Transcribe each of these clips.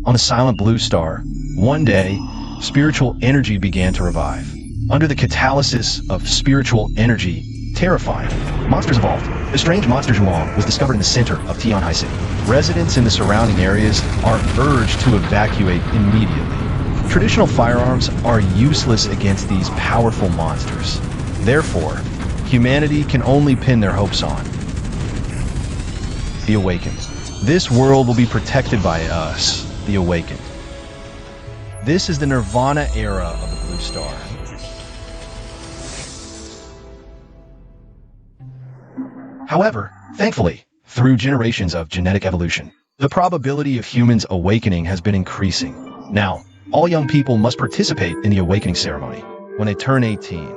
on a silent blue star, one day, spiritual energy began to revive. Under the catalysis of spiritual energy, terrifying monsters evolved. The strange monster Zhuang was discovered in the center of Tianhai City. Residents in the surrounding areas are urged to evacuate immediately. Traditional firearms are useless against these powerful monsters. Therefore, humanity can only pin their hopes on the Awakened. This world will be protected by us, the Awakened. This is the Nirvana era of the Blue Star. However, thankfully, through generations of genetic evolution, the probability of humans awakening has been increasing. Now, all young people must participate in the awakening ceremony. When they turn 18,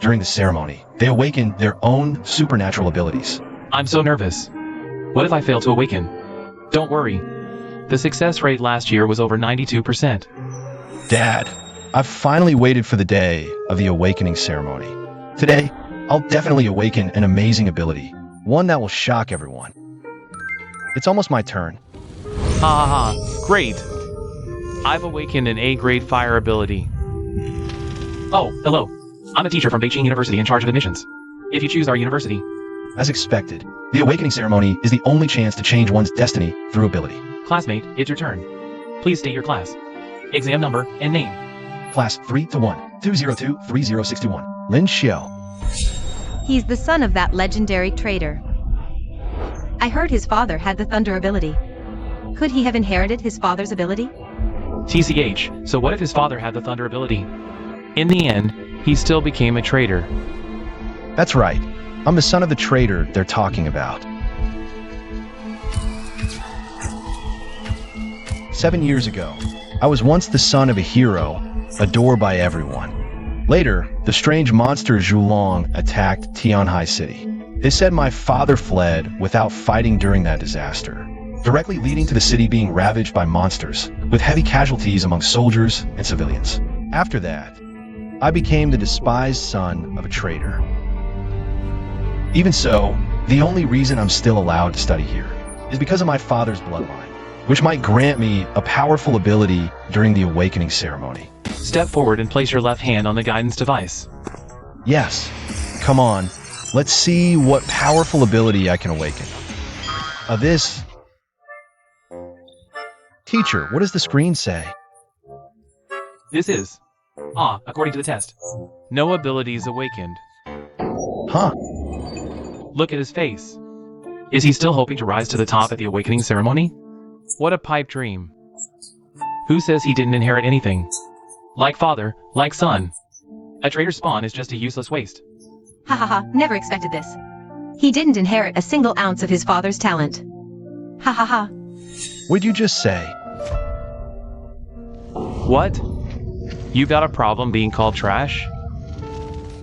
during the ceremony, they awaken their own supernatural abilities. I'm so nervous. What if I fail to awaken? Don't worry. The success rate last year was over 92%. Dad, I've finally waited for the day of the awakening ceremony. Today, I'll definitely awaken an amazing ability, one that will shock everyone. It's almost my turn. Ha ha ha, great. I've awakened an A-grade fire ability. Oh, hello. I'm a teacher from Beijing University in charge of admissions. If you choose our university. As expected, the awakening ceremony is the only chance to change one's destiny through ability. Classmate, it's your turn. Please state your class, exam number, and name. Class 3-1-202-30621. Lin Xiao. He's the son of that legendary traitor. I heard his father had the thunder ability. Could he have inherited his father's ability? TCH, so what if his father had the thunder ability? In the end, he still became a traitor. That's right. I'm the son of the traitor they're talking about. 7 years ago, I was once the son of a hero, adored by everyone. Later, the strange monster Zhulong attacked Tianhai City. They said my father fled without fighting during that disaster, directly leading to the city being ravaged by monsters, with heavy casualties among soldiers and civilians. After that, I became the despised son of a traitor. Even so, the only reason I'm still allowed to study here is because of my father's bloodline, which might grant me a powerful ability during the awakening ceremony. Step forward and place your left hand on the guidance device. Yes. Come on. Let's see what powerful ability I can awaken. This... Teacher, what does the screen say? This is... according to the test. No abilities awakened. Huh? Look at his face. Is he still hoping to rise to the top at the awakening ceremony? What a pipe dream. Who says he didn't inherit anything? Like father, like son. A traitor's spawn is just a useless waste. Ha ha ha, never expected this. He didn't inherit a single ounce of his father's talent. Ha ha ha. What'd you just say? What? You got a problem being called trash?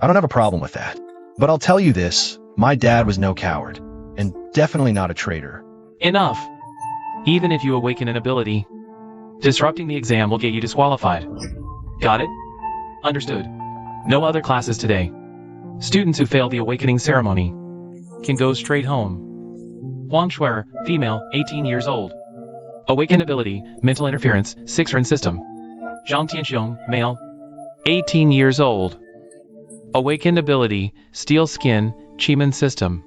I don't have a problem with that. But I'll tell you this, my dad was no coward, and definitely not a traitor. Enough. Even if you awaken an ability, disrupting the exam will get you disqualified. Got it? Understood. No other classes today. Students who fail the awakening ceremony can go straight home. Wang Shuer, female, 18 years old. Awakened ability, mental interference, 6-run system. Zhang Tianxiong, male, 18 years old. Awakened ability, steel skin, Chiman system.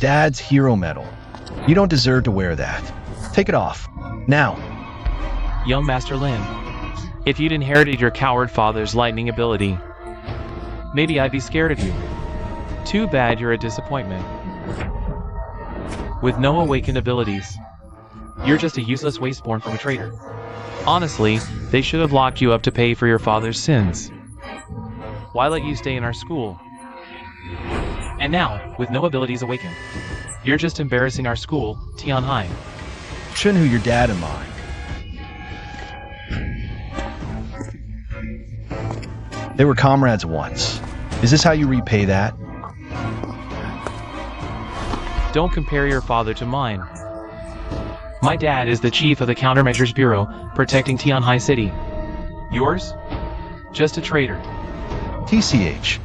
Dad's hero medal. You don't deserve to wear that. Take it off. Now. Young Master Lin, if you'd inherited your coward father's lightning ability, maybe I'd be scared of you. Too bad you're a disappointment. With no awakened abilities, you're just a useless waste born from a traitor. Honestly, they should have locked you up to pay for your father's sins. Why let you stay in our school? And now, with no abilities awakened, you're just embarrassing our school, Tianhai. Shunhu, your dad and mine. They were comrades once. Is this how you repay that? Don't compare your father to mine. My dad is the chief of the Countermeasures Bureau, protecting Tianhai City. Yours? Just a traitor. TCH.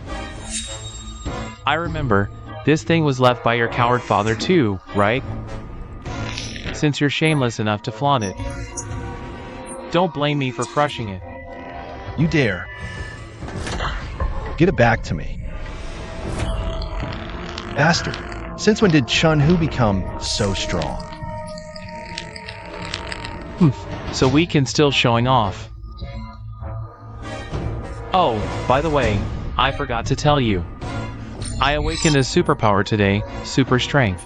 I remember, this thing was left by your coward father too, right? Since you're shameless enough to flaunt it. Don't blame me for crushing it. You dare. Give it back to me. Bastard. Since when did Shunhu become so strong? So we can still showing off. Oh, by the way, I forgot to tell you. I awakened a superpower today, super strength.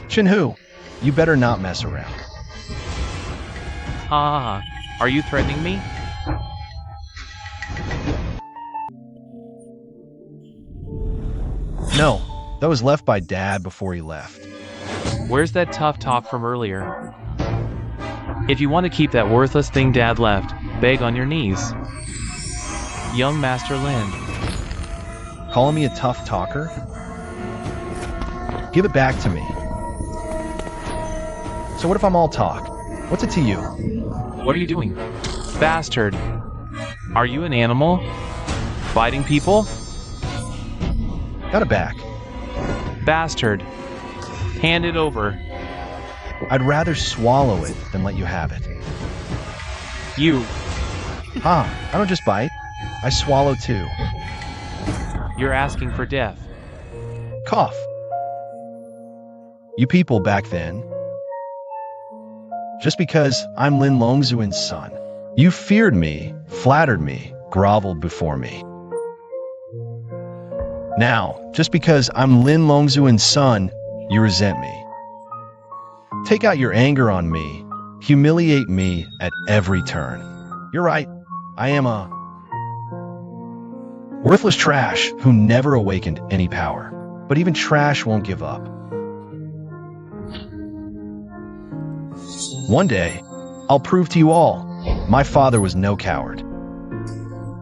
Shunhu, you better not mess around. Ha, are you threatening me? No, that was left by Dad before he left. Where's that tough talk from earlier? If you want to keep that worthless thing Dad left, beg on your knees. Young Master Lin. Calling me a tough talker? Give it back to me. So what if I'm all talk? What's it to you? What are you doing? Bastard. Are you an animal? Fighting people? Got it back. Bastard. Hand it over. I'd rather swallow it than let you have it. You. I don't just bite. I swallow too. You're asking for death. Cough. You people back then, just because I'm Lin Longzuin's son, you feared me, flattered me, groveled before me. Now, just because I'm Lin Longzuin's son, you resent me. Take out your anger on me, humiliate me at every turn. You're right, I am a worthless trash who never awakened any power. But even trash won't give up. One day, I'll prove to you all, my father was no coward.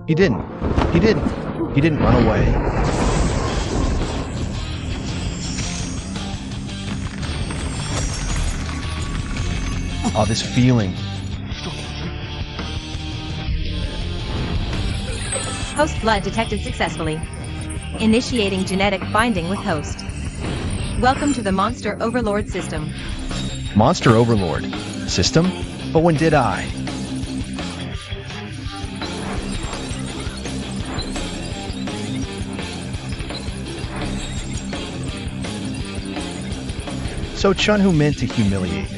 He didn't run away. Oh, this feeling. Host blood detected successfully. Initiating genetic binding with host. Welcome to the Monster Overlord system. Monster Overlord system? But when did I? So Shunhu meant to humiliate me.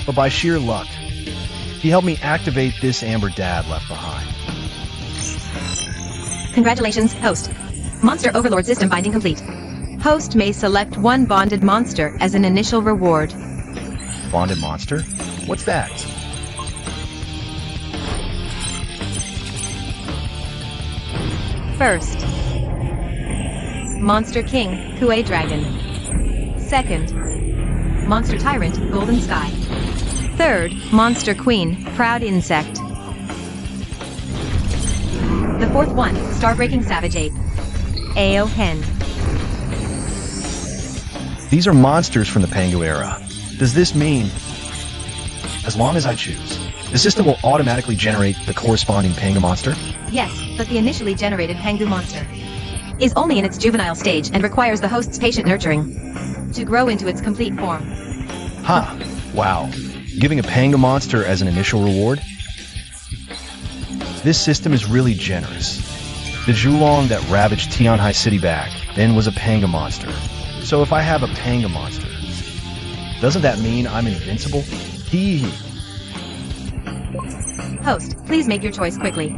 But by sheer luck, he helped me activate this Amber Dad left behind. Congratulations, host. Monster Overlord system binding complete. Host may select one bonded monster as an initial reward. Bonded monster? What's that? First, Monster King, Kue Dragon. Second, Monster Tyrant, Golden Sky. Third, Monster Queen, Proud Insect. The fourth one, Starbreaking Savage Ape. Ao Hen. These are monsters from the Pangu era. Does this mean, as long as I choose, the system will automatically generate the corresponding Pangu monster? Yes, but the initially generated Pangu monster is only in its juvenile stage and requires the host's patient nurturing to grow into its complete form. Wow. Giving a Pangu monster as an initial reward? This system is really generous. The Zhulong that ravaged Tianhai City back then was a Pangu monster. So if I have a Pangu monster, doesn't that mean I'm invincible? Hee. Host, please make your choice quickly.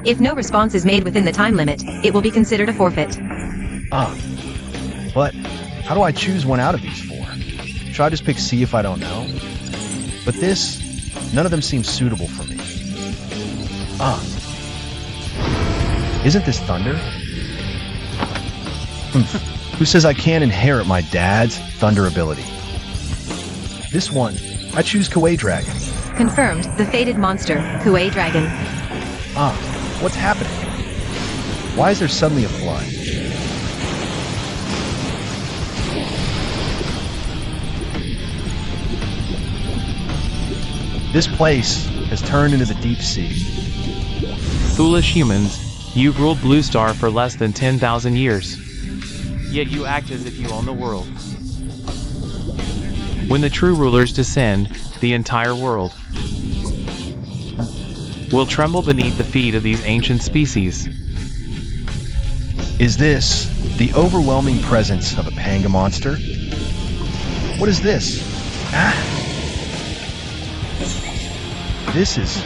If no response is made within the time limit, it will be considered a forfeit. But how do I choose one out of these four? Should I just pick C if I don't know? But none of them seem suitable for me. Isn't this thunder? Who says I can't inherit my dad's thunder ability? This one, I choose Kuei Dragon. Confirmed, the fated monster, Kuei Dragon. Ah, what's happening? Why is there suddenly a flood? This place has turned into the deep sea. Foolish humans, you've ruled Blue Star for less than 10,000 years. Yet you act as if you own the world. When the true rulers descend, the entire world will tremble beneath the feet of these ancient species. Is this the overwhelming presence of a panga monster? What is this? Ah! This is...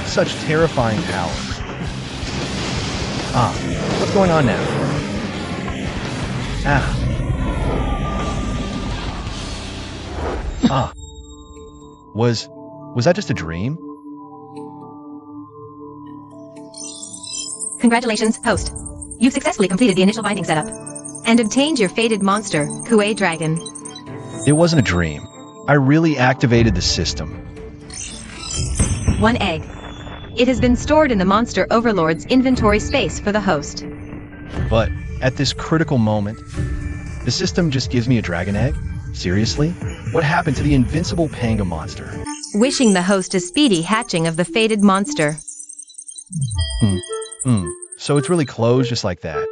Such terrifying power. What's going on now? Was that just a dream? Congratulations, host. You've successfully completed the initial binding setup and obtained your fated monster, Kuei Dragon. It wasn't a dream. I really activated the system. 1 egg. It has been stored in the Monster Overlord's inventory space for the host. But at this critical moment, the system just gives me a dragon egg? Seriously? What happened to the invincible panga monster? Wishing the host a speedy hatching of the fated monster. So it's really closed just like that?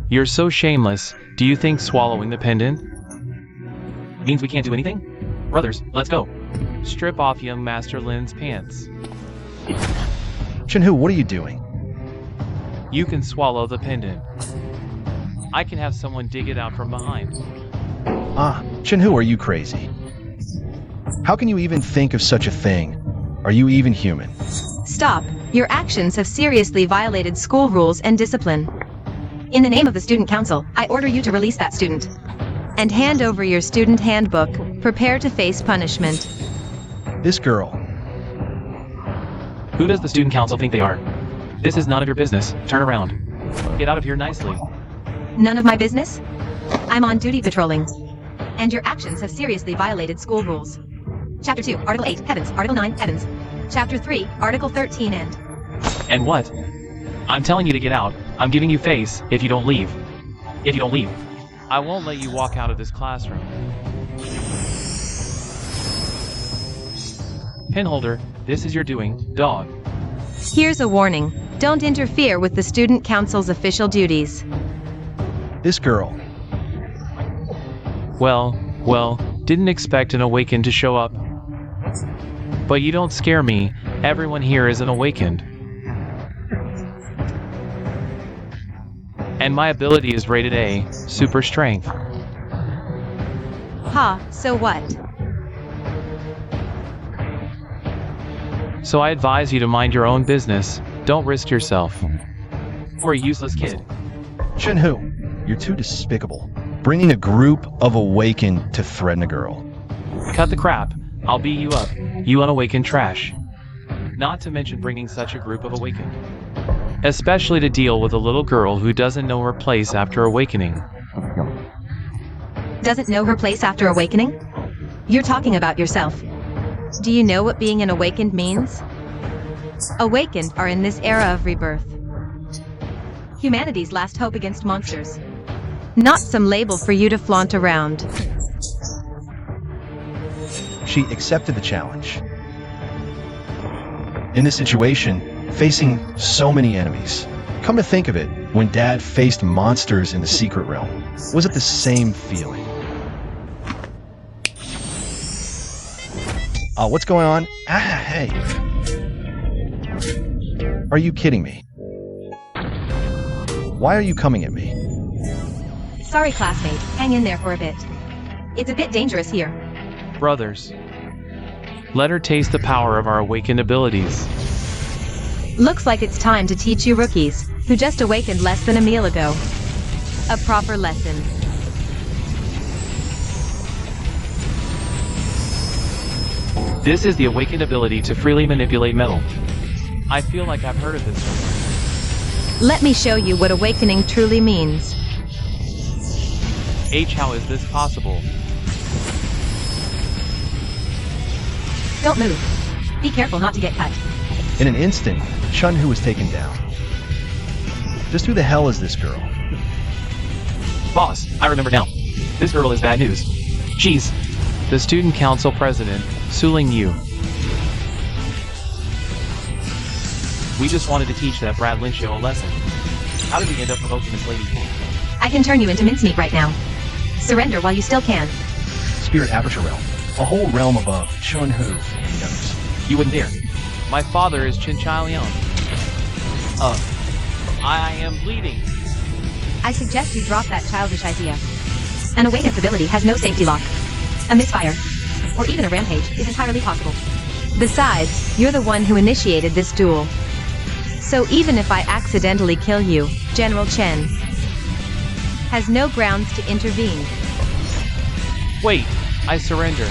You're so shameless. Do you think swallowing the pendant means we can't do anything? Brothers, let's go. Strip off young Master Lin's pants. Shinhu, what are you doing? You can swallow the pendant. I can have someone dig it out from behind. Shinhu, are you crazy? How can you even think of such a thing? Are you even human? Stop. Your actions have seriously violated school rules and discipline. In the name of the student council, I order you to release that student. And hand over your student handbook. Prepare to face punishment. This girl. Who does the student council think they are? This is none of your business. Turn around. Get out of here nicely. None of my business? I'm on duty patrolling. And your actions have seriously violated school rules. Chapter 2, Article 8, Heavens. Article 9, Heavens. Chapter 3, Article 13, End. And what? I'm telling you to get out. I'm giving you face if you don't leave. If you don't leave, I won't let you walk out of this classroom. Pinholder, this is your doing, dog. Here's a warning. Don't interfere with the student council's official duties. This girl. Well, didn't expect an awakened to show up. But you don't scare me. Everyone here is an awakened. And my ability is rated A, super strength. Ha, so what? So I advise you to mind your own business. Don't risk yourself. For a useless kid. Shinhu, you're too despicable. Bringing a group of awakened to threaten a girl. Cut the crap. I'll beat you up, you unawakened trash. Not to mention bringing such a group of awakened. Especially to deal with a little girl who doesn't know her place after awakening. Doesn't know her place after awakening? You're talking about yourself. Do you know what being an awakened means? Awakened are in this era of rebirth. Humanity's last hope against monsters. Not some label for you to flaunt around. She accepted the challenge. In this situation, facing so many enemies. Come to think of it, when Dad faced monsters in the secret realm, was it the same feeling? What's going on? Hey. Are you kidding me? Why are you coming at me? Sorry, classmate. Hang in there for a bit. It's a bit dangerous here. Brothers, let her taste the power of our awakened abilities. Looks like it's time to teach you rookies, who just awakened less than a meal ago, a proper lesson. This is the awakened ability to freely manipulate metal. I feel like I've heard of this somewhere. Let me show you what awakening truly means. How is this possible? Don't move. Be careful not to get cut. In an instant, Chun-Hu was taken down. Just who the hell is this girl? Boss, I remember now. This girl is bad news. She's the student council president, Suling Yu. We just wanted to teach that Brad Lynchio a lesson. How did we end up provoking this lady? I can turn you into mincemeat right now. Surrender while you still can. Spirit Aperture Realm. A whole realm above Chun-Hu and the others. You wouldn't dare. My father is Chin Chai Leon. I am bleeding. I suggest you drop that childish idea. An awakened ability has no safety lock. A misfire, or even a rampage, is entirely possible. Besides, you're the one who initiated this duel. So even if I accidentally kill you, General Chen has no grounds to intervene. Wait, I surrender.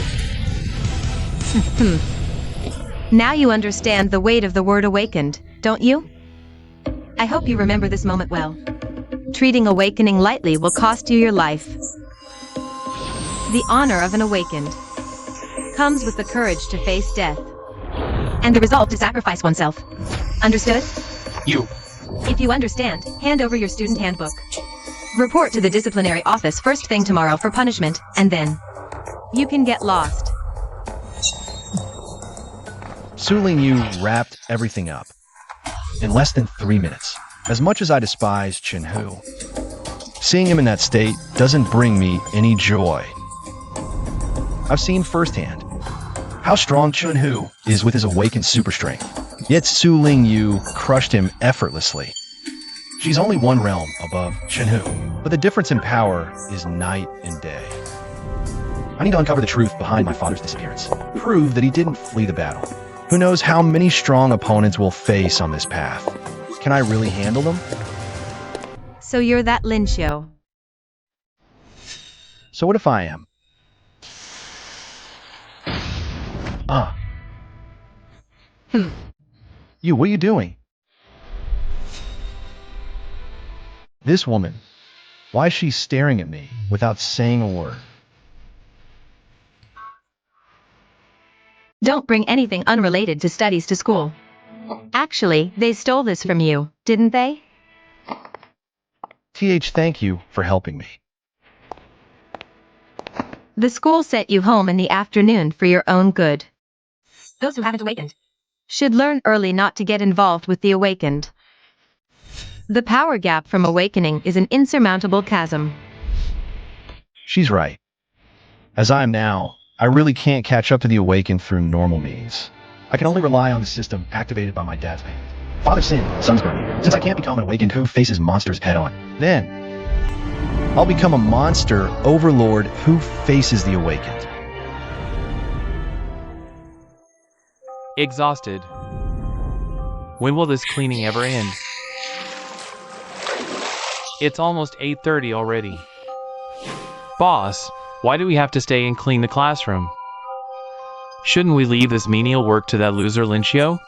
Now you understand the weight of the word awakened, don't you? I hope you remember this moment well. Treating awakening lightly will cost you your life. The honor of an awakened comes with the courage to face death, and the resolve to sacrifice oneself. Understood? If you understand, hand over your student handbook. Report to the disciplinary office first thing tomorrow for punishment, and then you can get lost. Suling Yu wrapped everything up in less than 3 minutes. As much as I despise Chun-Hu, seeing him in that state doesn't bring me any joy. I've seen firsthand how strong Chun-Hu is with his awakened super strength, yet Suling Yu crushed him effortlessly. She's only one realm above Chun-Hu, but the difference in power is night and day. I need to uncover the truth behind my father's disappearance, prove that he didn't flee the battle. Who knows how many strong opponents we'll face on this path. Can I really handle them? So you're that Lynchio. So what if I am? You, what are you doing? This woman, why is she staring at me without saying a word? Don't bring anything unrelated to studies to school. Actually, they stole this from you, didn't they? Thank you for helping me. The school sent you home in the afternoon for your own good. Those who haven't awakened should learn early not to get involved with the awakened. The power gap from awakening is an insurmountable chasm. She's right. As I am now, I really can't catch up to the awakened through normal means. I can only rely on the system activated by my dad's hand. Father Sin, Son's burden. Since I can't become an awakened who faces monsters head-on, then I'll become a monster overlord who faces the awakened. Exhausted. When will this cleaning ever end? It's almost 8:30 already. Boss, why do we have to stay and clean the classroom? Shouldn't we leave this menial work to that loser Lynchio?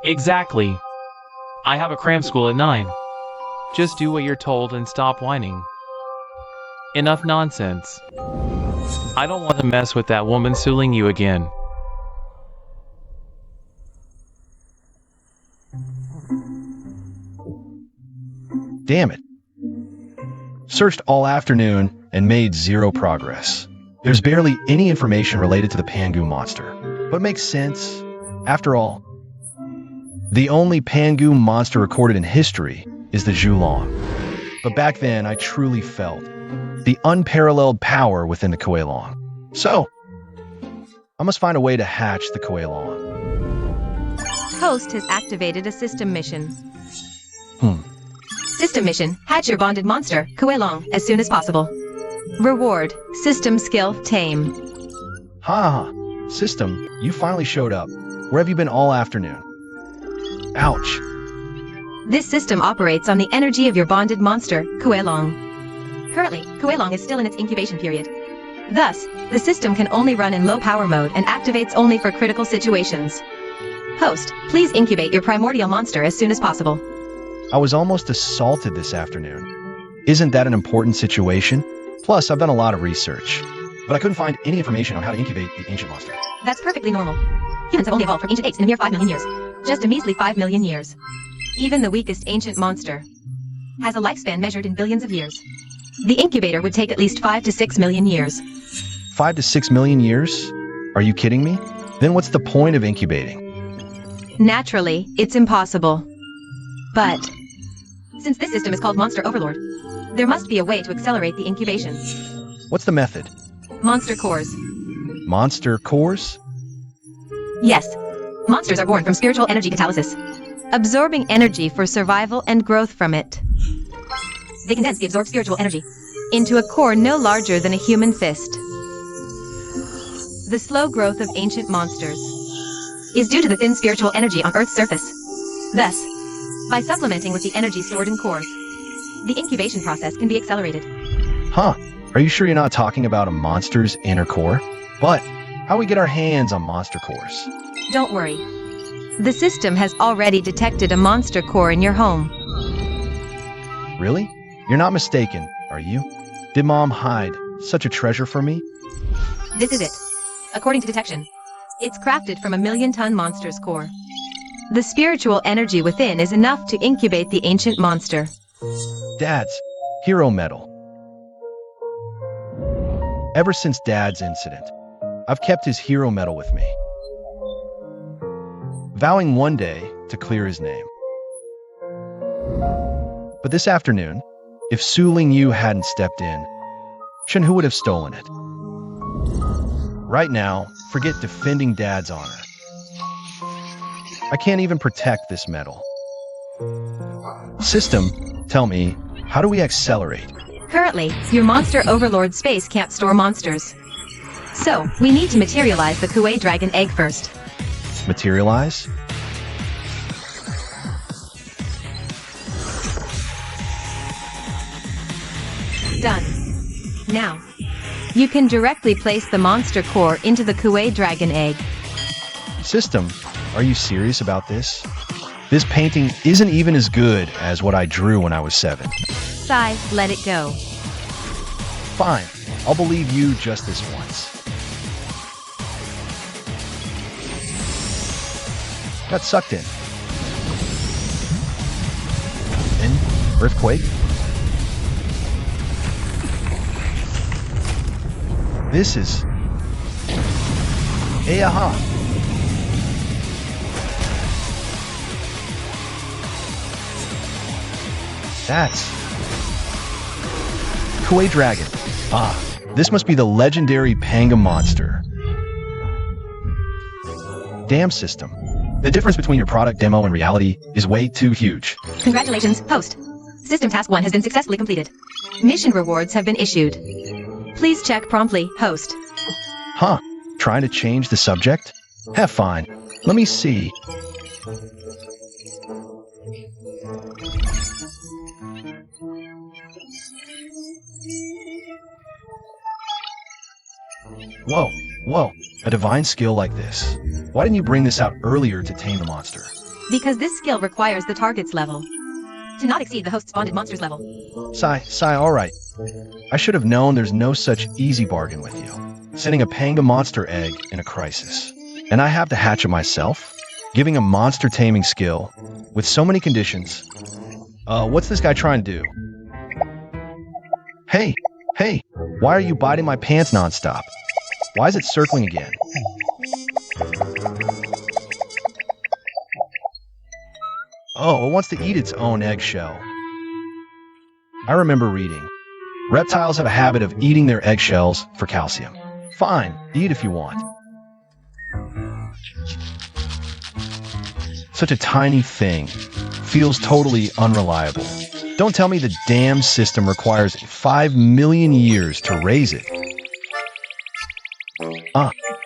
Exactly. I have a cram school at 9. Just do what you're told and stop whining. Enough nonsense. I don't want to mess with that woman Suling Yu again. Damn it. Searched all afternoon and made zero progress. There's barely any information related to the Pangu monster, but makes sense. After all, the only Pangu monster recorded in history is the Zhulong. But back then, I truly felt the unparalleled power within the Kuei-Long. So, I must find a way to hatch the Kuei-Long. Host has activated a system mission. System mission, hatch your bonded monster, Kuei-Long, as soon as possible. Reward, system skill, tame. System, you finally showed up. Where have you been all afternoon? Ouch. This system operates on the energy of your bonded monster, Kuei-Long. Currently, Kuei-Long is still in its incubation period. Thus, the system can only run in low power mode and activates only for critical situations. Host, please incubate your primordial monster as soon as possible. I was almost assaulted this afternoon. Isn't that an important situation? Plus, I've done a lot of research, but I couldn't find any information on how to incubate the ancient monster. That's perfectly normal. Humans have only evolved from ancient apes in a mere 5 million years. Just a measly 5 million years. Even the weakest ancient monster has a lifespan measured in billions of years. The incubator would take at least 5 to 6 million years. 5 to 6 million years? Are you kidding me? Then what's the point of incubating? Naturally, it's impossible. But since this system is called Monster Overlord, there must be a way to accelerate the incubation. What's the method? Monster cores. Monster cores? Yes. Monsters are born from spiritual energy catalysis, absorbing energy for survival and growth from it. They condense the absorbed spiritual energy into a core no larger than a human fist. The slow growth of ancient monsters is due to the thin spiritual energy on Earth's surface. Thus, by supplementing with the energy stored in cores, the incubation process can be accelerated. Huh. Are you sure you're not talking about a monster's inner core? But how we get our hands on monster cores? Don't worry. The system has already detected a monster core in your home. Really? You're not mistaken, are you? Did Mom hide such a treasure for me? This is it. According to detection, it's crafted from a 1,000,000-ton monster's core. The spiritual energy within is enough to incubate the ancient monster. Dad's hero medal. Ever since Dad's incident, I've kept his hero medal with me, vowing one day to clear his name. But this afternoon, if Su Ling Yu hadn't stepped in, Chen Hu would have stolen it. Right now, forget defending Dad's honor. I can't even protect this medal. System, tell me, how do we accelerate? Currently, your Monster Overlord space can't store monsters. So, we need to materialize the Kuei Dragon Egg first. Materialize? Done. Now, you can directly place the monster core into the Kuei Dragon Egg. System, are you serious about this? This painting isn't even as good as what I drew when I was 7. Sai, let it go. Fine, I'll believe you just this once. Got sucked in. Then, earthquake. This is... Aha! That's... Kuei Dragon. Ah, this must be the legendary Panga monster. Damn system. The difference between your product demo and reality is way too huge. Congratulations, host. System Task 1 has been successfully completed. Mission rewards have been issued. Please check promptly, host. Huh? Trying to change the subject? Have fine. Let me see. Whoa, a divine skill like this. Why didn't you bring this out earlier to tame the monster? Because this skill requires the target's level to not exceed the host's bonded monster's level. Sai, alright. I should have known there's no such easy bargain with you. Sending a Panga monster egg in a crisis. And I have to hatch it myself? Giving a monster taming skill with so many conditions. What's this guy trying to do? Hey, why are you biting my pants nonstop? Why is it circling again? Oh, it wants to eat its own eggshell. I remember reading. Reptiles have a habit of eating their eggshells for calcium. Fine, eat if you want. Such a tiny thing. Feels totally unreliable. Don't tell me the damn system requires 5 million years to raise it.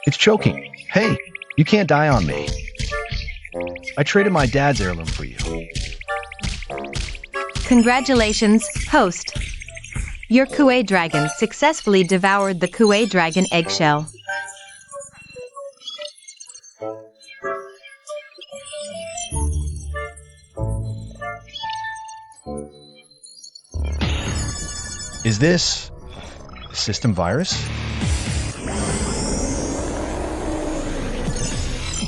It's choking. Hey, you can't die on me. I traded my dad's heirloom for you. Congratulations, host. Your Kuei dragon successfully devoured the Kuei dragon eggshell. Is this a system virus?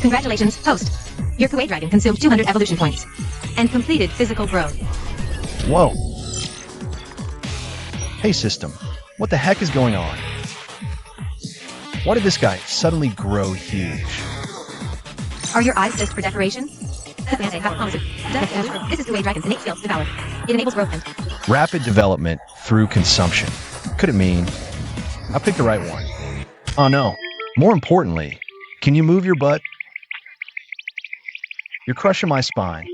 Congratulations, host. Your Kuei dragon consumed 200 evolution points and completed physical growth. Whoa. Hey system, what the heck is going on? Why did this guy suddenly grow huge? Are your eyes just for decoration? This is Kuei dragon's innate skill to devour. It enables growth and Rapid development through consumption. Could it mean I picked the right one? Oh no. More importantly, can you move your butt? You're crushing my spine.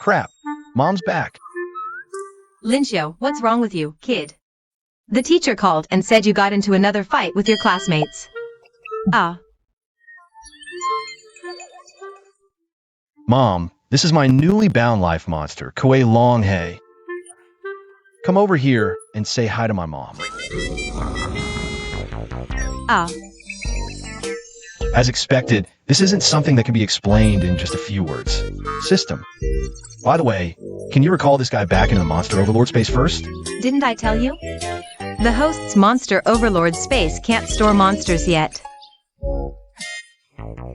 Crap. Mom's back. Linshio, what's wrong with you, kid? The teacher called and said you got into another fight with your classmates. Ah. Mom, this is my newly bound life monster, Kuei Longhei. Come over here and say hi to my mom. Ah. As expected, this isn't something that can be explained in just a few words. System. By the way, can you recall this guy back into the Monster Overlord space first? Didn't I tell you? The host's Monster Overlord space can't store monsters yet.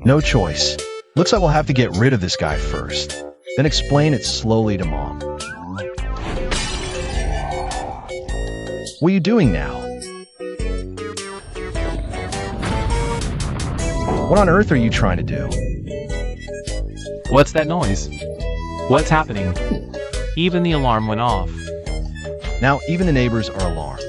No choice. Looks like we'll have to get rid of this guy first, then explain it slowly to Mom. What are you doing now? What on earth are you trying to do? What's that noise? What's happening? Even the alarm went off. Now, even the neighbors are alarmed.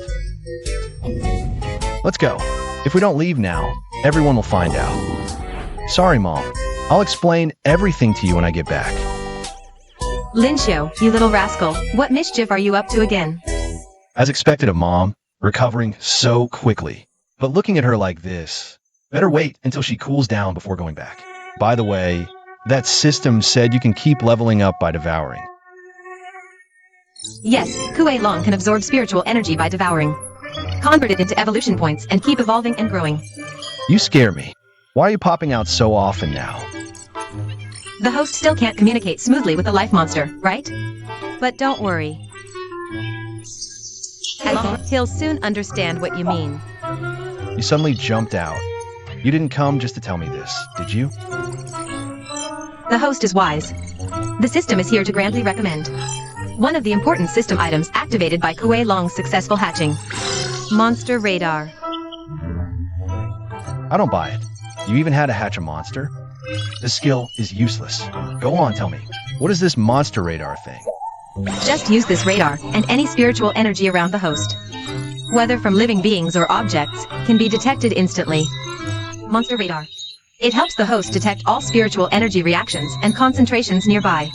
Let's go. If we don't leave now, everyone will find out. Sorry, Mom. I'll explain everything to you when I get back. Linshio, you little rascal, what mischief are you up to again? As expected of Mom, recovering so quickly. But looking at her like this, better wait until she cools down before going back. By the way, that system said you can keep leveling up by devouring. Yes, Kuei Long can absorb spiritual energy by devouring. Convert it into evolution points and keep evolving and growing. You scare me. Why are you popping out so often now? The host still can't communicate smoothly with the life monster, right? But don't worry. He'll soon understand what you mean. You suddenly jumped out. You didn't come just to tell me this, did you? The host is wise. The system is here to grandly recommend one of the important system items activated by Kuei Long's successful hatching. Monster Radar. I don't buy it. You even had to hatch a monster? This skill is useless. Go on, tell me. What is this monster radar thing? Just use this radar, and any spiritual energy around the host, whether from living beings or objects, can be detected instantly. Monster Radar. It helps the host detect all spiritual energy reactions and concentrations nearby.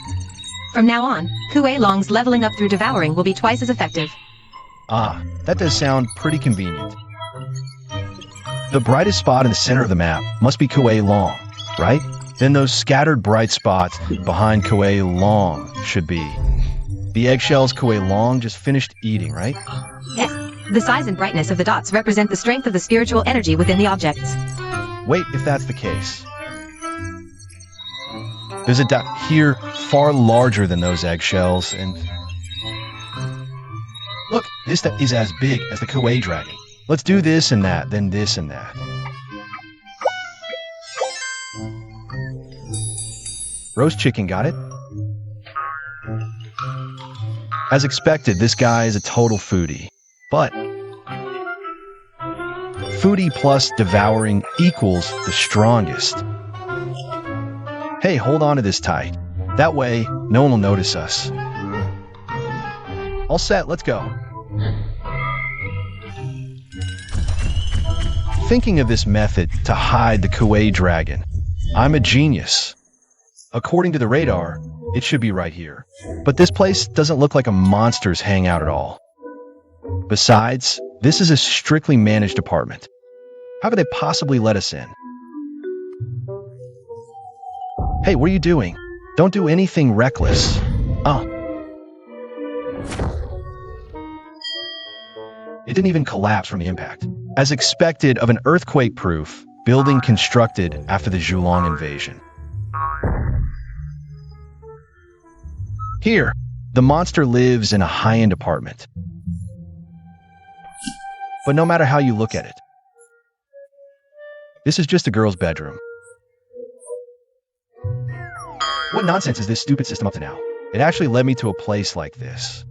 From now on, Kuei Long's leveling up through devouring will be twice as effective. Ah, that does sound pretty convenient. The brightest spot in the center of the map must be Kuei Long, right? Then those scattered bright spots behind Kuei Long should be the eggshells Kuei Long just finished eating, right? Yes. The size and brightness of the dots represent the strength of the spiritual energy within the objects. Wait, if that's the case. There's a dot here far larger than those eggshells, and look, this is as big as the Kuei dragon. Let's do this and that, then this and that. Roast chicken, got it? As expected, this guy is a total foodie. But foodie plus devouring equals the strongest. Hey, hold on to this tight. That way, no one will notice us. All set, let's go. Thinking of this method to hide the Kuei dragon. I'm a genius. According to the radar, it should be right here. But this place doesn't look like a monster's hangout at all. Besides, this is a strictly managed apartment. How could they possibly let us in? Hey, what are you doing? Don't do anything reckless. It didn't even collapse from the impact. As expected of an earthquake-proof building constructed after the Zhulong invasion. Here, the monster lives in a high-end apartment. But no matter how you look at it, this is just a girl's bedroom. What nonsense is this stupid system up to now? It actually led me to a place like this.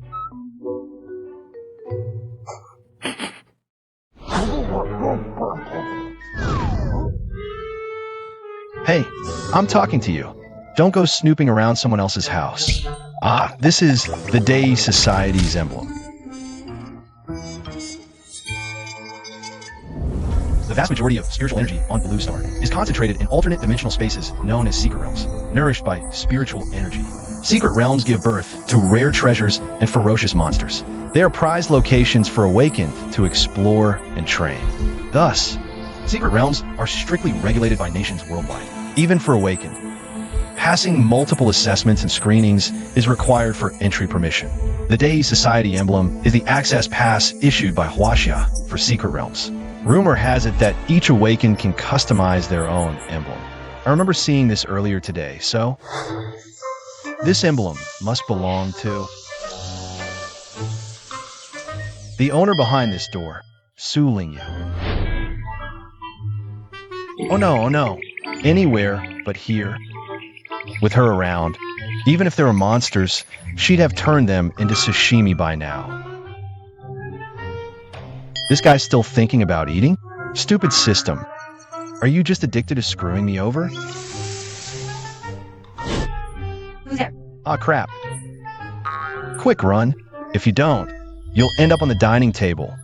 Hey, I'm talking to you. Don't go snooping around someone else's house. Ah, this is the Day Society's emblem. The vast majority of spiritual energy on Blue Star is concentrated in alternate dimensional spaces known as secret realms, nourished by spiritual energy. Secret realms give birth to rare treasures and ferocious monsters. They are prized locations for Awakened to explore and train. Thus, secret realms are strictly regulated by nations worldwide, even for Awakened. Passing multiple assessments and screenings is required for entry permission. The Day Society emblem is the access pass issued by Huaxia for secret realms. Rumor has it that each Awakened can customize their own emblem. I remember seeing this earlier today, so this emblem must belong to the owner behind this door, Su Lingyu. Oh no, anywhere but here. With her around, even if there were monsters, she'd have turned them into sashimi by now. This guy's still thinking about eating? Stupid system. Are you just addicted to screwing me over? Who's there? Ah, crap. Quick run. If you don't, you'll end up on the dining table.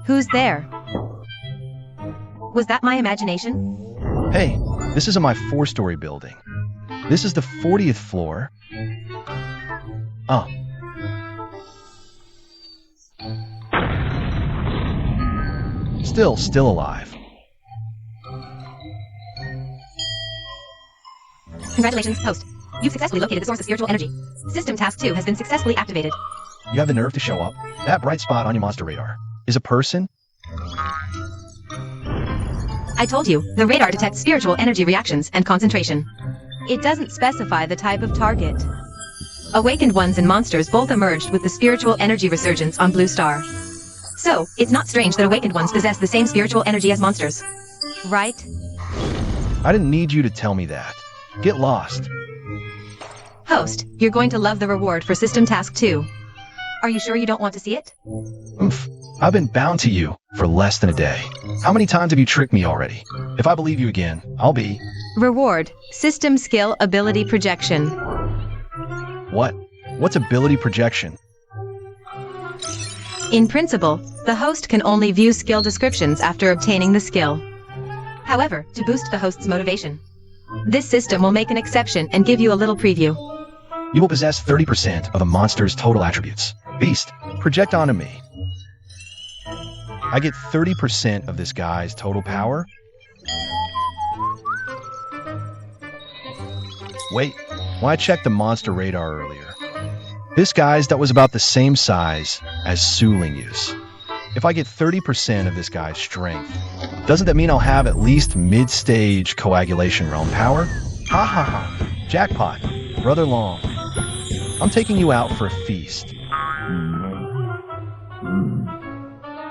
Who's there? Was that my imagination? Hey, this isn't my 4-story building. This is the 40th floor. Oh. Still alive. Congratulations, host. You've successfully located the source of spiritual energy. System Task 2 has been successfully activated. You have the nerve to show up? That bright spot on your monster radar is a person? I told you, the radar detects spiritual energy reactions and concentration. It doesn't specify the type of target. Awakened ones and monsters both emerged with the spiritual energy resurgence on Blue Star. So, it's not strange that awakened ones possess the same spiritual energy as monsters. Right? I didn't need you to tell me that. Get lost. Host, you're going to love the reward for System Task 2. Are you sure you don't want to see it? Oof. I've been bound to you for less than a day. How many times have you tricked me already? If I believe you again, I'll be... Reward, System Skill Ability Projection. What? What's ability projection? In principle, the host can only view skill descriptions after obtaining the skill. However, to boost the host's motivation, this system will make an exception and give you a little preview. You will possess 30% of the monster's total attributes. Beast, project onto me. I get 30% of this guy's total power? Wait, when I checked the monster radar earlier, this guy's that was about the same size as Su Lingyu's. If I get 30% of this guy's strength, doesn't that mean I'll have at least mid-stage coagulation realm power? Ha ha ha. Jackpot. Brother Long. I'm taking you out for a feast.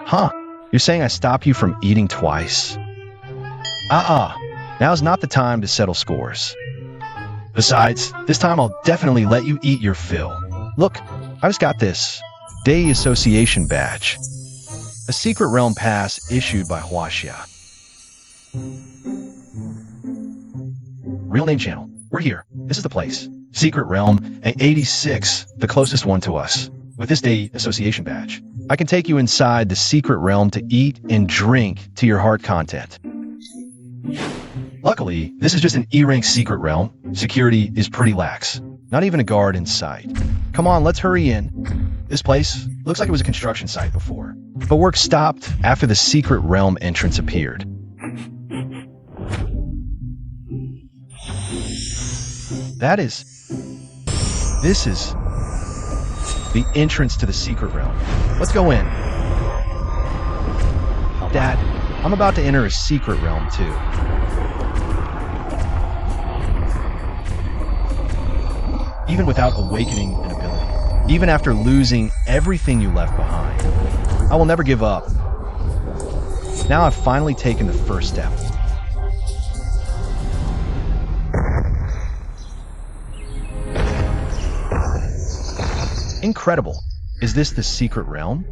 Huh. You're saying I stop you from eating twice? Now's not the time to settle scores. Besides, this time I'll definitely let you eat your fill. Look, I just got this Day Association badge. A secret realm pass issued by Huaxia. Real name channel. We're here. This is the place. Secret realm, and 86, the closest one to us. With this Day Association badge, I can take you inside the secret realm to eat and drink to your heart content. Luckily, this is just an E-rank secret realm. Security is pretty lax. Not even a guard in sight. Come on, let's hurry in. This place looks like it was a construction site before, but work stopped after the secret realm entrance appeared. This is the entrance to the secret realm. Let's go in. Dad, I'm about to enter a secret realm too. Even without awakening an ability, even after losing everything you left behind, I will never give up. Now I've finally taken the first step. Incredible. Is this the secret realm?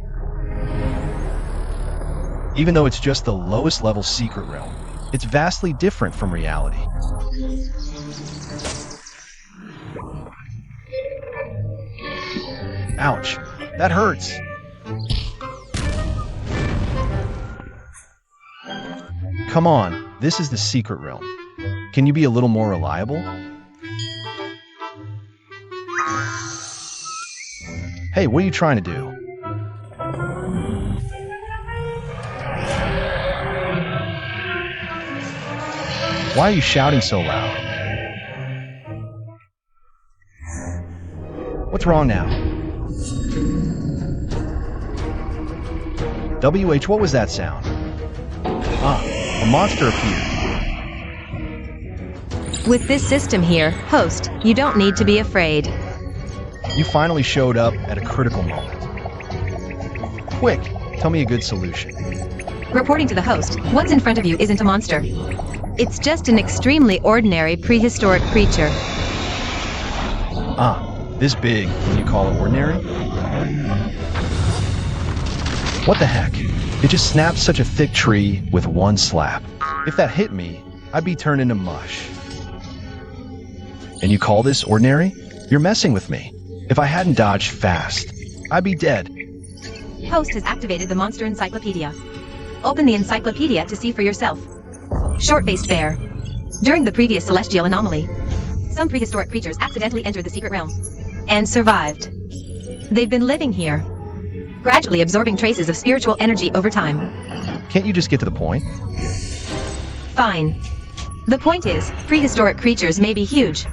Even though it's just the lowest level secret realm, it's vastly different from reality. Ouch, that hurts. Come on, this is the secret realm. Can you be a little more reliable? Hey, what are you trying to do? Why are you shouting so loud? What's wrong now? WH, what was that sound? Ah, a monster appeared. With this system here, host, you don't need to be afraid. You finally showed up at a critical moment. Quick, tell me a good solution. Reporting to the host, what's in front of you isn't a monster. It's just an extremely ordinary prehistoric creature. Ah, this big, and you call it ordinary? What the heck? It just snapped such a thick tree with one slap. If that hit me, I'd be turned into mush. And you call this ordinary? You're messing with me. If I hadn't dodged fast, I'd be dead. Host has activated the monster encyclopedia. Open the encyclopedia to see for yourself. Short-faced bear. During the previous celestial anomaly, some prehistoric creatures accidentally entered the secret realm and survived. They've been living here, gradually absorbing traces of spiritual energy over time. Can't you just get to the point? Fine. The point is, prehistoric creatures may be huge,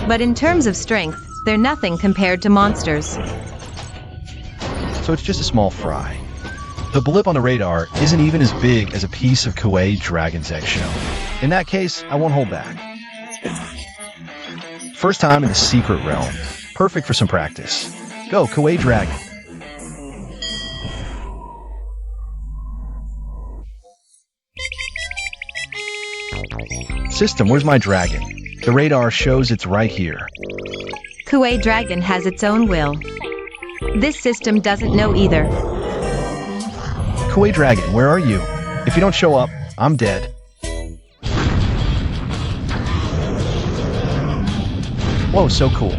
but in terms of strength, they're nothing compared to monsters. So it's just a small fry. The blip on the radar isn't even as big as a piece of Kuei Dragon's eggshell. In that case, I won't hold back. First time in the secret realm. Perfect for some practice. Go, Kuei Dragon. System, where's my dragon? The radar shows it's right here. Kuei Dragon has its own will. This system doesn't know either. Kuei Dragon, where are you? If you don't show up, I'm dead. Whoa, so cool.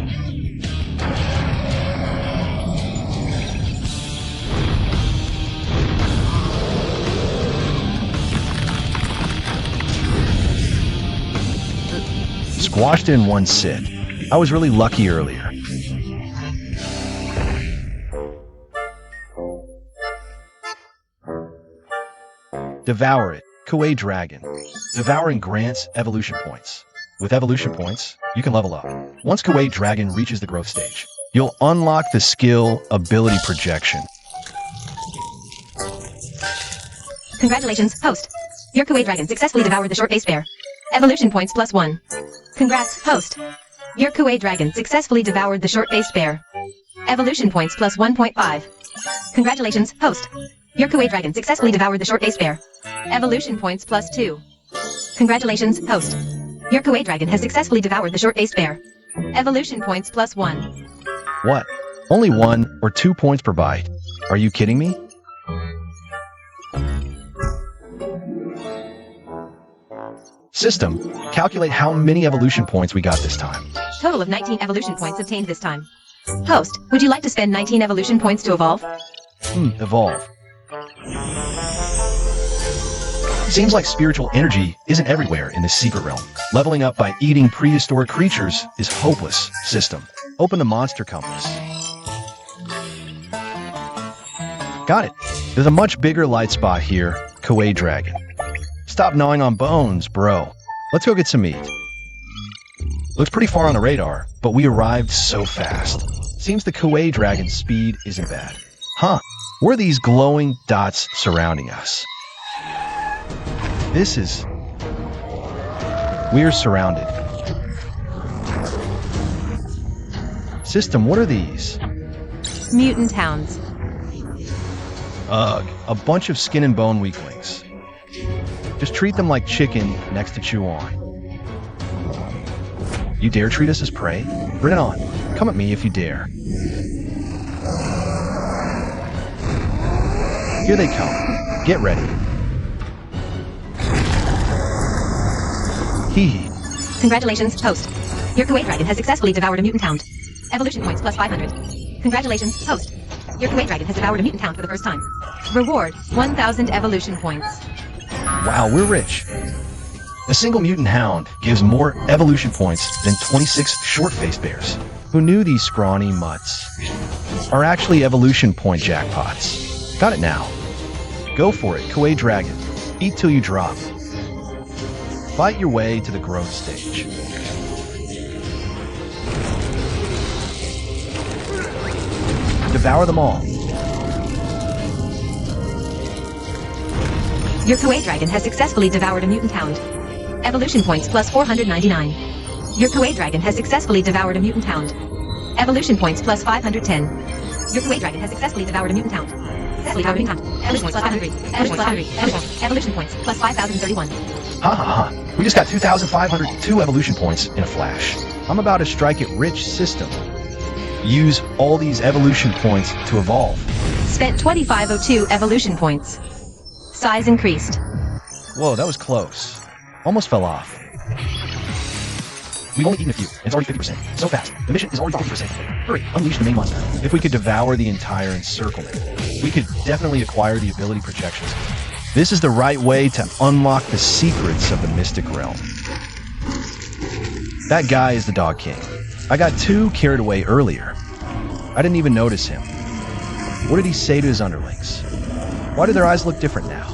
Squashed in one sit. I was really lucky earlier. Devour it. Kuei Dragon. Devouring grants evolution points. With evolution points, you can level up. Once Kuei Dragon reaches the growth stage, you'll unlock the skill Ability Projection. Congratulations, host. Your Kuei Dragon successfully devoured the short-faced bear. Evolution points +1. Congrats, host. Your Kuei Dragon successfully devoured the short-faced bear. Evolution points +1.5. Congratulations, host. Your Kuei Dragon successfully devoured the short-faced bear. Evolution points +2. Congratulations, host. Your Kuei Dragon has successfully devoured the short-faced bear. Evolution points +1. What? Only 1 or 2 points per bite? Are you kidding me? System, calculate how many evolution points we got this time. Total of 19 evolution points obtained this time. Host, would you like to spend 19 evolution points to evolve? Evolve. Seems like spiritual energy isn't everywhere in this secret realm. Leveling up by eating prehistoric creatures is hopeless. System, open the monster compass. Got it. There's a much bigger light spot here, Kuei Dragon. Stop gnawing on bones, bro. Let's go get some meat. Looks pretty far on the radar, but we arrived so fast. Seems the Kuei Dragon's speed isn't bad. Huh, what are these glowing dots surrounding us? We're surrounded. System, what are these? Mutant hounds. Ugh, a bunch of skin and bone weaklings. Just treat them like chicken next to chew on. You dare treat us as prey? Bring it on. Come at me if you dare. Here they come. Get ready. Hee hee. Congratulations, host. Your Kuei Dragon has successfully devoured a mutant hound. Evolution points plus 500. Congratulations, host. Your Kuei Dragon has devoured a mutant hound for the first time. Reward, 1,000 evolution points. Wow, we're rich. A single mutant hound gives more evolution points than 26 short-faced bears. Who knew these scrawny mutts are actually evolution point jackpots? Got it now. Go for it, Kuei Dragon. Eat till you drop. Fight your way to the growth stage. Devour them all. Your Kuei Dragon has successfully devoured a mutant hound. Evolution points plus 499. Your Kuei Dragon has successfully devoured a mutant hound. Evolution points plus 510. Your Kuei Dragon has successfully devoured a mutant hound. Successfully devoured a mutant hound. Evolution points plus 500. Evolution points plus 5,031. Ha ha ha. We just got 2,502 evolution points in a flash. I'm about to strike it rich, system. Use all these evolution points to evolve. Spent 2,502 evolution points. Size increased. Whoa, that was close. Almost fell off. We've only eaten a few, and it's already 50%. So fast. The mission is already 50%. Hurry, unleash the main monster. If we could devour the entire encirclement, we could definitely acquire the ability projections. This is the right way to unlock the secrets of the Mystic Realm. That guy is the Dog King. I got too carried away earlier. I didn't even notice him. What did he say to his underlings? Why do their eyes look different now?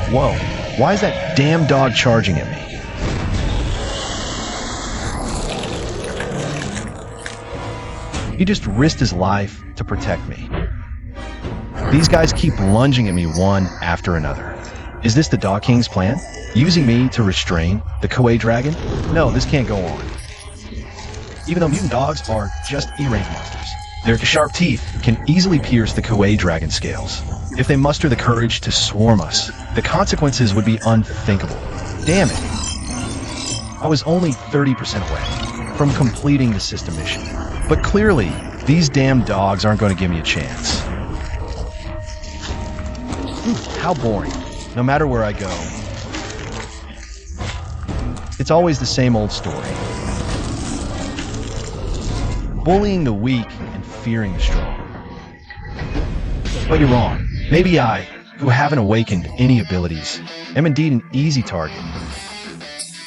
Whoa, why is that damn dog charging at me? He just risked his life to protect me. These guys keep lunging at me one after another. Is this the Dog King's plan? Using me to restrain the Kuei Dragon? No, this can't go on. Even though mutant dogs are just E-range monsters, their sharp teeth can easily pierce the Kuei Dragon scales. If they muster the courage to swarm us, the consequences would be unthinkable. Damn it. I was only 30% away from completing the system mission. But clearly, these damn dogs aren't going to give me a chance. How boring. No matter where I go, it's always the same old story. Bullying the weak and fearing the strong. But you're wrong. Maybe I, who haven't awakened any abilities, am indeed an easy target.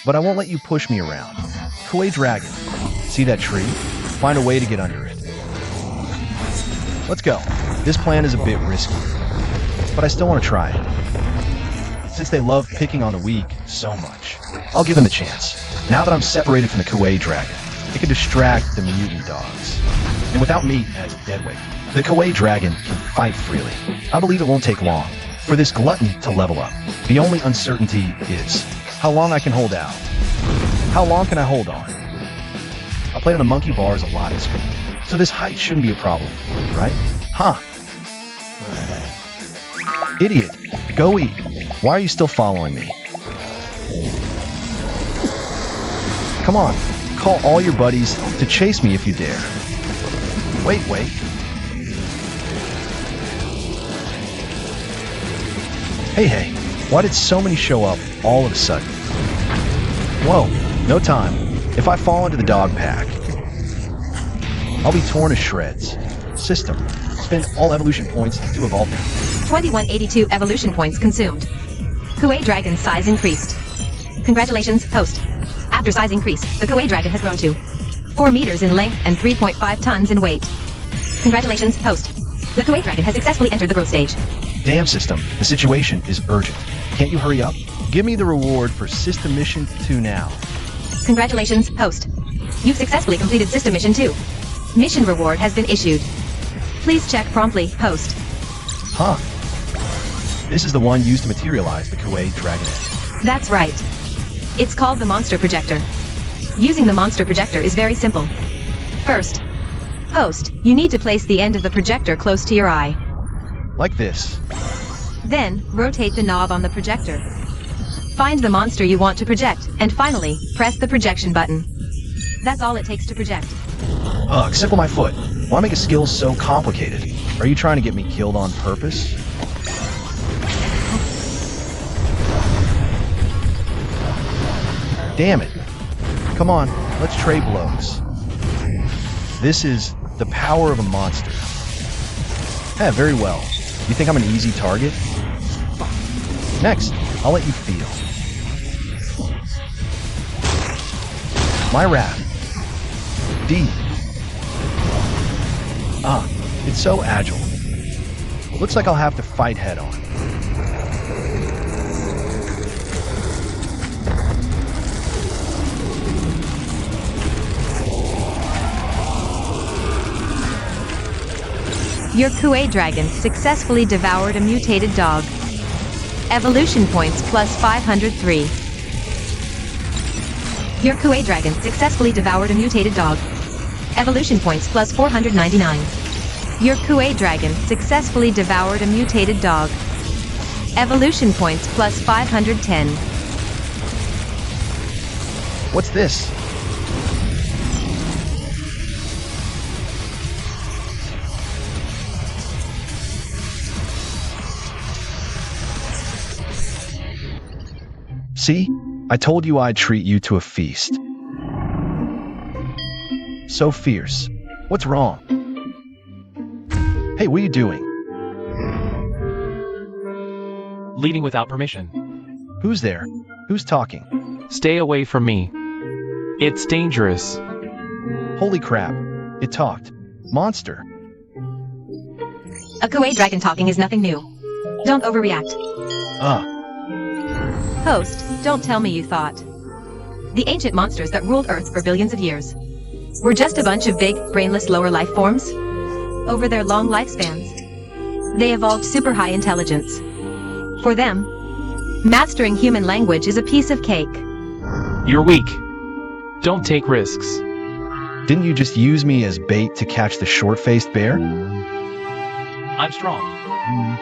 But I won't let you push me around. Kuei Dragon, see that tree? Find a way to get under it. Let's go. This plan is a bit risky, but I still want to try it. Since they love picking on the weak so much, I'll give them a chance. Now that I'm separated from the Kuei Dragon, it can distract the mutant dogs. And without me as deadweight, the Kuei Dragon can fight freely. I believe it won't take long for this glutton to level up. The only uncertainty is how long I can hold out. How long can I hold on? I played on the monkey bars a lot in school, so this height shouldn't be a problem, right? Huh. Idiot, go eat. Why are you still following me? Come on, call all your buddies to chase me if you dare. Wait. Hey, why did so many show up all of a sudden? Whoa, no time. If I fall into the dog pack, I'll be torn to shreds. System, spend all evolution points to evolve me. 2182 evolution points consumed. Kuei Dragon size increased. Congratulations, host. After size increase, the Kuei Dragon has grown to 4 meters in length and 3.5 tons in weight. Congratulations, host. The Kuei Dragon has successfully entered the growth stage. Damn, system, the situation is urgent. Can't you hurry up? Give me the reward for System Mission 2 now. Congratulations, host. You've successfully completed System Mission 2. Mission reward has been issued. Please check promptly, host. Huh. This is the one used to materialize the Kuwait Dragonet. That's right. It's called the Monster Projector. Using the Monster Projector is very simple. First, host, you need to place the end of the projector close to your eye. Like this. Then, rotate the knob on the projector. Find the monster you want to project, and finally, press the projection button. That's all it takes to project. Ugh, except for my foot. Why make a skill so complicated? Are you trying to get me killed on purpose? Damn it. Come on, let's trade blows. This is the power of a monster. Yeah, very well. You think I'm an easy target? Next, I'll let you feel. My wrath. D. Ah, it's so agile. Looks like I'll have to fight head on. Your Kuwait dragon successfully devoured a mutated dog. Evolution points plus 503. Your Kuwait dragon successfully devoured a mutated dog. Evolution points plus 499. Your Kuwait dragon successfully devoured a mutated dog. Evolution points plus 510. What's this? See? I told you I'd treat you to a feast. So fierce. What's wrong? Hey, what are you doing? Leading without permission. Who's there? Who's talking? Stay away from me. It's dangerous. Holy crap. It talked. Monster. A Kuwait dragon talking is nothing new. Don't overreact. Host, don't tell me you thought. The ancient monsters that ruled Earth for billions of years were just a bunch of big, brainless lower life forms. Over their long lifespans, they evolved super high intelligence. For them, mastering human language is a piece of cake. You're weak. Don't take risks. Didn't you just use me as bait to catch the short-faced bear? I'm strong.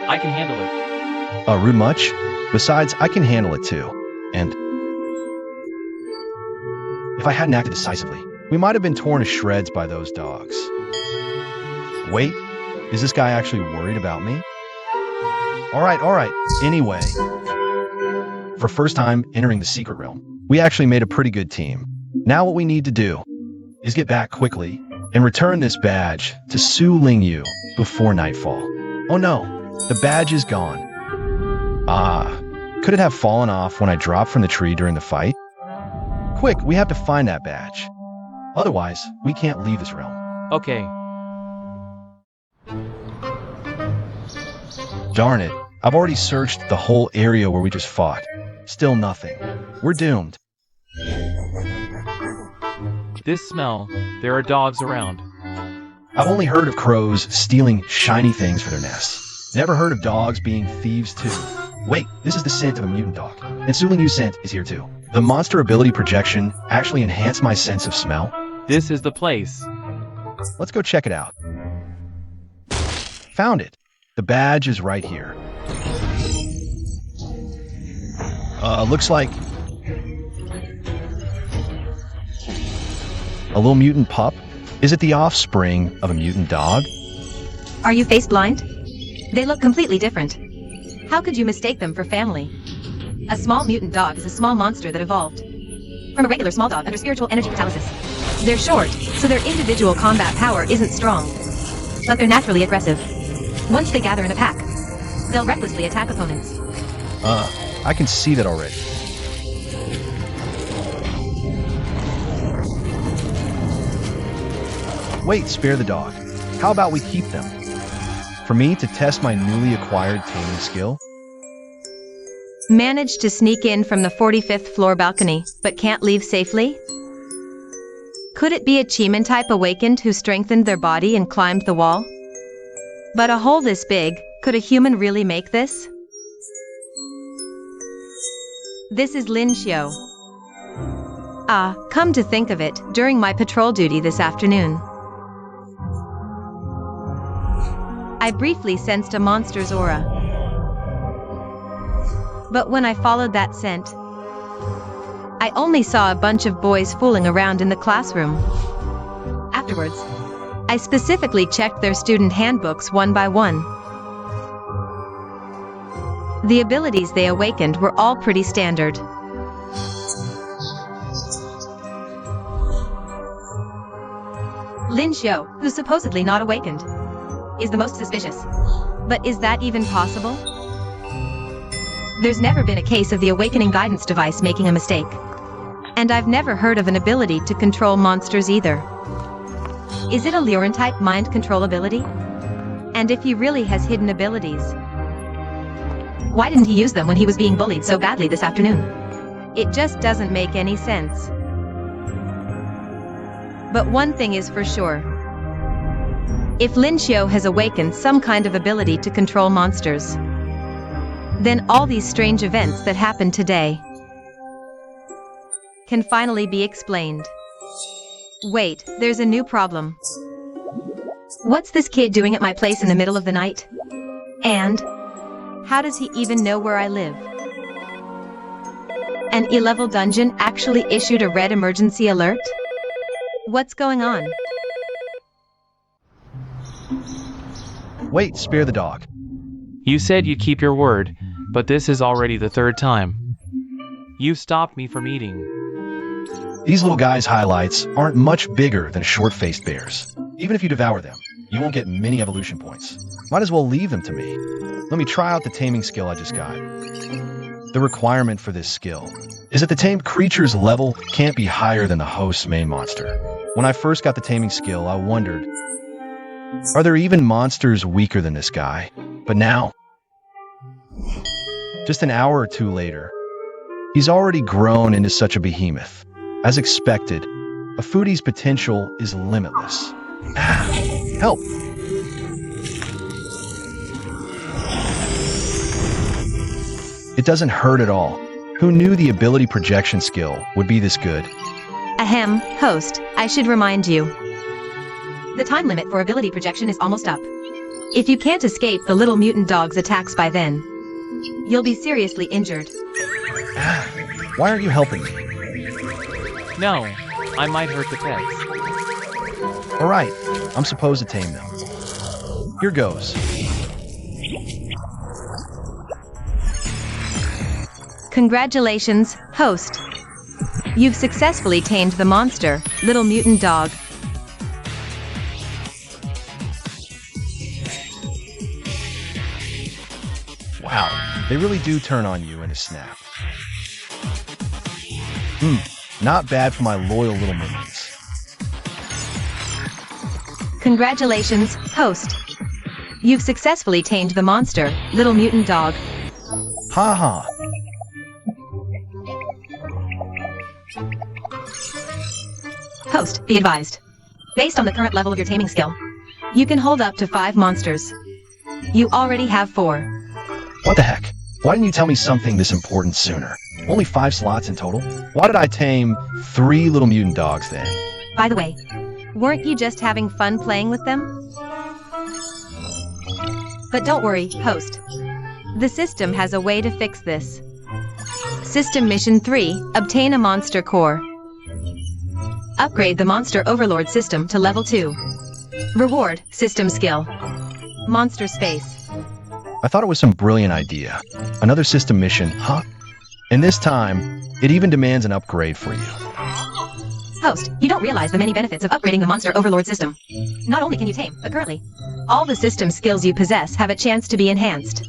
I can handle it. Rude much? Besides, I can handle it too. And if I hadn't acted decisively, we might have been torn to shreds by those dogs. Wait, is this guy actually worried about me? All right. Anyway, for first time entering the secret realm, we actually made a pretty good team. Now what we need to do is get back quickly and return this badge to Su Ling Yu before nightfall. Oh no, the badge is gone. Could it have fallen off when I dropped from the tree during the fight? Quick, we have to find that badge. Otherwise, we can't leave this realm. Okay. Darn it, I've already searched the whole area where we just fought. Still nothing. We're doomed. This smell. There are dogs around. I've only heard of crows stealing shiny things for their nests. Never heard of dogs being thieves too. Wait, this is the scent of a mutant dog. And Su Ling Yu's scent is here too. The monster ability projection actually enhanced my sense of smell. This is the place. Let's go check it out. Found it. The badge is right here. Looks like a little mutant pup. Is it the offspring of a mutant dog? Are you face blind? They look completely different. How could you mistake them for family? A small mutant dog is a small monster that evolved from a regular small dog under spiritual energy catalysis. They're short, so their individual combat power isn't strong, but they're naturally aggressive. Once they gather in a pack, they'll recklessly attack opponents. I can see that already. Wait, spare the dog. How about we keep them? For me to test my newly acquired taming skill? Managed to sneak in from the 45th floor balcony, but can't leave safely? Could it be a Chiman type awakened who strengthened their body and climbed the wall? But a hole this big, could a human really make this? This is Lin Xiu. Come to think of it, during my patrol duty this afternoon, I briefly sensed a monster's aura. But when I followed that scent, I only saw a bunch of boys fooling around in the classroom. Afterwards, I specifically checked their student handbooks one by one. The abilities they awakened were all pretty standard. Lin Xiu, who's supposedly not awakened, is the most suspicious. But is that even possible? There's never been a case of the awakening guidance device making a mistake. And I've never heard of an ability to control monsters either. Is it a Lurin-type mind control ability? And if he really has hidden abilities, why didn't he use them when he was being bullied so badly this afternoon? It just doesn't make any sense. But one thing is for sure. If Lin Xiu has awakened some kind of ability to control monsters, then all these strange events that happened today can finally be explained. Wait, there's a new problem. What's this kid doing at my place in the middle of the night? And how does he even know where I live? An E-level dungeon actually issued a red emergency alert? What's going on? Wait, spare the dog. You said you'd keep your word, but this is already the third time. You stopped me from eating. These little guys' highlights aren't much bigger than short-faced bears. Even if you devour them, you won't get many evolution points. Might as well leave them to me. Let me try out the taming skill I just got. The requirement for this skill is that the tamed creature's level can't be higher than the host's main monster. When I first got the taming skill, I wondered, are there even monsters weaker than this guy? But now, just an hour or two later, he's already grown into such a behemoth. As expected, a foodie's potential is limitless. Help! It doesn't hurt at all. Who knew the ability projection skill would be this good? Ahem, host, I should remind you. The time limit for ability projection is almost up. If you can't escape the little mutant dog's attacks by then, you'll be seriously injured. Why aren't you helping me? No, I might hurt the pets. Alright, I'm supposed to tame them. Here goes. Congratulations, host. You've successfully tamed the monster, little mutant dog. Wow, they really do turn on you in a snap. Not bad for my loyal little minions. Congratulations, host. You've successfully tamed the monster, little mutant dog. Haha. Host, be advised. Based on the current level of your taming skill, you can hold up to 5 monsters. You already have 4. What the heck? Why didn't you tell me something this important sooner? Only 5 slots in total? Why did I tame 3 little mutant dogs then? By the way, weren't you just having fun playing with them? But don't worry, host. The system has a way to fix this. System Mission 3, obtain a monster core. Upgrade the Monster Overlord system to level 2. Reward, system skill. Monster space. I thought it was some brilliant idea. Another system mission, huh? And this time, it even demands an upgrade for you. Host, you don't realize the many benefits of upgrading the Monster Overlord system. Not only can you tame, but currently, all the system skills you possess have a chance to be enhanced.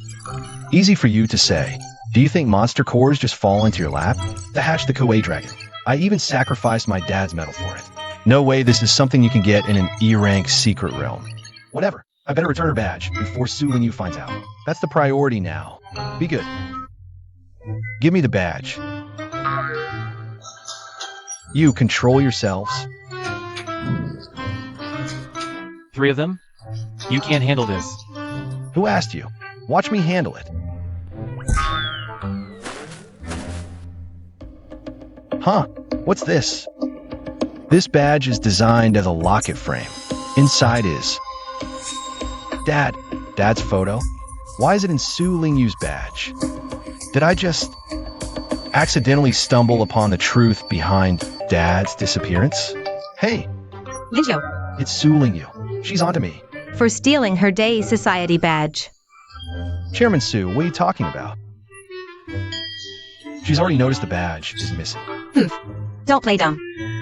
Easy for you to say. Do you think monster cores just fall into your lap? To hatch the Kuei Dragon. I even sacrificed my dad's medal for it. No way this is something you can get in an E-rank secret realm. Whatever. I better return her badge before Su Linyu finds out. That's the priority now. Be good. Give me the badge. You control yourselves. 3 of them? You can't handle this. Who asked you? Watch me handle it. Huh? What's this? This badge is designed as a locket frame. Inside is... Dad's photo? Why is it in Su Lingyu's badge? Did I just accidentally stumble upon the truth behind Dad's disappearance? Hey, Lingyo, it's Su Lingyu. She's onto me. for stealing her Day Society badge. Chairman Su, what are you talking about? She's already noticed the badge is missing. Don't play dumb.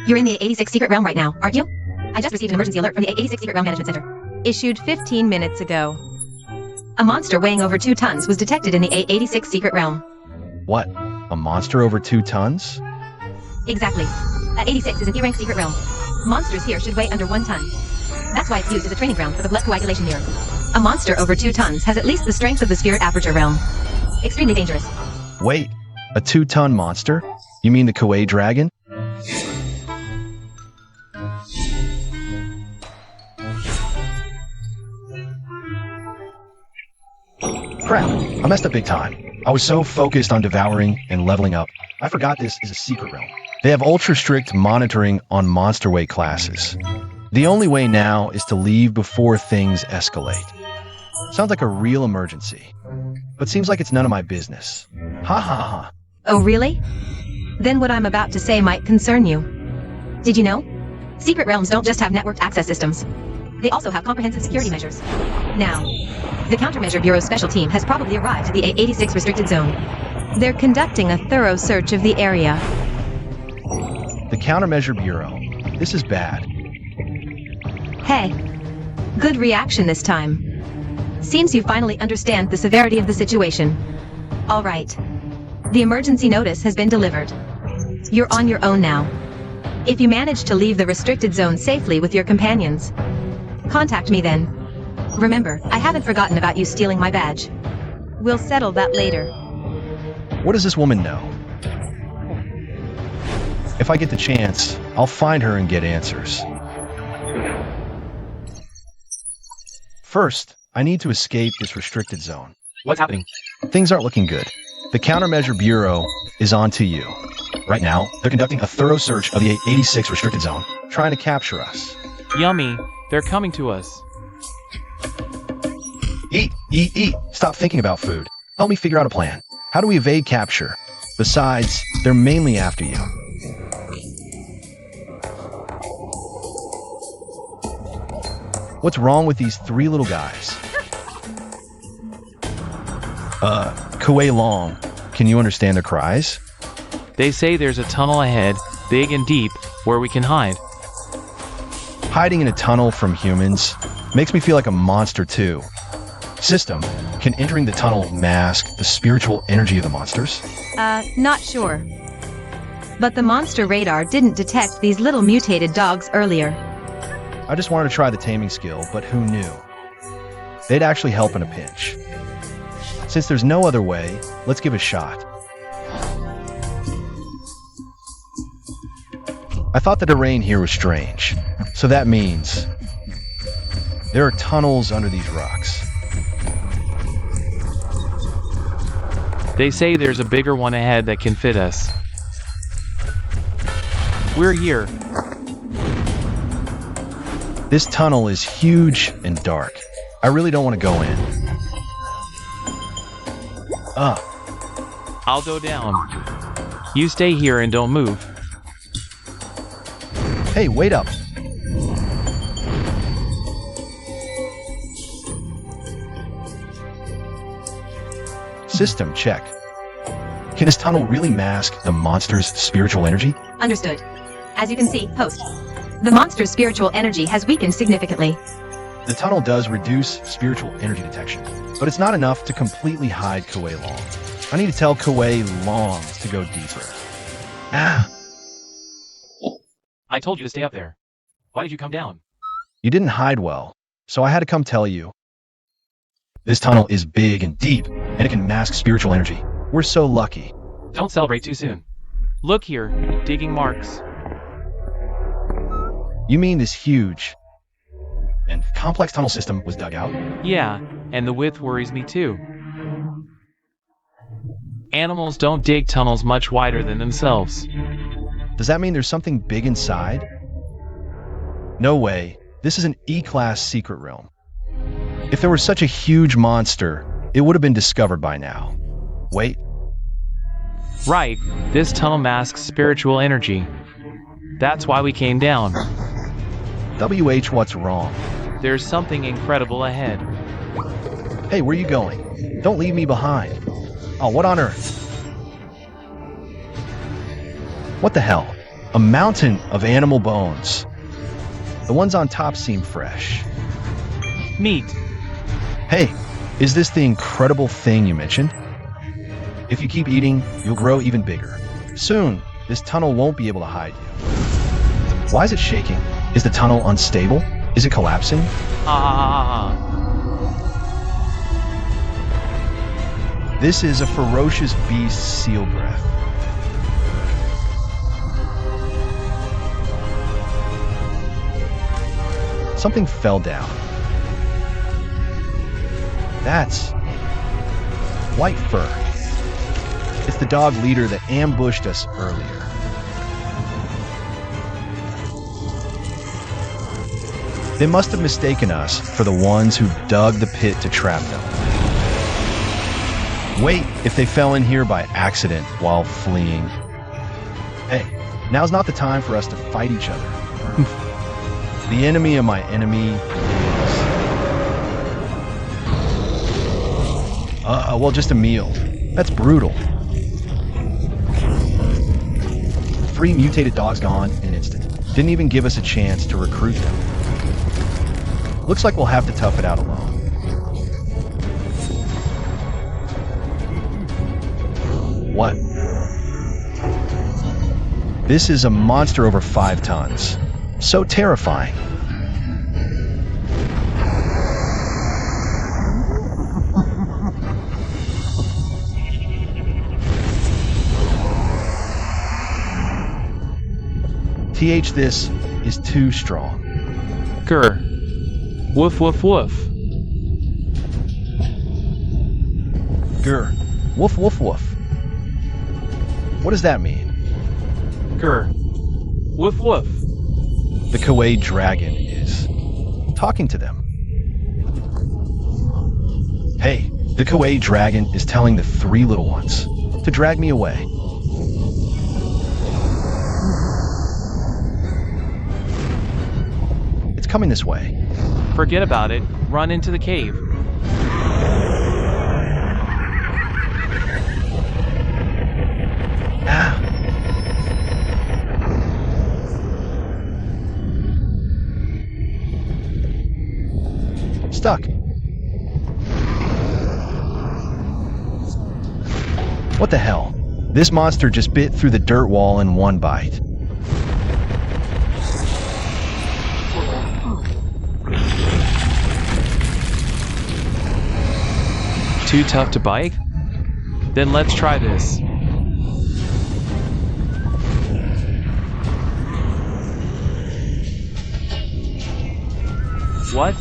You're in the 86 secret realm right now, aren't you? I just received an emergency alert from the 86 Secret Realm Management Center. Issued 15 minutes ago. A monster weighing over 2 tons was detected in the 86 Secret Realm. What? A monster over 2 tons? Exactly. 86 is an E-rank secret realm. Monsters here should weigh under 1 ton. That's why it's used as a training ground for the blood coagulation mirror. A monster over 2 tons has at least the strength of the spirit aperture realm. Extremely dangerous. Wait, a 2-ton monster? You mean the Koei dragon? Crap, I messed up big time. I was so focused on devouring and leveling up, I forgot this is a secret realm. They have ultra-strict monitoring on monster weight classes. The only way now is to leave before things escalate. Sounds like a real emergency, but seems like it's none of my business. Ha ha ha. Oh really? Then what I'm about to say might concern you. Did you know? Secret realms don't just have networked access systems. They also have comprehensive security measures. Now, the Countermeasure Bureau's special team has probably arrived at the A86 restricted zone. They're conducting a thorough search of the area. The Countermeasure Bureau. This is bad. Hey, good reaction this time. Seems you finally understand the severity of the situation. All right. The emergency notice has been delivered. You're on your own now. If you manage to leave the restricted zone safely with your companions, contact me then. Remember, I haven't forgotten about you stealing my badge. We'll settle that later. What does this woman know? If I get the chance, I'll find her and get answers. First, I need to escape this restricted zone. What's happening? Things aren't looking good. The Countermeasure Bureau is on to you. Right now, they're conducting a thorough search of the 86 restricted zone, trying to capture us. Yummy. They're coming to us. Eat, eat, eat. Stop thinking about food. Help me figure out a plan. How do we evade capture? Besides, they're mainly after you. What's wrong with these 3 little guys? Kuei Long, can you understand their cries? They say there's a tunnel ahead, big and deep, where we can hide. Hiding in a tunnel from humans makes me feel like a monster too. System, can entering the tunnel mask the spiritual energy of the monsters? Not sure. But the monster radar didn't detect these little mutated dogs earlier. I just wanted to try the taming skill, but who knew? They'd actually help in a pinch. Since there's no other way, let's give it a shot. I thought the terrain here was strange, so that means there are tunnels under these rocks. They say there's a bigger one ahead that can fit us. We're here. This tunnel is huge and dark. I really don't want to go in. I'll go down. You stay here and don't move. Hey, wait up. System check. Can this tunnel really mask the monster's spiritual energy? Understood. As you can see, host. The monster's spiritual energy has weakened significantly. The tunnel does reduce spiritual energy detection, but it's not enough to completely hide Kuei Long. I need to tell Kuei Long to go deeper. I told you to stay up there. Why did you come down? You didn't hide well, so I had to come tell you. This tunnel is big and deep, and it can mask spiritual energy. We're so lucky. Don't celebrate too soon. Look here, digging marks. You mean this huge? and complex tunnel system was dug out. Yeah, and the width worries me too. Animals don't dig tunnels much wider than themselves. Does that mean there's something big inside? No way. This is an E-class secret realm. If there was such a huge monster, it would have been discovered by now. Wait. Right, this tunnel masks spiritual energy. That's why we came down. WH, what's wrong? There's something incredible ahead. Hey, where are you going? Don't leave me behind. Oh, what on earth? What the hell? A mountain of animal bones. The ones on top seem fresh. Meat. Hey, is this the incredible thing you mentioned? If you keep eating, you'll grow even bigger. Soon, this tunnel won't be able to hide you. Why is it shaking? Is the tunnel unstable? Is it collapsing? This is a ferocious beast's seal breath. Something fell down. That's white fur. It's the dog leader that ambushed us earlier. They must have mistaken us for the ones who dug the pit to trap them. Wait, if they fell in here by accident while fleeing. Hey, now's not the time for us to fight each other. The enemy of my enemy is... well, just a meal. That's brutal. 3 mutated dogs gone in an instant. Didn't even give us a chance to recruit them. Looks like we'll have to tough it out alone. What? This is a monster over 5 tons. So terrifying. This is too strong. Grr. Woof woof woof. Grr. Woof woof woof. What does that mean? Grr. Woof woof. The Kawaii dragon is talking to them. Hey, the Kawaii dragon is telling the 3 little ones to drag me away. It's coming this way. Forget about it. Run into the cave. Ah. Stuck. What the hell? This monster just bit through the dirt wall in one bite. Too tough to bite? Then let's try this. What?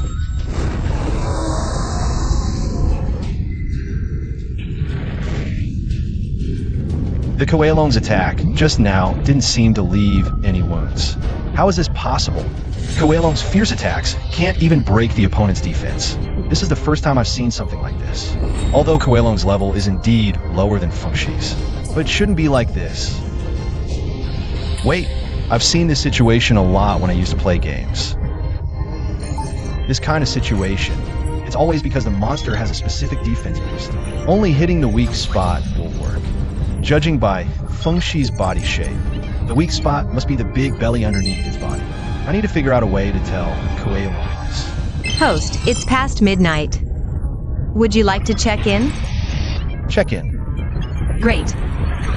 The Koalon's attack, just now, didn't seem to leave any wounds. How is this possible? Koalon's fierce attacks can't even break the opponent's defense. This is the first time I've seen something like this. Although Koalon's level is indeed lower than Fengshi's. But it shouldn't be like this. Wait, I've seen this situation a lot when I used to play games. This kind of situation, it's always because the monster has a specific defense boost. Only hitting the weak spot will work. Judging by Fengshi's body shape, the weak spot must be the big belly underneath his body. I need to figure out a way to tell Koalon's. Host, it's past midnight. Would you like to check in? Check in. Great.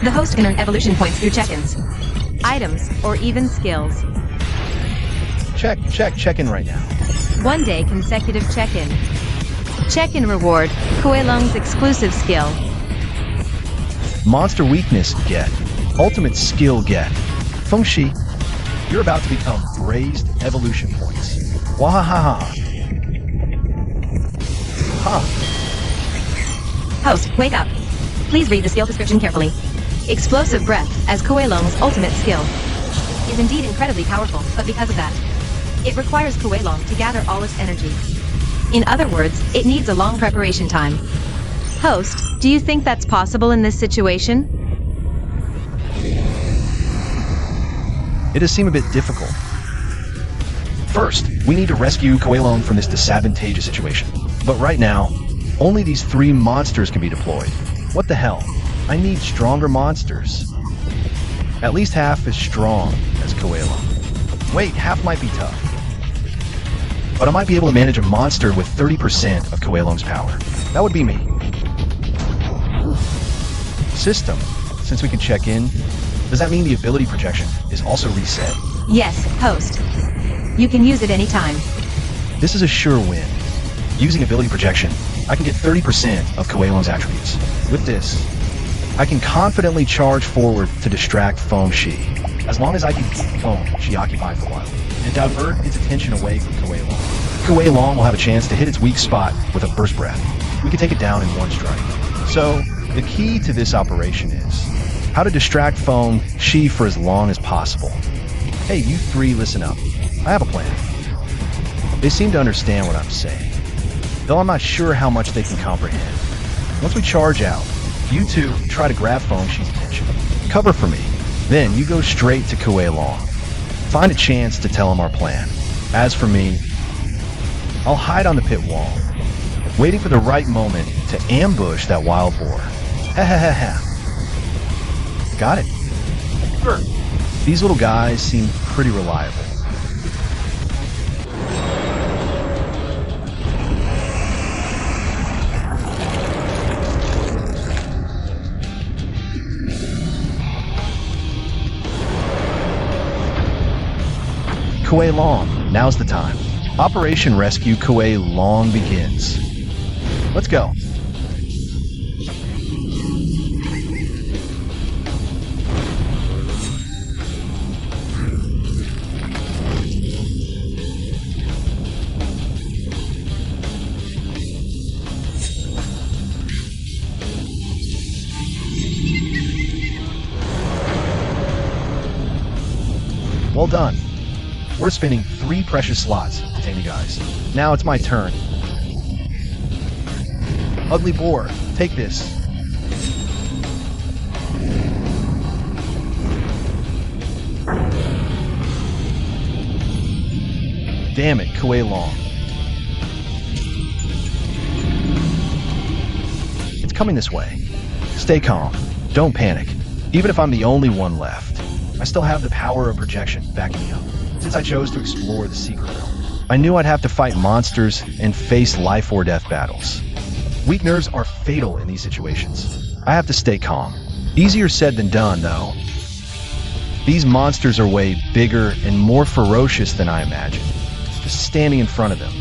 The host can earn evolution points through check-ins, items, or even skills. Check in right now. 1 day consecutive check-in. Check-in reward, Koalong's exclusive skill. Monster weakness, get. Ultimate skill, get. Fengshi, you're about to become raised evolution points. Wahahaha. Huh. Host, wake up. Please read the skill description carefully. Explosive Breath, as Kuei-Long's ultimate skill, is indeed incredibly powerful, but because of that, it requires Kuei-Long to gather all its energy. In other words, it needs a long preparation time. Host, do you think that's possible in this situation? It does seem a bit difficult. First, we need to rescue Kuei-Long from this disadvantageous situation. But right now, only these 3 monsters can be deployed. What the hell? I need stronger monsters. At least half as strong as Kuei-Long. Wait, half might be tough. But I might be able to manage a monster with 30% of Kuei-Long's power. That would be me. System, since we can check in, does that mean the ability projection is also reset? Yes, Host. You can use it anytime. This is a sure win. Using ability projection, I can get 30% of Kuei-Long's attributes. With this, I can confidently charge forward to distract Foam Shi, as long as I can keep Foam Shi occupied for a while, and divert its attention away from Kuei-Long. Kuei-Long will have a chance to hit its weak spot with a burst breath. We can take it down in one strike. So, the key to this operation is how to distract Foam Shi for as long as possible. Hey, you 3, listen up. I have a plan. They seem to understand what I'm saying, though I'm not sure how much they can comprehend. Once we charge out, you 2 try to grab Foam Shi's attention. Cover for me. Then you go straight to Kuei-Long. Find a chance to tell him our plan. As for me, I'll hide on the pit wall, waiting for the right moment to ambush that wild boar. Ha ha ha ha. Got it. Sure. These little guys seem pretty reliable. Kuei-Long, now's the time. Operation Rescue Kuei-Long begins. Let's go. Well done. We're spending 3 precious slots to tame you guys. Now it's my turn. Ugly boar, take this. Damn it, Kuei-Long. It's coming this way. Stay calm. Don't panic. Even if I'm the only one left, I still have the power of projection backing me up. Since I chose to explore the secret realm, I knew I'd have to fight monsters and face life or death battles. Weak nerves are fatal in these situations. I have to stay calm. Easier said than done, though. These monsters are way bigger and more ferocious than I imagined. Just standing in front of them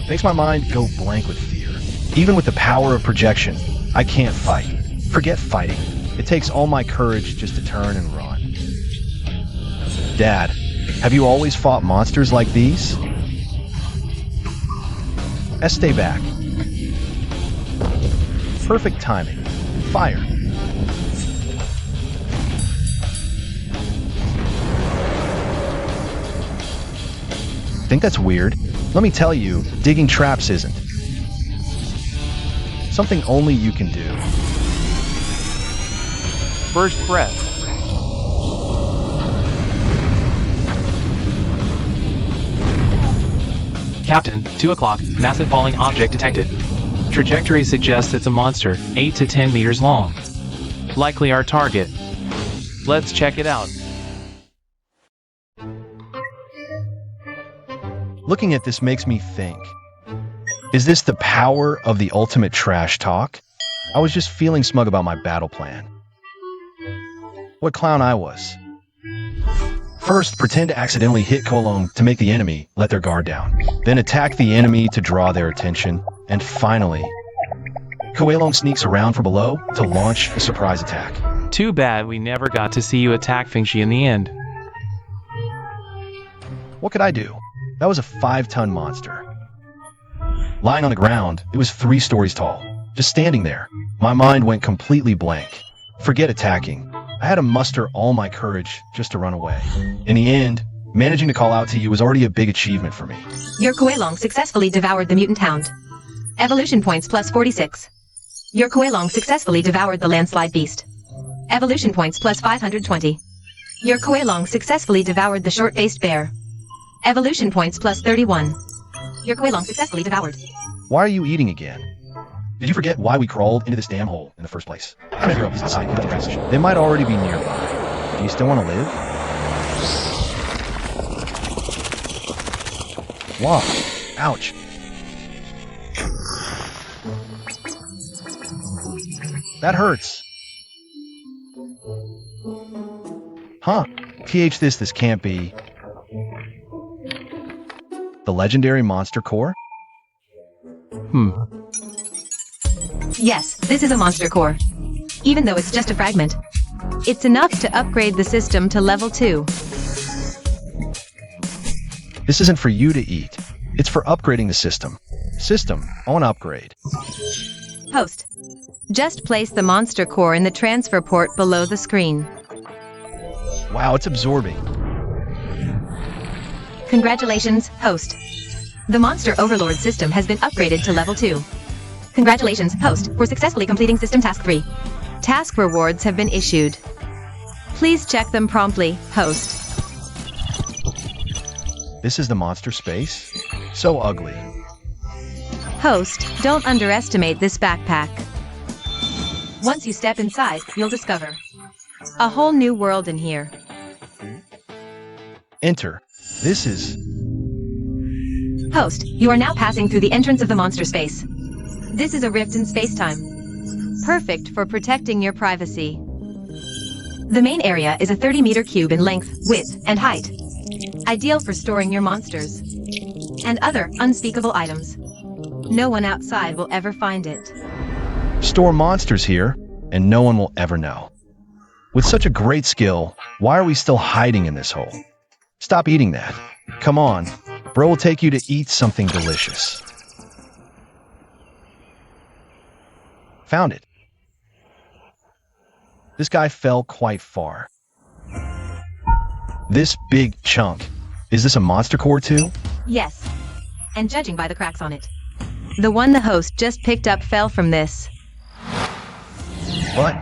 makes my mind go blank with fear. Even with the power of projection, I can't fight. Forget fighting. It takes all my courage just to turn and run. Dad, have you always fought monsters like these? Stay back. Perfect timing. Fire. Think that's weird? Let me tell you, digging traps isn't. Something only you can do. Burst breath. Captain, 2 o'clock, massive falling object detected. Trajectory suggests it's a monster, 8 to 10 meters long. Likely our target. Let's check it out. Looking at this makes me think. Is this the power of the ultimate trash talk? I was just feeling smug about my battle plan. What clown I was. First, pretend to accidentally hit Kuei-Long to make the enemy let their guard down. Then attack the enemy to draw their attention. And finally, Kuei-Long sneaks around from below to launch a surprise attack. Too bad we never got to see you attack Fingxi in the end. What could I do? That was a 5-ton monster. Lying on the ground, it was 3 stories tall. Just standing there, my mind went completely blank. Forget attacking. I had to muster all my courage just to run away. In the end, managing to call out to you was already a big achievement for me. Your Koelong successfully devoured the mutant hound. Evolution points plus 46. Your Koelong successfully devoured the landslide beast. Evolution points plus 520. Your Koelong successfully devoured the short-faced bear. Evolution points plus 31. Your Koelong successfully devoured. Why are you eating again? Did you forget why we crawled into this damn hole in the first place? I'm gonna throw these inside into the trash. They might already be nearby. Do you still want to live? Wow. Ouch. That hurts. Huh. This can't be. The legendary monster core? Yes, this is a monster core. Even though it's just a fragment. It's enough to upgrade the system to level 2. This isn't for you to eat. It's for upgrading the system. System on upgrade. Host. Just place the monster core in the transfer port below the screen. Wow, it's absorbing. Congratulations, host. The Monster Overlord system has been upgraded to level 2. Congratulations, host, for successfully completing System Task 3. Task rewards have been issued. Please check them promptly, host. This is the monster space? So ugly. Host, don't underestimate this backpack. Once you step inside, you'll discover a whole new world in here. Enter. This is... Host, you are now passing through the entrance of the monster space. This is a rift in space-time. Perfect for protecting your privacy. The main area is a 30-meter cube in length, width, and height. Ideal for storing your monsters and other unspeakable items. No one outside will ever find it. Store monsters here, and no one will ever know. With such a great skill, why are we still hiding in this hole? Stop eating that. Come on, bro will take you to eat something delicious. Found it. This guy fell quite far. This big chunk. Is this a monster core too? Yes. And judging by the cracks on it, the one the host just picked up fell from this. What?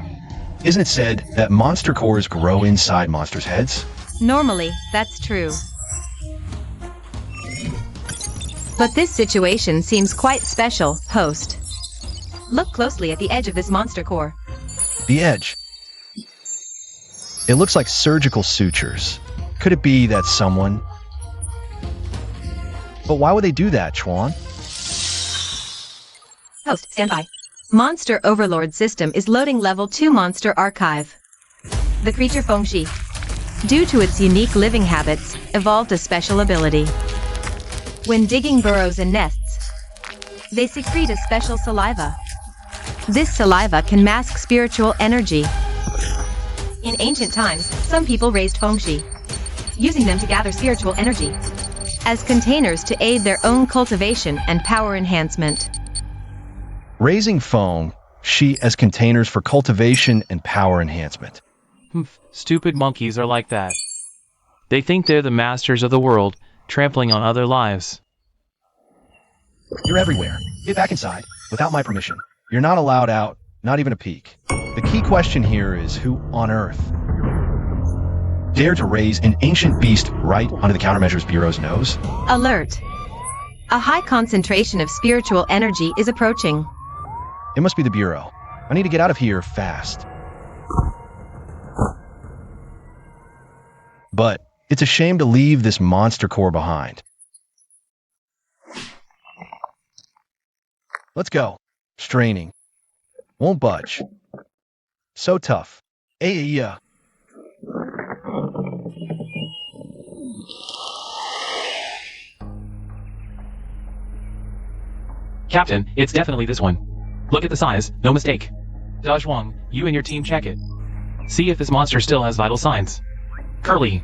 Isn't it said that monster cores grow inside monsters' heads? Normally, that's true. But this situation seems quite special, host. Look closely at the edge of this monster core. The edge. It looks like surgical sutures. Could it be that someone... But why would they do that, Chuan? Host, stand by. Monster Overlord system is loading level 2 monster archive. The creature Fengxi, due to its unique living habits, evolved a special ability. When digging burrows and nests, they secrete a special saliva. This saliva can mask spiritual energy. In ancient times, some people raised Fengxi, using them to gather spiritual energy as containers to aid their own cultivation and power enhancement. Raising Fengxi as containers for cultivation and power enhancement. Stupid monkeys are like that. They think they're the masters of the world, trampling on other lives. You're everywhere. Get back inside, without my permission. You're not allowed out, not even a peek. The key question here is who on earth dare to raise an ancient beast right under the Countermeasures Bureau's nose? Alert! A high concentration of spiritual energy is approaching. It must be the Bureau. I need to get out of here fast. But it's a shame to leave this monster core behind. Let's go. Straining. Won't budge. So tough. Yeah. Captain, it's definitely this one. Look at the size, no mistake. Dazhuang, you and your team check it. See if this monster still has vital signs. Curly,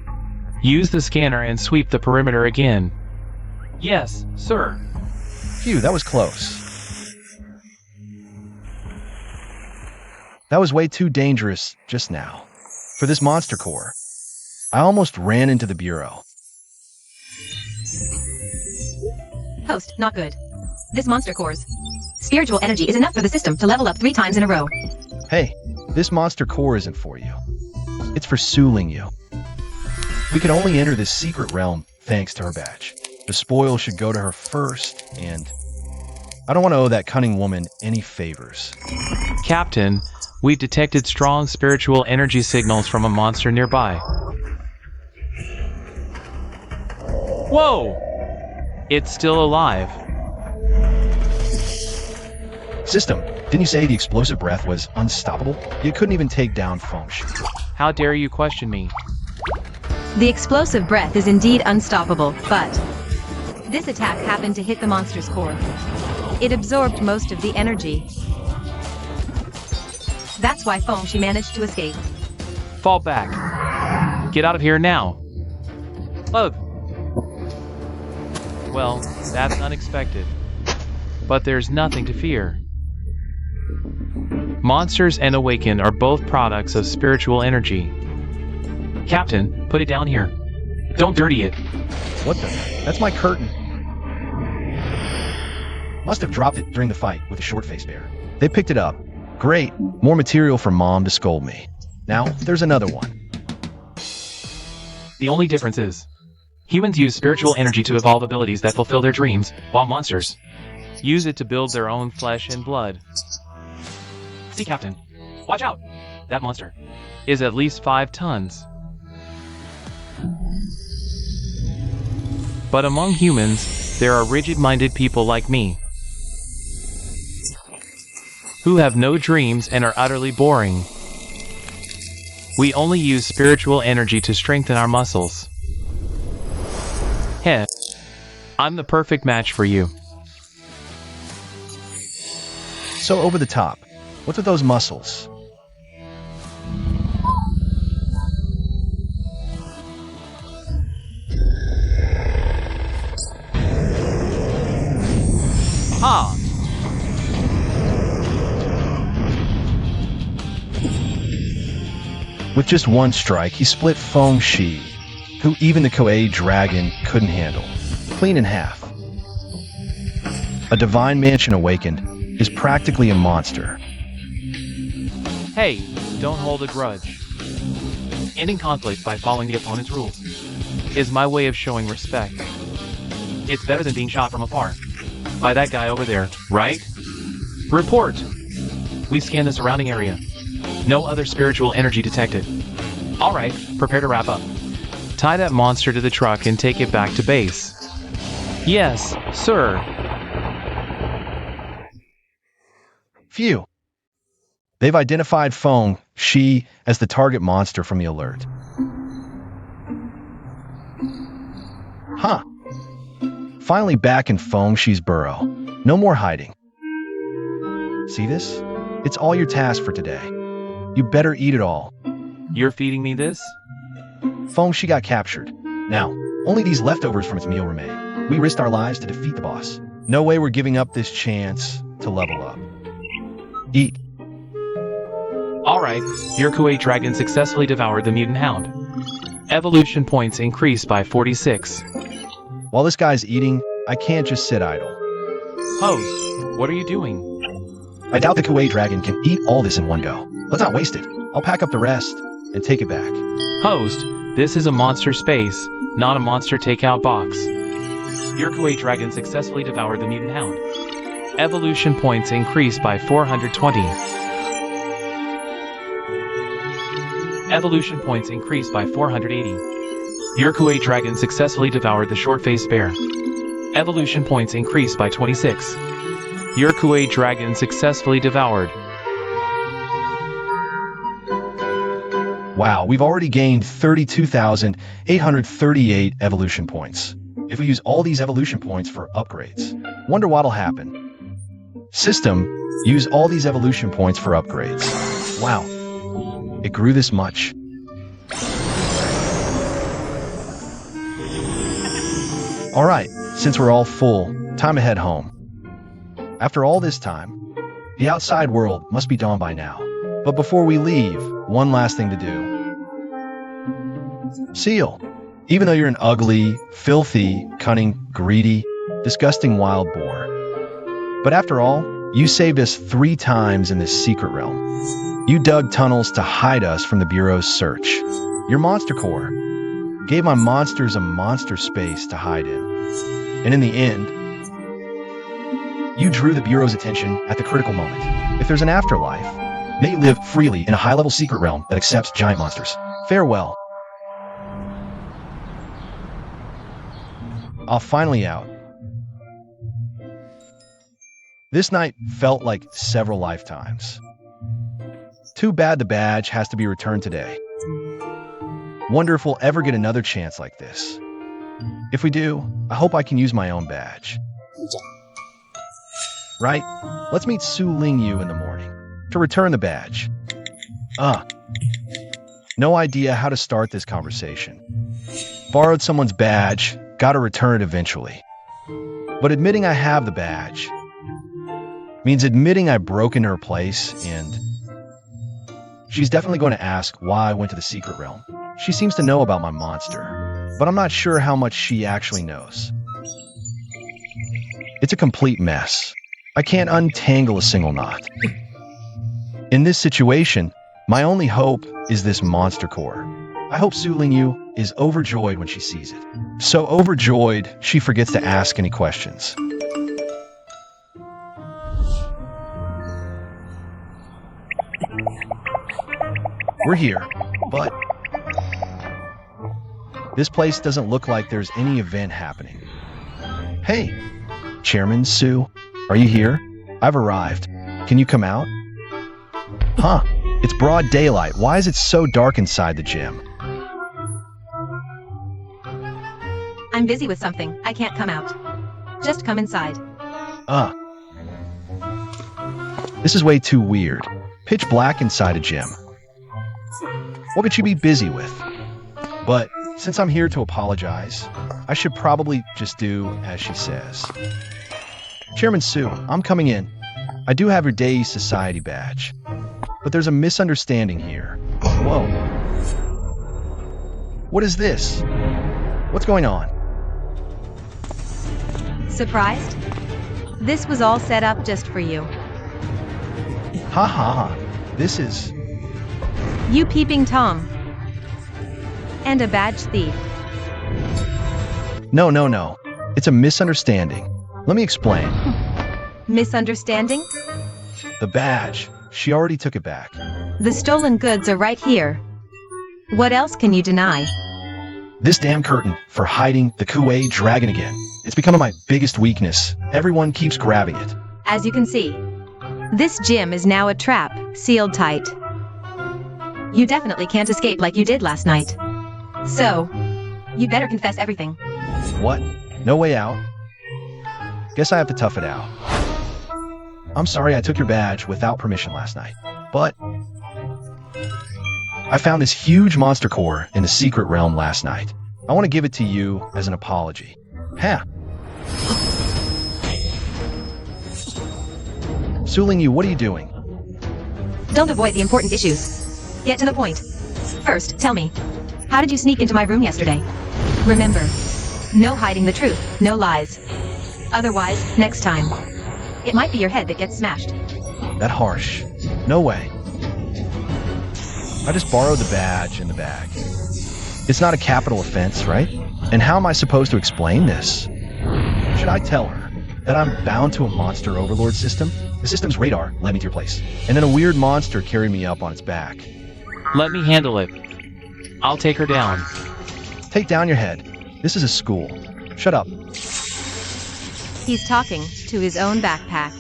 use the scanner and sweep the perimeter again. Yes, sir. Phew, that was close. That was way too dangerous just now. For this monster core, I almost ran into the bureau. Host, not good. This monster core's spiritual energy is enough for the system to level up 3 times in a row. Hey, this monster core isn't for you. It's for Su-ling you. We can only enter this secret realm thanks to her badge. The spoil should go to her first, and I don't want to owe that cunning woman any favors. Captain, we've detected strong spiritual energy signals from a monster nearby. Whoa! It's still alive. System, didn't you say the explosive breath was unstoppable? You couldn't even take down Feng-Shi. How dare you question me? The explosive breath is indeed unstoppable, but this attack happened to hit the monster's core. It absorbed most of the energy. That's why Feng-Shi managed to escape. Fall back. Get out of here now. Oh. Well, that's unexpected. But there's nothing to fear. Monsters and Awaken are both products of spiritual energy. Captain, put it down here. Don't dirty it. What the? That's my curtain. Must have dropped it during the fight with the short-faced bear. They picked it up. Great. More material for Mom to scold me. Now, there's another one. The only difference is, humans use spiritual energy to evolve abilities that fulfill their dreams, while monsters use it to build their own flesh and blood. See, Captain. Watch out! That monster Is at least 5 tons. But among humans, there are rigid-minded people like me, who have no dreams and are utterly boring. We only use spiritual energy to strengthen our muscles. Heh. I'm the perfect match for you. So over the top. What's with those muscles? Ah! With just one strike, he split Feng-Shi, who even the Koei dragon couldn't handle, clean in half. A divine mansion awakened is practically a monster. Hey, don't hold a grudge. ending conflict by following the opponent's rules Is my way of showing respect. It's better than being shot from afar by that guy over there, right? Report! We scanned the surrounding area. No other spiritual energy detected. Alright, prepare to wrap up. Tie that monster to the truck and take it back to base. Yes, sir. Phew. They've identified Feng-Shi as the target monster from the alert. Huh. Finally back in Feng-Shi's burrow. No more hiding. See this? It's all your task for today. You better eat it all. You're feeding me this? Feng-Shi got captured. Now, only these leftovers from its meal remain. We risked our lives to defeat the boss. No way we're giving up this chance to level up. Eat. Alright, your Kuwait dragon successfully devoured the mutant hound. Evolution points increased by 46. While this guy's eating, I can't just sit idle. Host, what are you doing? I doubt the Kuwait dragon can eat all this in one go. Let's not waste it. I'll pack up the rest and take it back. Host, this is a monster space, not a monster takeout box. Your Kuwait dragon successfully devoured the mutant hound. Evolution points increased by 420. Evolution points increased by 480. Your Kuwait dragon successfully devoured the short-faced bear. Evolution points increased by 26. Your Kuwait dragon successfully devoured. Wow, we've already gained 32,838 evolution points. If we use all these evolution points for upgrades, wonder what'll happen. System, use all these evolution points for upgrades. Wow, it grew this much. Alright, since we're all full, time to head home. After all this time, the outside world must be dawned by now. But before we leave, one last thing to do. Seal. Even though you're an ugly, filthy, cunning, greedy, disgusting wild boar. But after all, you saved us 3 times in this secret realm. You dug tunnels to hide us from the Bureau's search. Your monster core gave my monsters a monster space to hide in. And in the end, you drew the Bureau's attention at the critical moment. If there's an afterlife, may you live freely in a high-level secret realm that accepts giant monsters. Farewell. I'll finally out. This night felt like several lifetimes. Too bad the badge has to be returned today. Wonder if we'll ever get another chance like this. If we do, I hope I can use my own badge. Right? Let's meet Su Ling Yu in the morning to return the badge. No idea how to start this conversation. Borrowed someone's badge, gotta return it eventually. But admitting I have the badge means admitting I broke into her place, and she's definitely going to ask why I went to the secret realm. She seems to know about my monster, but I'm not sure how much she actually knows. It's a complete mess. I can't untangle a single knot. In this situation, my only hope is this monster core. I hope Su Ling Yu is overjoyed when she sees it. So overjoyed, she forgets to ask any questions. We're here, but this place doesn't look like there's any event happening. Hey, Chairman Su, are you here? I've arrived. Can you come out? Huh, it's broad daylight. Why is it so dark inside the gym? I'm busy with something. I can't come out. Just come inside. This is way too weird. Pitch black inside a gym. What could she be busy with? But since I'm here to apologize, I should probably just do as she says. Chairman Su, I'm coming in. I do have your Day Society badge. But there's a misunderstanding here. Whoa. What is this? What's going on? Surprised? This was all set up just for you. Ha ha ha. This is... You peeping Tom. And a badge thief. No. It's a misunderstanding. Let me explain. Misunderstanding? The badge. She already took it back. The stolen goods are right here. What else can you deny? This damn curtain for hiding the Kuei dragon again. It's becoming my biggest weakness. Everyone keeps grabbing it. As you can see, this gym is now a trap, sealed tight. You definitely can't escape like you did last night. So, you'd better confess everything. What? No way out? Guess I have to tough it out. I'm sorry I took your badge without permission last night, but I found this huge monster core in the secret realm last night. I want to give it to you as an apology. Ha! Su Ling Yu, what are you doing? Don't avoid the important issues. Get to the point. First, tell me, how did you sneak into my room yesterday? Remember, no hiding the truth, no lies. Otherwise, next time, it might be your head that gets smashed. That harsh. No way. I just borrowed the badge and the bag. It's not a capital offense, right? And how am I supposed to explain this? Should I tell her that I'm bound to a monster overlord system? The system's radar led me to your place, and then a weird monster carried me up on its back. Let me handle it. I'll take her down. Take down your head. This is a school. Shut up. He's talking to his own backpack.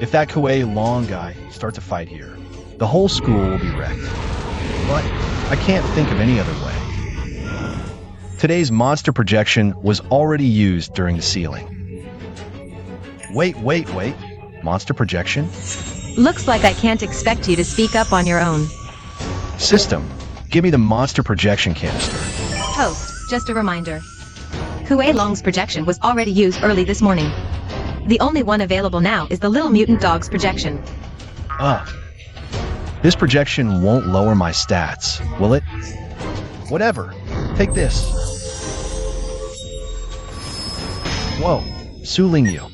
If that Kuei Long guy starts a fight here, the whole school will be wrecked. But I can't think of any other way. Today's monster projection was already used during the sealing. Wait. Monster projection? Looks like I can't expect you to speak up on your own. System, give me the monster projection canister. Host, just a reminder. Kuei Long's projection was already used early this morning. The only one available now is the little mutant dog's projection. This projection won't lower my stats, will it? Whatever. Take this. Whoa, Su Lingyu.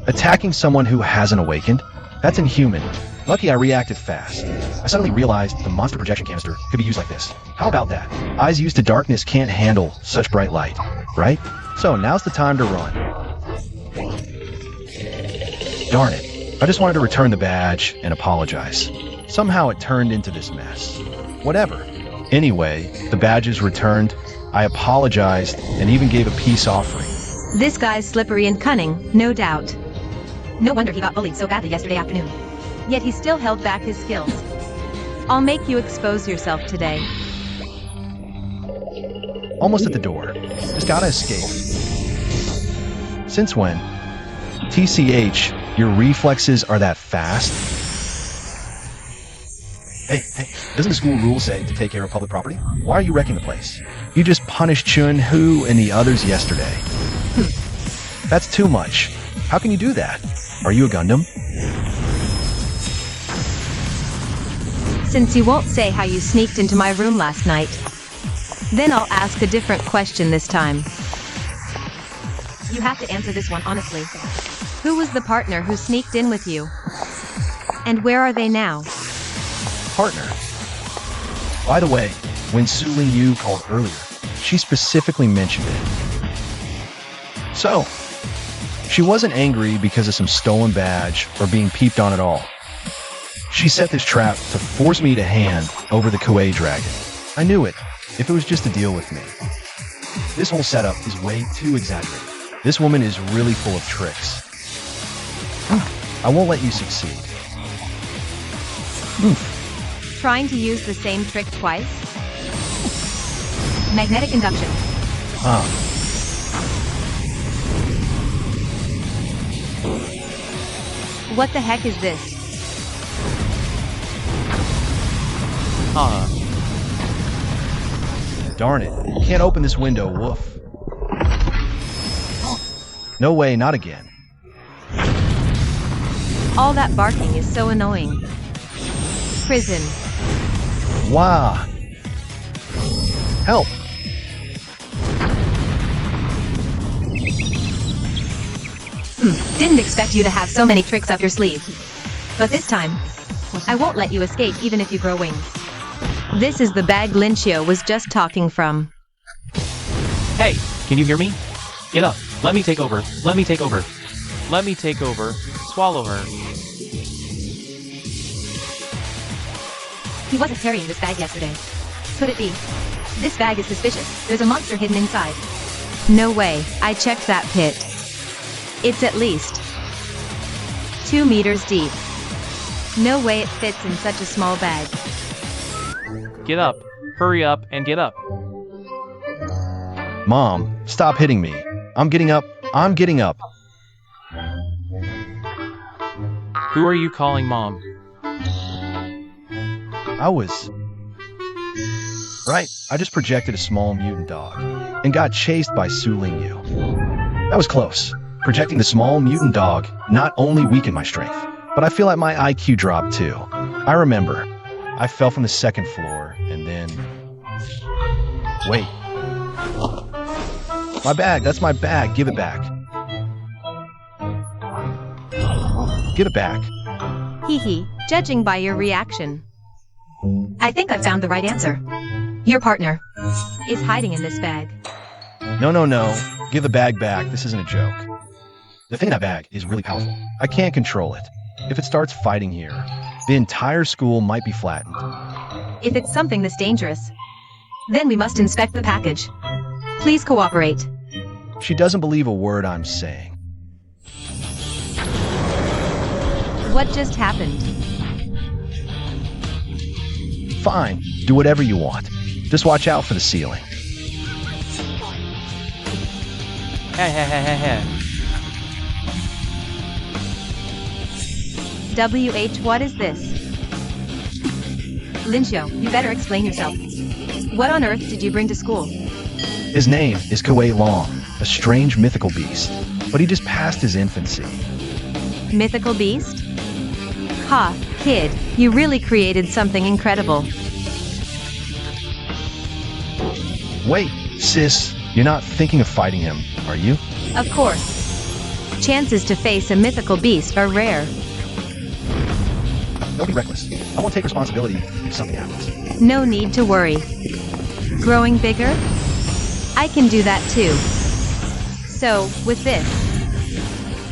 Attacking someone who hasn't awakened? That's inhuman. Lucky I reacted fast. I suddenly realized the monster projection canister could be used like this. How about that? Eyes used to darkness can't handle such bright light, right? So now's the time to run. Darn it. I just wanted to return the badge and apologize. Somehow it turned into this mess. Whatever. Anyway, the badge is returned. I apologized and even gave a peace offering. This guy's slippery and cunning, no doubt. No wonder he got bullied so badly yesterday afternoon. Yet he still held back his skills. I'll make you expose yourself today. Almost at the door. Just gotta escape. Since when? TCH, your reflexes are that fast? Hey, doesn't the school rule say to take care of public property? Why are you wrecking the place? You just punished Chun, Hu, and the others yesterday. That's too much. How can you do that? Are you a Gundam? Since you won't say how you sneaked into my room last night, then I'll ask a different question this time. You have to answer this one honestly. Who was the partner who sneaked in with you? And where are they now? Partner. By the way, when Su Lingyu called earlier, she specifically mentioned it. So, she wasn't angry because of some stolen badge or being peeped on at all. She set this trap to force me to hand over the Kuei dragon. I knew it, if it was just to deal with me. This whole setup is way too exaggerated. This woman is really full of tricks. I won't let you succeed. Trying to use the same trick twice? Magnetic induction. What the heck is this? Darn it. Can't open this window, woof. No way, not again. All that barking is so annoying. Prison. Wow. Help. Didn't expect you to have so many tricks up your sleeve. But this time, I won't let you escape even if you grow wings. This is the bag Lincio was just talking from. Hey, can you hear me? Get up. Let me take over. Let me take over. Let me take over. Swallow her. He wasn't carrying this bag yesterday. Could it be? This bag is suspicious. There's a monster hidden inside. No way. I checked that pit. It's at least 2 meters deep. No way it fits in such a small bag. Get up. Hurry up and get up. Mom, stop hitting me. I'm getting up. I'm getting up. Who are you calling Mom? Right, I just projected a small mutant dog and got chased by Su Lingyu. That was close. Projecting the small mutant dog not only weakened my strength, but I feel like my IQ dropped too. I remember. I fell from the 2nd floor and then... Wait. My bag, that's my bag. Give it back. Give it back. Hee hee, judging by your reaction. I think I found the right answer. Your partner is hiding in this bag. No. Give the bag back. This isn't a joke. The thing in that bag is really powerful. I can't control it. If it starts fighting here, the entire school might be flattened. If it's something this dangerous, then we must inspect the package. Please cooperate. She doesn't believe a word I'm saying. What just happened? Fine, do whatever you want. Just watch out for the ceiling. WH, what is this? Lincio, you better explain yourself. What on earth did you bring to school? His name is Kuei Long, a strange mythical beast, but he just passed his infancy. Mythical beast? Ha, kid, you really created something incredible. Wait, sis, you're not thinking of fighting him, are you? Of course. Chances to face a mythical beast are rare. Don't be reckless. I won't take responsibility if something happens. No need to worry. Growing bigger? I can do that too. So, with this,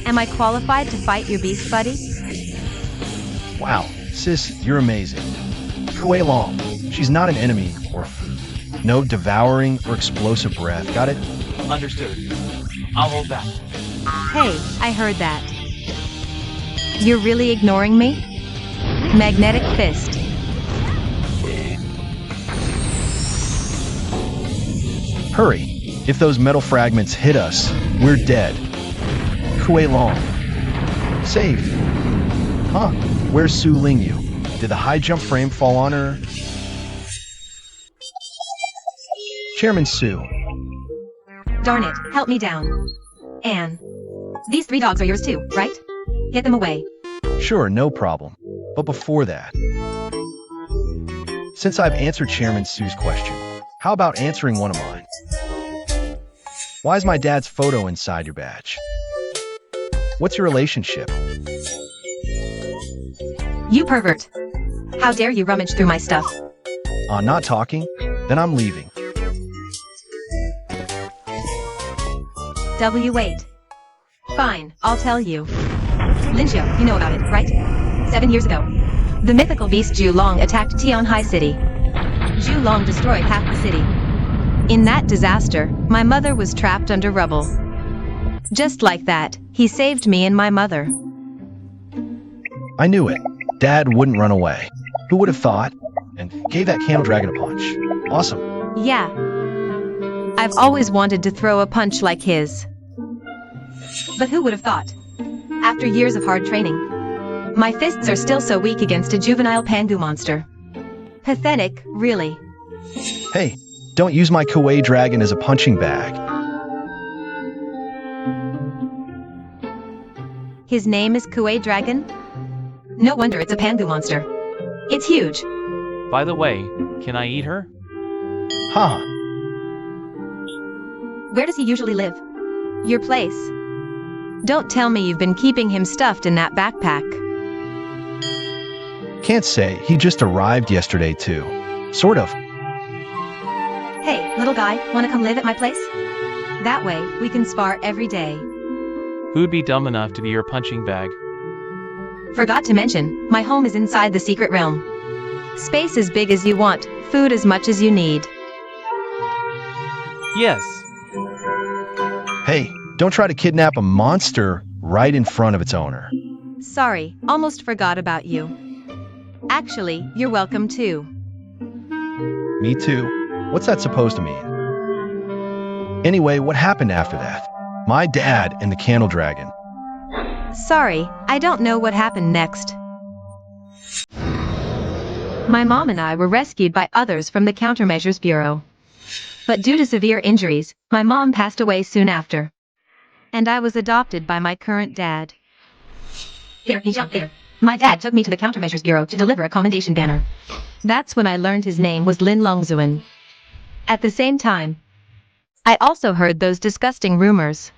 am I qualified to fight your beast buddy? Wow, sis, you're amazing. Kuei Long, she's not an enemy or food. No devouring or explosive breath, got it? Understood. I'll hold back. Hey, I heard that. You're really ignoring me? Magnetic fist. Hurry. If those metal fragments hit us, we're dead. Kuei Long. Saved. Huh, where's Su Lingyu? Did the high jump frame fall on her? Chairman Su. Darn it, help me down. Anne. These 3 dogs are yours too, right? Get them away. Sure, no problem. But before that, since I've answered Chairman Su's question, how about answering one of mine? Why is my dad's photo inside your badge? What's your relationship? You pervert. How dare you rummage through my stuff? Not talking? Then I'm leaving. W8. Fine, I'll tell you. Linxiu, you know about it, right? 7 years ago. The mythical beast Zhu Long attacked Tianhai City. Zhu Long destroyed half the city. In that disaster, my mother was trapped under rubble. Just like that, he saved me and my mother. I knew it. Dad wouldn't run away. Who would have thought? And gave that camel dragon a punch. Awesome. Yeah. I've always wanted to throw a punch like his. But who would have thought? After years of hard training, my fists are still so weak against a juvenile Pangu monster. Pathetic, really. Hey, don't use my Kuei dragon as a punching bag. His name is Kuei Dragon? No wonder it's a Pangu monster. It's huge. By the way, can I eat her? Huh. Where does he usually live? Your place. Don't tell me you've been keeping him stuffed in that backpack. Can't say. He just arrived yesterday too. Sort of. Hey, little guy, wanna come live at my place? That way, we can spar every day. Who'd be dumb enough to be your punching bag? Forgot to mention, my home is inside the secret realm. Space as big as you want, food as much as you need. Yes. Hey, don't try to kidnap a monster right in front of its owner. Sorry, almost forgot about you. Actually, you're welcome too. Me too. What's that supposed to mean? Anyway, what happened after that? My dad and the candle dragon. Sorry, I don't know what happened next. My mom and I were rescued by others from the Countermeasures Bureau. But due to severe injuries, my mom passed away soon after. And I was adopted by my current dad. Here, he's up there. My dad took me to the Countermeasures Bureau to deliver a commendation banner. That's when I learned his name was Lin Longzuan. At the same time, I also heard those disgusting rumors.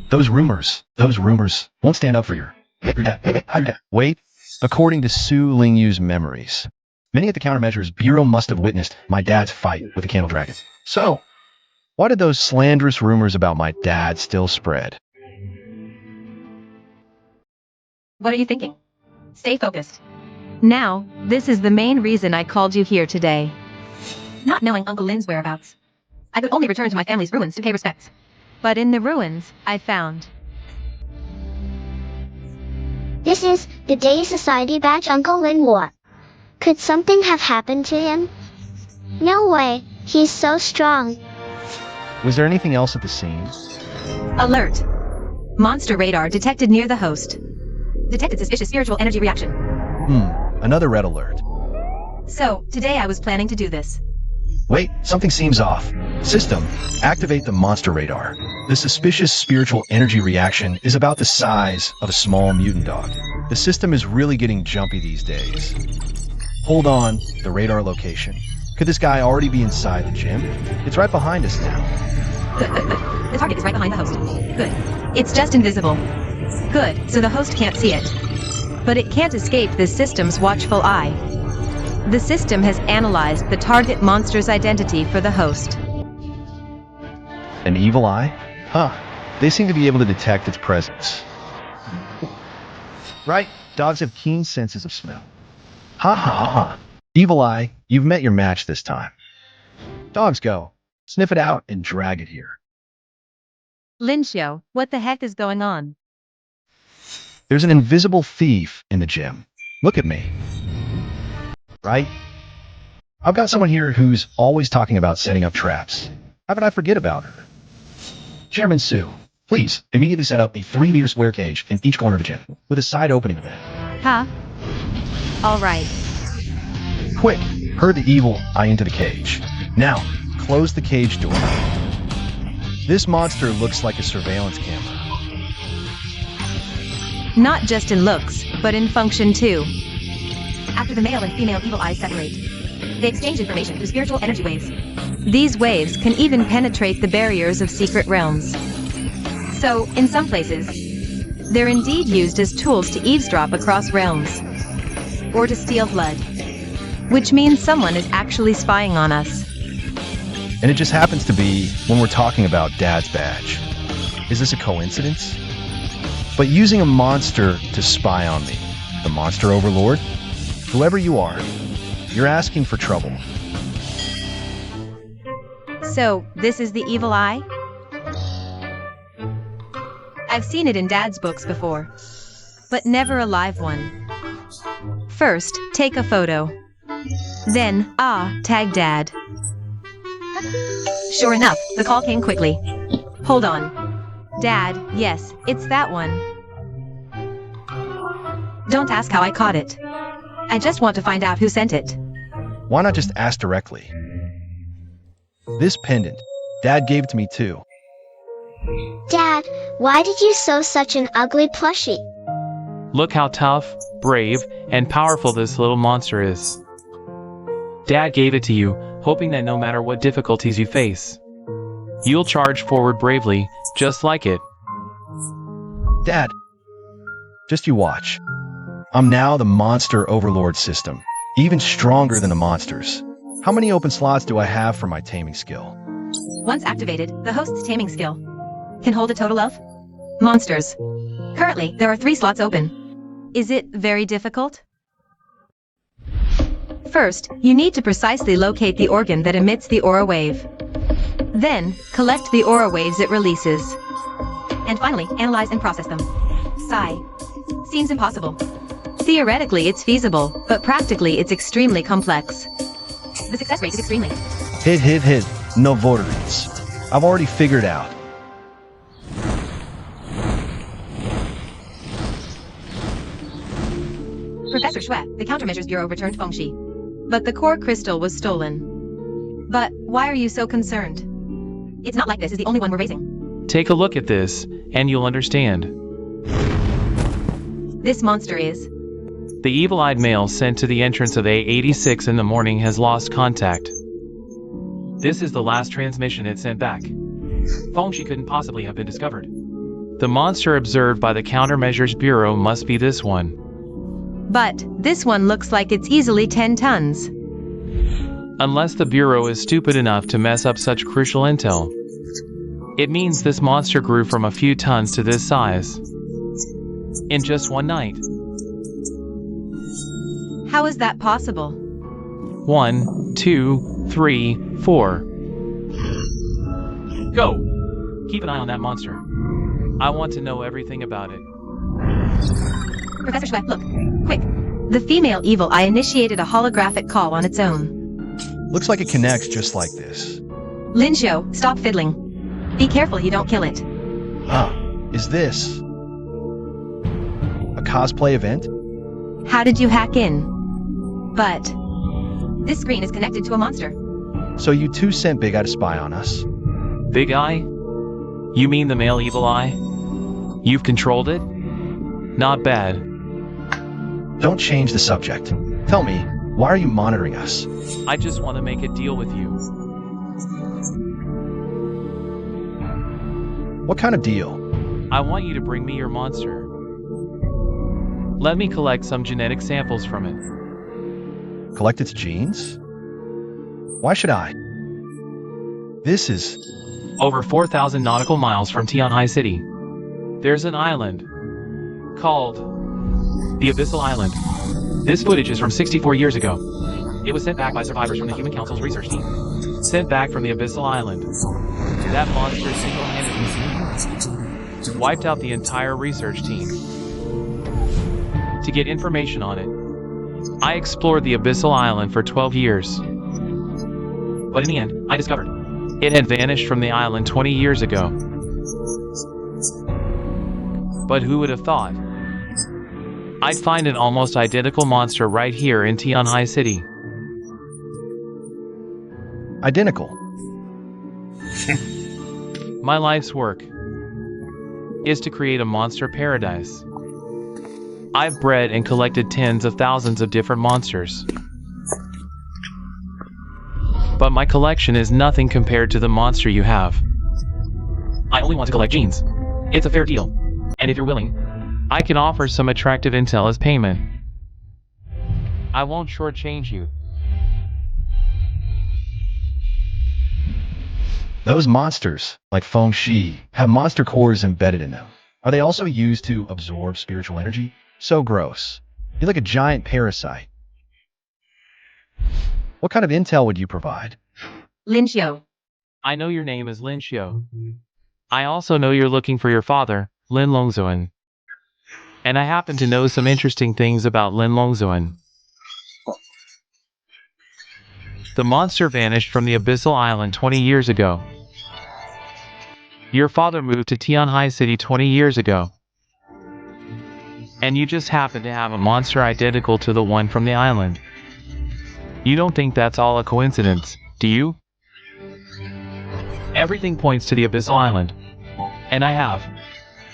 Those rumors won't stand up for your dad. Wait, according to Su Lingyu's memories, many at the Countermeasures Bureau must have witnessed my dad's fight with the Candle Dragon. So, why did those slanderous rumors about my dad still spread? What are you thinking? Stay focused. Now, this is the main reason I called you here today. Not knowing Uncle Lin's whereabouts, I could only return to my family's ruins to pay respects. But in the ruins, I found... This is the Day Society badge Uncle Lin wore. Could something have happened to him? No way, he's so strong. Was there anything else at the scene? Alert! Monster radar detected near the host. Detected suspicious spiritual energy reaction. Another red alert. So, today I was planning to do this. Wait, something seems off. System, activate the monster radar. The suspicious spiritual energy reaction is about the size of a small mutant dog. The system is really getting jumpy these days. Hold on, the radar location. Could this guy already be inside the gym? It's right behind us now. Good. The target is right behind the host. Good. It's just invisible. Good, so the host can't see it. But it can't escape this system's watchful eye. The system has analyzed the target monster's identity for the host. An evil eye? Huh. They seem to be able to detect its presence. Right? Dogs have keen senses of smell. Ha ha ha ha. Evil eye, you've met your match this time. Dogs go. Sniff it out and drag it here. Linshio, what the heck is going on? There's an invisible thief in the gym. Look at me. Right? I've got someone here who's always talking about setting up traps. How could I forget about her? Chairman Sue, please immediately set up a 3-meter square cage in each corner of the gym, with a side opening of it. Huh? Alright. Quick, herd the evil eye into the cage. Now, close the cage door. This monster looks like a surveillance camera. Not just in looks, but in function too. After the male and female evil eyes separate, they exchange information through spiritual energy waves. These waves can even penetrate the barriers of secret realms. So, in some places, they're indeed used as tools to eavesdrop across realms. Or to steal blood. Which means someone is actually spying on us. And it just happens to be when we're talking about Dad's badge. Is this a coincidence? But using a monster to spy on me, the monster overlord? Whoever you are, you're asking for trouble. So, this is the evil eye? I've seen it in Dad's books before, but never a live one. First, take a photo. Then, tag Dad. Sure enough, the call came quickly. Hold on. Dad, yes, it's that one. Don't ask how I caught it. I just want to find out who sent it. Why not just ask directly? This pendant, Dad gave it to me too. Dad, why did you sew such an ugly plushie? Look how tough, brave, and powerful this little monster is. Dad gave it to you, hoping that no matter what difficulties you face, you'll charge forward bravely, just like it. Dad, just you watch. I'm now the monster overlord system, even stronger than the monsters. How many open slots do I have for my taming skill? Once activated, the host's taming skill can hold a total of monsters. Currently, there are 3 slots open. Is it very difficult? First, you need to precisely locate the organ that emits the aura wave. Then, collect the aura waves it releases. And finally, analyze and process them. Sigh. Seems impossible. Theoretically, it's feasible, but practically, it's extremely complex. The success rate is extremely. Hit. No votaries. I've already figured out. Professor Xue, the Countermeasures Bureau returned Fengxi. But the core crystal was stolen. But why are you so concerned? It's not like this is the only one we're raising. Take a look at this, and you'll understand. This monster is. The evil-eyed male sent to the entrance of A86 in the morning has lost contact. This is the last transmission it sent back. Fengxi couldn't possibly have been discovered. The monster observed by the Countermeasures Bureau must be this one. But this one looks like it's easily 10 tons. Unless the Bureau is stupid enough to mess up such crucial intel. It means this monster grew from a few tons to this size in just one night. How is that possible? 1, 2, 3, 4. Go! Keep an eye on that monster. I want to know everything about it. Professor Xue, look. Quick. The female evil eye initiated a holographic call on its own. Looks like it connects just like this. Linshio, stop fiddling. Be careful you don't kill it. Is this a cosplay event? How did you hack in? But this screen is connected to a monster. So you two sent Big Eye to spy on us? Big Eye? You mean the male evil eye? You've controlled it? Not bad. Don't change the subject. Tell me, why are you monitoring us? I just want to make a deal with you. What kind of deal? I want you to bring me your monster. Let me collect some genetic samples from it. Collect its genes? Why should I? This is... Over 4,000 nautical miles from Tianhai City, there's an island called the Abyssal Island. This footage is from 64 years ago. It was sent back by survivors from the Human Council's research team. Sent back from the Abyssal Island. That monster single-handedly wiped out the entire research team. To get information on it, I explored the Abyssal Island for 12 years. But in the end, I discovered it had vanished from the island 20 years ago. But who would have thought I'd find an almost identical monster right here in Tianhai City? identical. My life's work is to create a monster paradise. I've bred and collected tens of thousands of different monsters. But my collection is nothing compared to the monster you have. I only want to collect genes. It's a fair deal. And if you're willing, I can offer some attractive intel as payment. I won't shortchange you. Those monsters, like Feng Shi, have monster cores embedded in them. Are they also used to absorb spiritual energy? So gross. You're like a giant parasite. What kind of intel would you provide? Lin Xiu. I know your name is Lin Xiu. I also know you're looking for your father, Lin Longzuan. And I happen to know some interesting things about Lin Longzuan. The monster vanished from the Abyssal Island 20 years ago. Your father moved to Tianhai City 20 years ago. And you just happen to have a monster identical to the one from the island. You don't think that's all a coincidence, do you? Everything points to the Abyssal Island. And I have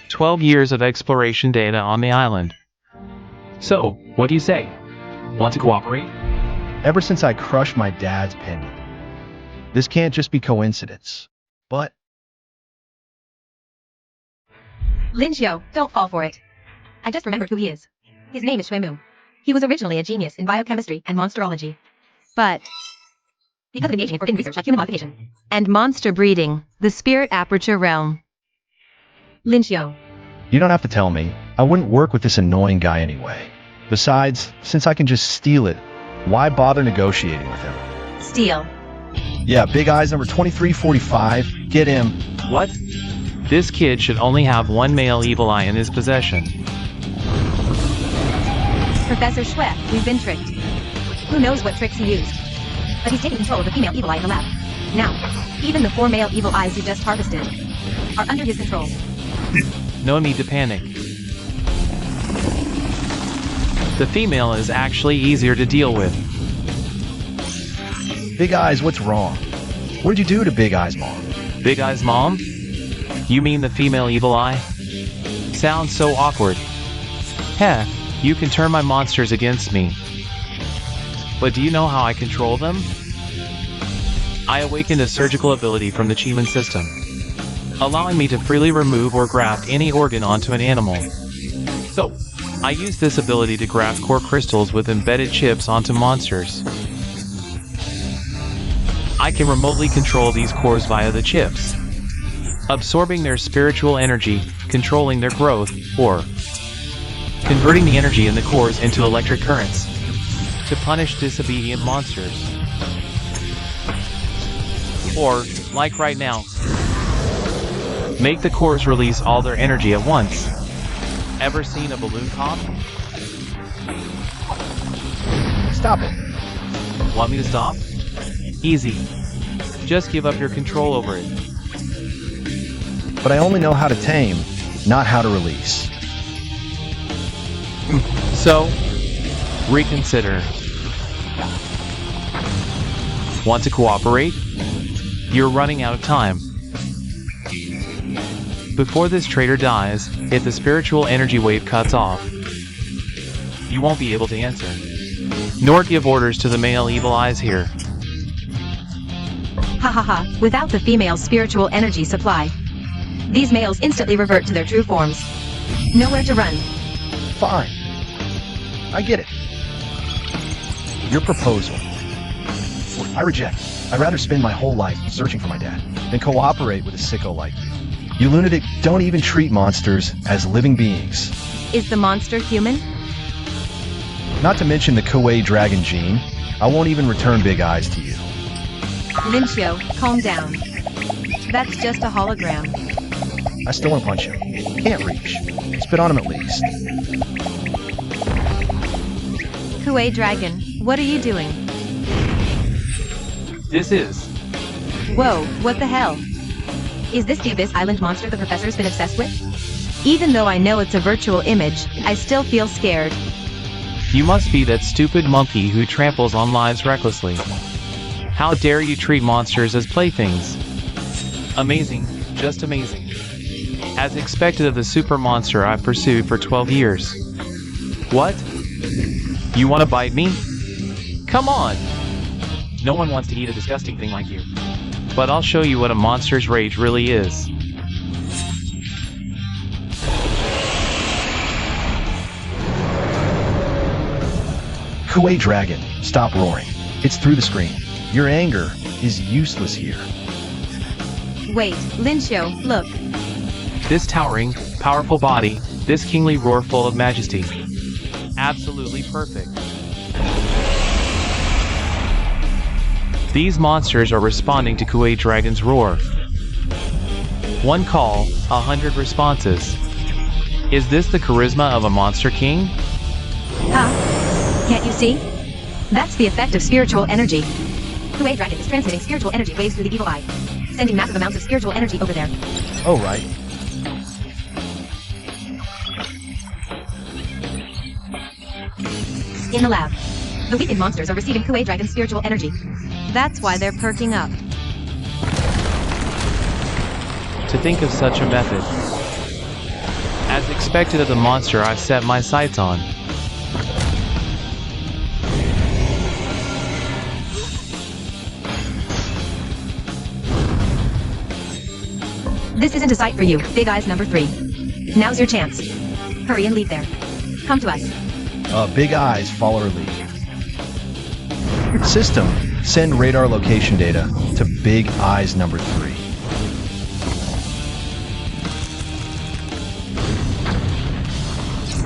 12 years of exploration data on the island. So, what do you say? Want to cooperate? Ever since I crushed my dad's pendant. This can't just be coincidence. But Lin Xiu, don't fall for it. I just remembered who he is. His name is Shui Mu. He was originally a genius in biochemistry and monsterology. But because of engaging in forbidden research like human modification and monster breeding, the spirit aperture realm. Lin Xiu. you don't have to tell me. I wouldn't work with this annoying guy anyway. Besides, since I can just steal it, why bother negotiating with him? Steal. Yeah, Big Eyes number 2345. Get him. What? This kid should only have one male evil eye in his possession. Professor Shui, we've been tricked. Who knows what tricks he used? But he's taking control of the female evil eye in the lab. Now, even the 4 male evil eyes you just harvested are under his control. No need to panic. The female is actually easier to deal with. Big Eyes, what's wrong? What did you do to Big Eyes' mom? Big Eye's mom? You mean the female evil eye? Sounds so awkward. Heh, you can turn my monsters against me. But do you know how I control them? I awakened a surgical ability from the Chiman system, allowing me to freely remove or graft any organ onto an animal. So, I use this ability to graft core crystals with embedded chips onto monsters. I can remotely control these cores via the chips, absorbing their spiritual energy, controlling their growth, or converting the energy in the cores into electric currents to punish disobedient monsters. Or, like right now, make the cores release all their energy at once. Ever seen a balloon pop? Stop it. Want me to stop? Easy. Just give up your control over it. But I only know how to tame, not how to release. So, reconsider. Want to cooperate? You're running out of time. Before this traitor dies, if the spiritual energy wave cuts off, you won't be able to answer, nor give orders to the male evil eyes here. Ha ha ha, without the female's spiritual energy supply, these males instantly revert to their true forms. Nowhere to run. Fine. I get it. Your proposal. I reject. I'd rather spend my whole life searching for my dad than cooperate with a sicko like you. You lunatic don't even treat monsters as living beings. Is the monster human? Not to mention the Kuei dragon gene. I won't even return big eyes to you. Lincio, calm down. That's just a hologram. I still want to punch him. Can't reach. Spit on him at least. Kuei Dragon, what are you doing? This is... Whoa, what the hell? Is this the Abyss Island monster the professor's been obsessed with? Even though I know it's a virtual image, I still feel scared. You must be that stupid monkey who tramples on lives recklessly. How dare you treat monsters as playthings? Amazing, just amazing. As expected of the super monster I've pursued for 12 years. What? You want to bite me? Come on! No one wants to eat a disgusting thing like you. But I'll show you what a monster's rage really is. Kuei dragon, stop roaring. It's through the screen. Your anger is useless here. Wait, Lincio, look. This towering, powerful body, this kingly roar full of majesty. Absolutely perfect. These monsters are responding to Kuei Dragon's roar. One call, 100 responses. Is this the charisma of a monster king? Huh? Can't you see? That's the effect of spiritual energy. Kuei Dragon is transmitting spiritual energy waves through the evil eye, sending massive amounts of spiritual energy over there. Oh, right. In the lab, the weakened monsters are receiving Kuei Dragon's spiritual energy. That's why they're perking up. To think of such a method. As expected of the monster I've set my sights on. This isn't a sight for you, Big Eyes number 3. Now's your chance. Hurry and leave there. Come to us. Big eyes follow her lead. System, send radar location data to Big Eyes number 3.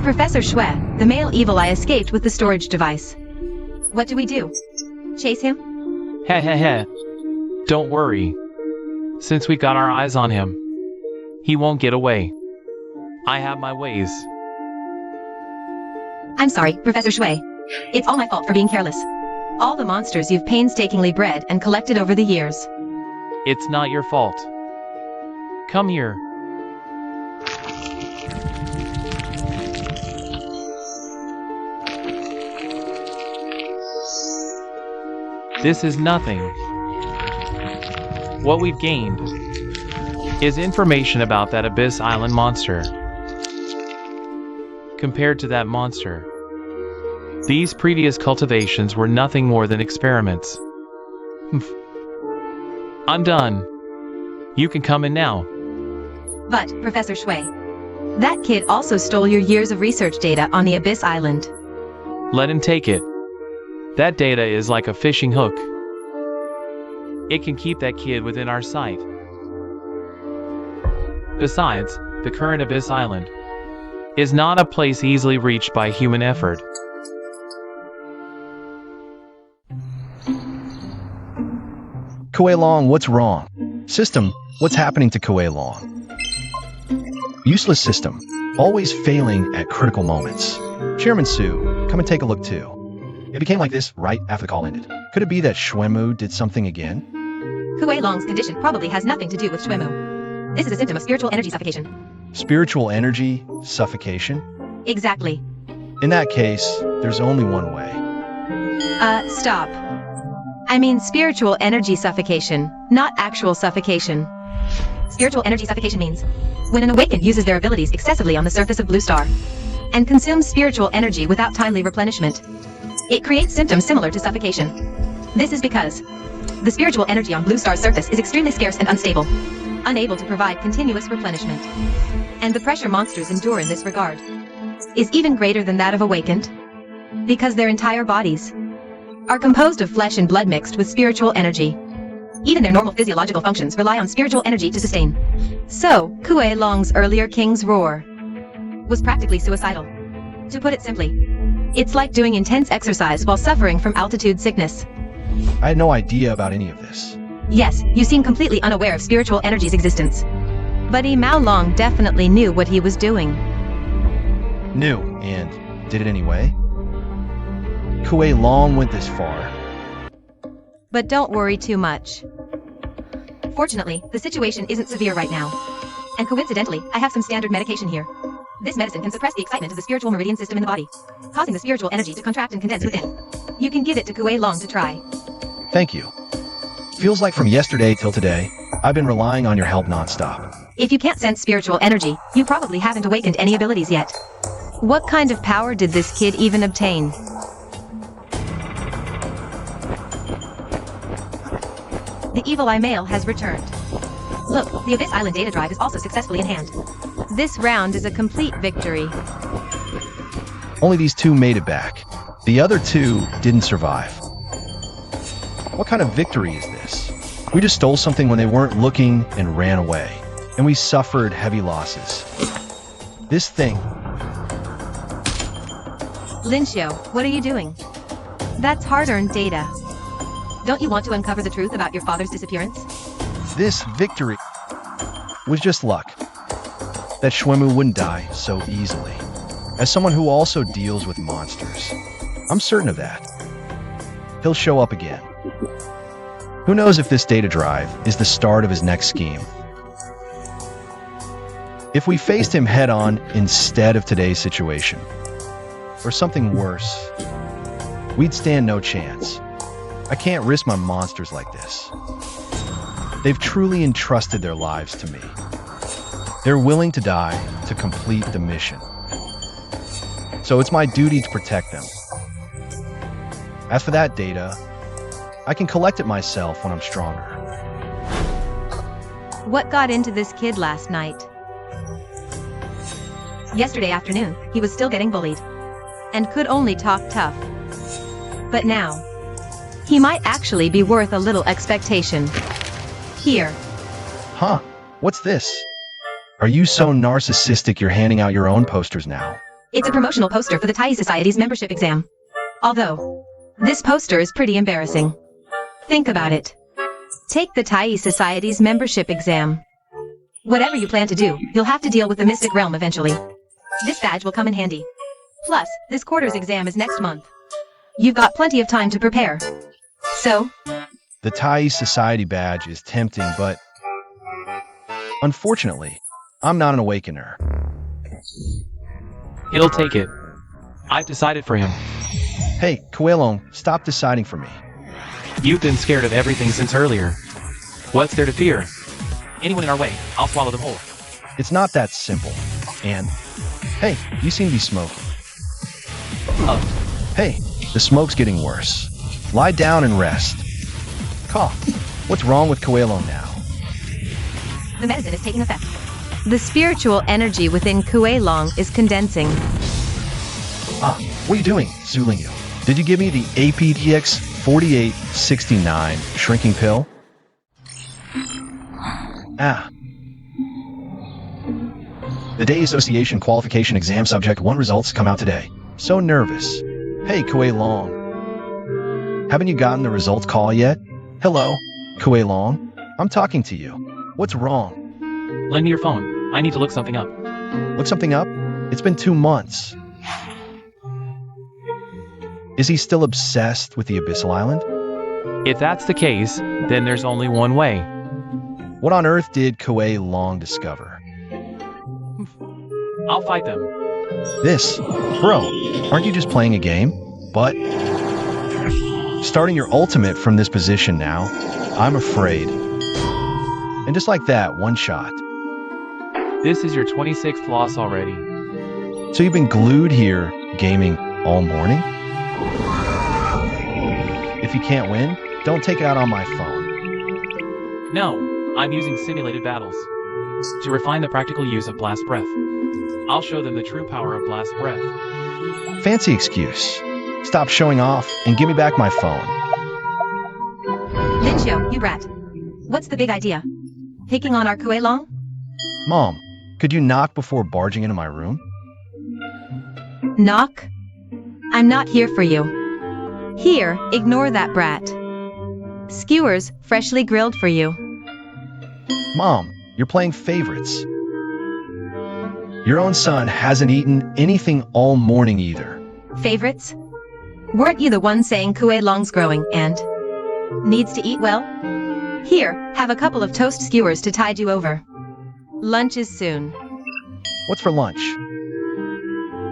Professor Xue, the male evil eye escaped with the storage device. What do we do? Chase him? Heh heh heh. Don't worry. Since we got our eyes on him, he won't get away. I have my ways. I'm sorry, Professor Xue. It's all my fault for being careless. All the monsters you've painstakingly bred and collected over the years. It's not your fault. Come here. This is nothing. What we've gained is information about that Abyss Island monster. Compared to that monster, these previous cultivations were nothing more than experiments. I'm done. You can come in now. But, Professor Xue, that kid also stole your years of research data on the Abyss Island. Let him take it. That data is like a fishing hook. It can keep that kid within our sight. Besides, the current Abyss Island is not a place easily reached by human effort. Kuei Long, what's wrong? System, what's happening to Kuei Long? Useless system, always failing at critical moments. Chairman Su, come and take a look too. It became like this right after the call ended. Could it be that Shuemu did something again? Kuei Long's condition probably has nothing to do with Shuemu. This is a symptom of spiritual energy suffocation. Spiritual energy suffocation? Exactly. In that case, there's only one way. Stop. I mean spiritual energy suffocation, not actual suffocation. Spiritual energy suffocation means when an awakened uses their abilities excessively on the surface of Blue Star and consumes spiritual energy without timely replenishment. It creates symptoms similar to suffocation. This is because the spiritual energy on Blue Star's surface is extremely scarce and unstable, unable to provide continuous replenishment. And the pressure monsters endure in this regard is even greater than that of awakened, because their entire bodies are composed of flesh and blood mixed with spiritual energy. Even their normal physiological functions rely on spiritual energy to sustain. So, Kuei Long's earlier King's Roar was practically suicidal. To put it simply, it's like doing intense exercise while suffering from altitude sickness. I had no idea about any of this. Yes, you seem completely unaware of spiritual energy's existence. But Mao Long definitely knew what he was doing. Knew, and did it anyway? Kuei Long went this far. But don't worry too much. Fortunately, the situation isn't severe right now. And coincidentally, I have some standard medication here. This medicine can suppress the excitement of the spiritual meridian system in the body, causing the spiritual energy to contract and condense within. You can give it to Kuei Long to try. Thank you. Feels like from yesterday till today, I've been relying on your help nonstop. If you can't sense spiritual energy, you probably haven't awakened any abilities yet. What kind of power did this kid even obtain? The Evil Eye Mail has returned. Look, the Abyss Island data drive is also successfully in hand. This round is a complete victory. Only these two made it back. The other two didn't survive. What kind of victory is this? We just stole something when they weren't looking and ran away. And we suffered heavy losses. This thing... Linshio, what are you doing? That's hard-earned data. Don't you want to uncover the truth about your father's disappearance? This victory was just luck. That Shuemu wouldn't die so easily. As someone who also deals with monsters, I'm certain of that. He'll show up again. Who knows if this data drive is the start of his next scheme. If we faced him head-on instead of today's situation, or something worse, we'd stand no chance. I can't risk my monsters like this. They've truly entrusted their lives to me. They're willing to die to complete the mission. So it's my duty to protect them. As for that data, I can collect it myself when I'm stronger. What got into this kid last night? Yesterday afternoon, he was still getting bullied and could only talk tough. But now, he might actually be worth a little expectation. Here. Huh? What's this? Are you so narcissistic you're handing out your own posters now? It's a promotional poster for the Tai Society's membership exam. Although, this poster is pretty embarrassing. Think about it. Take the Tai Society's membership exam. Whatever you plan to do, you'll have to deal with the mystic realm eventually. This badge will come in handy. Plus, this quarter's exam is next month. You've got plenty of time to prepare. So? The Tai Society badge is tempting, but unfortunately, I'm not an awakener. He'll take it. I've decided for him. Hey, Kuei Long, stop deciding for me. You've been scared of everything since earlier. What's there to fear? Anyone in our way, I'll swallow them whole. It's not that simple. And, hey, you seem to be smoking. Oh. Hey, the smoke's getting worse. Lie down and rest. Cough. What's wrong with Kuei Long now? The medicine is taking effect. The spiritual energy within Kuei Long is condensing. Ah, what are you doing, Zulingyu? Did you give me the APDX 4869 shrinking pill? Ah. The Day Association Qualification Exam Subject 1 results come out today. So nervous. Hey, Kuei Long. Haven't you gotten the results call yet? Hello, Kuei Long. I'm talking to you. What's wrong? Lend me your phone. I need to look something up. Look something up? It's been 2 months. Is he still obsessed with the Abyssal Island? If that's the case, then there's only one way. What on earth did Kuei Long discover? I'll fight them. This? Bro, aren't you just playing a game? But Starting your ultimate from this position now. I'm afraid. And just like that, one shot. This is your 26th loss already. So you've been glued here, gaming all morning? If you can't win, don't take it out on my phone. No, I'm using simulated battles. To refine the practical use of Blast Breath. I'll show them the true power of Blast Breath. Fancy excuse. Stop showing off and give me back my phone. Lincio, you brat. What's the big idea? Taking on our Kuei-long? Mom, could you knock before barging into my room? Knock? I'm not here for you. Here, ignore that brat. Skewers, freshly grilled for you. Mom, you're playing favorites. Your own son hasn't eaten anything all morning either. Favorites? Weren't you the one saying Kuei-long's growing and needs to eat well? Here, have a couple of toast skewers to tide you over. Lunch is soon. What's for lunch?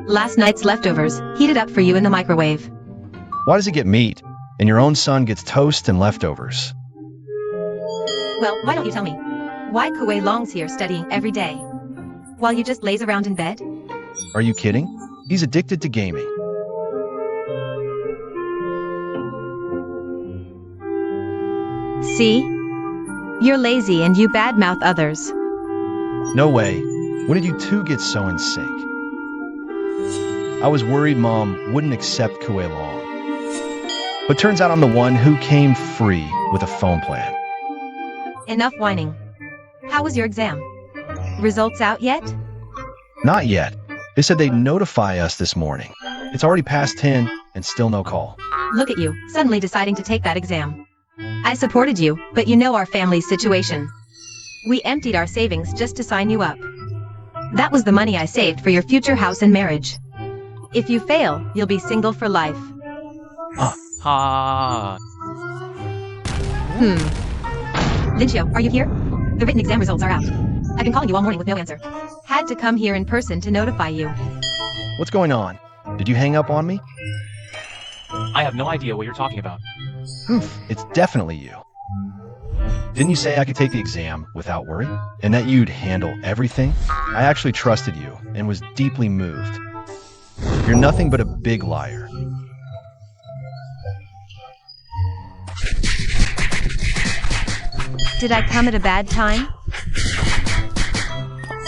Last night's leftovers, heated up for you in the microwave. Why does he get meat, and your own son gets toast and leftovers? Well, why don't you tell me? Why Kuei-long's here studying every day? While you just laze around in bed? Are you kidding? He's addicted to gaming. See? You're lazy and you badmouth others. No way. When did you two get so in sync? I was worried Mom wouldn't accept Kuei-long. But turns out I'm the one who came free with a phone plan. Enough whining. How was your exam? Results out yet? Not yet. They said they'd notify us this morning. It's already past 10 and still no call. Look at you, suddenly deciding to take that exam. I supported you, but you know our family's situation. We emptied our savings just to sign you up. That was the money I saved for your future house and marriage. If you fail, you'll be single for life. Ha. Lincio, are you here? The written exam results are out. I've been calling you all morning with no answer. Had to come here in person to notify you. What's going on? Did you hang up on me? I have no idea what you're talking about. It's definitely you. Didn't you say I could take the exam without worry? And that you'd handle everything? I actually trusted you and was deeply moved. You're nothing but a big liar. Did I come at a bad time?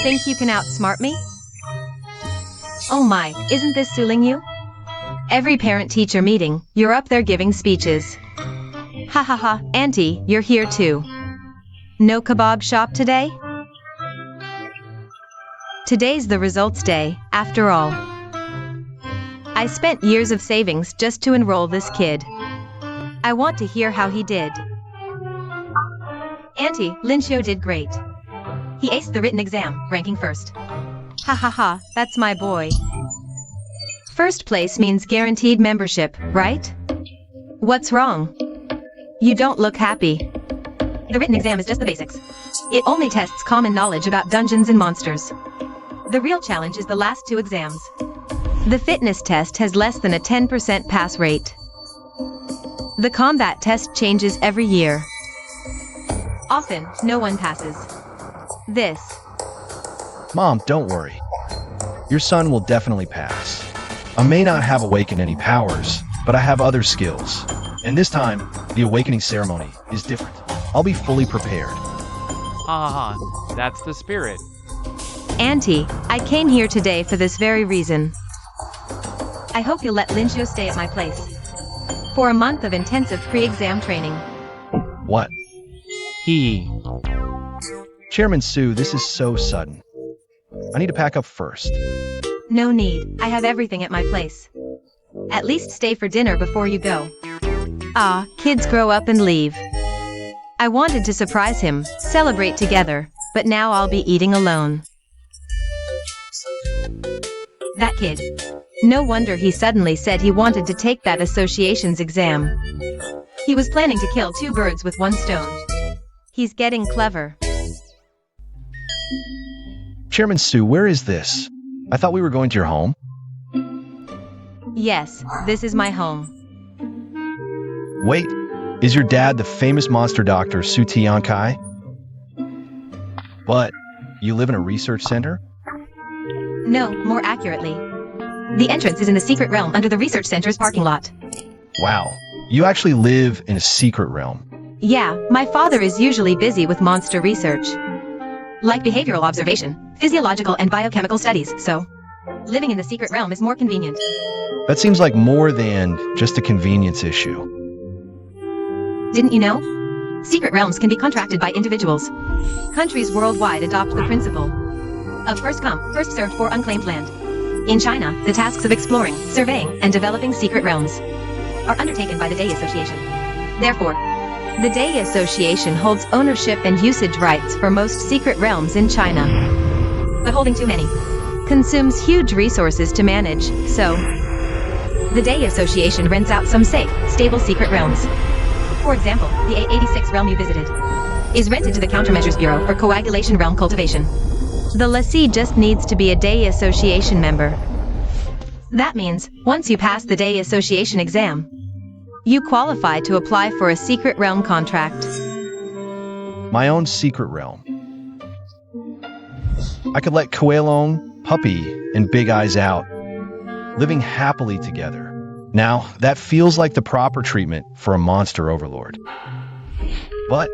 Think you can outsmart me? Oh my, isn't this sooling you? Every parent-teacher meeting, you're up there giving speeches. Ha ha ha, Auntie, you're here too. No kebab shop today? Today's the results day, after all. I spent years of savings just to enroll this kid. I want to hear how he did. Auntie, Lincio did great. He aced the written exam, ranking first. Ha ha ha, that's my boy. First place means guaranteed membership, right? What's wrong? You don't look happy. The written exam is just the basics. It only tests common knowledge about dungeons and monsters. The real challenge is the last two exams. The fitness test has less than a 10% pass rate. The combat test changes every year. Often, no one passes. This. Mom, don't worry. Your son will definitely pass. I may not have awakened any powers, but I have other skills. And this time, the awakening ceremony is different. I'll be fully prepared. Ha, that's the spirit. Auntie, I came here today for this very reason. I hope you'll let Lincio stay at my place. For a month of intensive pre-exam training. What? Chairman Sue, this is so sudden. I need to pack up first. No need, I have everything at my place. At least stay for dinner before you go. Ah, kids grow up and leave. I wanted to surprise him, celebrate together, but now I'll be eating alone. That kid. No wonder he suddenly said he wanted to take that association's exam. He was planning to kill two birds with one stone. He's getting clever. Chairman Sue, where is this? I thought we were going to your home. Yes, this is my home. Wait, is your dad the famous monster doctor Su Tiankai? But you live in a research center? No, more accurately. The entrance is in the secret realm under the research center's parking lot. Wow, you actually live in a secret realm. Yeah, my father is usually busy with monster research. Like behavioral observation, physiological and biochemical studies, so living in the secret realm is more convenient. That seems like more than just a convenience issue. Didn't you know? Secret realms can be contracted by individuals. Countries worldwide adopt the principle of first come, first served for unclaimed land. In China, the tasks of exploring, surveying, and developing secret realms are undertaken by the Day Association. Therefore, the Day Association holds ownership and usage rights for most secret realms in China. But holding too many consumes huge resources to manage, so the Day Association rents out some safe, stable secret realms. For example, the A86 realm you visited is rented to the Countermeasures Bureau for coagulation realm cultivation. The lessee just needs to be a Day Association member. That means, once you pass the Day Association exam, you qualify to apply for a secret realm contract. My own secret realm. I could let Koelong, Puppy, and Big Eyes out, living happily together. Now, that feels like the proper treatment for a monster overlord. But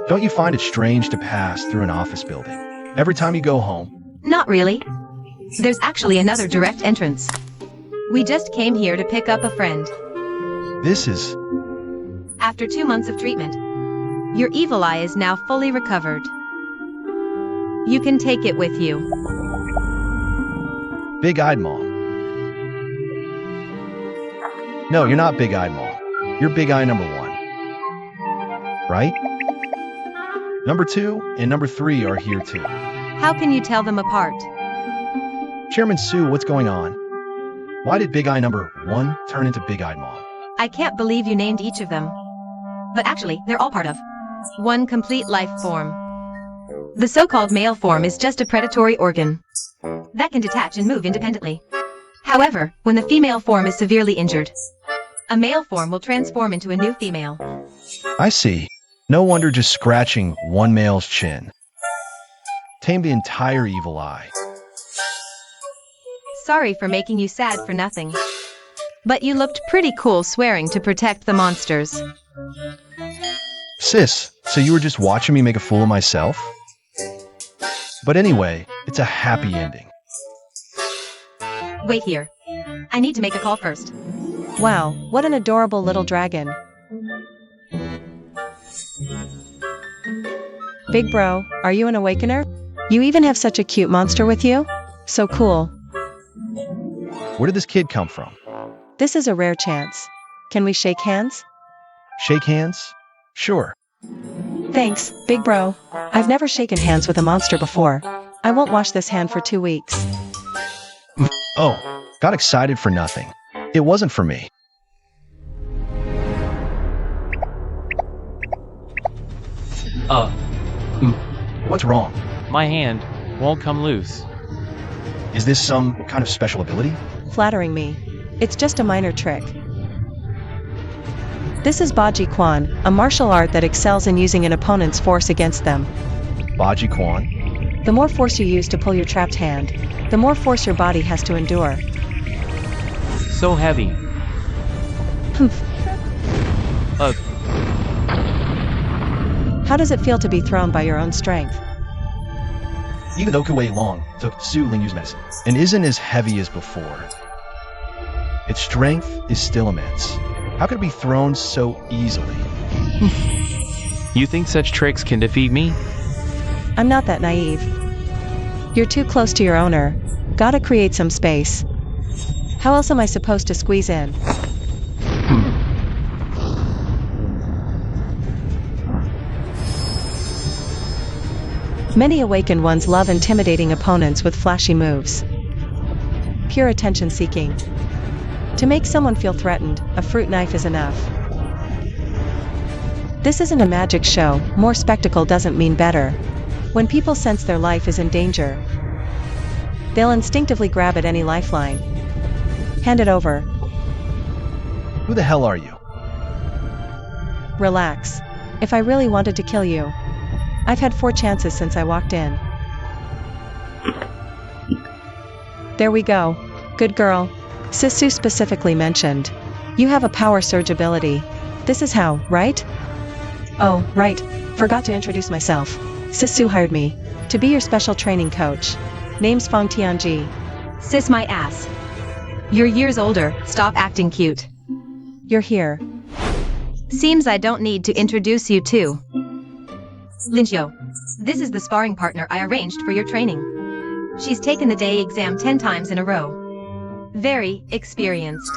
don't you find it strange to pass through an office building every time you go home? Not really. There's actually another direct entrance. We just came here to pick up a friend. This is... After 2 months of treatment, your evil eye is now fully recovered. You can take it with you. Big-Eyed Mom. No, you're not Big-Eyed Mom. You're Big Eye number 1. Right? Number 2 and number 3 are here too. How can you tell them apart? Chairman Sue, what's going on? Why did Big Eye number 1 turn into Big-Eyed Mom? I can't believe you named each of them. But actually, they're all part of one complete life form. The so-called male form is just a predatory organ that can detach and move independently. However, when the female form is severely injured, a male form will transform into a new female. I see. No wonder just scratching one male's chin tamed the entire evil eye. Sorry for making you sad for nothing. But you looked pretty cool swearing to protect the monsters. Sis, so you were just watching me make a fool of myself? But anyway, it's a happy ending. Wait here. I need to make a call first. Wow, what an adorable little dragon. Big bro, are you an awakener? You even have such a cute monster with you? So cool. Where did this kid come from? This is a rare chance. Can we shake hands? Shake hands? Sure. Thanks, big bro. I've never shaken hands with a monster before. I won't wash this hand for 2 weeks. Oh, got excited for nothing. It wasn't for me. What's wrong? My hand won't come loose. Is this some kind of special ability? Flattering me. It's just a minor trick. This is Baji Quan, a martial art that excels in using an opponent's force against them. Baji Quan? The more force you use to pull your trapped hand, the more force your body has to endure. So heavy. How does it feel to be thrown by your own strength? Even though Kuei Long took Su Lingyu's medicine and isn't as heavy as before, its strength is still immense. How could it be thrown so easily? You think such tricks can defeat me? I'm not that naive. You're too close to your owner. Gotta create some space. How else am I supposed to squeeze in? Many awakened ones love intimidating opponents with flashy moves. Pure attention seeking. To make someone feel threatened, a fruit knife is enough. This isn't a magic show, more spectacle doesn't mean better. When people sense their life is in danger, they'll instinctively grab at any lifeline. Hand it over. Who the hell are you? Relax. If I really wanted to kill you, I've had 4 chances since I walked in. There we go. Good girl. Sisu specifically mentioned. You have a power surge ability. This is how, right? Oh, right. Forgot to introduce myself. Sisu hired me to be your special training coach. Name's Fong Tianji. Sis my ass. You're years older, stop acting cute. You're here. Seems I don't need to introduce you to Linxiu. This is the sparring partner I arranged for your training. She's taken the day exam 10 times in a row. Very experienced.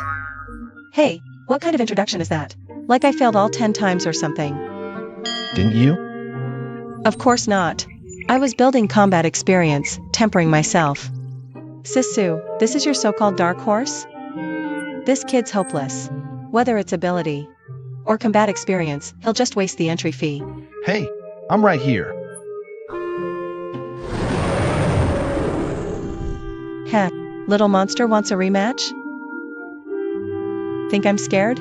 Hey, what kind of introduction is that? Like I failed all 10 times or something. Didn't you? Of course not. I was building combat experience, tempering myself. Sisu, this is your so-called dark horse? This kid's hopeless. Whether it's ability or combat experience, he'll just waste the entry fee. Hey, I'm right here. Heh, little monster wants a rematch? Think I'm scared?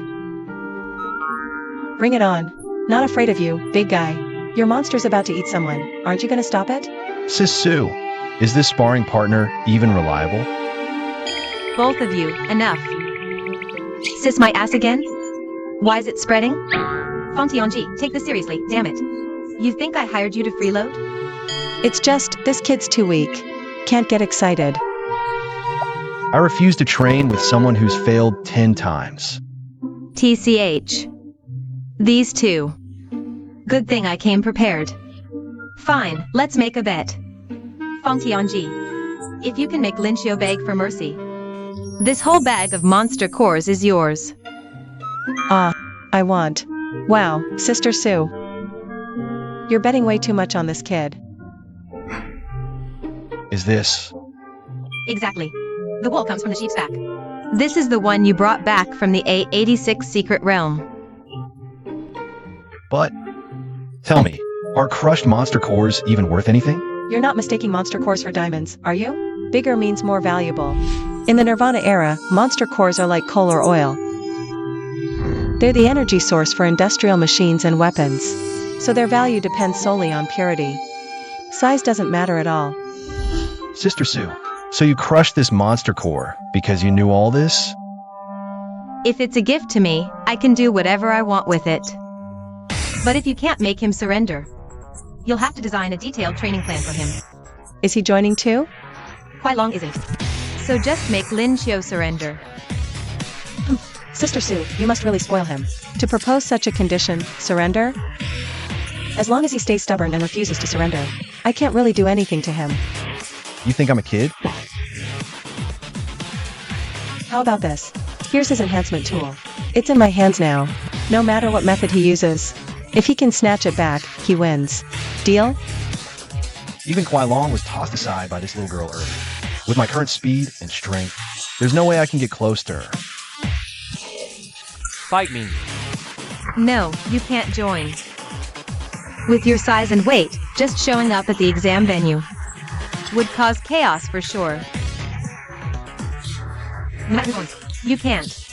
Bring it on. Not afraid of you, big guy. Your monster's about to eat someone. Aren't you gonna stop it? Sisu, is this sparring partner even reliable? Both of you, enough. Sis my ass again? Why is it spreading? Fong Tianji, take this seriously, damn it. You think I hired you to freeload? It's just, this kid's too weak. Can't get excited. I refuse to train with someone who's failed 10 times. TCH. These two. Good thing I came prepared. Fine, let's make a bet. Fong Tianji. If you can make Linxiu beg for mercy, this whole bag of monster cores is yours. Ah, I want. Wow, Sister Sue. You're betting way too much on this kid. Is this? Exactly. The wool comes from the sheep's back. This is the one you brought back from the A86 secret realm. But, tell me, are crushed monster cores even worth anything? You're not mistaking monster cores for diamonds, are you? Bigger means more valuable. In the Nirvana era, monster cores are like coal or oil. They're the energy source for industrial machines and weapons. So their value depends solely on purity. Size doesn't matter at all. Sister Sue, so you crushed this monster core because you knew all this? If it's a gift to me, I can do whatever I want with it. But if you can't make him surrender, you'll have to design a detailed training plan for him. Is he joining too? Quite long isn't. So just make Linxiu surrender. Sister Sue, you must really spoil him. To propose such a condition, surrender? As long as he stays stubborn and refuses to surrender, I can't really do anything to him. You think I'm a kid? How about this? Here's his enhancement tool. It's in my hands now. No matter what method he uses, if he can snatch it back, he wins. Deal? Even Kuai Long was tossed aside by this little girl earlier. With my current speed and strength, there's no way I can get close to her. Fight me. No, you can't join. With your size and weight, just showing up at the exam venue would cause chaos for sure. You can't.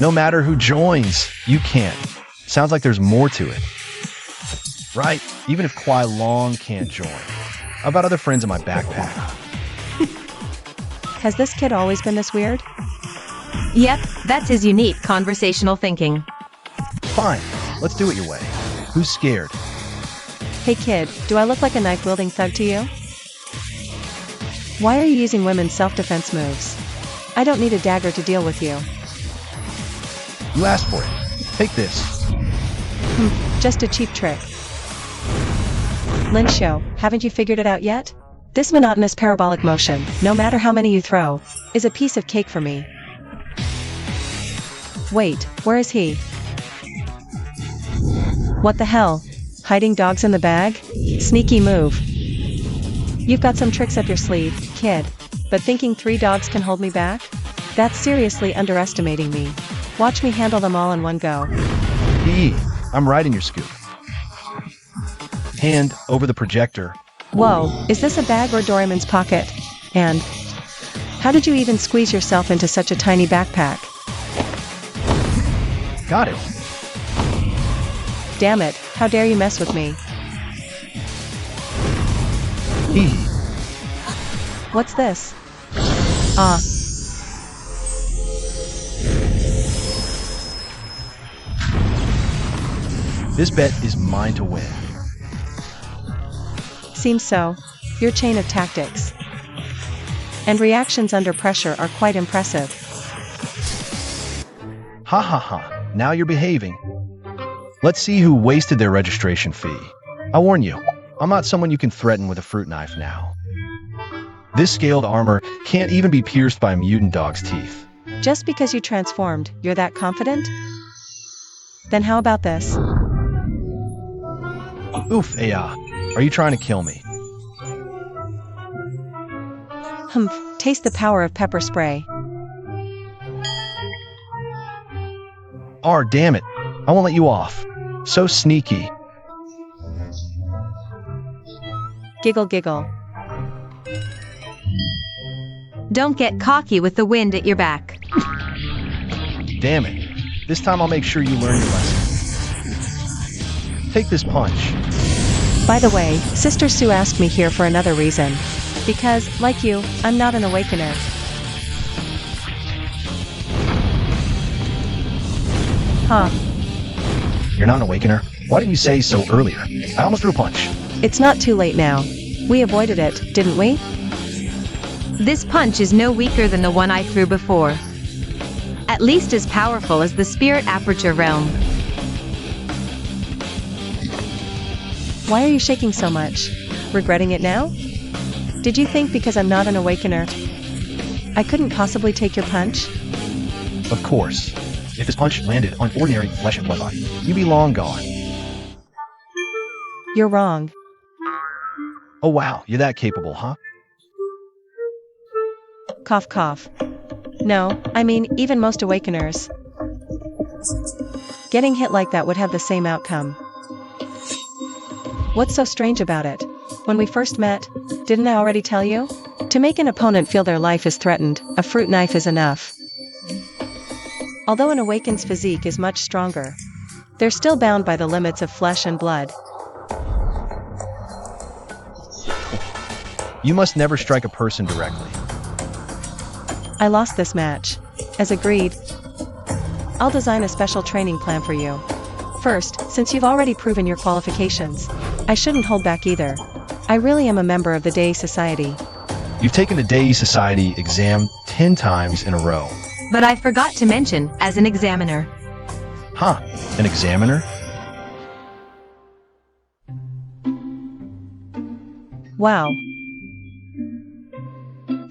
No matter who joins, you can't. Sounds like there's more to it. Right, even if Kuai Long can't join. How about other friends in my backpack? Has this kid always been this weird? Yep, that's his unique conversational thinking. Fine, let's do it your way. Who's scared? Hey kid, do I look like a knife-wielding thug to you? Why are you using women's self-defense moves? I don't need a dagger to deal with you. You asked for it. Take this. Just a cheap trick. Linxiu, haven't you figured it out yet? This monotonous parabolic motion, no matter how many you throw, is a piece of cake for me. Wait, where is he? What the hell? Hiding dogs in the bag? Sneaky move. You've got some tricks up your sleeve, kid. But thinking 3 dogs can hold me back? That's seriously underestimating me. Watch me handle them all in one go. I'm right in your scoop. Hand over the projector. Whoa, is this a bag or Doraemon's pocket? And how did you even squeeze yourself into such a tiny backpack? Got it. Damn it, how dare you mess with me? Hee hee. What's this? Ah. This bet is mine to win. Seems so. Your chain of tactics and reactions under pressure are quite impressive. Ha ha ha, now you're behaving. Let's see who wasted their registration fee. I warn you, I'm not someone you can threaten with a fruit knife now. This scaled armor can't even be pierced by a mutant dog's teeth. Just because you transformed, you're that confident? Then how about this? Oof, Aya. Are you trying to kill me? Humph, taste the power of pepper spray. Damn it. I won't let you off. So sneaky. Giggle giggle. Don't get cocky with the wind at your back. Damn it. This time I'll make sure you learn your lesson. Take this punch. By the way, Sister Sue asked me here for another reason. Because, like you, I'm not an awakener. Huh. You're not an awakener? Why didn't you say so earlier? I almost threw a punch. It's not too late now. We avoided it, didn't we? This punch is no weaker than the one I threw before. At least as powerful as the Spirit Aperture Realm. Why are you shaking so much? Regretting it now? Did you think because I'm not an awakener, I couldn't possibly take your punch? Of course. If this punch landed on ordinary flesh and blood body, you'd be long gone. You're wrong. Oh wow, you're that capable, huh? Cough cough. No, I mean, even most awakeners. Getting hit like that would have the same outcome. What's so strange about it? When we first met, didn't I already tell you? To make an opponent feel their life is threatened, a fruit knife is enough. Although an awakened's physique is much stronger, they're still bound by the limits of flesh and blood. You must never strike a person directly. I lost this match. As agreed, I'll design a special training plan for you. First, since you've already proven your qualifications, I shouldn't hold back either. I really am a member of the Day Society. You've taken the Day Society exam 10 times in a row. But I forgot to mention, as an examiner. Huh, an examiner? Wow.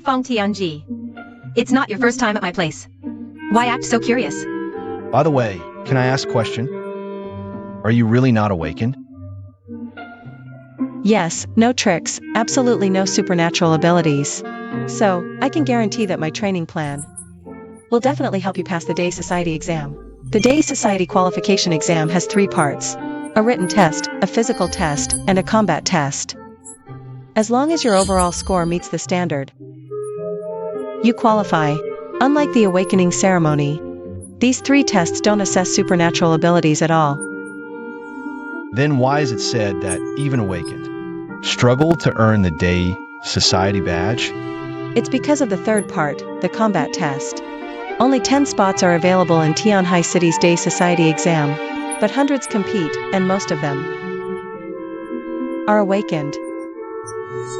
Feng Tianji. It's not your first time at my place. Why act so curious? By the way, can I ask a question? Are you really not awakened? Yes, no tricks, absolutely no supernatural abilities. So, I can guarantee that my training plan will definitely help you pass the Day Society exam. The Day Society Qualification exam has 3 parts: a written test, a physical test, and a combat test. As long as your overall score meets the standard, you qualify. Unlike the awakening ceremony, these 3 tests don't assess supernatural abilities at all. Then why is it said that even awakened struggle to earn the Day Society badge? It's because of the 3rd part, the combat test. Only 10 spots are available in Tianhai City's Day Society exam, but hundreds compete, and most of them are awakened.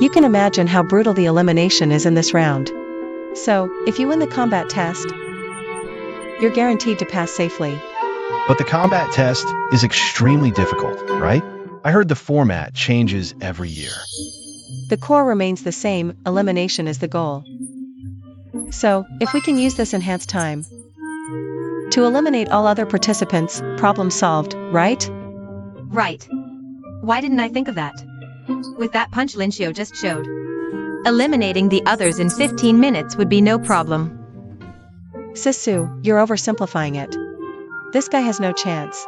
You can imagine how brutal the elimination is in this round. So, if you win the combat test, you're guaranteed to pass safely. But the combat test is extremely difficult, right? I heard the format changes every year. The core remains the same, elimination is the goal. So, if we can use this enhanced time to eliminate all other participants, problem solved, right? Right. Why didn't I think of that? With that punch Lincio just showed, eliminating the others in 15 minutes would be no problem. Sisu, you're oversimplifying it. This guy has no chance.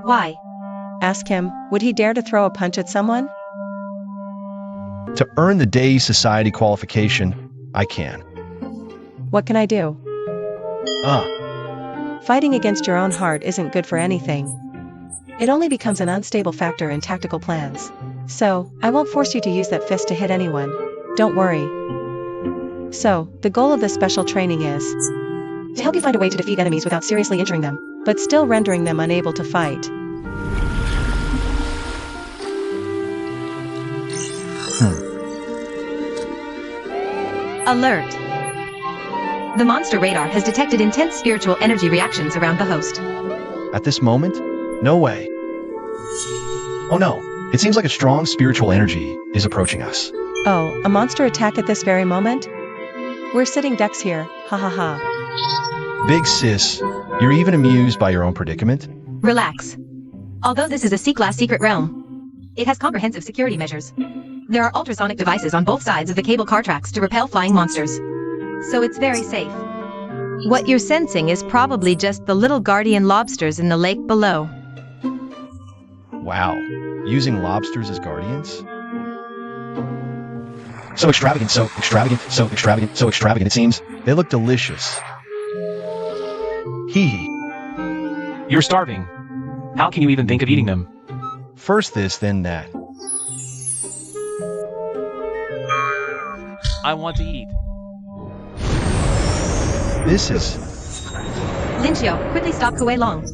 Why? Ask him, would he dare to throw a punch at someone? To earn the Day Society qualification, I can. What can I do? Fighting against your own heart isn't good for anything. It only becomes an unstable factor in tactical plans. So, I won't force you to use that fist to hit anyone. Don't worry. So, the goal of this special training is to help you find a way to defeat enemies without seriously injuring them, but still rendering them unable to fight. Alert! The monster radar has detected intense spiritual energy reactions around the host. At this moment? No way. Oh no, it seems like a strong spiritual energy is approaching us. Oh, a monster attack at this very moment? We're sitting ducks here, ha ha ha. Big sis, you're even amused by your own predicament? Relax. Although this is a C-class secret realm, it has comprehensive security measures. There are ultrasonic devices on both sides of the cable car tracks to repel flying monsters. So it's very safe. What you're sensing is probably just the little guardian lobsters in the lake below. Wow, using lobsters as guardians? So extravagant, so extravagant, so extravagant, so extravagant it seems. They look delicious. Hee hee. You're starving. How can you even think of eating them? First this, then that. I want to eat. This is... Linchio, quickly stop Kuei Long.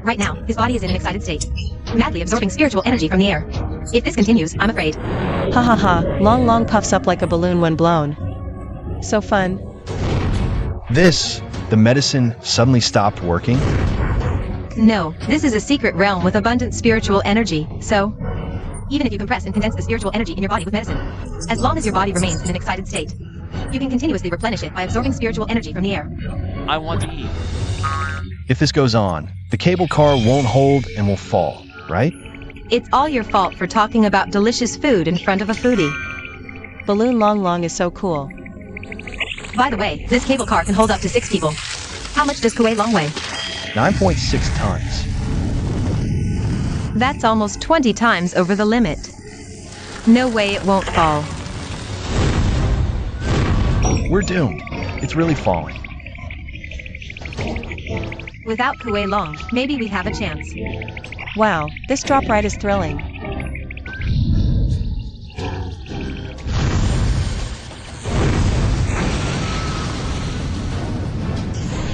Right now, his body is in an excited state, madly absorbing spiritual energy from the air. If this continues, I'm afraid. Ha ha ha, Long puffs up like a balloon when blown. So fun. the medicine suddenly stopped working? No, this is a secret realm with abundant spiritual energy, so... Even if you compress and condense the spiritual energy in your body with medicine, as long as your body remains in an excited state, you can continuously replenish it by absorbing spiritual energy from the air. I want to eat. If this goes on, the cable car won't hold and will fall, right? It's all your fault for talking about delicious food in front of a foodie. Balloon Long is so cool. By the way, this cable car can hold up to 6 people. How much does Kuei Long weigh? 9.6 tons. That's almost 20 times over the limit. No way it won't fall. We're doomed. It's really falling. Without Kuei Long, maybe we have a chance. Wow, this drop ride is thrilling.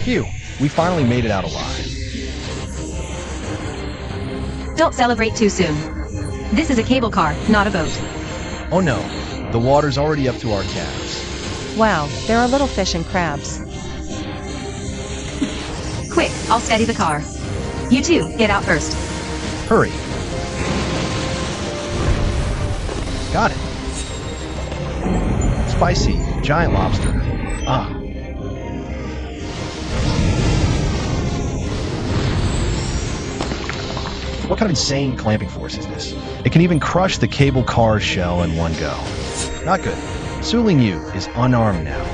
Phew, we finally made it out alive. Don't celebrate too soon. This is a cable car, not a boat. Oh no, the water's already up to our calves. Wow, there are little fish and crabs. Quick, I'll steady the car. You two, get out first. Hurry. Got it. Spicy, giant lobster. Ah. What kind of insane clamping force is this? It can even crush the cable car shell in one go. Not good. Suling Yu is unarmed now.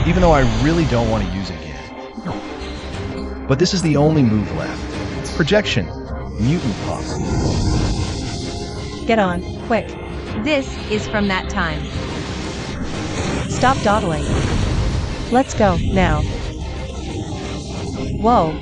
Even though I really don't want to use it again. But this is the only move left. Projection. Mutant Puff. Get on, quick. This is from that time. Stop dawdling. Let's go, now. Whoa.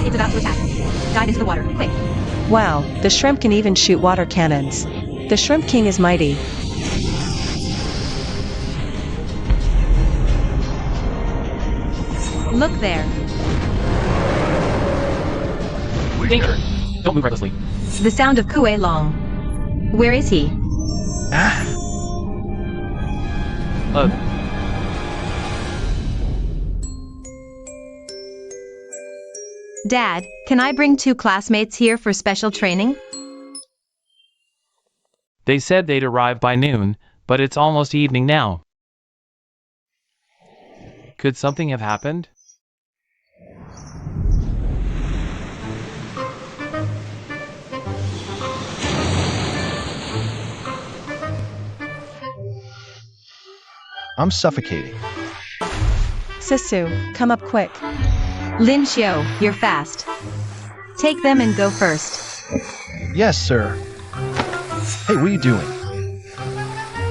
It's about to attack. Dive into the water, quick. Wow, the shrimp can even shoot water cannons. The Shrimp King is mighty. Look there. Danger! Don't move recklessly. The sound of Kuei Long. Where is he? Ah. Dad, can I bring 2 classmates here for special training? They said they'd arrive by noon, but it's almost evening now. Could something have happened? I'm suffocating. Sisu, come up quick. Lin Xiu, you're fast. Take them and go first. Yes, sir. Hey, what are you doing?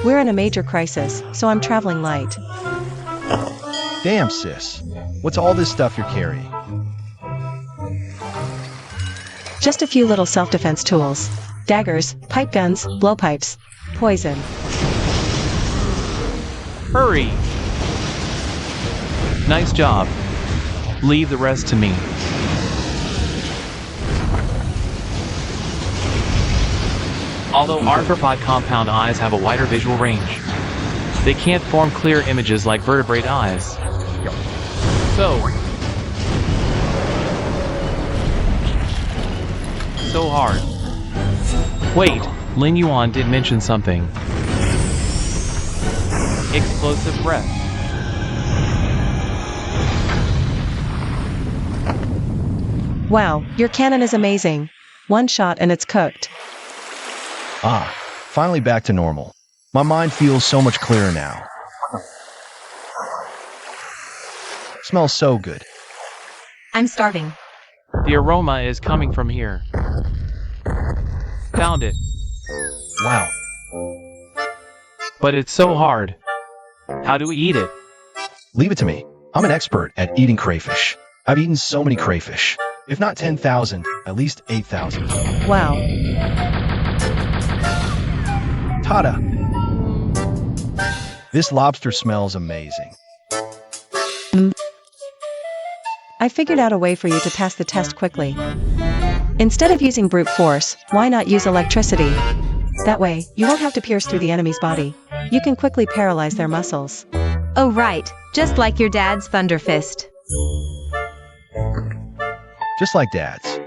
We're in a major crisis, so I'm traveling light. Damn, sis. What's all this stuff you're carrying? Just a few little self-defense tools. Daggers, pipe guns, blowpipes, poison. Hurry! Nice job. Leave the rest to me. Although arthropod compound eyes have a wider visual range, they can't form clear images like vertebrate eyes. So hard. Wait, Lin Yuan did mention something. Explosive breath. Wow, your cannon is amazing. One shot and it's cooked. Ah, finally back to normal. My mind feels so much clearer now. Smells so good. I'm starving. The aroma is coming from here. Found it. Wow. But it's so hard. How do we eat it? Leave it to me. I'm an expert at eating crayfish. I've eaten so many crayfish. If not 10,000, at least 8,000. Wow. Tada! This lobster smells amazing. I figured out a way for you to pass the test quickly. Instead of using brute force, why not use electricity? That way, you won't have to pierce through the enemy's body. You can quickly paralyze their muscles. Oh right, just like your dad's Thunder Fist. Just like Dad's.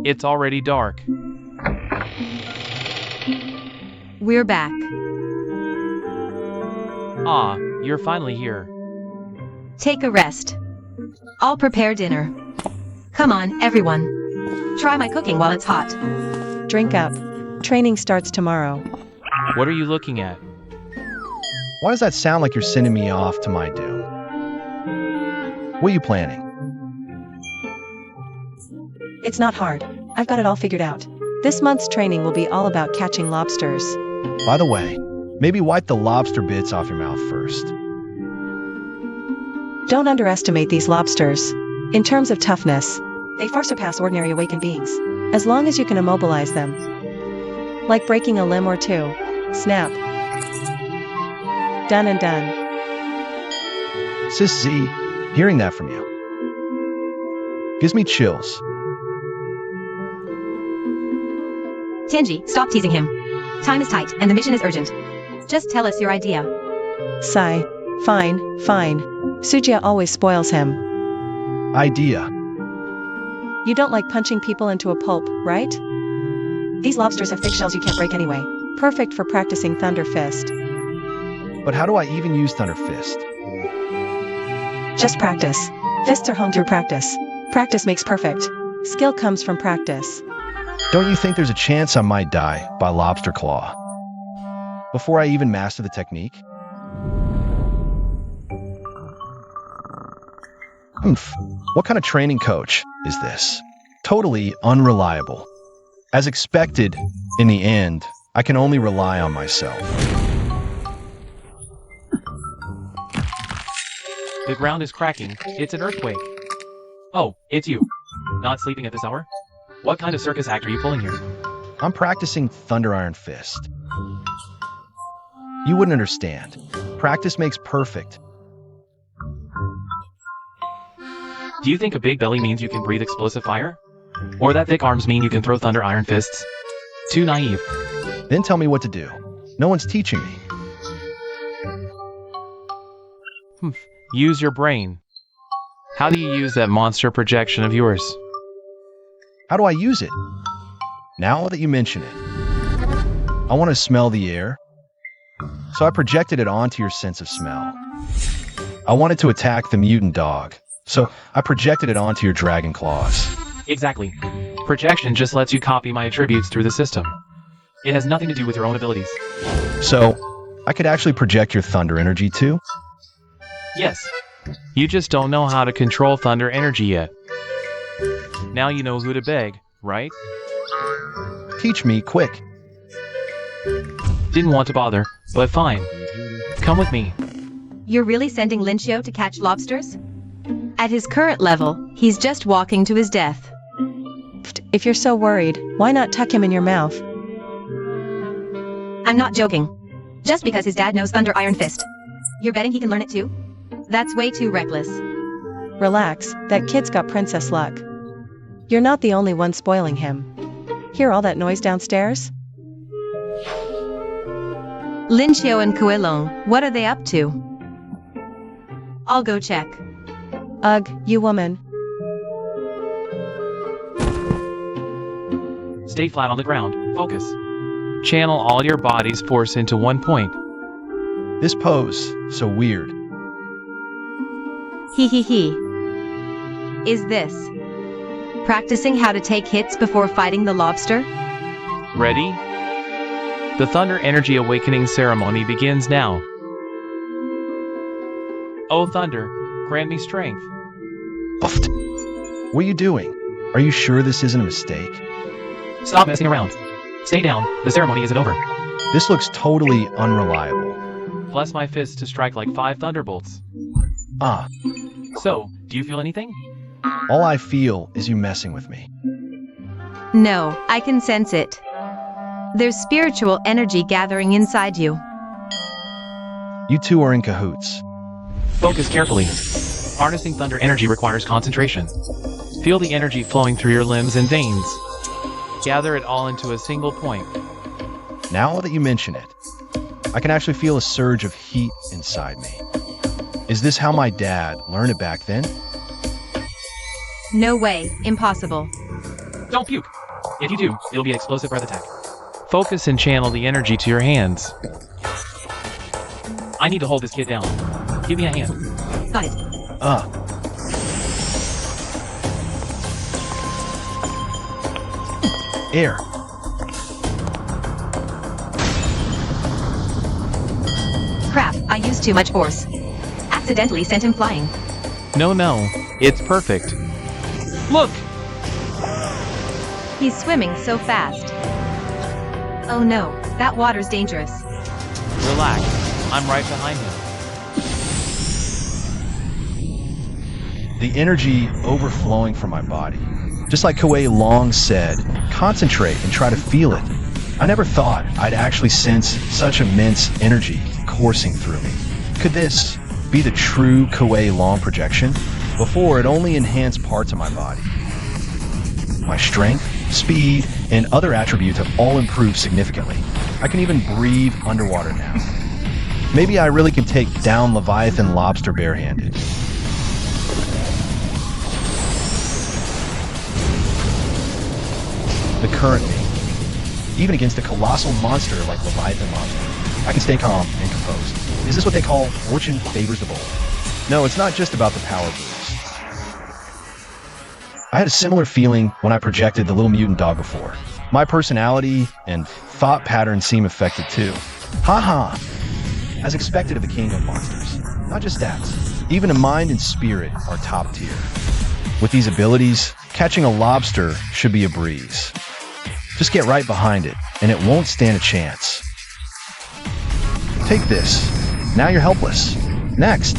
It's already dark. We're back. Ah, you're finally here. Take a rest. I'll prepare dinner. Come on, everyone. Try my cooking while it's hot. Drink up. Training starts tomorrow. What are you looking at? Why does that sound like you're sending me off to my doom? What are you planning? It's not hard. I've got it all figured out. This month's training will be all about catching lobsters. By the way, maybe wipe the lobster bits off your mouth first. Don't underestimate these lobsters. In terms of toughness, they far surpass ordinary awakened beings. As long as you can immobilize them. Like breaking a limb or two. Snap. Done and done. Sis Z, hearing that from you gives me chills. Tianji, stop teasing him. Time is tight, and the mission is urgent. Just tell us your idea. Sigh. Fine. Sujia always spoils him. Idea. You don't like punching people into a pulp, right? These lobsters have thick shells you can't break anyway. Perfect for practicing Thunder Fist. But how do I even use Thunder Fist? Just practice. Fists are honed through practice. Practice makes perfect. Skill comes from practice. Don't you think there's a chance I might die by lobster claw before I even master the technique? What kind of training coach is this? Totally unreliable. As expected, in the end, I can only rely on myself. The ground is cracking. It's an earthquake. Oh, it's you. Not sleeping at this hour? What kind of circus act are you pulling here? I'm practicing Thunder Iron Fist. You wouldn't understand. Practice makes perfect. Do you think a big belly means you can breathe explosive fire? Or that thick arms mean you can throw thunder iron fists? Too naive. Then tell me what to do. No one's teaching me. Use your brain. How do you use that monster projection of yours? How do I use it? Now that you mention it. I want to smell the air. So I projected it onto your sense of smell. I wanted to attack the mutant dog. So I projected it onto your dragon claws. Exactly. Projection just lets you copy my attributes through the system. It has nothing to do with your own abilities. So, I could actually project your thunder energy too? Yes. You just don't know how to control thunder energy yet. Now you know who to beg, right? Teach me, quick. Didn't want to bother, but fine. Come with me. You're really sending Lincio to catch lobsters? At his current level, he's just walking to his death. If you're so worried, why not tuck him in your mouth? I'm not joking. Just because his dad knows Thunder Iron Fist. You're betting he can learn it too? That's way too reckless. Relax, that kid's got princess luck. You're not the only one spoiling him. Hear all that noise downstairs? Lincio and Kuelong, what are they up to? I'll go check. Ugh, you woman. Stay flat on the ground. Focus. Channel all your body's force into one point. This pose, so weird. Hee hee hee. Is this practicing how to take hits before fighting the lobster? Ready? The Thunder Energy Awakening ceremony begins now. Oh Thunder, grant me strength. Uft. What are you doing? Are you sure this isn't a mistake? Stop messing around. Stay down. The ceremony isn't over. This looks totally unreliable. Bless my fist to strike like 5 thunderbolts. Ah, So, do you feel anything? all I feel is you messing with me. No, I can sense it. There's spiritual energy gathering inside you. You two are in cahoots. Focus carefully. Harnessing thunder energy requires concentration. Feel the energy flowing through your limbs and veins. Gather it all into a single point. Now that you mention it, I can actually feel a surge of heat inside me. Is this how my dad learned it back then? No way, impossible. Don't puke. If you do, it'll be an explosive breath attack. Focus and channel the energy to your hands. I need to hold this kid down. Give me a hand. Got it. Air. Crap, I used too much force. Accidentally sent him flying. No, it's perfect. Look! He's swimming so fast. Oh no, that water's dangerous. Relax, I'm right behind him. The energy overflowing from my body. Just like Kuei Long said, concentrate and try to feel it. I never thought I'd actually sense such immense energy coursing through me. Could this be the true Kuei Long projection? Before, it only enhanced parts of my body. My strength, speed, and other attributes have all improved significantly. I can even breathe underwater now. Maybe I really can take down Leviathan Lobster barehanded. The current me. Even against a colossal monster like Leviathan Lobster, I can stay calm and composed. Is this what they call fortune favors the bold? No, it's not just about the power boost. I had a similar feeling when I projected the little mutant dog before. My personality and thought patterns seem affected too. Haha! As expected of the king of monsters. Not just stats. Even a mind and spirit are top tier. With these abilities, catching a lobster should be a breeze. Just get right behind it, and it won't stand a chance. Take this. Now you're helpless. Next.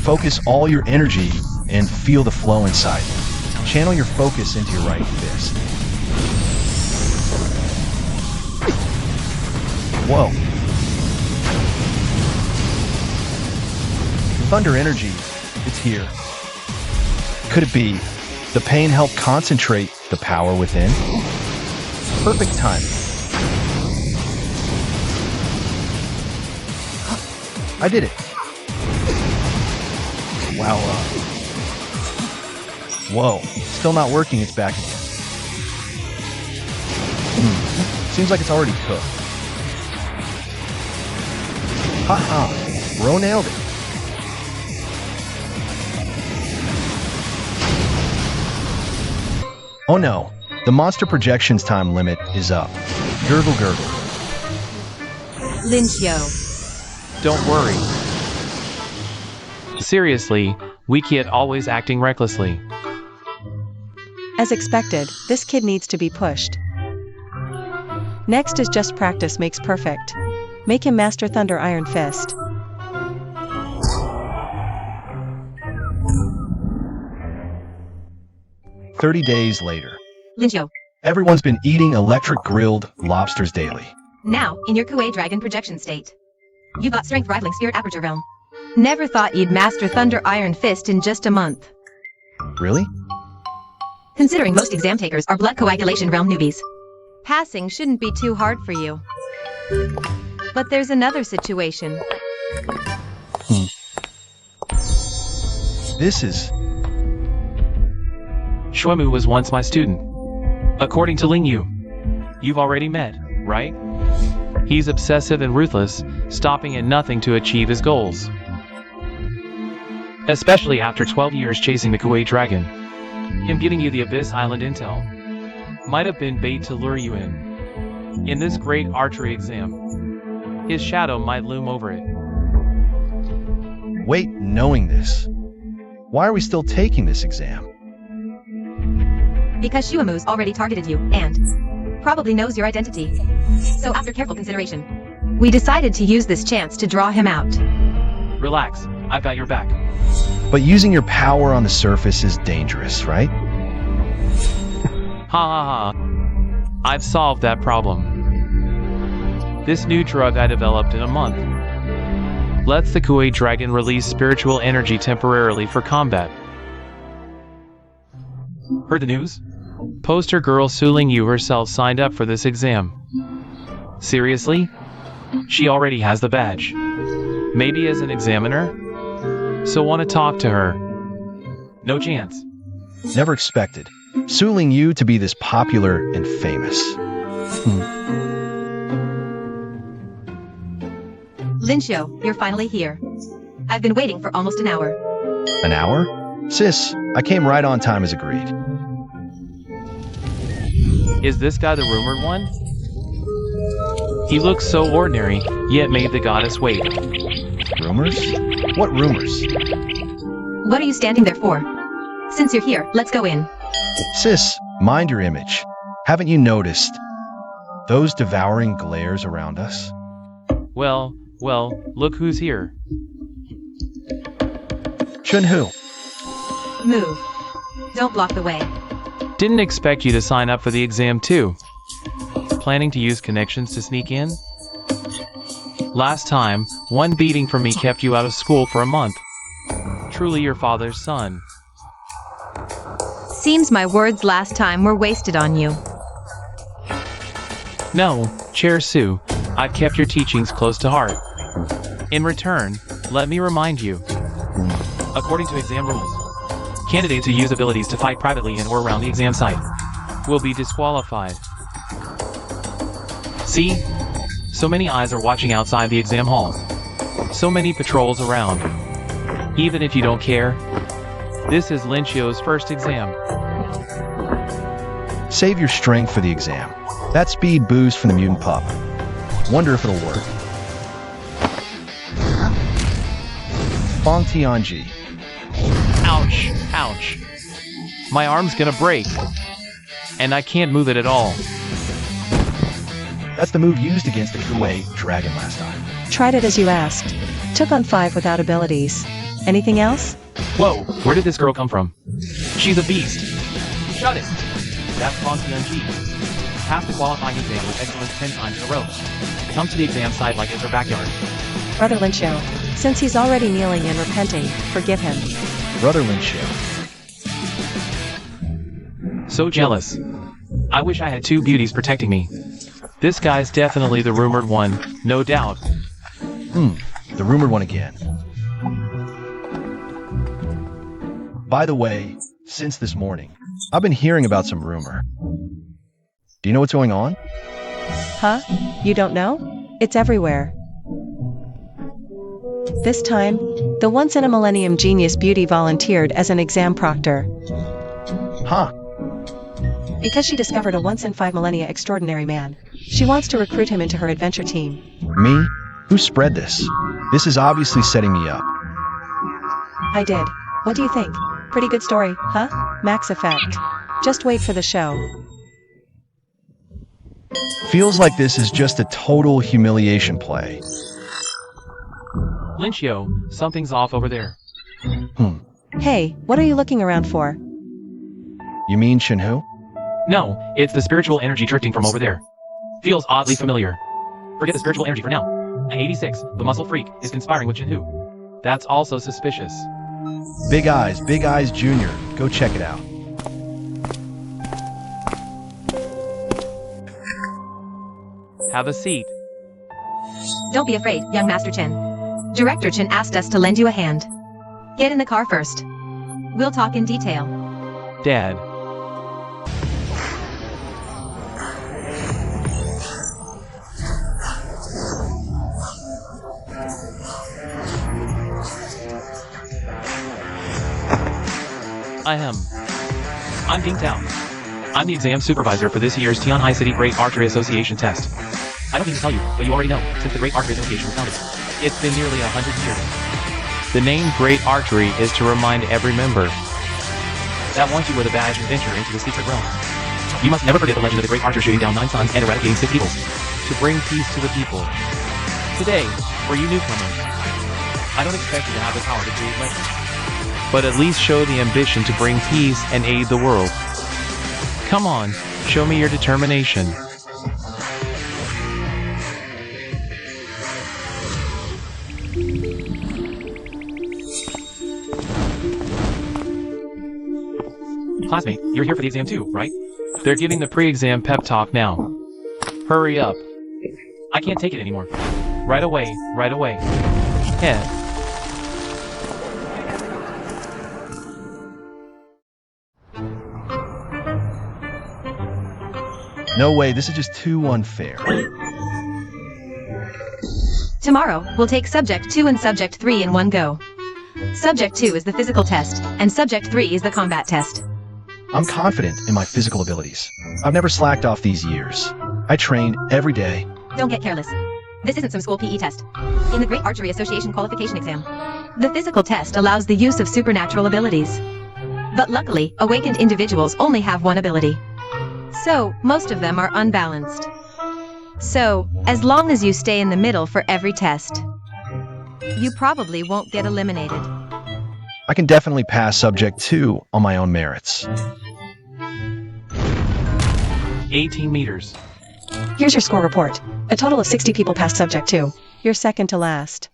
Focus all your energy and feel the flow inside you. Channel your focus into your right fist. Whoa. Thunder energy, it's here. Could it be the pain helped concentrate the power within? Perfect timing. I did it. Wow. Whoa. Still not working. It's back again. Seems like it's already cooked. Haha. Ro nailed it. Oh no. The monster projections time limit is up. Gurgle gurgle. Lincio. Don't worry. Seriously, we kid always acting recklessly. As expected, this kid needs to be pushed. Next is just practice makes perfect. Make him Master Thunder Iron Fist. "30 days later. Lincio. Everyone's been eating electric grilled lobsters daily. Now, in your Kuei Dragon projection state. You got strength rivaling Spirit Aperture Realm. Never thought you'd master Thunder Iron Fist in just a month. Really? Considering most exam takers are blood coagulation realm newbies. Passing shouldn't be too hard for you. But there's another situation. This is... Shuemu was once my student. According to Lingyu. You've already met, right? He's obsessive and ruthless, stopping at nothing to achieve his goals. Especially after 12 years chasing the Kuei Dragon. Him giving you the Abyss Island intel might have been bait to lure you in. In this great archery exam, his shadow might loom over it. Wait, knowing this, why are we still taking this exam? Because Shuemu's already targeted you, and probably knows your identity. So after careful consideration, we decided to use this chance to draw him out. Relax, I've got your back. But using your power on the surface is dangerous, right? Ha ha ha. I've solved that problem. This new drug I developed in a month lets the Kuei Dragon release spiritual energy temporarily for combat. Heard the news? Poster girl Su Lingyu herself signed up for this exam. Seriously? She already has the badge. Maybe as an examiner? So want to talk to her. No chance. Never expected Su Lingyu to be this popular and famous. Lincio, you're finally here. I've been waiting for almost an hour. An hour? Sis, I came right on time as agreed. Is this guy the rumored one? He looks so ordinary, yet made the goddess wait. Rumors? What rumors? What are you standing there for? Since you're here, let's go in. Sis, mind your image. Haven't you noticed those devouring glares around us? Well, look who's here. Chunhu. Move. Don't block the way. Didn't expect you to sign up for the exam too. Planning to use connections to sneak in? Last time, one beating from me kept you out of school for a month. Truly your father's son. Seems my words last time were wasted on you. No, Chair Su, I've kept your teachings close to heart. In return, let me remind you. According to exam rules, candidates who use abilities to fight privately in or around the exam site will be disqualified. See? So many eyes are watching outside the exam hall. So many patrols around. Even if you don't care, this is Lincio's first exam. Save your strength for the exam. That speed boost from the mutant pup. Wonder if it'll work. Fong Tianji. Ouch, ouch. My arm's gonna break. And I can't move it at all. That's the move used against the Kuei Dragon last time. Tried it as you asked. Took on 5 without abilities. Anything else? Whoa, where did this girl come from? She's a beast. Shut it. That's Fong Tianji. Passed the qualifying exam with excellence 10 times in a row. Come to the exam site like it's her backyard. Brother Lincio. Since he's already kneeling and repenting, forgive him. Brother Lincio. So jealous. I wish I had 2 beauties protecting me. This guy's definitely the rumored one, no doubt. The rumored one again. By the way, since this morning, I've been hearing about some rumor. Do you know what's going on? Huh? You don't know? It's everywhere. This time, the once-in-a-millennium genius beauty volunteered as an exam proctor. Huh. Because she discovered a once-in-5 millennia extraordinary man. She wants to recruit him into her adventure team. Me? Who spread this? This is obviously setting me up. I did. What do you think? Pretty good story, huh? Max Effect. Just wait for the show. Feels like this is just a total humiliation play. Lynchio, something's off over there. Hey, what are you looking around for? You mean Shinhu? No, it's the spiritual energy drifting from over there. Feels oddly familiar. Forget the spiritual energy for now. 86, the muscle freak, is conspiring with Shinhu. That's also suspicious. Big Eyes Jr. Go check it out. Have a seat. Don't be afraid, young Master Chen. Director Chen asked us to lend you a hand. Get in the car first. We'll talk in detail. Dad. I'm Ding Tao. I'm the exam supervisor for this year's Tianhai City Great Archery Association test. I don't need to tell you, but you already know, since the Great Archery Association was founded. It's been nearly 100 years. The name Great Archery is to remind every member That wants you with a badge and venture into the secret realm. You must never forget the legend of the Great Archer shooting down 9 suns and eradicating 6 evils. to bring peace to the people. Today, for you newcomers, I don't expect you to have the power to create legends. But at least show the ambition to bring peace and aid the world. Come on, show me your determination. Classmate, you're here for the exam too, right? They're giving the pre-exam pep talk now. Hurry up. I can't take it anymore. Right away, right away. Head. No way, this is just too unfair. Tomorrow, we'll take Subject 2 and Subject 3 in one go. Subject 2 is the physical test, and Subject 3 is the combat test. I'm confident in my physical abilities. I've never slacked off these years. I train every day. Don't get careless. This isn't some school PE test. In the Great Archery Association Qualification exam, the physical test allows the use of supernatural abilities. But luckily, awakened individuals only have one ability. So, most of them are unbalanced. So, as long as you stay in the middle for every test, you probably won't get eliminated. I can definitely pass Subject 2 on my own merits. 18 meters. Here's your score report. A total of 60 people passed Subject 2. You're second to last.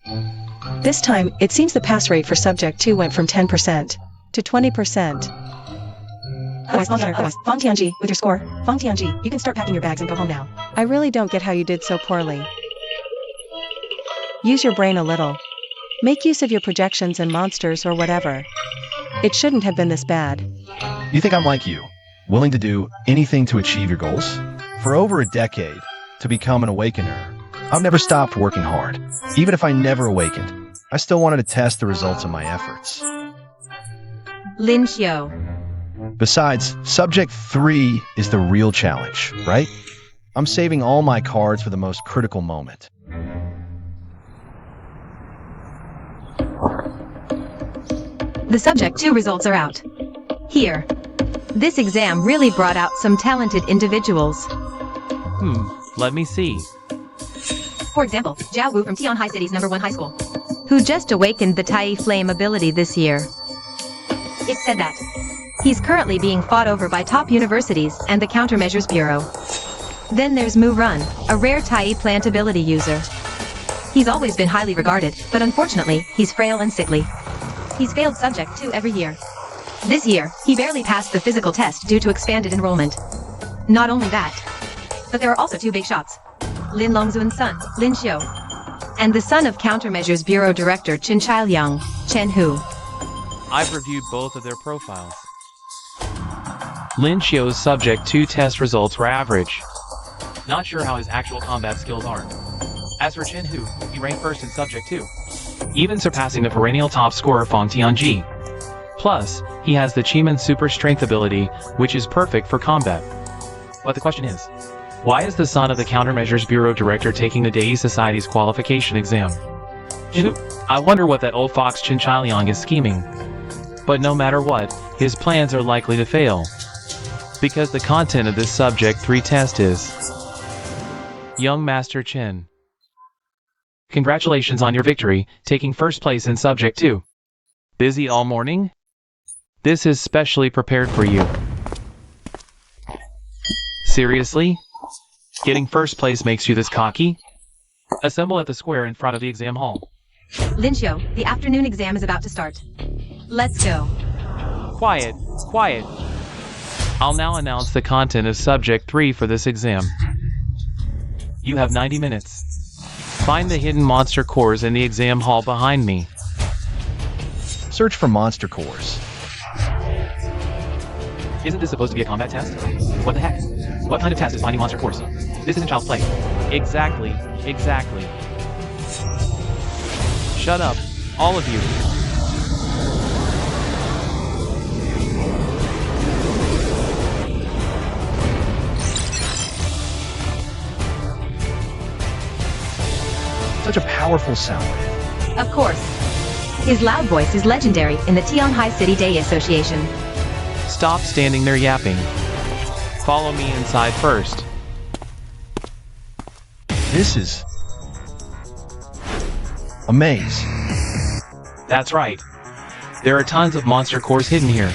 This time, it seems the pass rate for Subject 2 went from 10% to 20%. Otherwise, Fang Tianji, with your score. Fang Tianji, you can start packing your bags and go home now. I really don't get how you did so poorly. Use your brain a little. Make use of your projections and monsters or whatever. It shouldn't have been this bad. You think I'm like you, willing to do anything to achieve your goals? For over a decade, to become an awakener, I've never stopped working hard. Even if I never awakened, I still wanted to test the results of my efforts. Lin Xiu. Besides, Subject 3 is the real challenge, right? I'm saving all my cards for the most critical moment. The Subject 2 results are out. Here. This exam really brought out some talented individuals. Let me see. For example, Jiao Wu from Tianhai City's #1 high school, who just awakened the Tai Flame ability this year. It's said that he's currently being fought over by top universities and the Countermeasures Bureau. Then there's Mu Run, a rare Tai plant ability user. He's always been highly regarded, but unfortunately, he's frail and sickly. He's failed Subject 2 every year. This year, he barely passed the physical test due to expanded enrollment. Not only that, but there are also 2 big shots. Lin Longzun's son, Lin Xiu, and the son of Countermeasures Bureau Director Chen Chailiang, Chen Hu. I've reviewed both of their profiles. Lin Xiu's Subject 2 test results were average. Not sure how his actual combat skills are. As for Chen Hu, he ranked first in Subject 2, even surpassing the perennial top scorer Fang Tianji. Plus, he has the Chiman Super Strength ability, which is perfect for combat. But the question is, why is the son of the Countermeasures Bureau director taking the Day Society's qualification exam? I wonder what that old fox Chinchaliang is scheming. But no matter what, his plans are likely to fail. Because the content of this Subject 3 test is Young Master Chin. Congratulations on your victory, taking first place in Subject 2. Busy all morning? This is specially prepared for you. Seriously? Getting first place makes you this cocky? Assemble at the square in front of the exam hall. Linshio, the afternoon exam is about to start. Let's go. Quiet, quiet. I'll now announce the content of Subject 3 for this exam. You have 90 minutes. Find the hidden monster cores in the exam hall behind me. Search for monster cores. Isn't this supposed to be a combat test? What the heck? What kind of test is finding monster cores? This isn't child's play. Exactly, exactly. Shut up, all of you. Such a powerful sound. Of course. His loud voice is legendary in the Tianhai City Day Association. Stop standing there yapping. Follow me inside first. This is a maze. That's right. There are tons of monster cores hidden here.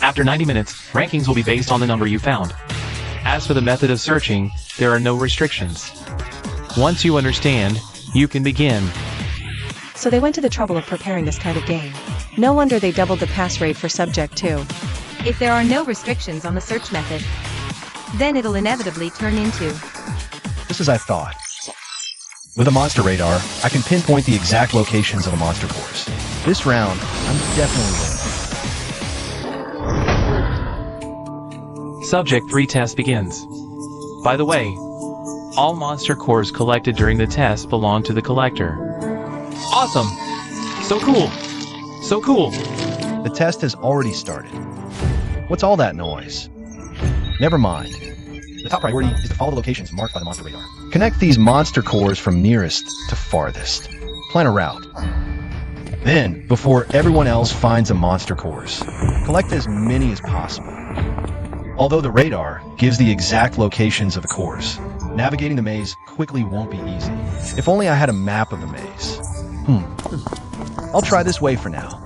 After 90 minutes, rankings will be based on the number you found. As for the method of searching, there are no restrictions. Once you understand, you can begin. So they went to the trouble of preparing this kind of game. No wonder they doubled the pass rate for Subject 2. If there are no restrictions on the search method, then it'll inevitably turn into... Just as I thought. With a monster radar, I can pinpoint the exact locations of the monster cores. This round, I'm definitely winning. Subject 3 test begins. By the way, all monster cores collected during the test belong to the collector. Awesome! So cool! So cool! The test has already started. What's all that noise? Never mind. The top priority is to follow the locations marked by the monster radar. Connect these monster cores from nearest to farthest. Plan a route. Then, before everyone else finds the monster cores, collect as many as possible. Although the radar gives the exact locations of the cores, navigating the maze quickly won't be easy. If only I had a map of the maze. I'll try this way for now.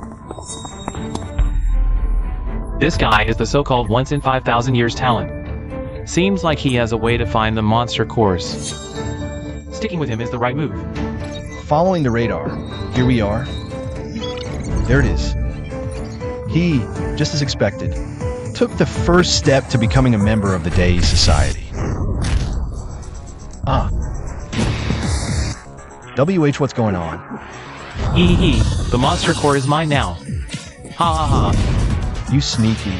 This guy is the so-called once in 5,000 years talent. Seems like he has a way to find the monster cores. Sticking with him is the right move. Following the radar, here we are. There it is. He, just as expected, took the first step to becoming a member of the Day Society. WH, what's going on? The monster core is mine now. Ha ha ha. You sneaky.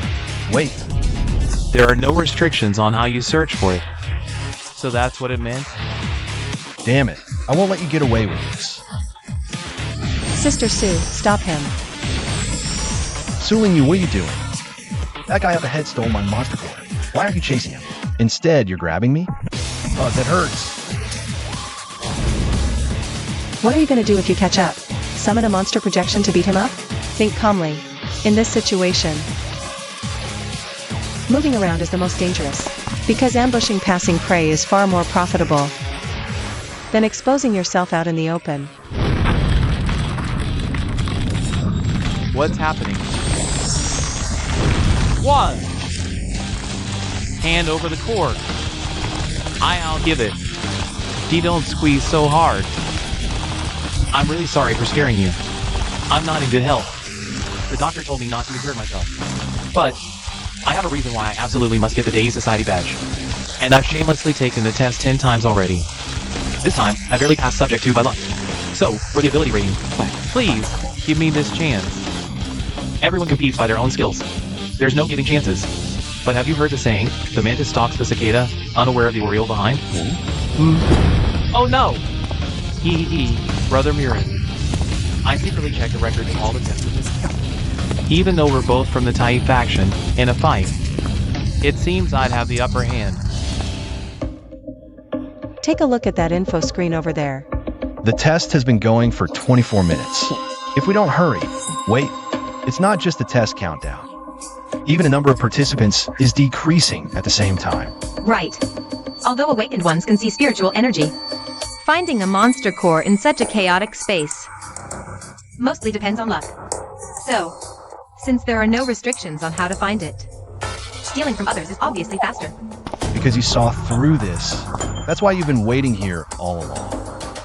Wait. There are no restrictions on how you search for it. So that's what it meant? Damn it. I won't let you get away with this. Sister Sue, stop him. Suling you, what are you doing? That guy up ahead stole my monster core. Why aren't you chasing him? Instead, you're grabbing me? Oh, that hurts. What are you going to do if you catch up? Summon a monster projection to beat him up? Think calmly. In this situation, moving around is the most dangerous, because ambushing passing prey is far more profitable than exposing yourself out in the open. What's happening? One! Hand over the cord. I'll give it. You don't squeeze so hard. I'm really sorry for scaring you. I'm not in good health. The doctor told me not to exert myself. But I have a reason why I absolutely must get the Day Society badge. And I've shamelessly taken the test 10 times already. This time, I barely passed Subject 2 by luck. So, for the ability rating, please, give me this chance. Everyone competes by their own skills. There's no giving chances. But have you heard the saying, the mantis stalks the cicada, unaware of the oriole behind? Oh no! Brother Murin. I secretly checked the records of all the tests. Even though we're both from the Tai faction, in a fight, It seems I'd have the upper hand. Take a look at that info screen over there. The test has been going for 24 minutes. If we don't hurry, wait, it's not just the test countdown. Even the number of participants is decreasing at the same time. Right. Although awakened ones can see spiritual energy, finding a monster core in such a chaotic space mostly depends on luck. So, since there are no restrictions on how to find it, stealing from others is obviously faster. Because you saw through this. That's why you've been waiting here all along.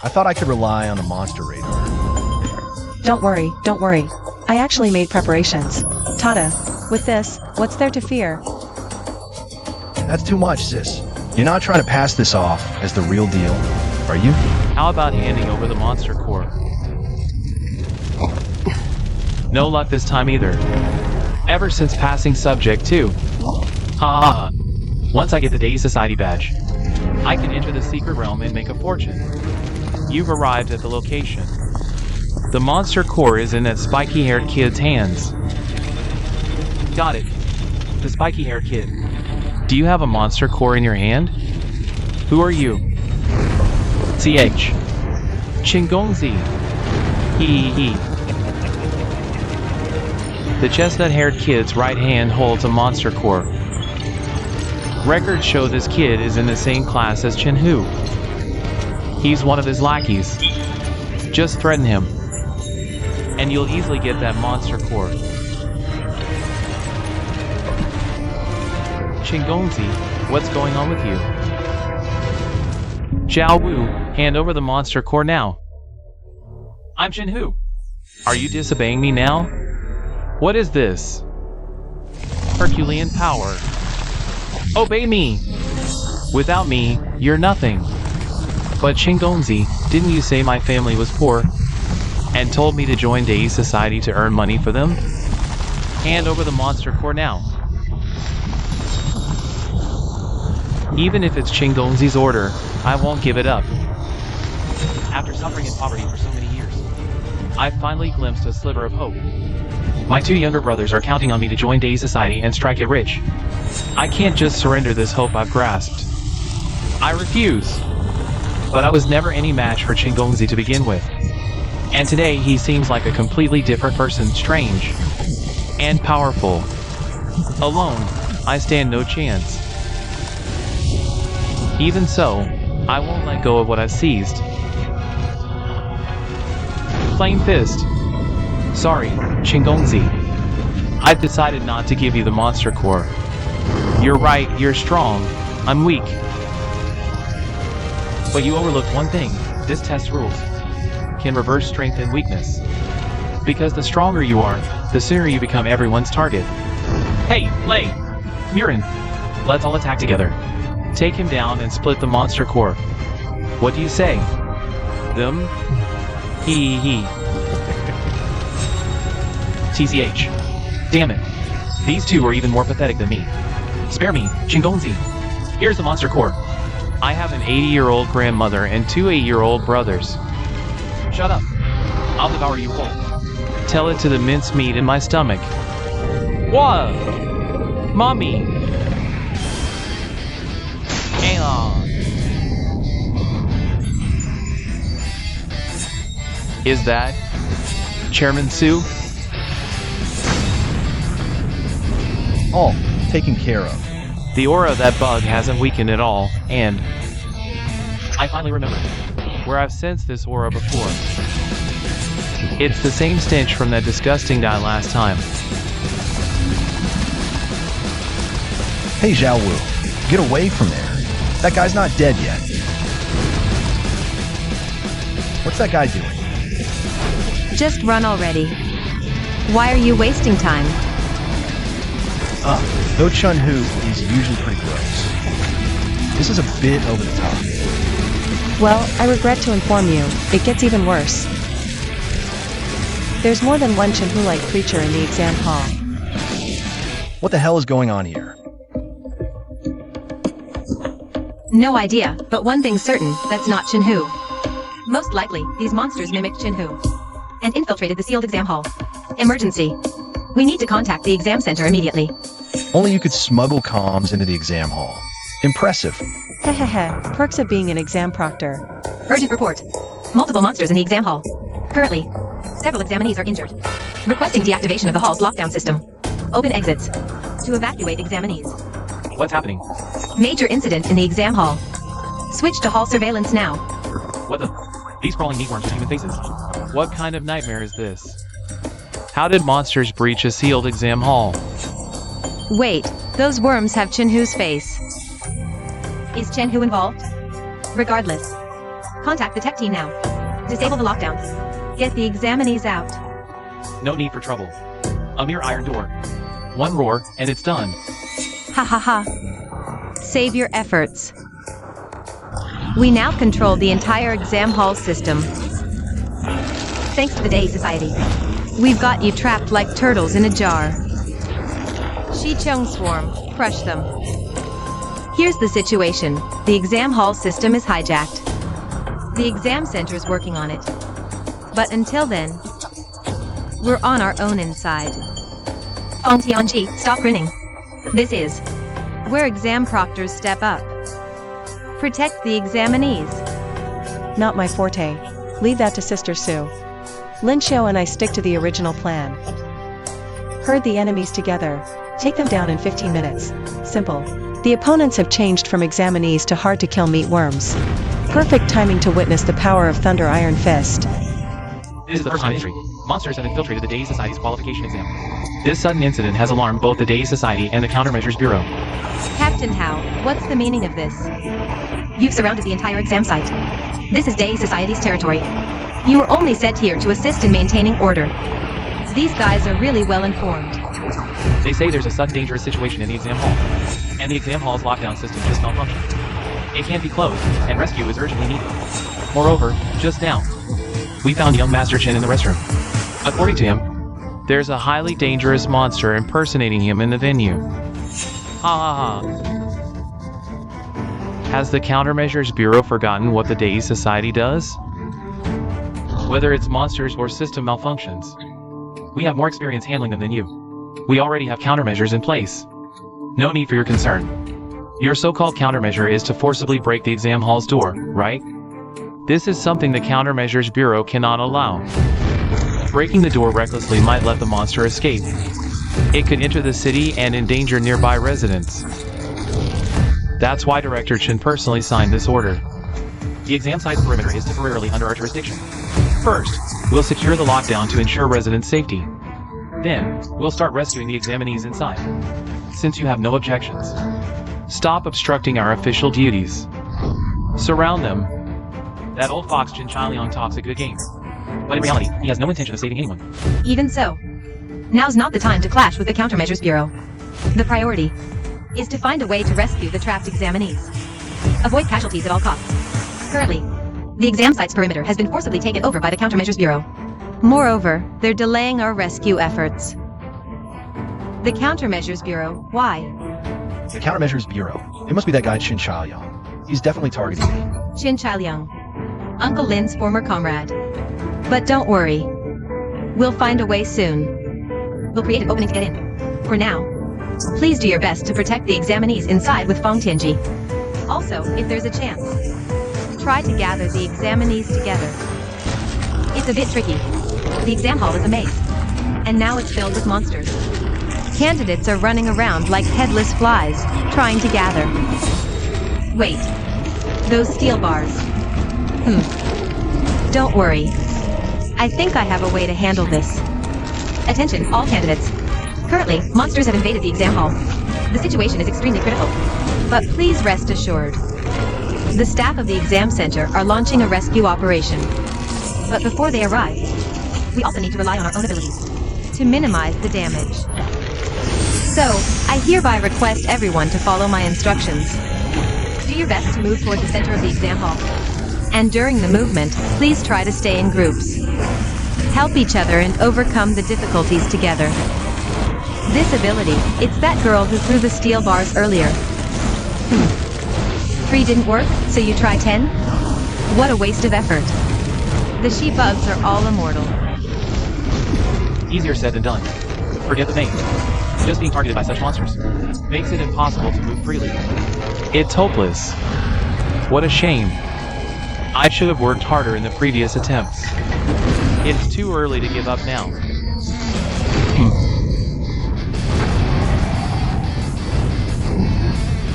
I thought I could rely on the monster radar. Don't worry. I actually made preparations. Tata, with this, what's there to fear? That's too much, sis. You're not trying to pass this off as the real deal, are you? How about handing over the monster core? No luck this time either. Ever since passing subject 2. Ha. Once I get the Day Society badge, I can enter the secret realm and make a fortune. You've arrived at the location. The monster core is in that spiky-haired kid's hands. Got it. The spiky-haired kid. Do you have a monster core in your hand? Who are you? CH. Chingongzi. Hee. The chestnut-haired kid's right hand holds a monster core. Records show this kid is in the same class as Chenhu. He's one of his lackeys. Just threaten him, and you'll easily get that monster core. Chingongzi, what's going on with you? Zhao Wu, hand over the monster core now. I'm Chenhu. Are you disobeying me now? What is this? Herculean power. Obey me! Without me, you're nothing. But Chingongzi, didn't you say my family was poor? And told me to join Day Society to earn money for them? Hand over the monster core now. Even if it's Chingongzi's order, I won't give it up. After suffering in poverty for so many years, I finally glimpsed a sliver of hope. My 2 younger brothers are counting on me to join Day Society and strike it rich. I can't just surrender this hope I've grasped. I refuse. But I was never any match for Chingongzi to begin with. And today he seems like a completely different person, strange and powerful. Alone, I stand no chance. Even so, I won't let go of what I've seized. Plain fist. Sorry, Chingongzi. I've decided not to give you the monster core. You're right, you're strong. I'm weak. But you overlooked one thing. This test rules can reverse strength and weakness. Because the stronger you are, the sooner you become everyone's target. Hey, Lei! Murin! Let's all attack together. Take him down and split the monster core. What do you say? Them? He. TCH. Damn it. These 2 are even more pathetic than me. Spare me, Chingongzi. Here's the monster core. I have an 80-year-old grandmother and 2 8-year-old brothers. Shut up. I'll devour you whole. Tell it to the mincemeat in my stomach. Whoa! Mommy! Hang on. Is that Chairman Su? All taken care of. The aura of that bug hasn't weakened at all, and I finally remembered where I've sensed this aura before. It's the same stench from that disgusting guy last time. Hey, Zhao Wu, get away from there. That guy's not dead yet. What's that guy doing? Just run already. Why are you wasting time? Though Chun-Hu is usually pretty gross, this is a bit over the top. Well, I regret to inform you, it gets even worse. There's more than one Chenhu-like creature in the exam hall. What the hell is going on here? No idea, but one thing's certain, that's not Chenhu. Most likely, these monsters mimicked Chenhu and infiltrated the sealed exam hall. Emergency. We need to contact the exam center immediately. Only you could smuggle comms into the exam hall. Impressive. Hehehe, perks of being an exam proctor. Urgent report. Multiple monsters in the exam hall. Currently, several examinees are injured. Requesting deactivation of the hall's lockdown system. Open exits. To evacuate examinees. What's happening? Major incident in the exam hall. Switch to hall surveillance now. What the? These crawling meatworms with human faces. What kind of nightmare is this? How did monsters breach a sealed exam hall? Wait, those worms have Chenhu's face. Is Chenhu involved? Regardless. Contact the tech team now. Disable the lockdown. Get the examinees out. No need for trouble. A mere iron door. One roar, and it's done. Ha ha ha. Save your efforts. We now control the entire exam hall system. Thanks to the Day Society. We've got you trapped like turtles in a jar. Shicheng Swarm, crush them. Here's the situation. The exam hall system is hijacked. The exam center's working on it. But until then, we're on our own inside. Fong Tianji, stop grinning. This is where exam proctors step up. Protect the examinees. Not my forte. Leave that to Sister Sue. Lin Xiao and I stick to the original plan. Herd the enemies together. Take them down in 15 minutes. Simple. The opponents have changed from examinees to hard-to-kill meatworms. Perfect timing to witness the power of Thunder Iron Fist. This is the first time in history. Monsters have infiltrated the Day Society's qualification exam. This sudden incident has alarmed both the Day Society and the Countermeasures Bureau. Captain Hao, what's the meaning of this? You've surrounded the entire exam site. This is Day Society's territory. You were only sent here to assist in maintaining order. These guys are really well informed. They say there's a sudden dangerous situation in the exam hall. And the exam hall's lockdown system just malfunctioned. It can't be closed, and rescue is urgently needed. Moreover, just now, we found young Master Chen in the restroom. According to him, There's a highly dangerous monster impersonating him in the venue. Ha ha ha. Has the Countermeasures Bureau forgotten what the Day Society does? Whether it's monsters or system malfunctions, we have more experience handling them than you. We already have countermeasures in place. No need for your concern. Your so-called countermeasure is to forcibly break the exam hall's door, right? this is something the Countermeasures Bureau cannot allow. Breaking the door recklessly might let the monster escape. It could enter the city and endanger nearby residents. That's why Director Chen personally signed this order. The exam site's perimeter is temporarily under our jurisdiction. First, we'll secure the lockdown to ensure resident safety. Then, we'll start rescuing the examinees inside. Since you have no objections. Stop obstructing our official duties. Surround them. That old fox Jin Chailiang talks a good game. But in reality, he has no intention of saving anyone. Even so, now's not the time to clash with the Countermeasures Bureau. The priority is to find a way to rescue the trapped examinees. Avoid casualties at all costs. Currently, the exam site's perimeter has been forcibly taken over by the Countermeasures Bureau. Moreover, they're delaying our rescue efforts. The Countermeasures Bureau, why? The Countermeasures Bureau. It must be that guy Qin Chaoliang. He's definitely targeting me. Qin Chaoliang, Uncle Lin's former comrade. But don't worry. We'll find a way soon. We'll create an opening to get in. For now, please do your best to protect the examinees inside with Fong Tianji. Also, if there's a chance, try to gather the examinees together. It's a bit tricky. The exam hall is a maze, and now it's filled with monsters. Candidates are running around like headless flies, trying to gather. Wait, those steel bars. Don't worry. I think I have a way to handle this. Attention, all candidates. Currently, monsters have invaded the exam hall. The situation is extremely critical. But please rest assured. The staff of the exam center are launching a rescue operation. But before they arrive, we also need to rely on our own abilities to minimize the damage. So, I hereby request everyone to follow my instructions. Do your best to move toward the center of the exam hall. And during the movement, please try to stay in groups. Help each other and overcome the difficulties together. This ability, it's that girl who threw the steel bars earlier. 3 didn't work, so you try 10? What a waste of effort. The she-bugs are all immortal. Easier said than done. Forget the name. Just being targeted by such monsters makes it impossible to move freely. It's hopeless. What a shame. I should have worked harder in the previous attempts. It's too early to give up now.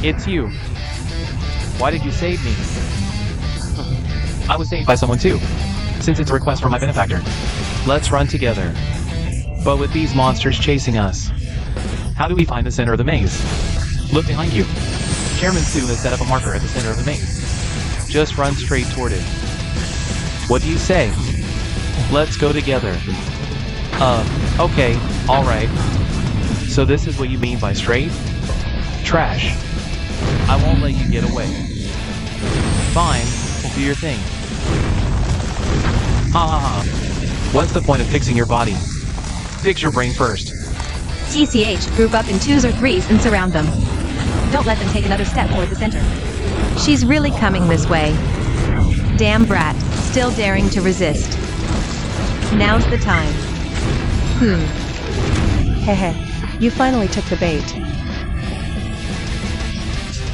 It's you. Why did you save me? I was saved by someone too, since it's a request from my benefactor. Let's run together. But with these monsters chasing us, how do we find the center of the maze? Look behind you. Chairman Sue has set up a marker at the center of the maze. Just run straight toward it. What do you say? Let's go together. Okay, alright. So this is what you mean by straight? Trash. I won't let you get away. Fine, do your thing. Ha ha ha. What's the point of fixing your body? Fix your brain first. TCH, group up in 2s or 3s and surround them. Don't let them take another step toward the center. She's really coming this way. Damn brat, still daring to resist. Now's the time. Hehe. You finally took the bait.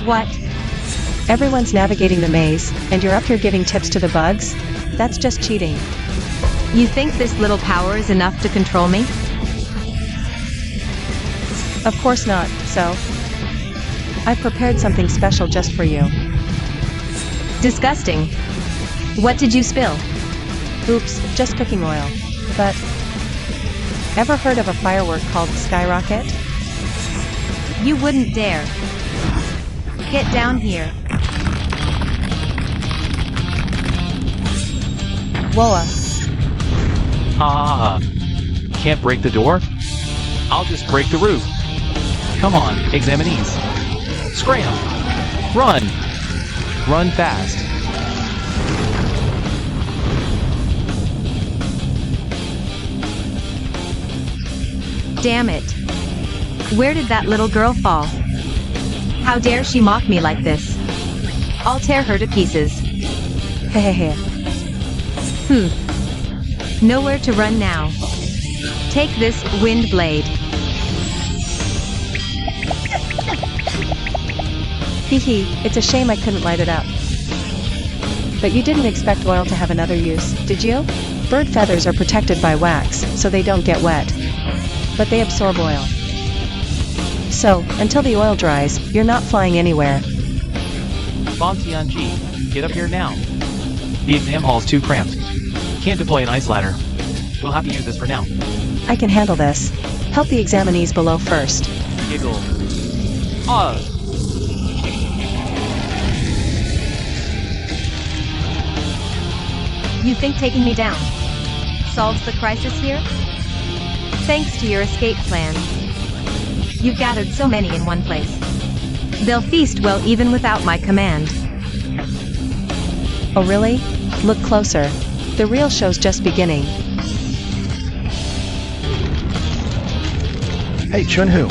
What? Everyone's navigating the maze, and you're up here giving tips to the bugs? That's just cheating. You think this little power is enough to control me? Of course not, so. I've prepared something special just for you. Disgusting. What did you spill? Oops, just cooking oil. But, ever heard of a firework called skyrocket? You wouldn't dare. Get down here. Whoa. Ah, can't break the door? I'll just break the roof. Come on, examinees. Scram! Run! Run fast. Damn it. Where did that little girl fall? How dare she mock me like this? I'll tear her to pieces. Hehehe. Nowhere to run now. Take this, wind blade. Hehe, it's a shame I couldn't light it up. But you didn't expect oil to have another use, did you? Bird feathers are protected by wax, so they don't get wet. But they absorb oil. So, until the oil dries, you're not flying anywhere. Bon Tianji, get up here now. The exam hall's too cramped. Can't deploy an ice ladder. We'll have to use this for now. I can handle this. Help the examinees below first. Giggle. You think taking me down solves the crisis here? Thanks to your escape plan. You've gathered so many in one place. They'll feast well even without my command. Oh really? Look closer. The real show's just beginning. Hey, Chunhu.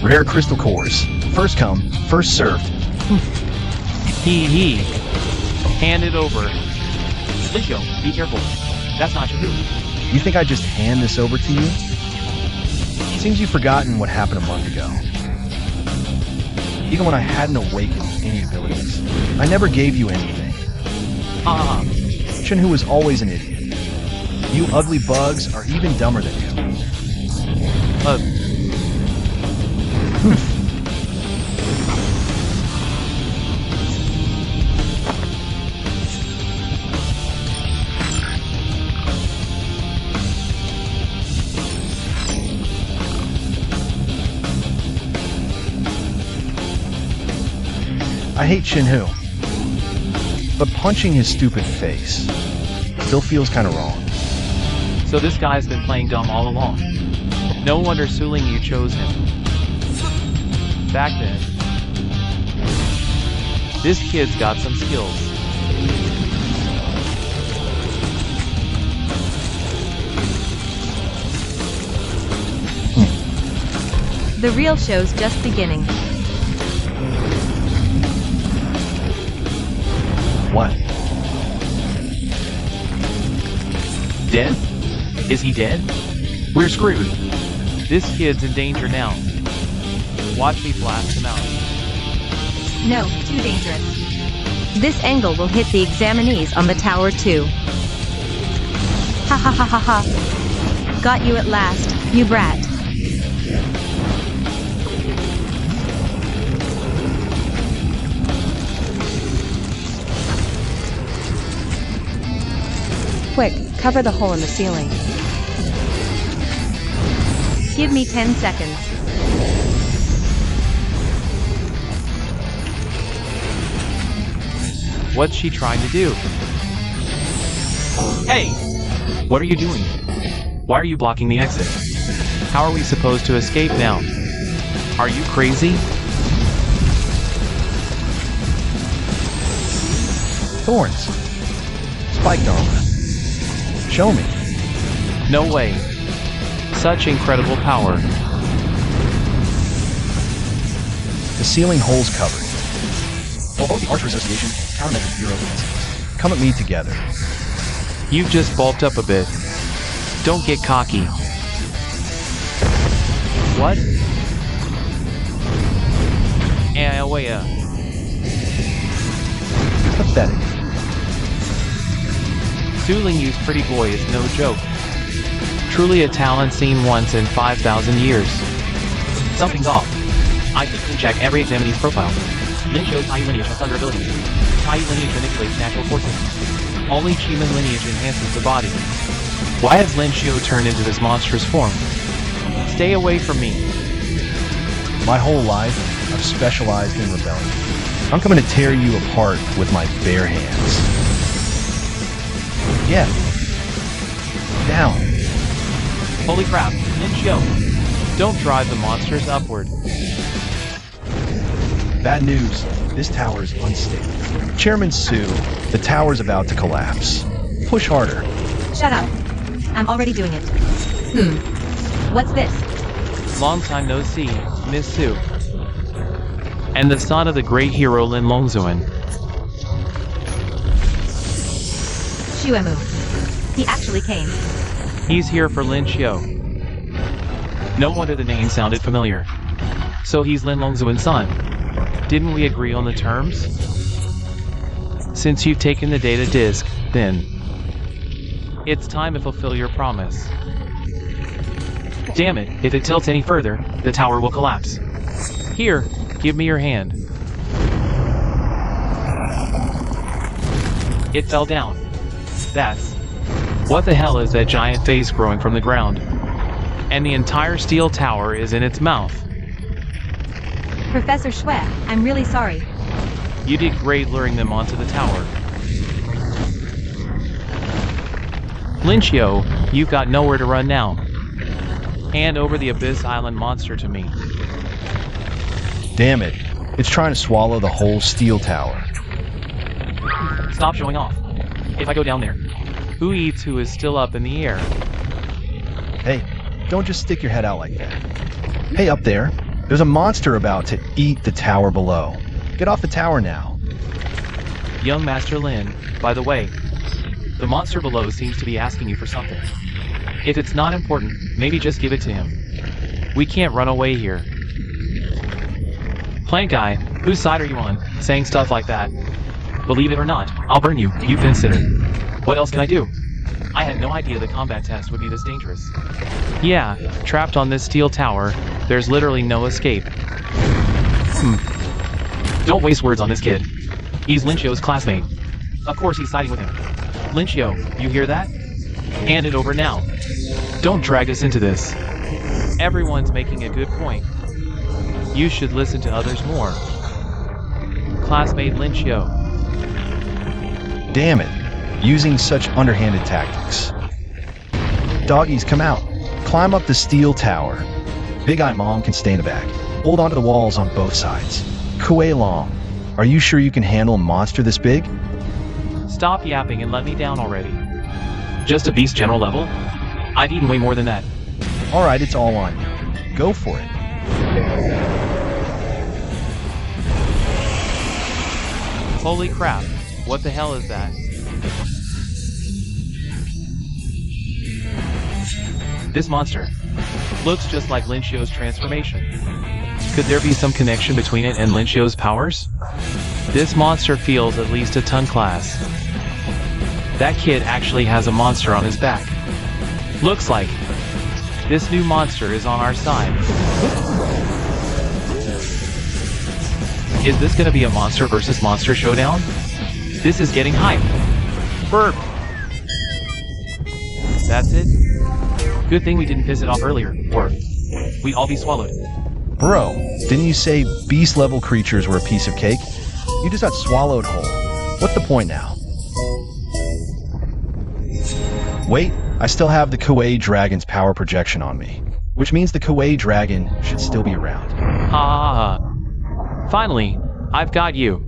Rare crystal cores. First come, first served. Hee. Hand it over. Linko, be careful. That's not your move. You think I just hand this over to you? Seems you've forgotten what happened a month ago. Even when I hadn't awakened any abilities, I never gave you anything. Chunhu was always an idiot. You ugly bugs are even dumber than you. I hate Shinhu, but punching his stupid face still feels kind of wrong. So this guy's been playing dumb all along. No wonder Suling Yu chose him. Back then, this kid's got some skills. The real show's just beginning. What? Dead? Is he dead? We're screwed. This kid's in danger now. Watch me blast him out. No, too dangerous. This angle will hit the examinees on the tower too. Ha ha ha ha ha. Got you at last, you brat. Quick, cover the hole in the ceiling. Give me 10 seconds. What's she trying to do? Hey! What are you doing? Why are you blocking the exit? How are we supposed to escape now? Are you crazy? Thorns. Spiked armor. Show me. No way. Such incredible power. The ceiling hole's covered. Although the Archer Association countermeasures Bureau defenses. Come at me together. You've just bulked up a bit. Don't get cocky. What? Pathetic. Suling Yu's pretty boy is no joke. Truly a talent seen once in 5,000 years. Something's off. I think we can check every examinee's profile. Lin shows Tai lineage has thunder abilities. Tai lineage manipulates natural forces. Only human lineage enhances the body. Why has Lin Xiu turned into this monstrous form? Stay away from me. My whole life, I've specialized in rebellion. I'm coming to tear you apart with my bare hands. Yeah. Down. Holy crap, Lin Xiu. Don't drive the monsters upward. Bad news. This tower is unstable. Chairman Su, the tower's about to collapse. Push harder. Shut up. I'm already doing it. What's this? Long time no see, Miss Su. And the son of the great hero Lin Longzuan. Shuemu. He actually came. He's here for Lin Xiu. No wonder the name sounded familiar. So he's Lin Longzuan's son. Didn't we agree on the terms? Since you've taken the data disk, then it's time to fulfill your promise. Damn it, if it tilts any further, the tower will collapse. Here, give me your hand. It fell down. That's... What the hell is that giant face growing from the ground? And the entire steel tower is in its mouth. Professor Xue, I'm really sorry. You did great luring them onto the tower. Lin Xiu, you've got nowhere to run now. Hand over the Abyss Island monster to me. Damn it. It's trying to swallow the whole steel tower. Stop showing off. If I go down there. Who eats who is still up in the air? Hey, don't just stick your head out like that. Hey, up there. There's a monster about to eat the tower below. Get off the tower now. Young Master Lin, by the way, The monster below seems to be asking you for something. If it's not important, maybe just give it to him. we can't run away here. Plant guy, whose side are you on, saying stuff like that? Believe it or not, I'll burn you, you've been considered. What else can I do? I had no idea the combat test would be this dangerous. Yeah, trapped on this steel tower, there's literally no escape. Don't waste words on this kid. He's Lin Xiu's classmate. Of course he's siding with him. Lin Xiu, you hear that? Hand it over now. Don't drag us into this. Everyone's making a good point. You should listen to others more. Classmate Lin Xiu. Damn it. Using such underhanded tactics. Doggies, come out. Climb up the steel tower. Big Eye Mom can stay in the back. Hold onto the walls on both sides. Kuei Long, are you sure you can handle a monster this big? Stop yapping and let me down already. Just a beast general level? I've eaten way more than that. Alright, it's all on you. Go for it. Holy crap, what the hell is that? This monster. Looks just like Lin Xiu's transformation. Could there be some connection between it and Lin Xiu's powers? This monster feels at least a ton class. That kid actually has a monster on his back. Looks like this new monster is on our side. Is this gonna be a monster versus monster showdown? This is getting hype. Burp. That's it? Good thing we didn't piss it off earlier, or we'd all be swallowed. Bro, didn't you say beast-level creatures were a piece of cake? You just got swallowed whole. What's the point now? Wait, I still have the Kuei Dragon's power projection on me, which means the Kuei Dragon should still be around. Finally, I've got you.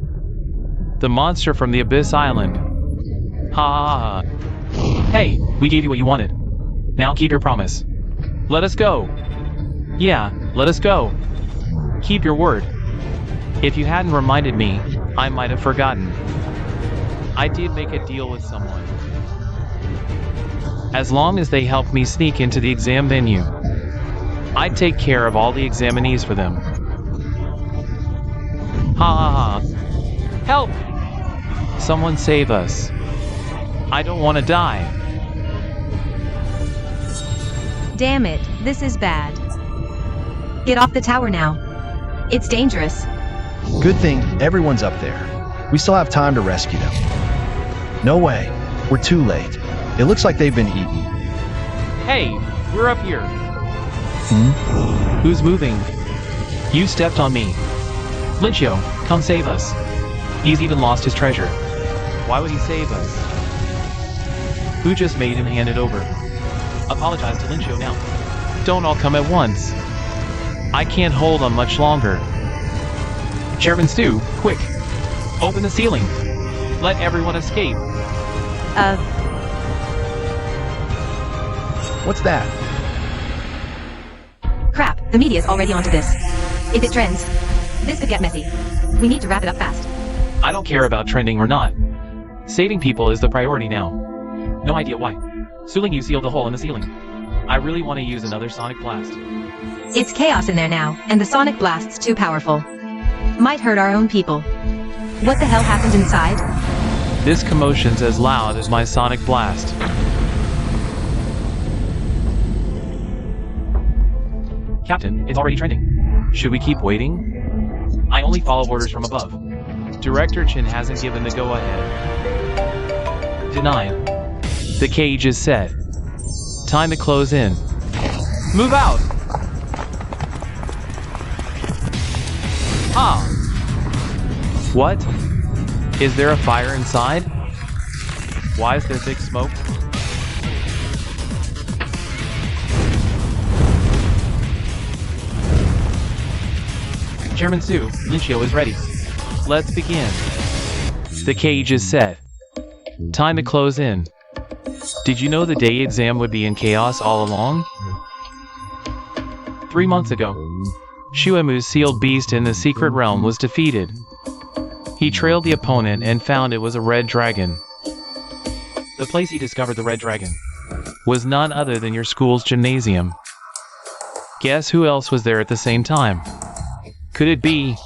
The monster from the Abyss Island. Hey, we gave you what you wanted. Now keep your promise. Let us go. Yeah, let us go. Keep your word. If you hadn't reminded me, I might have forgotten. I did make a deal with someone. As long as they helped me sneak into the exam venue, I'd take care of all the examinees for them. Help! Someone save us. I don't want to die. Damn it, this is bad. Get off the tower now. It's dangerous. Good thing everyone's up there. We still have time to rescue them. No way. We're too late. It looks like they've been eaten. Hey, we're up here. Who's moving? You stepped on me. Lin Xiu, come save us. He's even lost his treasure. Why would he save us? Who just made him hand it over? Apologize to Lin Xiu now. Don't all come at once. I can't hold on much longer. Chairman Stu, quick. Open the ceiling. Let everyone escape. What's that? Crap, the media's already onto this. If it trends, this could get messy. We need to wrap it up fast. I don't care about trending or not. Saving people is the priority now. No idea why. Suling, you sealed the hole in the ceiling. I really want to use another sonic blast. It's chaos in there now, and the sonic blast's too powerful. Might hurt our own people. What the hell happened inside? This commotion's as loud as my sonic blast. Captain, it's already trending. Should we keep waiting? I only follow orders from above. Director Chin hasn't given the go-ahead. Denied. The cage is set. Time to close in. Move out! What? Is there a fire inside? Why is there big smoke? Chairman Su, Lin Xiu is ready. Let's begin. The cage is set. Time to close in. Did you know the day exam would be in chaos all along? 3 months ago, Shuemu's sealed beast in the secret realm was defeated. He trailed the opponent and found it was a red dragon. The place he discovered the red dragon was none other than your school's gymnasium. Guess who else was there at the same time? Could it be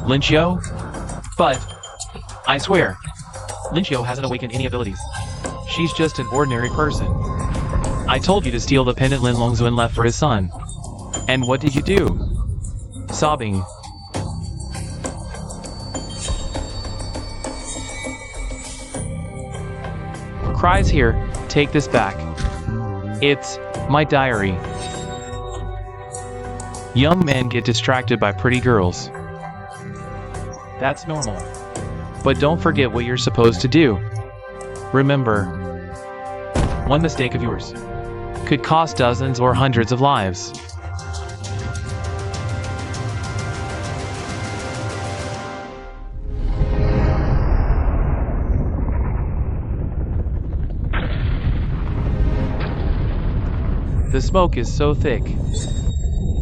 Lin Xiu? But I swear, Lin Xiu hasn't awakened any abilities. She's just an ordinary person. I told you to steal the pendant Lin Longzuan left for his son. And what did you do? Sobbing. Cries here, take this back. It's my diary. Young men get distracted by pretty girls. That's normal. But don't forget what you're supposed to do. Remember, one mistake of yours could cost dozens or hundreds of lives. The smoke is so thick.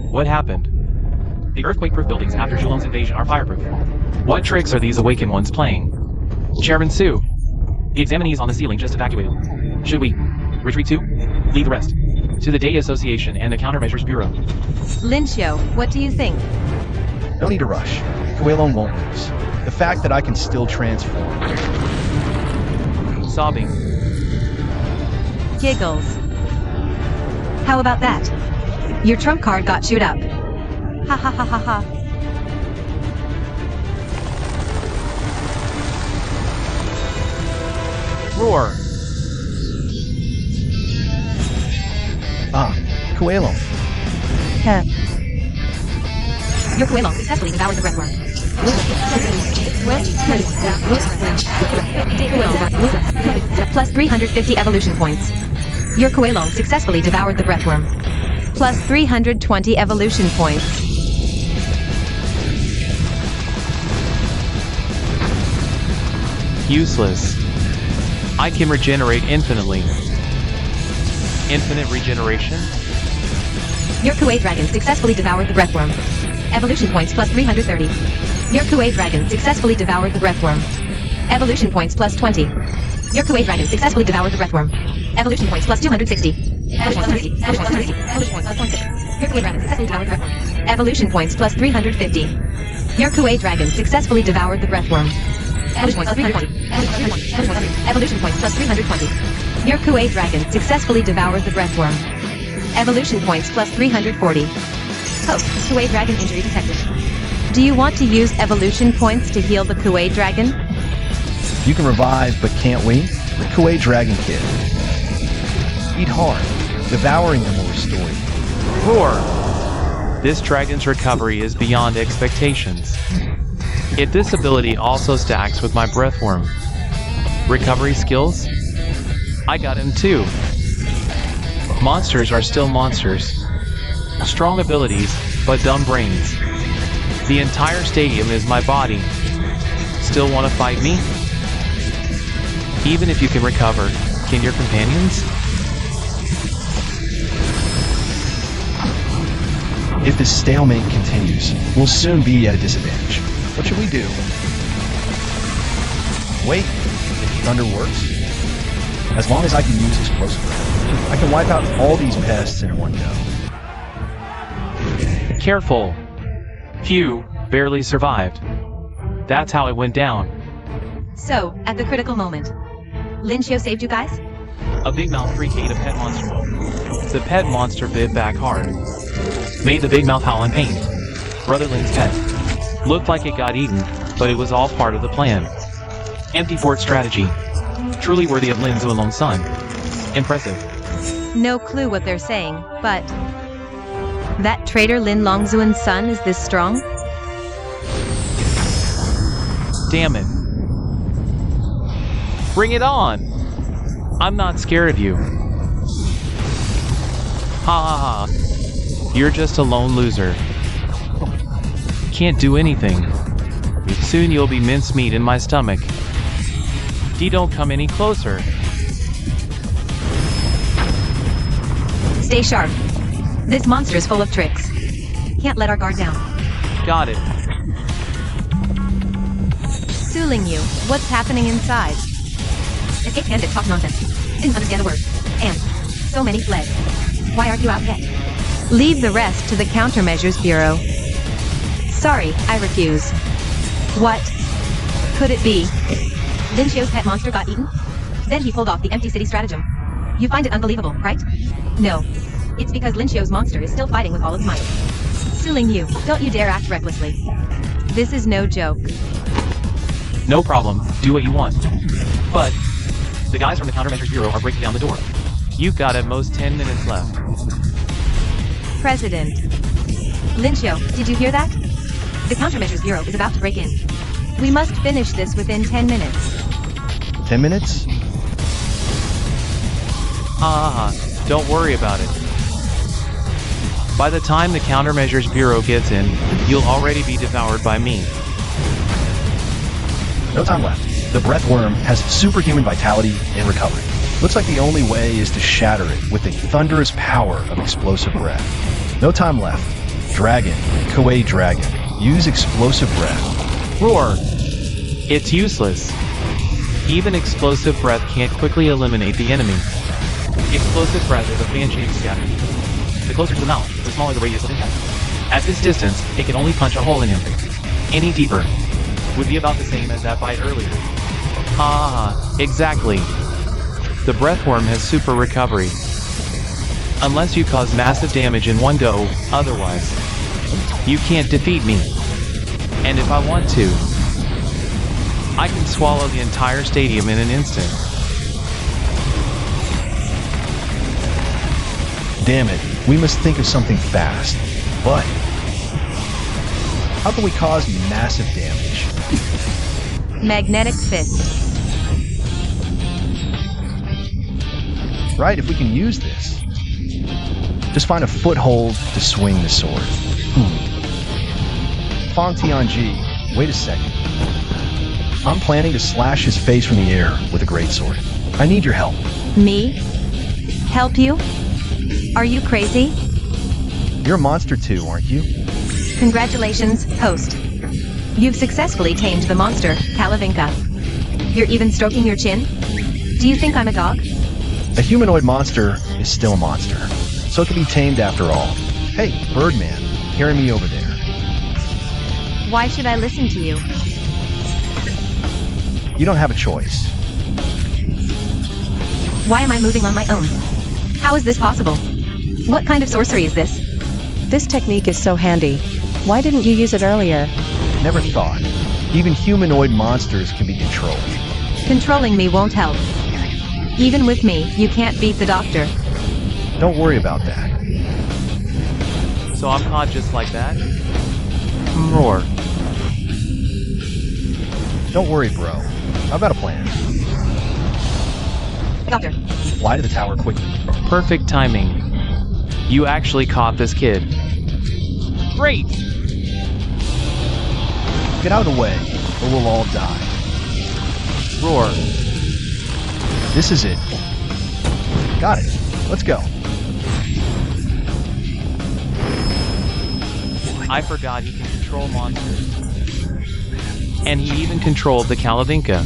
What happened? The earthquake-proof buildings after Zhulong's invasion are fireproof. What tricks are these awakened ones playing? Chairman Su, the examinees on the ceiling just evacuated. Should we retreat too? Leave the rest. To the Data Association and the Countermeasures Bureau. Lincio, what do you think? No need to rush. Kuelon won't lose. The fact that I can still transform. Sobbing. Giggles. How about that? Your trump card got chewed up. Ha ha ha ha ha. Roar. Kuelon. Heh. Your Kuelon successfully devoured the breadworm. Plus 350 evolution points. Your Kuelon successfully devoured the breathworm. Plus 320 evolution points. Useless. I can regenerate infinitely. Infinite regeneration? Your Kuei Dragon successfully devoured the breathworm. Evolution points plus 330. Your Kuei Dragon successfully devoured the breathworm. Evolution points plus 20. Your Kuei Dragon successfully devoured the breathworm. Evolution points plus 260. Evolution points plus 30. Evolution points plus 160. Your Kuei Dragon successfully devoured the breathworm. Evolution points plus 350. Your Kuei Dragon successfully devoured the breathworm. Evolution points plus 320. Evolution points plus 320. Your Kuei Dragon successfully devoured the breathworm. Evolution points plus 340. Post Kuei Dragon injury detected. Do you want to use evolution points to heal the Kuei Dragon? You can revive, but can't we? The Kuei Dragon Kid. Eat hard. Devouring them will restore you. Roar! This dragon's recovery is beyond expectations. Yet this ability also stacks with my breathworm. Recovery skills? I got him too. Monsters are still monsters. Strong abilities, but dumb brains. The entire stadium is my body. Still want to fight me? Even if you can recover, can your companions? If this stalemate continues, we'll soon be at a disadvantage. What should we do? Wait, if thunder works? As long as I can use explosive round, I can wipe out all these pests in one go. Careful. Phew, barely survived. That's how it went down. So, at the critical moment, Lincio saved you guys? A big mouth freak ate a pet monster. The pet monster bit back hard. Made the big mouth howl in pain. Brother Lin's pet. Looked like it got eaten, but it was all part of the plan. Empty fort strategy. Truly worthy of Lin Zuolong's son. Impressive. No clue what they're saying, but... That traitor Lin Longzuan's son is this strong? Damn it. Bring it on! I'm not scared of you. Ha ha ha. You're just a lone loser. Can't do anything. Soon you'll be mincemeat in my stomach. Don't come any closer. Stay sharp. This monster is full of tricks. Can't let our guard down. Got it. Suling you, what's happening inside? Escape candidate talk nonsense. Didn't understand a word. And so many fled. Why aren't you out yet? Leave the rest to the Countermeasures Bureau. Sorry, I refuse. What could it be? Lincio's pet monster got eaten? Then he pulled off the empty city stratagem. You find it unbelievable, right? No. It's because Lincio's monster is still fighting with all its might. Suling you, don't you dare act recklessly. This is no joke. No problem, do what you want. But, the guys from the Countermeasures Bureau are breaking down the door. You've got at most 10 minutes left. President. Lincio, did you hear that? The Countermeasures Bureau is about to break in. We must finish this within 10 minutes. 10 minutes? Don't worry about it. By the time the Countermeasures Bureau gets in, you'll already be devoured by me. No time left. The breath worm has superhuman vitality and recovery. Looks like the only way is to shatter it with the thunderous power of explosive breath. No time left. Dragon, Kuei Dragon, use explosive breath. Roar! It's useless. Even explosive breath can't quickly eliminate the enemy. Explosive breath is a fan-shaped scatter. The closer to the mouth, the smaller the radius of impact. At this distance, it can only punch a hole in him. Any deeper would be about the same as that bite earlier. Ah, exactly. The breathworm has super recovery. Unless you cause massive damage in one go, otherwise, you can't defeat me. And if I want to, I can swallow the entire stadium in an instant. Damn it, we must think of something fast. But how can we cause massive damage? Magnetic fist. Right, if we can use this. Just find a foothold to swing the sword. Fong Tianji, wait a second. I'm planning to slash his face from the air with a greatsword. I need your help. Me? Help you? Are you crazy? You're a monster too, aren't you? Congratulations, host. You've successfully tamed the monster, Kalavinka. You're even stroking your chin? Do you think I'm a dog? A humanoid monster is still a monster, so it can be tamed after all. Hey, Birdman, carry me over there. Why should I listen to you? You don't have a choice. Why am I moving on my own? How is this possible? What kind of sorcery is this? This technique is so handy. Why didn't you use it earlier? Never thought. Even humanoid monsters can be controlled. Controlling me won't help. Even with me, you can't beat the doctor. Don't worry about that. So I'm caught just like that? Roar. Don't worry, bro. I've got a plan. Doctor. Fly to the tower quickly. Perfect timing. You actually caught this kid. Great! Get out of the way, or we'll all die. Roar. This is it. Got it. Let's go. I forgot he can control monsters. And he even controlled the Kalavinka.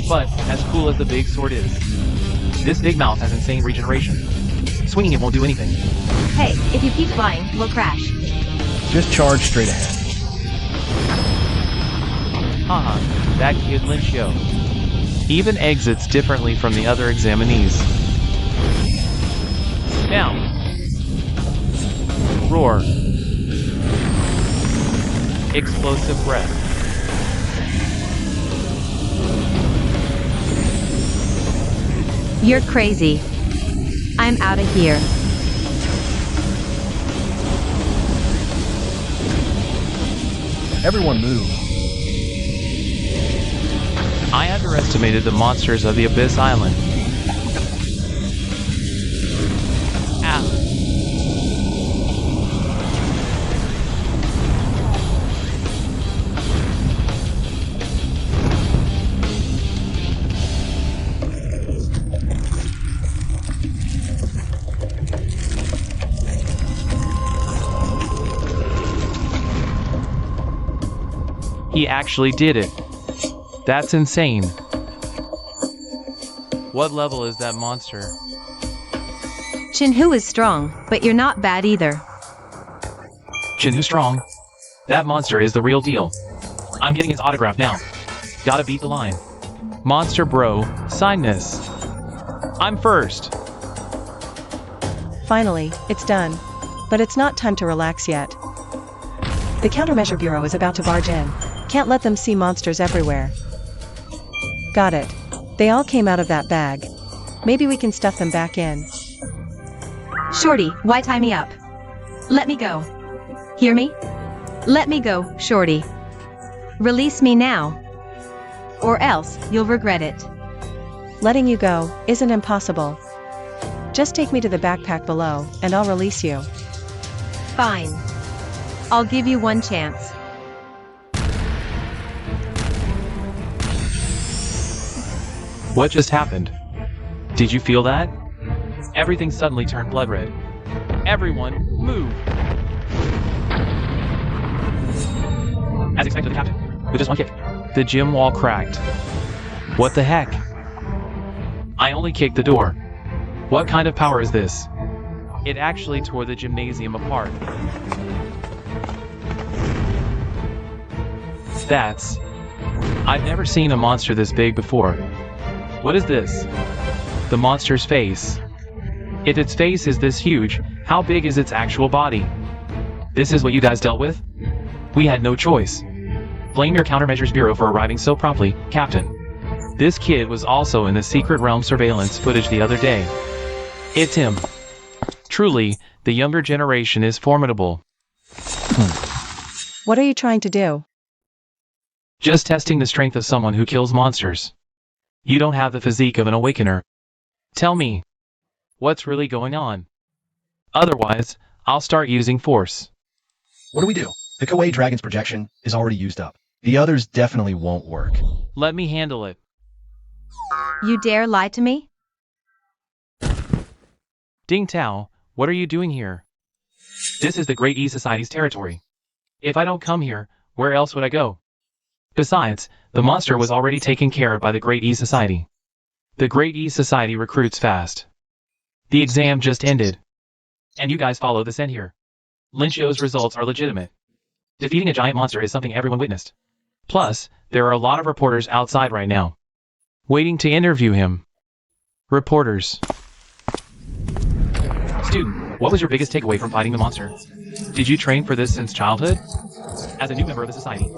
But, as cool as the big sword is, this big mouth has insane regeneration. Swinging it won't do anything. Hey, if you keep flying, we'll crash. Just charge straight ahead. Haha, that kid Linshio. Even exits differently from the other examinees. Now. Roar. Explosive breath. You're crazy. I'm out of here. Everyone move. I underestimated the monsters of the Abyss Island. Ah. He actually did it. That's insane. What level is that monster? Chinhu is strong, but you're not bad either. Chinhu strong. That monster is the real deal. I'm getting his autograph now. Gotta beat the line. Monster bro, sign this. I'm first. Finally, it's done. But it's not time to relax yet. The Countermeasure Bureau is about to barge in. Can't let them see monsters everywhere. Got it. They all came out of that bag. Maybe we can stuff them back in. Shorty, why tie me up? Let me go. Hear me? Let me go, Shorty. Release me now. Or else, you'll regret it. Letting you go isn't impossible. Just take me to the backpack below, and I'll release you. Fine. I'll give you one chance. What just happened? Did you feel that? Everything suddenly turned blood red. Everyone, move! As expected, the captain, with just one kick, the gym wall cracked. What the heck? I only kicked the door. What kind of power is this? It actually tore the gymnasium apart. I've never seen a monster this big before. What is this? The monster's face. If its face is this huge, how big is its actual body? This is what you guys dealt with? We had no choice. Blame your Countermeasures Bureau for arriving so promptly, Captain. This kid was also in the Secret Realm surveillance footage the other day. It's him. Truly, the younger generation is formidable. What are you trying to do? Just testing the strength of someone who kills monsters. You don't have the physique of an awakener. Tell me, what's really going on? Otherwise, I'll start using force. What do we do? The Koei Dragon's projection is already used up. The others definitely won't work. Let me handle it. You dare lie to me? Ding Tao, what are you doing here? This is the Great E Society's territory. If I don't come here, where else would I go? Besides, the monster was already taken care of by the Great E Society. The Great E Society recruits fast. The exam just ended. And you guys follow the scent here. Lynchio's results are legitimate. Defeating a giant monster is something everyone witnessed. Plus, there are a lot of reporters outside right now, waiting to interview him. Reporters. Student, what was your biggest takeaway from fighting the monster? Did you train for this since childhood? As a new member of the society,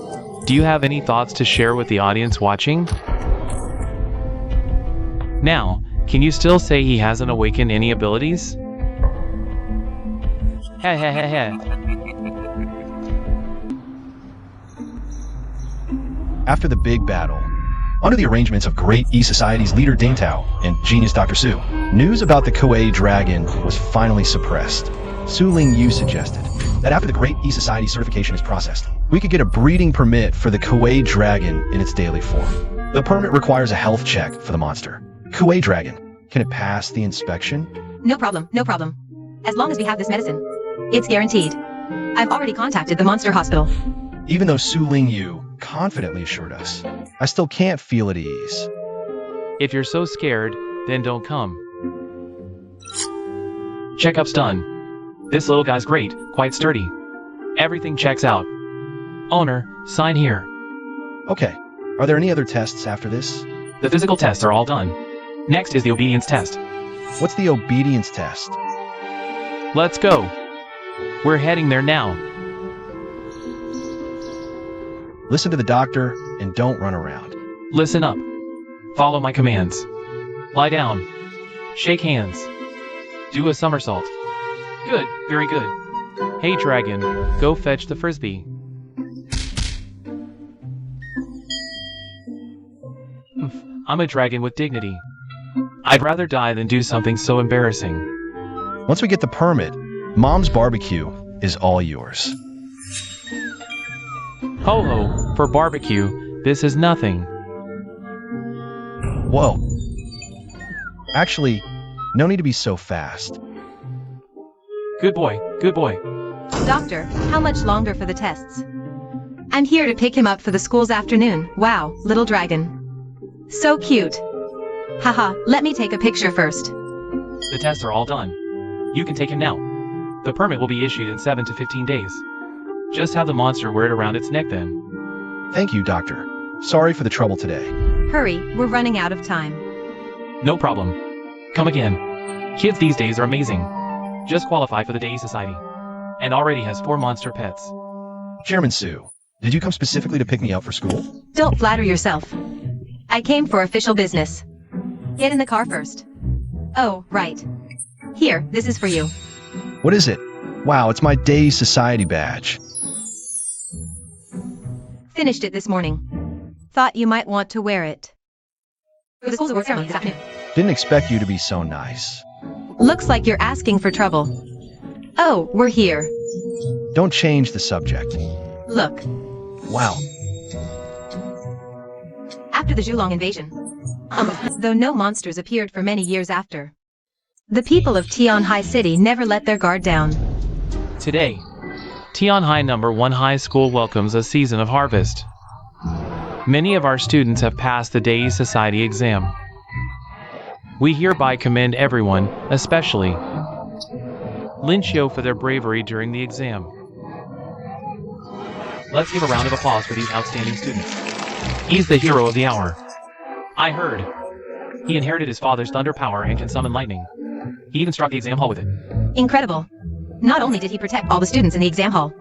do you have any thoughts to share with the audience watching? Now, can you still say he hasn't awakened any abilities? Heh heh heh heh. After the big battle, under the arrangements of Great E Society's leader Ding Tao and genius Dr. Su, news about the Koei Dragon was finally suppressed. Su Ling Yu suggested that after the Great E Society certification is processed, we could get a breeding permit for the Koei Dragon in its daily form. The permit requires a health check for the monster. Koei Dragon, can it pass the inspection? No problem, no problem. As long as we have this medicine, it's guaranteed. I've already contacted the monster hospital. Even though Su Ling Yu confidently assured us, I still can't feel at ease. If you're so scared, then don't come. Checkup's done. This little guy's great, quite sturdy. Everything checks out. Owner, sign here. Okay, are there any other tests after this? The physical tests are all done. Next is the obedience test. What's the obedience test? Let's go. We're heading there now. Listen to the doctor and don't run around. Listen up. Follow my commands. Lie down. Shake hands. Do a somersault. Good, very good. Hey dragon, go fetch the frisbee. I'm a dragon with dignity. I'd rather die than do something so embarrassing. Once we get the permit, Mom's barbecue is all yours. Ho ho, for barbecue, this is nothing. Whoa. Actually, no need to be so fast. Good boy, good boy. Doctor, how much longer for the tests? I'm here to pick him up for the school's afternoon. Wow, little dragon. So cute. Haha, let me take a picture first. The tests are all done. You can take him now. The permit will be issued in 7 to 15 days. Just have the monster wear it around its neck then. Thank you, Doctor. Sorry for the trouble today. Hurry, we're running out of time. No problem. Come again. Kids these days are amazing. Just qualified for the Day Society. And already has 4 monster pets. Chairman Su, did you come specifically to pick me up for school? Don't flatter yourself. I came for official business. Get in the car first. Oh, right. Here, this is for you. What is it? Wow, it's my Day Society badge. Finished it this morning. Thought you might want to wear it. For the school's award ceremony this afternoon. Didn't expect you to be so nice. Looks like you're asking for trouble. Oh, we're here. Don't change the subject. Look. Wow. After the Zhulong invasion, though no monsters appeared for many years after, the people of Tianhai City never let their guard down. Today, Tianhai No. 1 High School welcomes a season of harvest. Many of our students have passed the Day Society exam. We hereby commend everyone, especially Lin Xiu, for their bravery during the exam. Let's give a round of applause for these outstanding students. He's the hero of the hour. I heard. He inherited his father's thunder power and can summon lightning. He even struck the exam hall with it. Incredible. Not only did he protect all the students in the exam hall,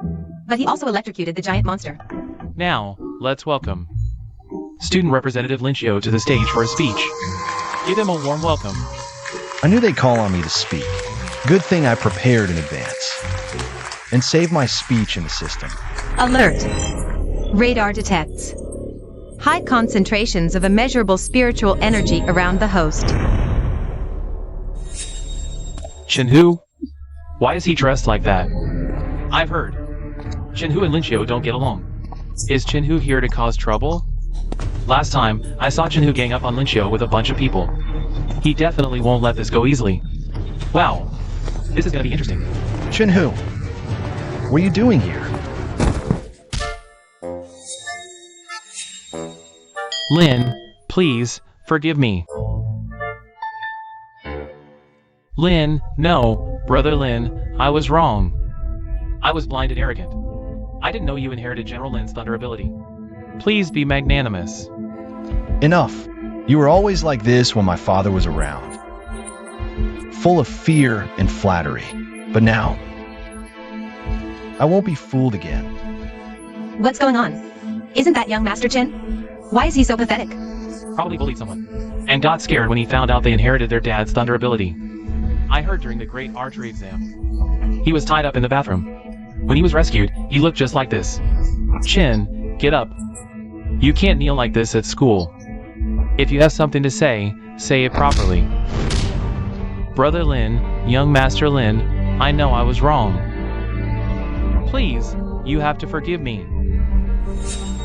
but he also electrocuted the giant monster. Now, let's welcome Student Representative Lin Xiu to the stage for a speech. Give him a warm welcome. I knew they'd call on me to speak. Good thing I prepared in advance. And saved my speech in the system. Alert. Radar detects high concentrations of immeasurable spiritual energy around the host. Chenhu? Why is he dressed like that? I've heard. Chenhu and Lin Xiu don't get along. Is Chenhu here to cause trouble? Last time, I saw Chenhu gang up on Lin Xiu with a bunch of people. He definitely won't let this go easily. Wow. This is gonna be interesting. Chenhu, what are you doing here? Lin, please, forgive me. Lin, no, Brother Lin, I was wrong. I was blind and arrogant. I didn't know you inherited General Lin's thunder ability. Please be magnanimous. Enough. You were always like this when my father was around. Full of fear and flattery. But now, I won't be fooled again. What's going on? Isn't that young Master Chin? Why is he so pathetic? Probably bullied someone. And got scared when he found out they inherited their dad's thunder ability. I heard during the great archery exam. He was tied up in the bathroom. When he was rescued, he looked just like this. Chin, get up. You can't kneel like this at school. If you have something to say it properly. Brother Lin, young Master Lin, I know I was wrong. Please, you have to forgive me.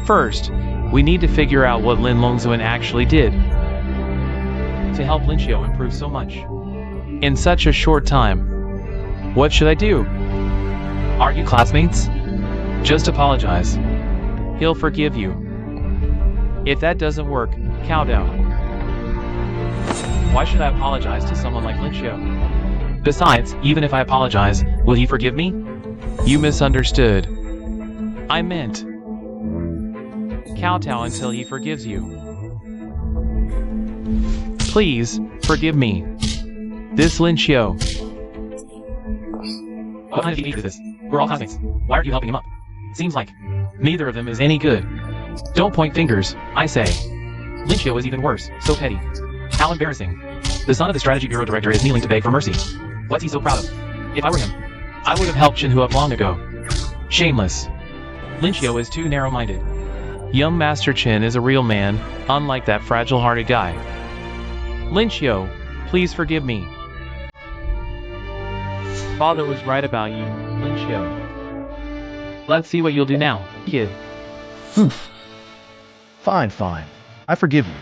First, we need to figure out what Lin Longzuan actually did to help Lin Xiu improve so much. In such a short time. What should I do? Aren't you classmates? Just apologize. He'll forgive you. If that doesn't work, cow down. Why should I apologize to someone like Lin Xiu? Besides, even if I apologize, will he forgive me? You misunderstood. I meant kowtow until he forgives you. Please, forgive me. This Lin Xiu. What kind of teenager is this? We're all classmates. Why aren't you helping him up? Seems like neither of them is any good. Don't point fingers, I say. Lin Xiu is even worse, so petty. How embarrassing. The son of the Strategy Bureau Director is kneeling to beg for mercy. What's he so proud of? If I were him, I would have helped Chenhu up long ago. Shameless. Lin Xiu is too narrow-minded. Young Master Chin is a real man, unlike that fragile-hearted guy. Lin Xiu, please forgive me. Father was right about you, Lin Xiu. Let's see what you'll do now, kid. Fine. I forgive you.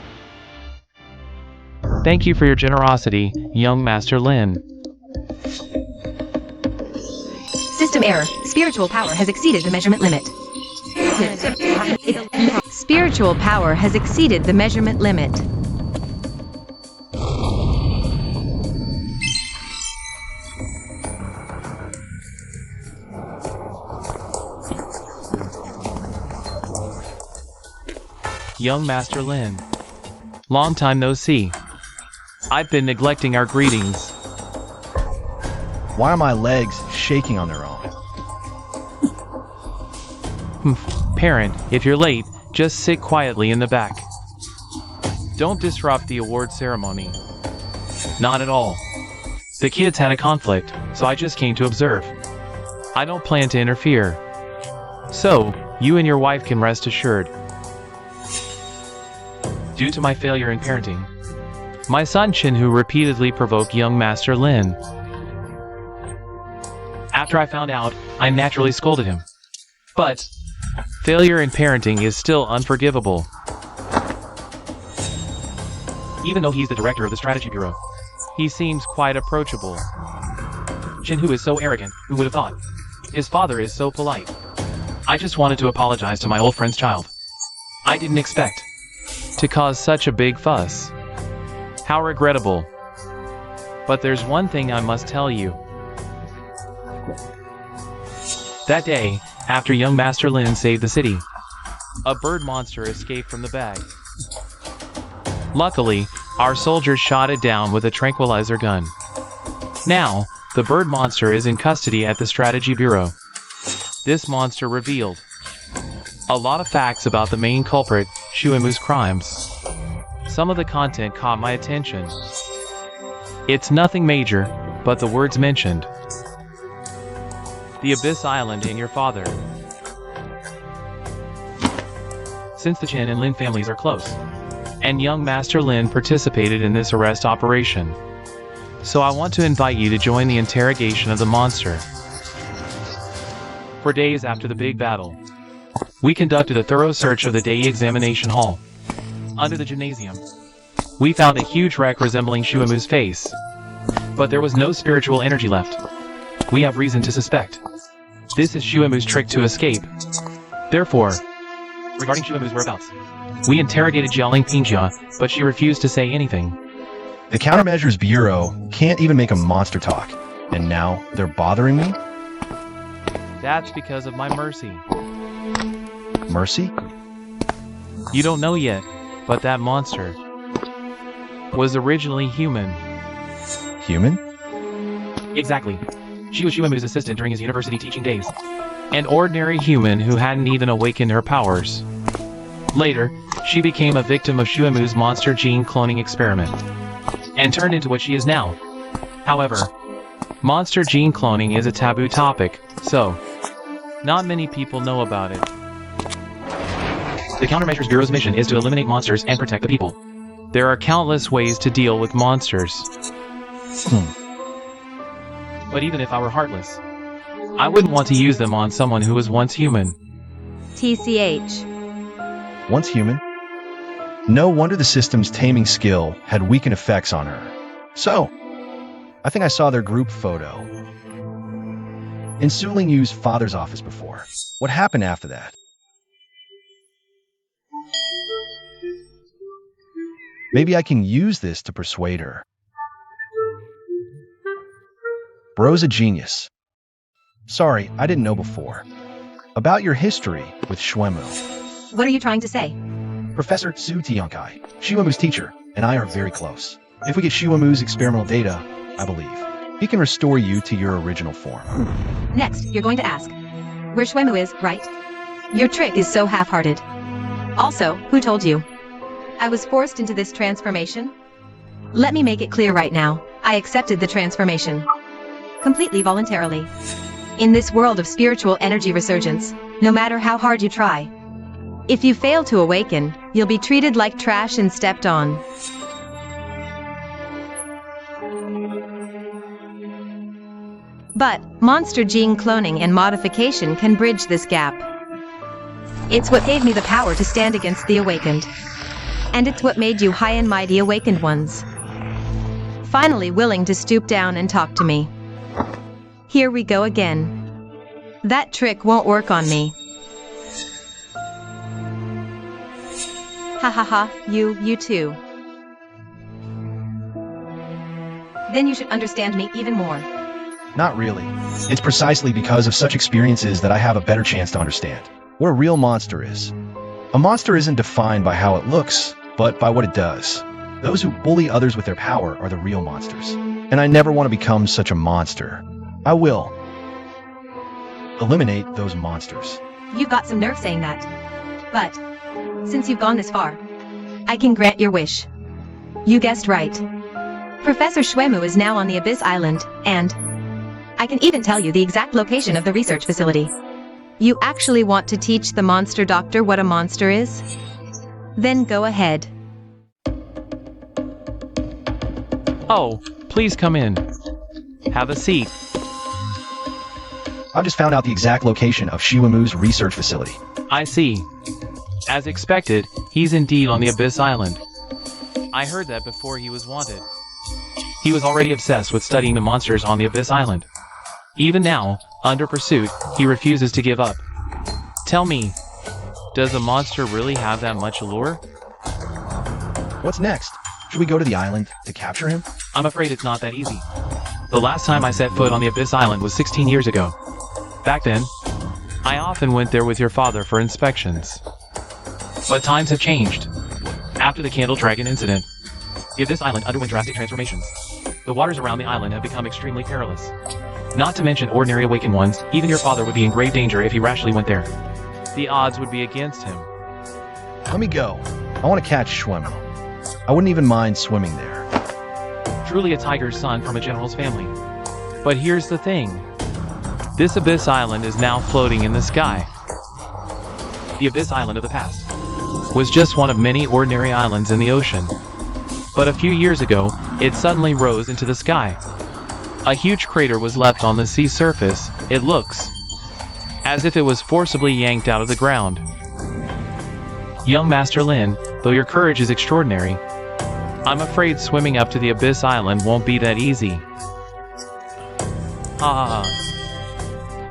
Thank you for your generosity, young Master Lin. System error. Spiritual power has exceeded the measurement limit. Spiritual power has exceeded the measurement limit. Young Master Lin. Long time no see. I've been neglecting our greetings. Why are my legs shaking on their own? Parent, if you're late, just sit quietly in the back. Don't disrupt the award ceremony. Not at all. The kids had a conflict, so I just came to observe. I don't plan to interfere. So, you and your wife can rest assured. Due to my failure in parenting, my son Chenhu repeatedly provoked young Master Lin. After I found out, I naturally scolded him. But failure in parenting is still unforgivable. Even though he's the director of the Strategy Bureau, he seems quite approachable. Chenhu is so arrogant, who would have thought? His father is so polite. I just wanted to apologize to my old friend's child. I didn't expect to cause such a big fuss. How regrettable. But there's one thing I must tell you. That day, after young Master Lin saved the city, a bird monster escaped from the bag. Luckily, our soldiers shot it down with a tranquilizer gun. Now, the bird monster is in custody at the Strategy Bureau. This monster revealed a lot of facts about the main culprit, Shuemu's crimes. Some of the content caught my attention. It's nothing major, but the words mentioned: the Abyss Island and your father. Since the Chen and Lin families are close, and young Master Lin participated in this arrest operation, so I want to invite you to join the interrogation of the monster. For days after the big battle, we conducted a thorough search of the day examination hall. Under the gymnasium, we found a huge wreck resembling Shuemu's face, but there was no spiritual energy left. We have reason to suspect this is Shuemu's trick to escape. Therefore, regarding Shuemu's whereabouts, we interrogated Jialing Pingjia, but she refused to say anything. The Countermeasures Bureau can't even make a monster talk, and now they're bothering me? That's because of my mercy. Mercy? You don't know yet, but that monster was originally human. Human? Exactly. She was Shuemu's assistant during his university teaching days. An ordinary human who hadn't even awakened her powers. Later, she became a victim of Shuemu's monster gene cloning experiment, and turned into what she is now. However, monster gene cloning is a taboo topic, so not many people know about it. The Countermeasures Bureau's mission is to eliminate monsters and protect the people. There are countless ways to deal with monsters. But even if I were heartless, I wouldn't want to use them on someone who was once human. TCH. Once human? No wonder the system's taming skill had weakened effects on her. So, I think I saw their group photo in Suling Yu's father's office before. What happened after that? Maybe I can use this to persuade her. Bro's a genius. Sorry, I didn't know before. About your history with Shuemu. What are you trying to say? Professor Su Tiankai, Shuemu's teacher, and I are very close. If we get Shuemu's experimental data, I believe, he can restore you to your original form. Next, you're going to ask where Shuemu is, right? Your trick is so half-hearted. Also, who told you? I was forced into this transformation? Let me make it clear right now. I accepted the transformation. Completely voluntarily. In this world of spiritual energy resurgence, no matter how hard you try, if you fail to awaken, you'll be treated like trash and stepped on. But, monster gene cloning and modification can bridge this gap. It's what gave me the power to stand against the awakened. And it's what made you high and mighty awakened ones finally willing to stoop down and talk to me. Here we go again. That trick won't work on me. Ha ha ha, you too. Then you should understand me even more. Not really. It's precisely because of such experiences that I have a better chance to understand what a real monster is. A monster isn't defined by how it looks, but by what it does. Those who bully others with their power are the real monsters. And I never want to become such a monster. I will eliminate those monsters. You've got some nerve saying that. But, since you've gone this far, I can grant your wish. You guessed right. Professor Shuemu is now on the Abyss Island, and I can even tell you the exact location of the research facility. You actually want to teach the monster doctor what a monster is? Then go ahead. Oh, please come in. Have a seat. I've just found out the exact location of Shuemu's research facility. I see. As expected, he's indeed on the Abyss Island. I heard that before he was wanted. He was already obsessed with studying the monsters on the Abyss Island. Even now, under pursuit, he refuses to give up. Tell me, does a monster really have that much allure? What's next? Should we go to the island to capture him? I'm afraid it's not that easy. The last time I set foot on the Abyss Island was 16 years ago. Back then, I often went there with your father for inspections. But times have changed. After the Candle Dragon incident, the Abyss Island underwent drastic transformations. The waters around the island have become extremely perilous. Not to mention ordinary awakened ones, even your father would be in grave danger if he rashly went there. The odds would be against him. Let me go. I want to catch Schwimmer. I wouldn't even mind swimming there. Truly a tiger's son from a general's family. But here's the thing. This Abyss Island is now floating in the sky. The Abyss Island of the past Was just one of many ordinary islands in the ocean. But a few years ago, it suddenly rose into the sky. A huge crater was left on the sea surface. It looks as if it was forcibly yanked out of the ground. Young Master Lin, though your courage is extraordinary, I'm afraid swimming up to the Abyss Island won't be that easy.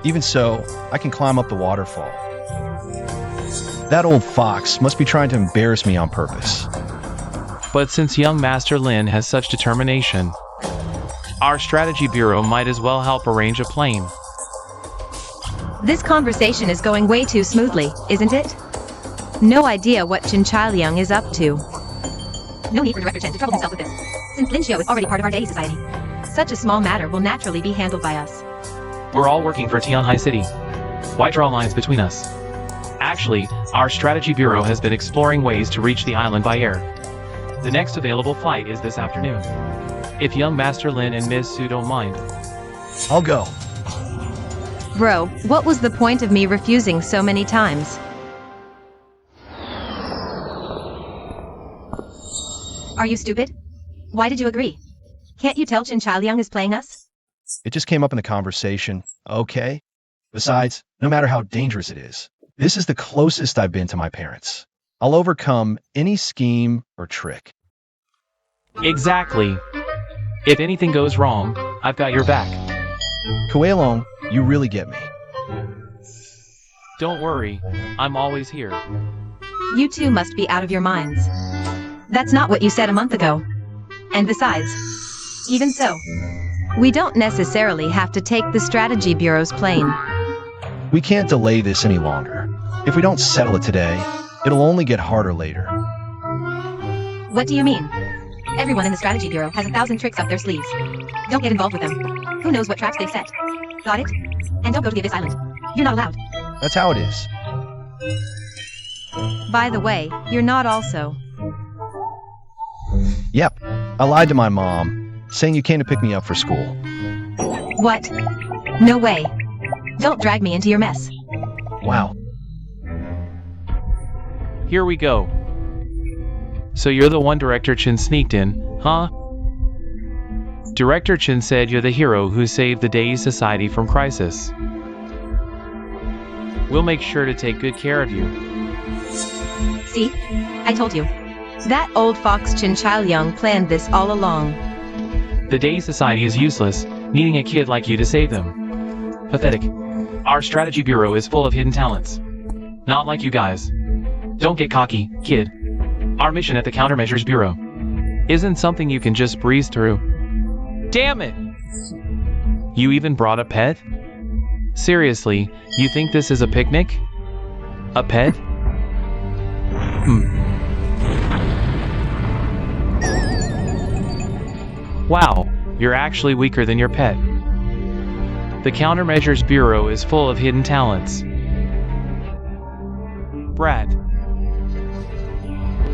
Even so, I can climb up the waterfall. That old fox must be trying to embarrass me on purpose. But since young Master Lin has such determination, our strategy bureau might as well help arrange a plane. This conversation is going way too smoothly, isn't it? No idea what Chen Chailiang is up to. No need for Director Chen to trouble himself with this, since Lin Xiu is already part of our daily society. Such a small matter will naturally be handled by us. we're all working for Tianhai City. Why draw lines between us? Actually, our strategy bureau has been exploring ways to reach the island by air. The next available flight is this afternoon. If young Master Lin and Ms. Su don't mind. I'll go. Bro, what was the point of me refusing so many times? Are you stupid? Why did you agree? Can't you tell Chen Chailiang is playing us? It just came up in the conversation, okay? Besides, no matter how dangerous it is, this is the closest I've been to my parents. I'll overcome any scheme or trick. Exactly. If anything goes wrong, I've got your back. Kueilong, you really get me. Don't worry, I'm always here. You two must be out of your minds. That's not what you said a month ago. And besides, even so, we don't necessarily have to take the Strategy Bureau's plane. We can't delay this any longer. If we don't settle it today, it'll only get harder later. What do you mean? Everyone in the Strategy Bureau has 1,000 tricks up their sleeves. Don't get involved with them. Who knows what traps they've set? Got it? And don't go to the Abyss Island. You're not allowed. That's how it is. By the way, you're not also. Yep, I lied to my mom, saying you came to pick me up for school. What? No way. Don't drag me into your mess. Wow. Here we go. So you're the one Director Chen sneaked in, huh? Director Chen said you're the hero who saved the Day Society from crisis. We'll make sure to take good care of you. See? I told you. That old fox Chen Chailiang planned this all along. The Day Society is useless, needing a kid like you to save them. Pathetic. Our strategy bureau is full of hidden talents. Not like you guys. Don't get cocky, kid. Our mission at the Countermeasures Bureau Isn't something you can just breeze through. Damn it! You even brought a pet? Seriously, you think this is a picnic? A pet? Wow, you're actually weaker than your pet. The Countermeasures Bureau is full of hidden talents. Brat.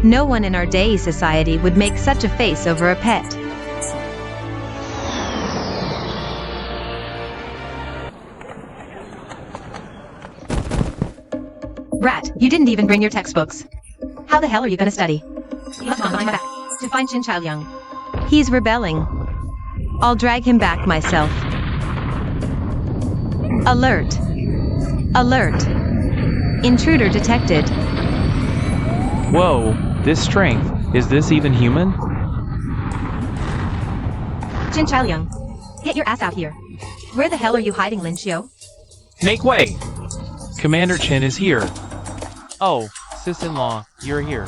No one in our Day Society would make such a face over a pet. Rat, you didn't even bring your textbooks. How the hell are you gonna study? You must run behind my back to find Chen Chailiang. He's rebelling. I'll drag him back myself. Alert. Alert. Intruder detected. Whoa, this strength, is this even human? Chen Chailiang, get your ass out here. Where the hell are you hiding, Lin Xiu? Make way! Commander Chen is here. Oh, sis-in-law, you're here.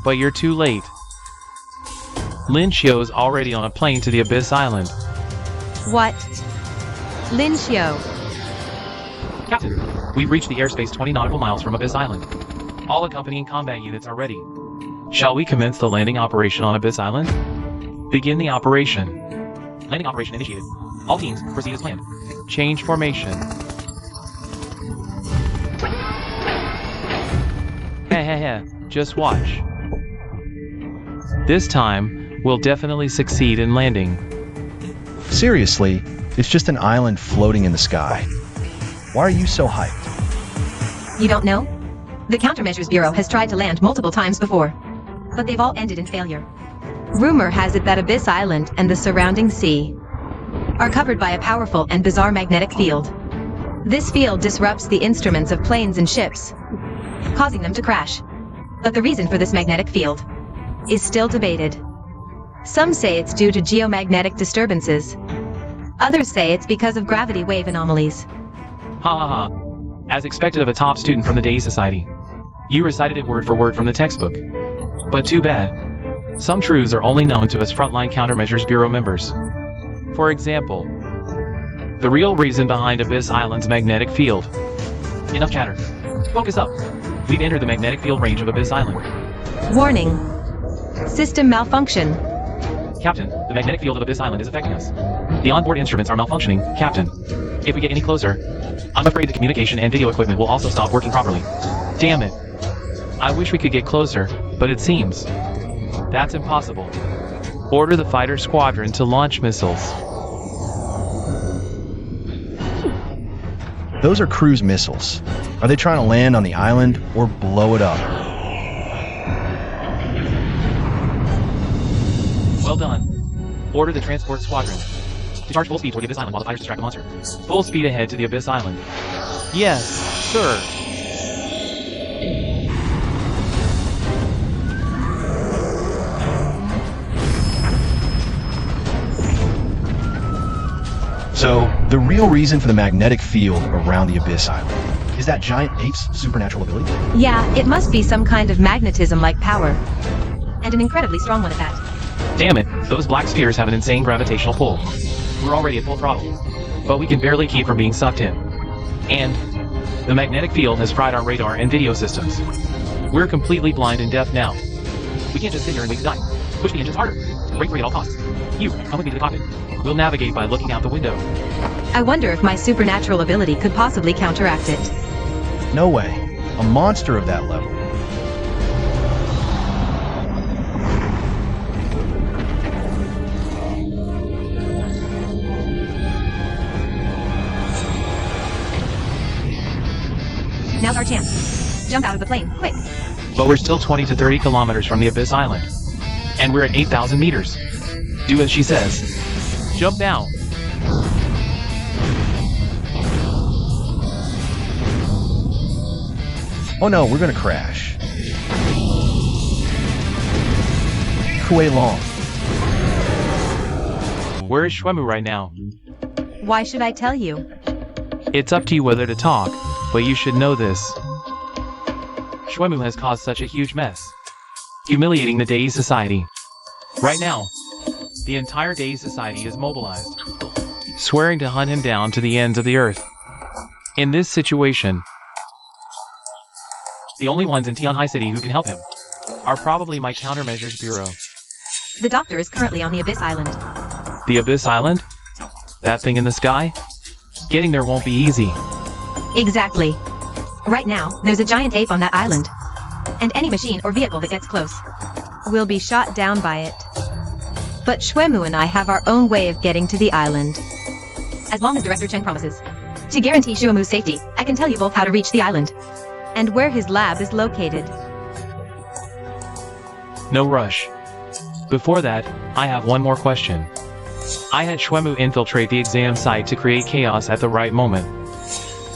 But you're too late. Lin Xiu's already on a plane to the Abyss Island. What? Lin Xiu. Captain, we've reached the airspace 20 nautical miles from Abyss Island. All accompanying combat units are ready. Shall we commence the landing operation on Abyss Island? Begin the operation. Landing operation initiated. All teams, proceed as planned. Change formation. Heh, just watch. This time, we'll definitely succeed in landing. Seriously, it's just an island floating in the sky. Why are you so hyped? You don't know? The Countermeasures Bureau has tried to land multiple times before, but they've all ended in failure. Rumor has it that Abyss Island and the surrounding sea are covered by a powerful and bizarre magnetic field. This field disrupts the instruments of planes and ships, causing them to crash. But the reason for this magnetic field is still debated. Some say it's due to geomagnetic disturbances. Others say it's because of gravity wave anomalies. Ha ha ha. As expected of a top student from the Day Society. You recited it word for word from the textbook. But too bad. Some truths are only known to us frontline Countermeasures Bureau members. For example, the real reason behind Abyss Island's magnetic field. Enough chatter. Focus up. We've entered the magnetic field range of Abyss Island. Warning. System malfunction. Captain, the magnetic field of Abyss Island is affecting us. The onboard instruments are malfunctioning, Captain. If we get any closer, I'm afraid the communication and video equipment will also stop working properly. Damn it. I wish we could get closer, but it seems that's impossible. Order the fighter squadron to launch missiles. Those are cruise missiles. Are they trying to land on the island or blow it up? Well done. Order the transport squadron to charge full speed toward the Abyss Island while the fighters distract the monster. Full speed ahead to the Abyss Island. Yes, sir. So, the real reason for the magnetic field around the Abyss Island is that giant ape's supernatural ability? Yeah, it must be some kind of magnetism-like power. And an incredibly strong one at that. Damn it, those black spheres have an insane gravitational pull. We're already at full throttle, but we can barely keep from being sucked in. And the magnetic field has fried our radar and video systems. We're completely blind and deaf now. We can't just sit here and wait to die. Push the engines harder. Brake free at all costs. You, come with me to the cockpit. We'll navigate by looking out the window. I wonder if my supernatural ability could possibly counteract it. No way. A monster of that level. Now's our chance. Jump out of the plane, quick. But we're still 20 to 30 kilometers from the Abyss Island. And we're at 8,000 meters. Do as she says. Jump now. Oh no, we're gonna crash. Kuei Long. Where is Shuemu right now? Why should I tell you? It's up to you whether to talk, but you should know this. Shuemu has caused such a huge mess, humiliating the Day Society. Right now, the entire Day Society is mobilized, swearing to hunt him down to the ends of the earth. In this situation, the only ones in Tianhai City who can help him are probably my Countermeasures Bureau. The doctor is currently on the Abyss Island. The Abyss Island? That thing in the sky? Getting there won't be easy. Exactly. Right now, there's a giant ape on that island. And any machine or vehicle that gets close will be shot down by it. But Shuemu and I have our own way of getting to the island. As long as Director Chen promises to guarantee Shuemu's safety, I can tell you both how to reach the island and where his lab is located. No rush. Before that, I have one more question. I had Shuemu infiltrate the exam site to create chaos at the right moment.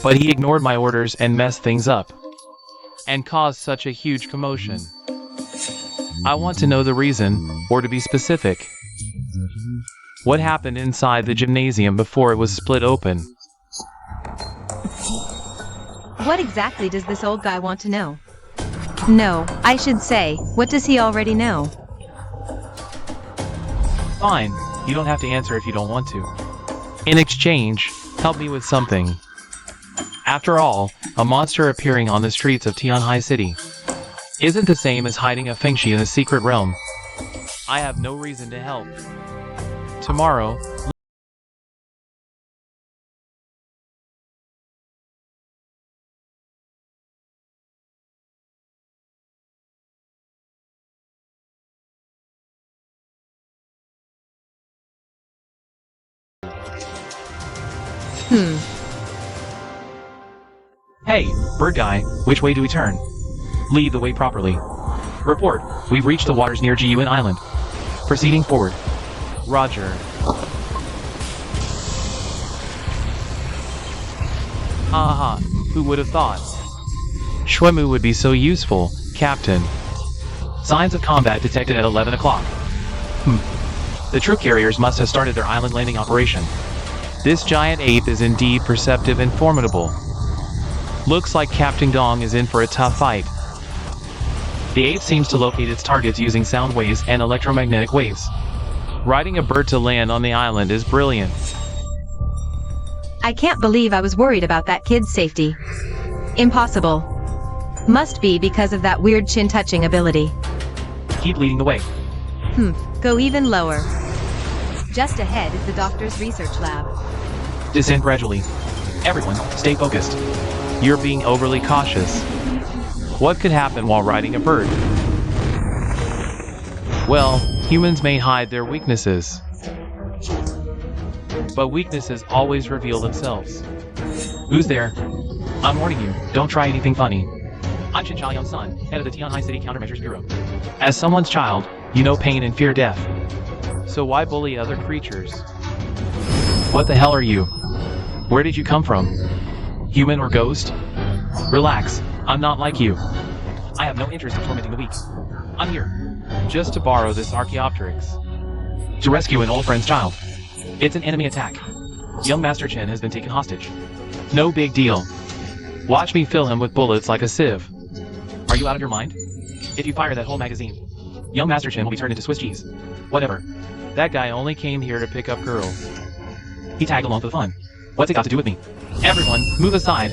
But he ignored my orders and messed things up. And caused such a huge commotion. I want to know the reason, or to be specific. What happened inside the gymnasium before it was split open? What exactly does this old guy want to know? No, I should say, what does he already know? Fine, you don't have to answer if you don't want to. In exchange, help me with something. After all, a monster appearing on the streets of Tianhai City isn't the same as hiding a Fengshi in a secret realm. I have no reason to help. Tomorrow, Hey, bird guy, which way do we turn? Lead the way properly. Report, we've reached the waters near Jiyuan Island. Proceeding forward. Roger. Haha, who would have thought? Shuemu would be so useful, Captain. Signs of combat detected at 11 o'clock. The troop carriers must have started their island landing operation. This giant ape is indeed perceptive and formidable. Looks like Captain Dong is in for a tough fight. The ape seems to locate its targets using sound waves and electromagnetic waves. Riding a bird to land on the island is brilliant. I can't believe I was worried about that kid's safety. Impossible. Must be because of that weird chin-touching ability. Keep leading the way. Go even lower. Just ahead is the doctor's research lab. Descend gradually. Everyone, stay focused. You're being overly cautious. What could happen while riding a bird? Well, humans may hide their weaknesses, but weaknesses always reveal themselves. Who's there? I'm warning you, don't try anything funny. I'm Chin Chaoyang's son, head of the Tianhai City Countermeasures Bureau. As someone's child, you know pain and fear death. So why bully other creatures? What the hell are you? Where did you come from? Human or ghost? Relax, I'm not like you. I have no interest in tormenting the weak. I'm here. Just to borrow this Archaeopteryx. To rescue an old friend's child. It's an enemy attack. Young Master Chen has been taken hostage. No big deal. Watch me fill him with bullets like a sieve. Are you out of your mind? If you fire that whole magazine, young Master Chen will be turned into Swiss cheese. Whatever. That guy only came here to pick up girls. He tagged along for the fun. What's it got to do with me? Everyone, move aside.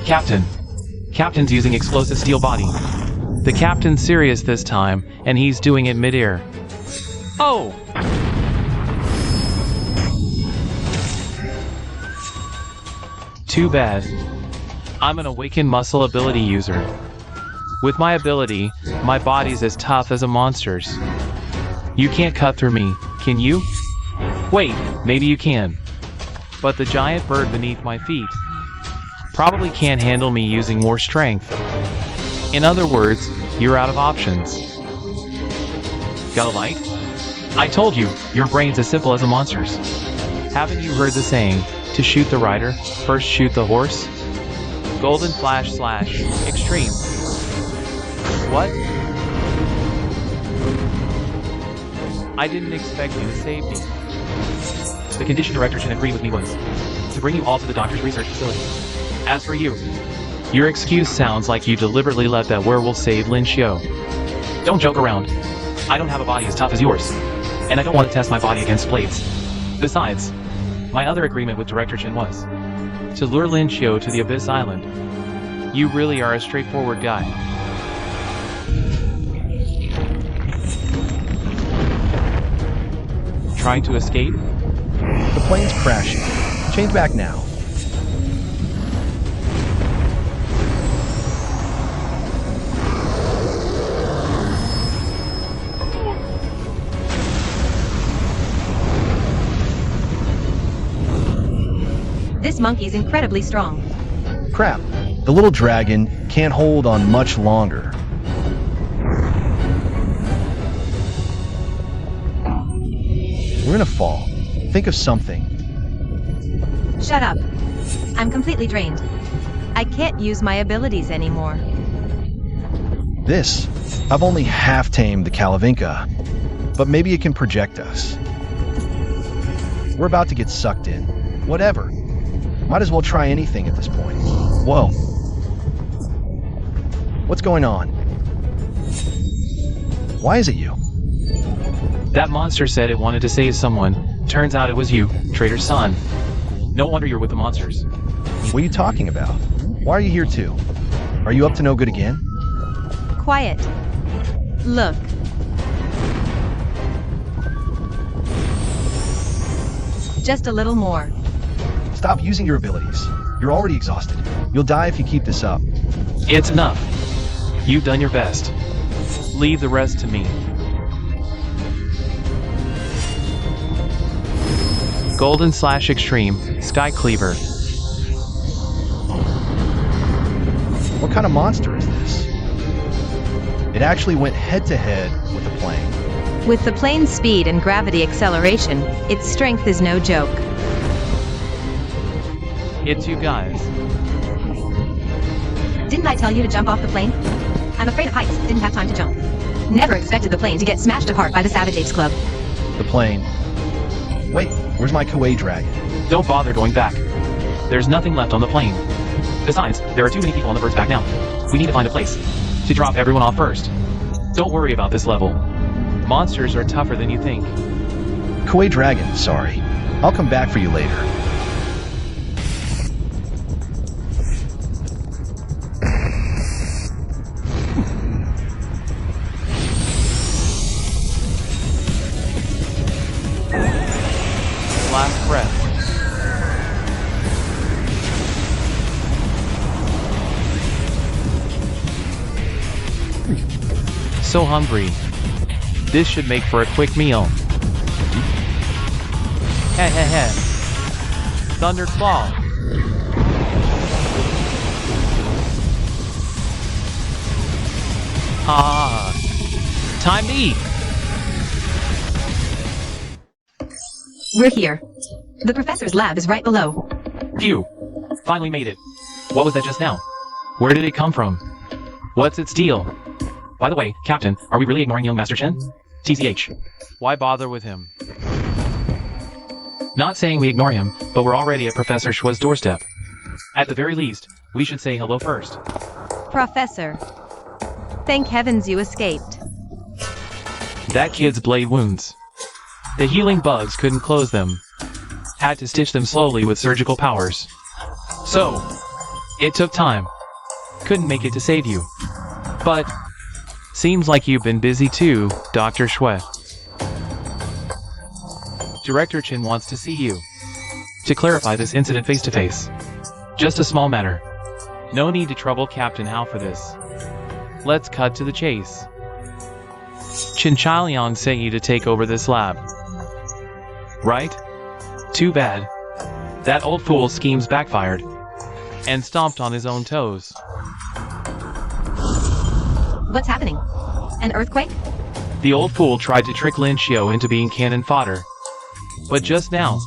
Captain. Captain's using explosive steel body. The captain's serious this time, and he's doing it mid-air. Oh! Too bad. I'm an awakened muscle ability user. With my ability, my body's as tough as a monster's. You can't cut through me, can you? Wait, maybe you can. But the giant bird beneath my feet probably can't handle me using more strength. In other words, you're out of options. Got a light? I told you, your brain's as simple as a monster's. Haven't you heard the saying, to shoot the rider, first shoot the horse? Golden Flash / Extreme. What? I didn't expect you to save me. The condition director should agree with me was to bring you all to the doctor's research facility. As for you, your excuse sounds like you deliberately let that werewolf save Lin Xiu. Don't joke around. I don't have a body as tough as yours, and I don't want to test my body against plates. Besides, my other agreement with Director Chen was to lure Lin Xiu to the Abyss Island. You really are a straightforward guy. Trying to escape? The plane's crashing. Change back now. This monkey's incredibly strong. Crap. The little dragon can't hold on much longer. We're gonna fall. Think of something. Shut up. I'm completely drained. I can't use my abilities anymore. I've only half tamed the Kalavinka, but maybe it can project us. We're about to get sucked in. Whatever. Might as well try anything at this point. Whoa. What's going on? Why is it you? That monster said it wanted to save someone. Turns out it was you, traitor's son. No wonder you're with the monsters. What are you talking about? Why are you here too? Are you up to no good again? Quiet. Look. Just a little more. Stop using your abilities. You're already exhausted. You'll die if you keep this up. It's enough. You've done your best. Leave the rest to me. Golden/Extreme, Sky Cleaver. What kind of monster is this? It actually went head-to-head with the plane. With the plane's speed and gravity acceleration, its strength is no joke. It's you guys. Didn't I tell you to jump off the plane? I'm afraid of heights, didn't have time to jump. Never expected the plane to get smashed apart by the Savage Apes Club. The plane. Wait, where's my Koei dragon? Don't bother going back. There's nothing left on the plane. Besides, there are too many people on the bird's back now. We need to find a place to drop everyone off first. Don't worry about this level. Monsters are tougher than you think. Koei dragon, sorry. I'll come back for you later. Last breath. So hungry. This should make for a quick meal. Heh heh heh. Thunderclaw. Ah. Time to eat. We're here. The professor's lab is right below. Phew. Finally made it. What was that just now? Where did it come from? What's its deal? By the way, Captain, are we really ignoring young Master Chen? TCH. Why bother with him? Not saying we ignore him, but we're already at Professor Shua's doorstep. At the very least, we should say hello first. Professor. Thank heavens you escaped. That kid's blade wounds. The healing bugs couldn't close them. Had to stitch them slowly with surgical powers. So, it took time. Couldn't make it to save you. But, seems like you've been busy too, Dr. Shui. Director Chen wants to see you. To clarify this incident face-to-face. Just a small matter. No need to trouble Captain Hao for this. Let's cut to the chase. Chen Chailiang sent you to take over this lab. Right? Too bad. That old fool's schemes backfired. And stomped on his own toes. What's happening? An earthquake? The old fool tried to trick Lin Xiu into being cannon fodder. But just now,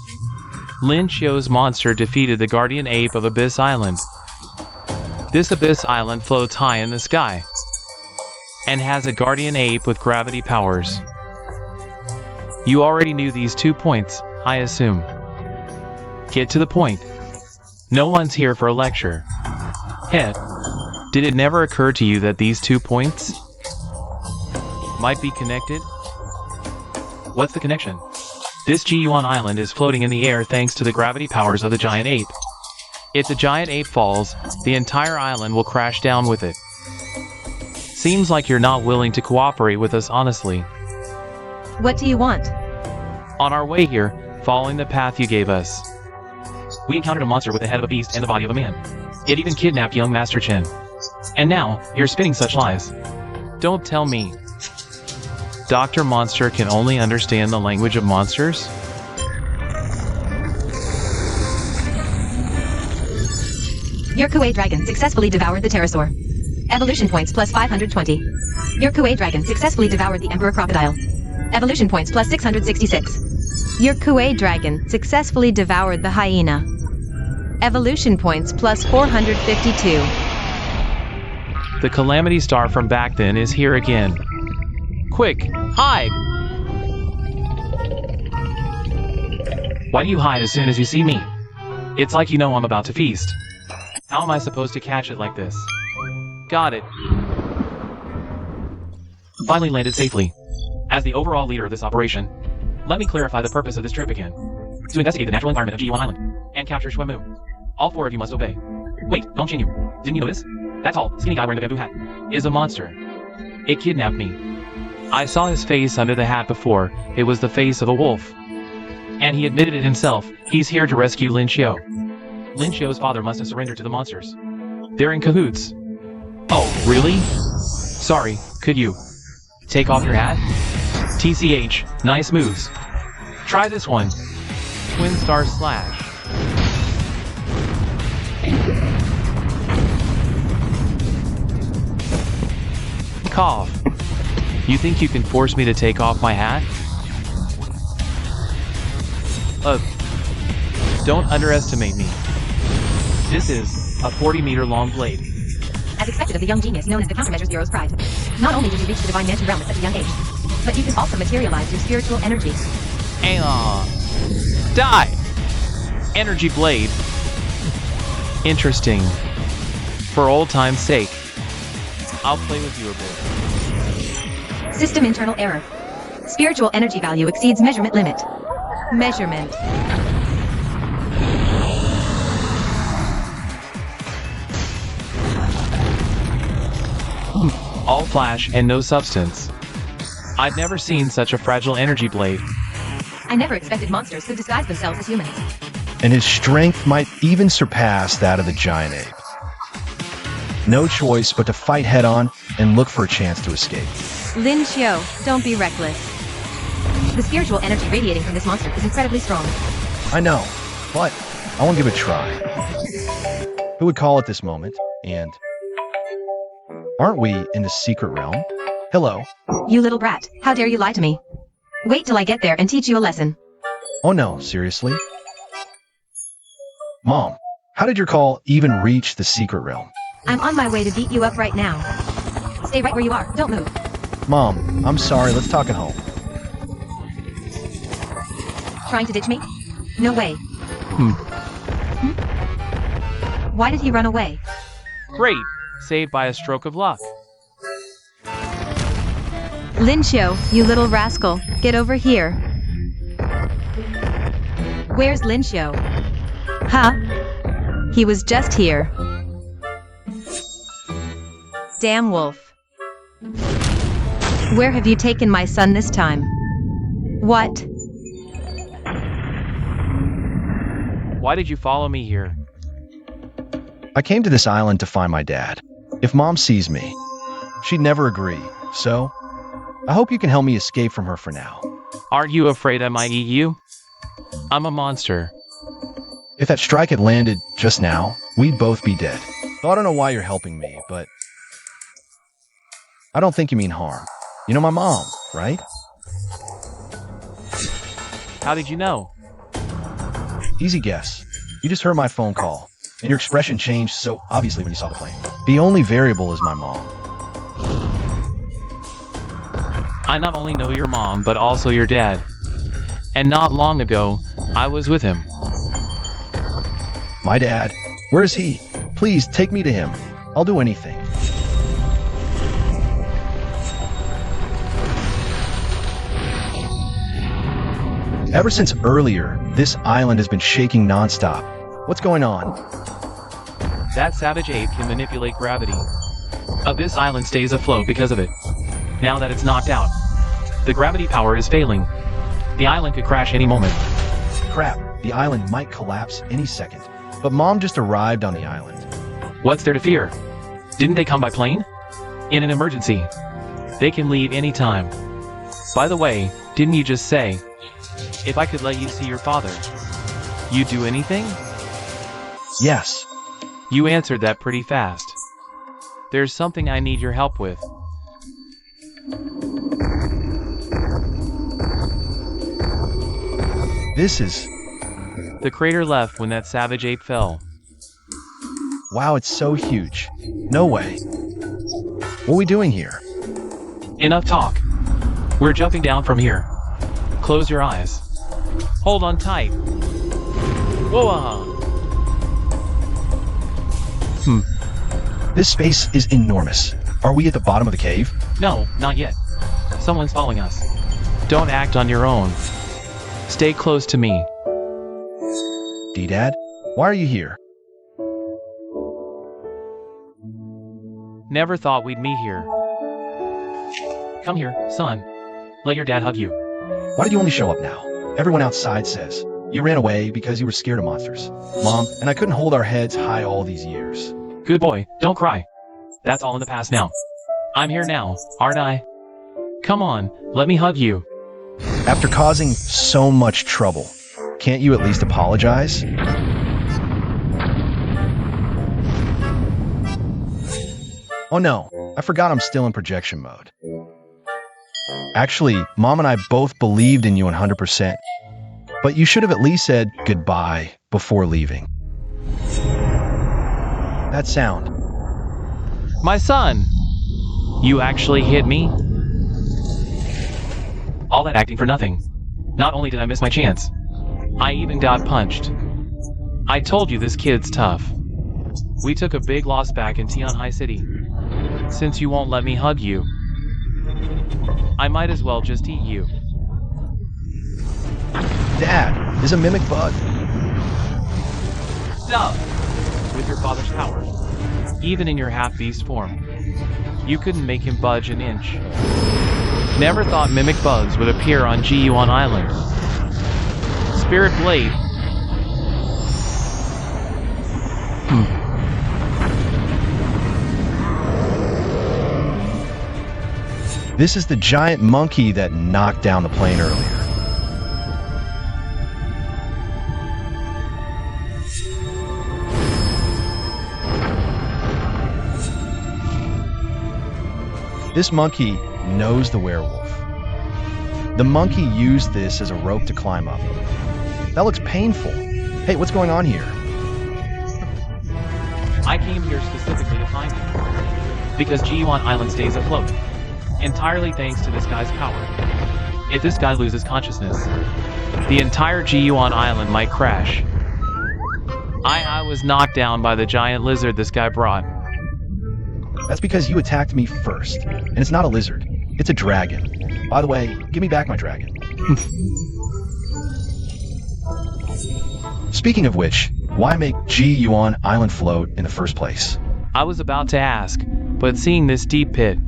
Lin Xiu's monster defeated the guardian ape of Abyss Island. This Abyss Island floats high in the sky, and has a guardian ape with gravity powers. You already knew these 2 points, I assume. Get to the point. No one's here for a lecture. Heh. Did it never occur to you that these 2 points might be connected? What's the connection? This Jiyuan Island is floating in the air thanks to the gravity powers of the giant ape. If the giant ape falls, the entire island will crash down with it. Seems like you're not willing to cooperate with us honestly. What do you want? On our way here, following the path you gave us, we encountered a monster with the head of a beast and the body of a man. It even kidnapped young Master Chen. And now, you're spinning such lies. Don't tell me. Dr. Monster can only understand the language of monsters? Your Kuei dragon successfully devoured the pterosaur. Evolution points plus 520. Your Kuei dragon successfully devoured the emperor crocodile. Evolution points plus 666. Your Kuei dragon successfully devoured the hyena. Evolution points plus 452. The Calamity Star from back then is here again. Quick, hide! Why do you hide as soon as you see me? It's like you know I'm about to feast. How am I supposed to catch it like this? Got it. Finally landed safely. As the overall leader of this operation, let me clarify the purpose of this trip again. To investigate the natural environment of GE1 Island and capture Shwemu. All 4 of you must obey. Wait, don't you? Didn't you notice? That tall, skinny guy wearing the bamboo hat is a monster. It kidnapped me. I saw his face under the hat before. It was the face of a wolf. And he admitted it himself. He's here to rescue Lin Xiu. Lin Xiu's father must have surrendered to the monsters. They're in cahoots. Oh, really? Sorry, could you take off your hat? TCH, nice moves. Try this one. Twin Star Slash. Cough. You think you can force me to take off my hat? Don't underestimate me. This is a 40-meter long blade. As expected of the young genius known as the Countermeasures Bureau's pride. Not only did you reach the divine mansion realm at such a young age, but you can also materialize your spiritual energy. Die! Energy blade. Interesting. For old time's sake, I'll play with you a bit. System internal error. Spiritual energy value exceeds measurement limit. Measurement. All flash and no substance. I've never seen such a fragile energy blade. I never expected monsters could disguise themselves as humans. And his strength might even surpass that of the giant ape. No choice but to fight head-on and look for a chance to escape. Lin Xiu, don't be reckless. The spiritual energy radiating from this monster is incredibly strong. I know, but I want to give it a try. Who would call at this moment? And aren't we in the secret realm? Hello. You little brat, how dare you lie to me? Wait till I get there and teach you a lesson. Oh no, seriously? Mom, how did your call even reach the secret realm? I'm on my way to beat you up right now. Stay right where you are, don't move. Mom, I'm sorry, let's talk at home. Trying to ditch me? No way. Why did he run away? Great! Saved by a stroke of luck. Lin Xiu, you little rascal, get over here. Where's Lin Xiu? Huh? He was just here. Damn wolf. Where have you taken my son this time? What? Why did you follow me here? I came to this island to find my dad. If Mom sees me, she'd never agree, so I hope you can help me escape from her for now. Aren't you afraid I might eat you? I'm a monster. If that strike had landed just now, we'd both be dead. So I don't know why you're helping me, but I don't think you mean harm. You know my mom, right? How did you know? Easy guess. You just heard my phone call, and your expression changed so obviously when you saw the plane. The only variable is my mom. I not only know your mom, but also your dad. And not long ago, I was with him. My dad? Where is he? Please, take me to him. I'll do anything. Ever since earlier, this island has been shaking non-stop. What's going on? That savage ape can manipulate gravity. Abyss Island stays afloat because of it. Now that it's knocked out, the gravity power is failing. The island could crash any moment. Crap, the island might collapse any second. But Mom just arrived on the island. What's there to fear? Didn't they come by plane? In an emergency, they can leave anytime. By the way, didn't you just say, if I could let you see your father, you'd do anything? Yes. You answered that pretty fast. There's something I need your help with. This is... The crater left when that savage ape fell. Wow, it's so huge. No way. What are we doing here? Enough talk. We're jumping down from here. Close your eyes. Hold on tight. Whoa! This space is enormous. Are we at the bottom of the cave? No, not yet. Someone's following us. Don't act on your own. Stay close to me. D-Dad, why are you here? Never thought we'd meet here. Come here, son. Let your dad hug you. Why did you only show up now? Everyone outside says you ran away because you were scared of monsters. Mom and I couldn't hold our heads high all these years. Good boy, don't cry. That's all in the past now. I'm here now, aren't I? Come on, let me hug you. After causing so much trouble, can't you at least apologize? Oh no, I forgot I'm still in projection mode. Actually, Mom and I both believed in you 100%, but you should have at least said goodbye before leaving. That sound. My son! You actually hit me? All that acting for nothing. Not only did I miss my chance, I even got punched. I told you this kid's tough. We took a big loss back in Tianhai City. Since you won't let me hug you, I might as well just eat you. Dad, is a mimic bug. Stop! With your father's power, even in your half-beast form, you couldn't make him budge an inch. Never thought mimic bugs would appear on Jiyuan Island. Spirit Blade. This is the giant monkey that knocked down the plane earlier. This monkey knows the werewolf. The monkey used this as a rope to climb up. That looks painful. Hey, what's going on here? I came here specifically to find you, because Jiyuan Island stays afloat, entirely thanks to this guy's power. If this guy loses consciousness, the entire Jiyuan Island might crash. I was knocked down by the giant lizard this guy brought. That's because you attacked me first. And it's not a lizard. It's a dragon. By the way, give me back my dragon. Speaking of which, why make Jiyuan Island float in the first place? I was about to ask, but seeing this deep pit,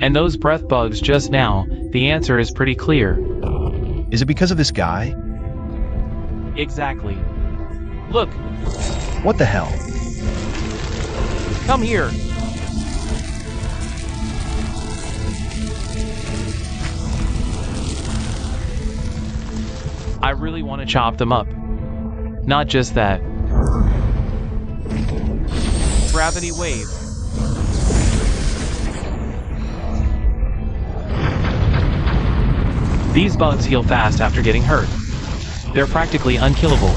and those breath bugs just now, the answer is pretty clear. Is it because of this guy? Exactly. Look! What the hell? Come here! I really want to chop them up. Not just that. Gravity wave. These bugs heal fast after getting hurt. They're practically unkillable.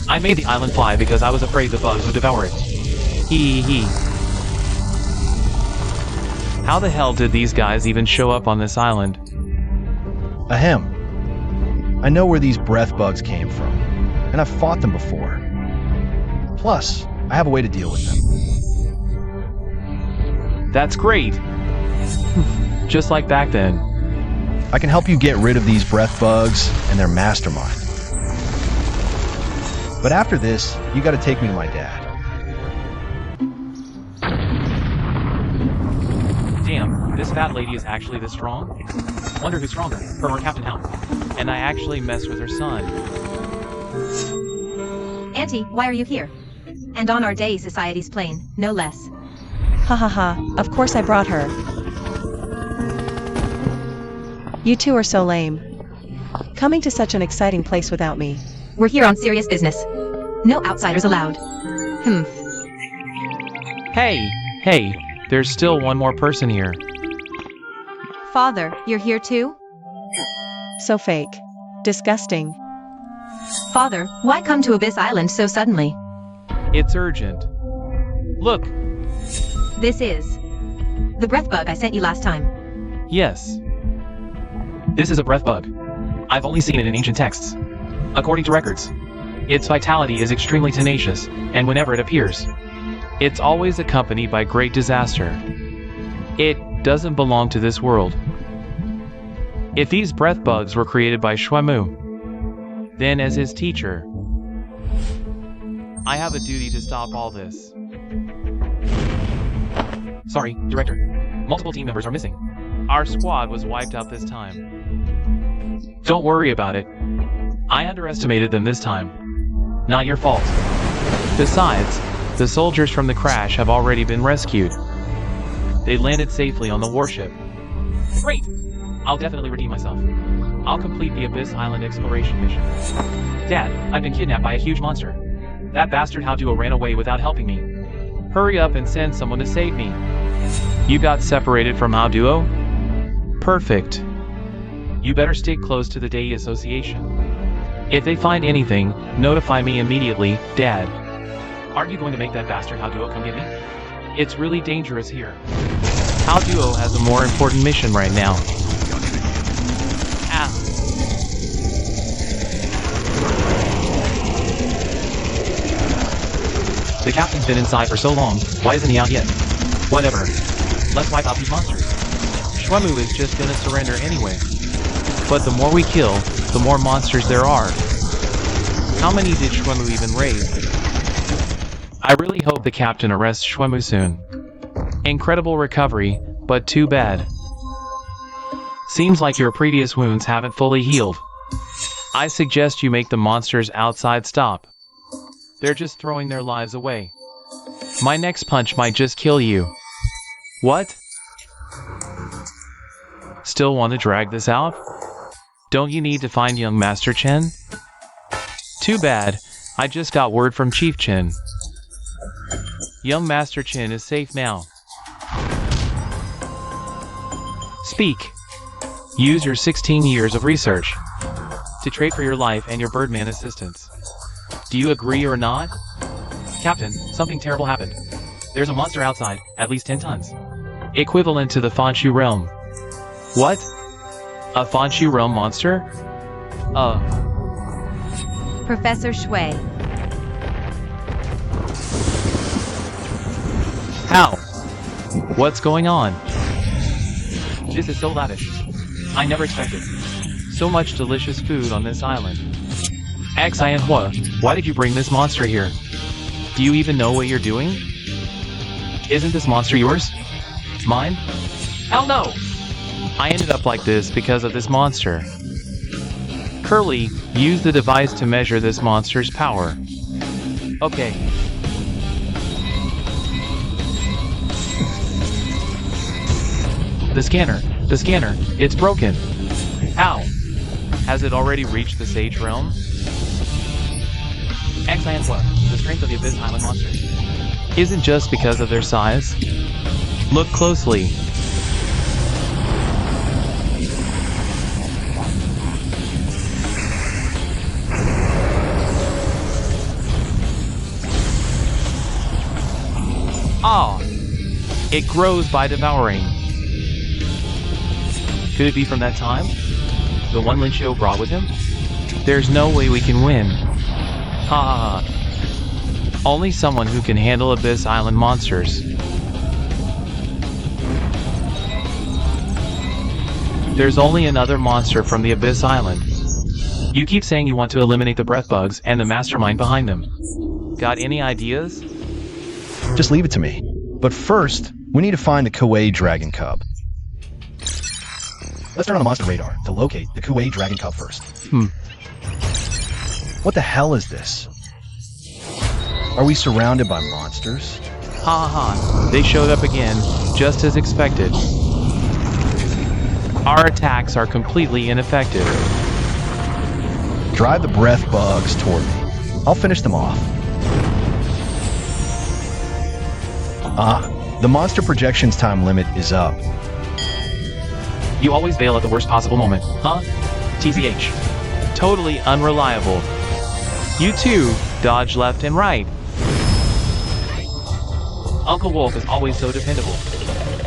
I made the island fly because I was afraid the bugs would devour it. Hee hee. How the hell did these guys even show up on this island? Ahem. I know where these breath bugs came from, and I've fought them before. Plus, I have a way to deal with them. That's great. Just like back then. I can help you get rid of these breath bugs and their mastermind. But after this, you gotta take me to my dad. Damn, this fat lady is actually this strong? Wonder who's stronger, her or Captain Hound. And I actually messed with her son. Auntie, why are you here? And on our day society's plane, no less. Ha ha ha, of course I brought her. You two are so lame. Coming to such an exciting place without me. We're here on serious business. No outsiders allowed. Hey, there's still one more person here. Father, you're here too? So fake. Disgusting. Father, why come to Abyss Island so suddenly? It's urgent. Look. This is the breath bug I sent you last time. Yes. This is a breath bug. I've only seen it in ancient texts. According to records, its vitality is extremely tenacious, and whenever it appears, it's always accompanied by great disaster. It doesn't belong to this world. If these breath bugs were created by Shwemu, then as his teacher, I have a duty to stop all this. Sorry, Director. Multiple team members are missing. Our squad was wiped out this time. Don't worry about it. I underestimated them this time. Not your fault. Besides, the soldiers from the crash have already been rescued. They landed safely on the warship. Great! I'll definitely redeem myself. I'll complete the Abyss Island exploration mission. Dad, I've been kidnapped by a huge monster. That bastard Hao-Duo ran away without helping me. Hurry up and send someone to save me. You got separated from Hao-Duo? Perfect. You better stick close to the Day Association. If they find anything, notify me immediately, Dad. Aren't you going to make that bastard Hao-Duo come get me? It's really dangerous here. Hao-Duo has a more important mission right now. Ah. The captain's been inside for so long, why isn't he out yet? Whatever. Let's wipe out these monsters. Shwemu is just gonna surrender anyway. But the more we kill, the more monsters there are. How many did Shwemu even raise? I really hope the captain arrests Shwemu soon. Incredible recovery, but too bad. Seems like your previous wounds haven't fully healed. I suggest you make the monsters outside stop. They're just throwing their lives away. My next punch might just kill you. What? Still want to drag this out? Don't you need to find young Master Chen? Too bad, I just got word from Chief Chen. Young Master Chen is safe now. Speak. Use your 16 years of research to trade for your life and your Birdman assistance. Do you agree or not? Captain, something terrible happened. There's a monster outside, at least 10 tons. Equivalent to the Fanshu realm. What? A Fanshu realm monster? Professor Shui. How? What's going on? This is so lavish. I never expected. So much delicious food on this island. Xian Hua, why did you bring this monster here? Do you even know what you're doing? Isn't this monster yours? Mine? Hell no! I ended up like this because of this monster. Curly, use the device to measure this monster's power. Okay. The scanner, it's broken. How? Has it already reached the Sage Realm? Xian Hua, the strength of the Abyss Island monsters. Isn't just because of their size? Look closely. Ah! It grows by devouring. Could it be from that time? The one Lin Xiu brought with him? There's no way we can win. Ha! Only someone who can handle Abyss Island monsters. There's only another monster from the Abyss Island. You keep saying you want to eliminate the breath bugs and the mastermind behind them. Got any ideas? Just leave it to me. But first, we need to find the Kuei Dragon Cub. Let's turn on the monster radar to locate the Kuei Dragon Cub first. What the hell is this? Are we surrounded by monsters? Ha ha, they showed up again, just as expected. Our attacks are completely ineffective. Drive the breath bugs toward me. I'll finish them off. The monster projections time limit is up. You always bail at the worst possible moment, huh? TCH. Totally unreliable. You too, dodge left and right. Uncle Wolf is always so dependable.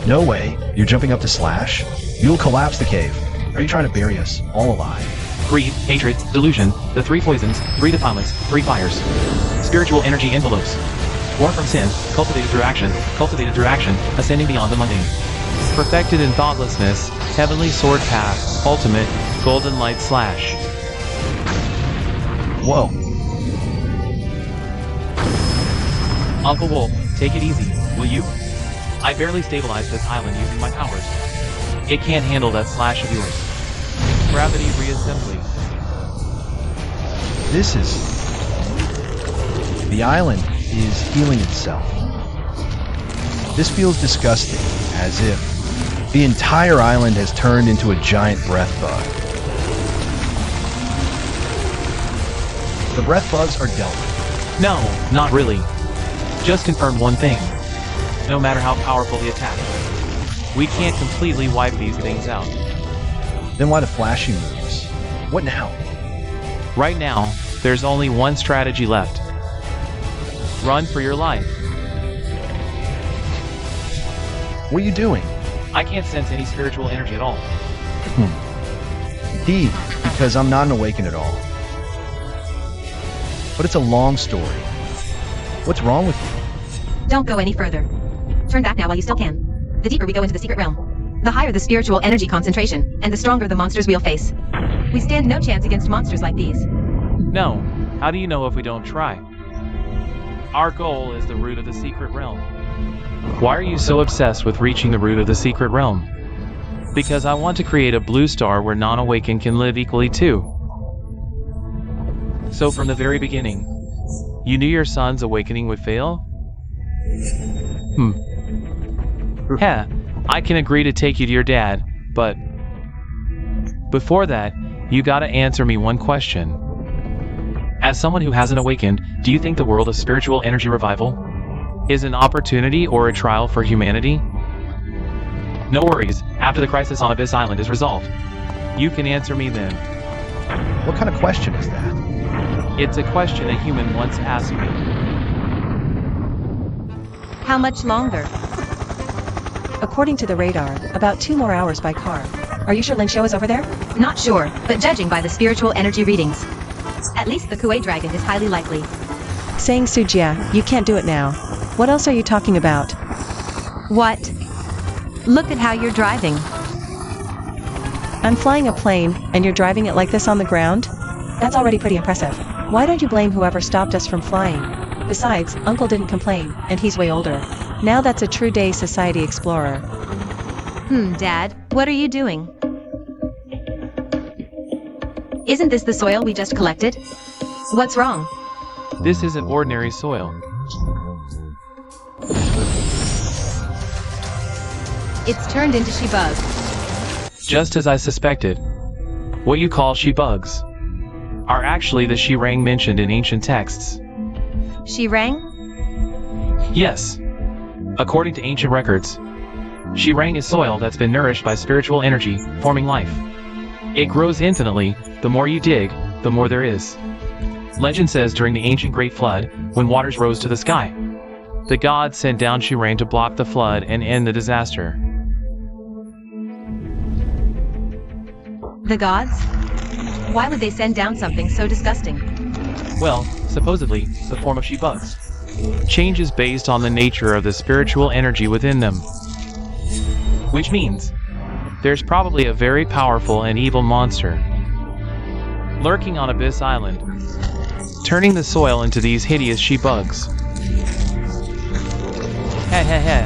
No way. You're jumping up to slash? You'll collapse the cave. Are you trying to bury us all alive? Greed, hatred, delusion, the 3 poisons, 3 defilements, 3 fires. Spiritual energy envelopes. Born from sin, cultivated through action, ascending beyond the mundane. Perfected in thoughtlessness, heavenly sword path. Ultimate, golden light slash. Whoa. Uncle Wolf, take it easy, will you? I barely stabilized this island using my powers. It can't handle that slash of yours. Gravity reassembly. This is... The island is healing itself. This feels disgusting, as if the entire island has turned into a giant breath bug. The breath bugs are dealt. No, not really. Just confirm one thing. No matter how powerful the attack, we can't completely wipe these things out. Then why the flashy moves? What now? Right now, there's only one strategy left. Run for your life. What are you doing? I can't sense any spiritual energy at all. Indeed, because I'm not an awakened at all. But it's a long story. What's wrong with you? Don't go any further. Turn back now while you still can. The deeper we go into the secret realm, the higher the spiritual energy concentration, and the stronger the monsters we'll face. We stand no chance against monsters like these. No, how do you know if we don't try? Our goal is the root of the secret realm. Why are you so obsessed with reaching the root of the secret realm? Because I want to create a blue star where non-awakened can live equally too. So from the very beginning, you knew your son's awakening would fail? Yeah, I can agree to take you to your dad, but before that, you gotta answer me one question. As someone who hasn't awakened, do you think the world of spiritual energy revival is an opportunity or a trial for humanity? No worries, after the crisis on Abyss Island is resolved, you can answer me then. What kind of question is that? It's a question a human once asked me. How much longer? According to the radar, about 2 more hours by car. Are you sure Lin Xiao is over there? Not sure, but judging by the spiritual energy readings, at least the Kuei dragon is highly likely. Saying Sujia, you can't do it now. What else are you talking about? What? Look at how you're driving. I'm flying a plane, and you're driving it like this on the ground? That's already pretty impressive. Why don't you blame whoever stopped us from flying? Besides, Uncle didn't complain, and he's way older. Now that's a true day society explorer. Dad, what are you doing? Isn't this the soil we just collected? What's wrong? This isn't ordinary soil. It's turned into she-bug. Just as I suspected. What you call she-bugs are actually the she-rang mentioned in ancient texts. She-rang? Yes. According to ancient records, she-rang is soil that's been nourished by spiritual energy, forming life. It grows infinitely. The more you dig, the more there is. Legend says during the ancient Great Flood, when waters rose to the sky, the gods sent down she-rang to block the flood and end the disaster. The gods? Why would they send down something so disgusting? Well, supposedly, the form of she-bugs changes based on the nature of the spiritual energy within them. Which means, there's probably a very powerful and evil monster lurking on Abyss Island, turning the soil into these hideous she-bugs. Heh heh heh.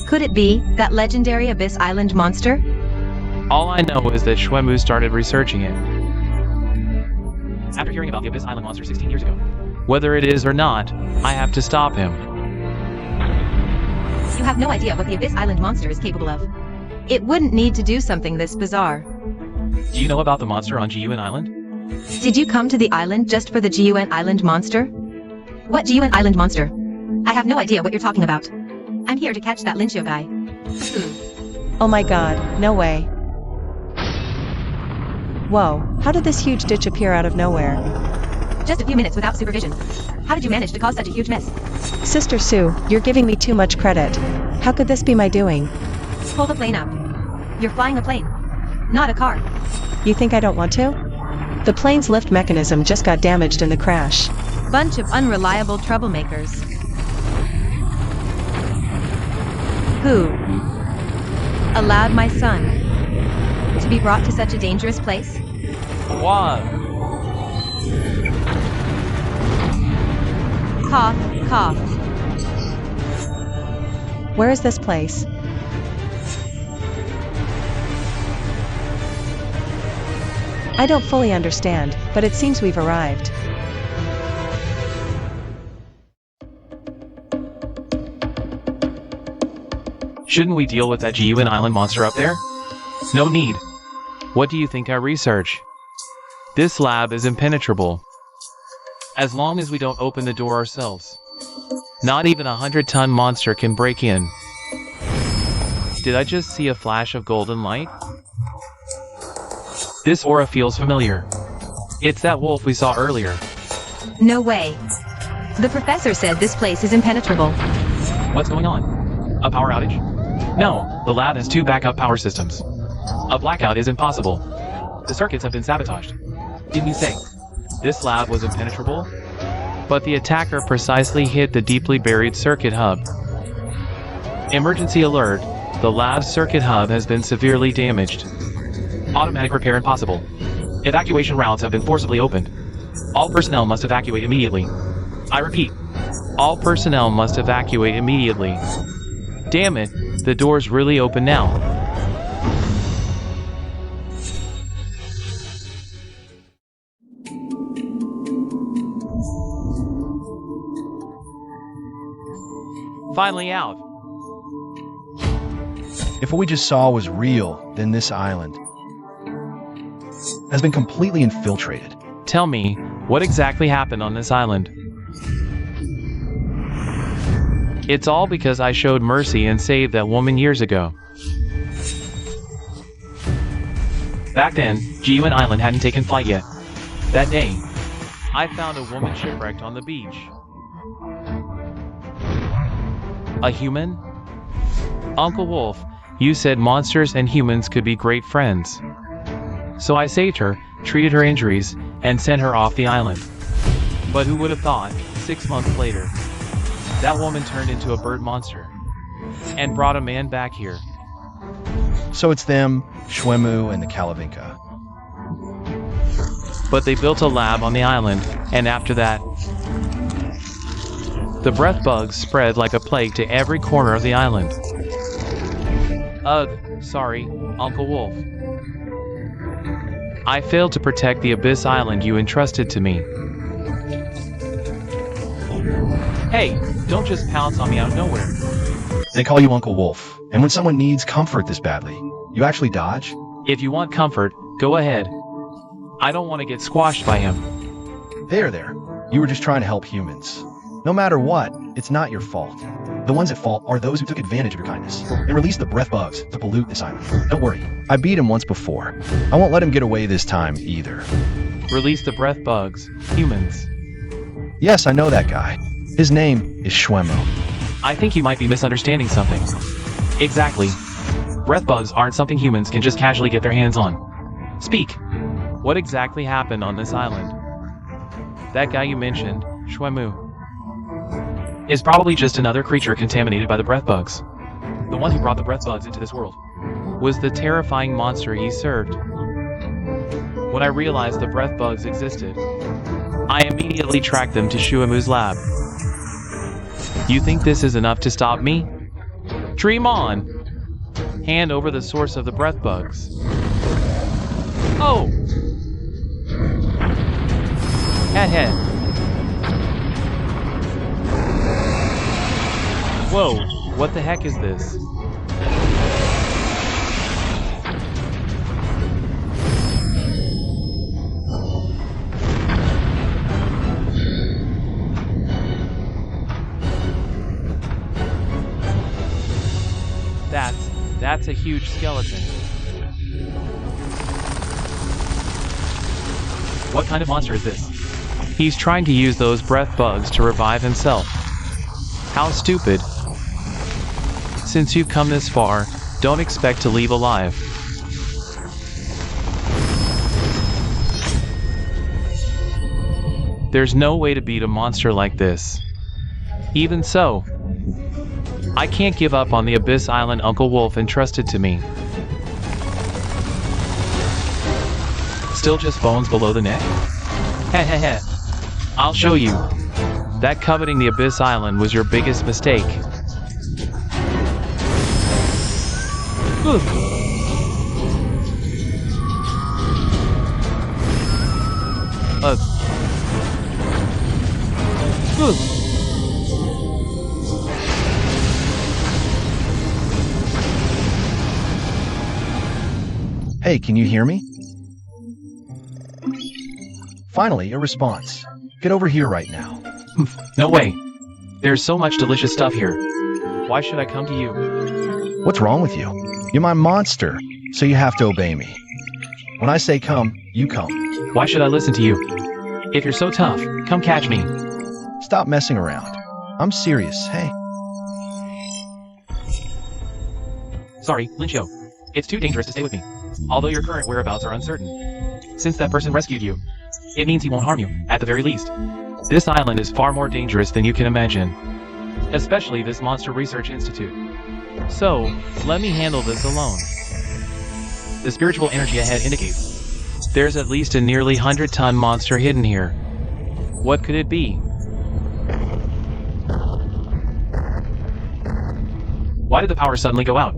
Could it be that legendary Abyss Island monster? All I know is that Shuemu started researching it after hearing about the Abyss Island monster 16 years ago. Whether it is or not, I have to stop him. You have no idea what the Abyss Island monster is capable of. It wouldn't need to do something this bizarre. Do you know about the monster on GUN Island? Did you come to the island just for the GUN Island monster? What GUN Island monster? I have no idea what you're talking about. I'm here to catch that Lin Xiao guy. Oh my god, no way. Whoa, how did this huge ditch appear out of nowhere? Just a few minutes without supervision. How did you manage to cause such a huge mess? Sister Sue, you're giving me too much credit. How could this be my doing? Pull the plane up. You're flying a plane, not a car. You think I don't want to? The plane's lift mechanism just got damaged in the crash. Bunch of unreliable troublemakers. Who? A lab, my son. To be brought to such a dangerous place? Why? Cough, cough. Where is this place? I don't fully understand, but it seems we've arrived. Shouldn't we deal with that GUN island monster up there? No need. What do you think I research? This lab is impenetrable. As long as we don't open the door ourselves. Not even a 100-ton monster can break in. Did I just see a flash of golden light? This aura feels familiar. It's that wolf we saw earlier. No way. The professor said this place is impenetrable. What's going on? A power outage? No, the lab has 2 backup power systems. A blackout is impossible. The circuits have been sabotaged. Didn't you say this lab was impenetrable? But the attacker precisely hit the deeply buried circuit hub. Emergency alert, the lab's circuit hub has been severely damaged. Automatic repair impossible. Evacuation routes have been forcibly opened. All personnel must evacuate immediately. I repeat. All personnel must evacuate immediately. Damn it, the door's really open now. Finally out. If what we just saw was real, then this island has been completely infiltrated. Tell me, what exactly happened on this island? It's all because I showed mercy and saved that woman years ago. Back then, GUN Island hadn't taken flight yet. That day, I found a woman shipwrecked on the beach. A human? Uncle Wolf, you said monsters and humans could be great friends. So I saved her, treated her injuries, and sent her off the island. But who would have thought, 6 months later, that woman turned into a bird monster and brought a man back here. So it's them, Shwemu, and the Kalavinka. But they built a lab on the island, and after that, the breath bugs spread like a plague to every corner of the island. Ugh, sorry, Uncle Wolf. I failed to protect the Abyss Island you entrusted to me. Hey, don't just pounce on me out of nowhere. They call you Uncle Wolf, and when someone needs comfort this badly, you actually dodge? If you want comfort, go ahead. I don't want to get squashed by him. There. You were just trying to help humans. No matter what, it's not your fault. The ones at fault are those who took advantage of your kindness and released the breath bugs to pollute this island. Don't worry, I beat him once before. I won't let him get away this time either. Release the breath bugs, humans. Yes, I know that guy. His name is Shwemu. I think you might be misunderstanding something. Exactly. Breath bugs aren't something humans can just casually get their hands on. Speak. What exactly happened on this island? That guy you mentioned, Shwemu, Is probably just another creature contaminated by the breath bugs. The one who brought the breath bugs into this world. was the terrifying monster he served. When I realized the breath bugs existed, I immediately tracked them to Shwemu's lab. You think this is enough to stop me? Dream on! Hand over the source of the breath bugs. Oh! Head. Whoa, what the heck is this? That's a huge skeleton. What kind of monster is this? He's trying to use those breath bugs to revive himself. How stupid. Since you've come this far, don't expect to leave alive. There's no way to beat a monster like this. Even so, I can't give up on the Abyss Island Uncle Wolf entrusted to me. Still just bones below the neck? Heh heh heh. I'll show you. That coveting the Abyss Island was your biggest mistake. Ugh. Ugh. Hey, can you hear me? Finally, a response. Get over here right now. No way. There's so much delicious stuff here. Why should I come to you? What's wrong with you? You're my monster, so you have to obey me. When I say come, you come. Why should I listen to you? If you're so tough, come catch me. Stop messing around. I'm serious, hey. Sorry, Lincio. It's too dangerous to stay with me. Although your current whereabouts are uncertain. Since that person rescued you, it means he won't harm you, at the very least. This island is far more dangerous than you can imagine. Especially this Monster Research Institute. So, let me handle this alone. The spiritual energy ahead indicates there's at least a nearly 100-ton monster hidden here. What could it be? Why did the power suddenly go out?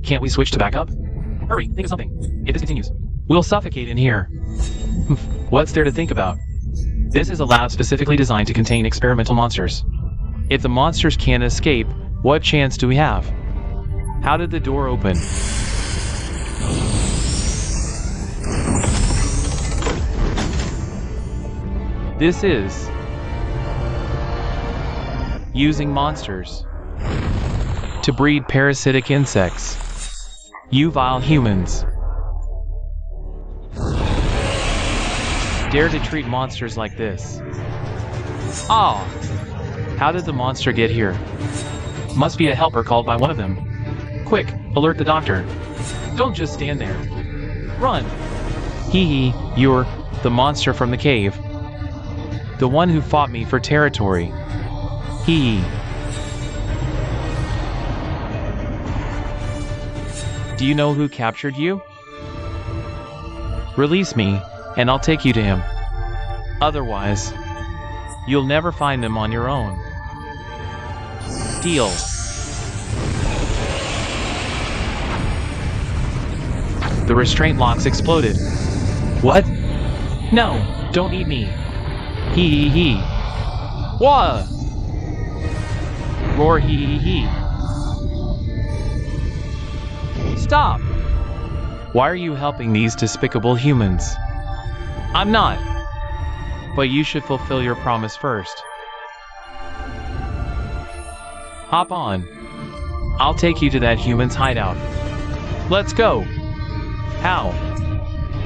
Can't we switch to backup? Hurry, think of something. If this continues, we'll suffocate in here. What's there to think about? This is a lab specifically designed to contain experimental monsters. If the monsters can't escape, what chance do we have? How did the door open? This is using monsters to breed parasitic insects. You vile humans. Dare to treat monsters like this. Ah! How did the monster get here? Must be a helper called by one of them. Quick, alert the doctor. Don't just stand there. Run! Hee hee, you're the monster from the cave. The one who fought me for territory. Hee hee. Do you know who captured you? Release me, and I'll take you to him. Otherwise, you'll never find him on your own. Deal. The restraint locks exploded. What? No, don't eat me. Hee hee hee. Wah! Roar hee hee hee. Stop! Why are you helping these despicable humans? I'm not. But you should fulfill your promise first. Hop on. I'll take you to that human's hideout. Let's go. How?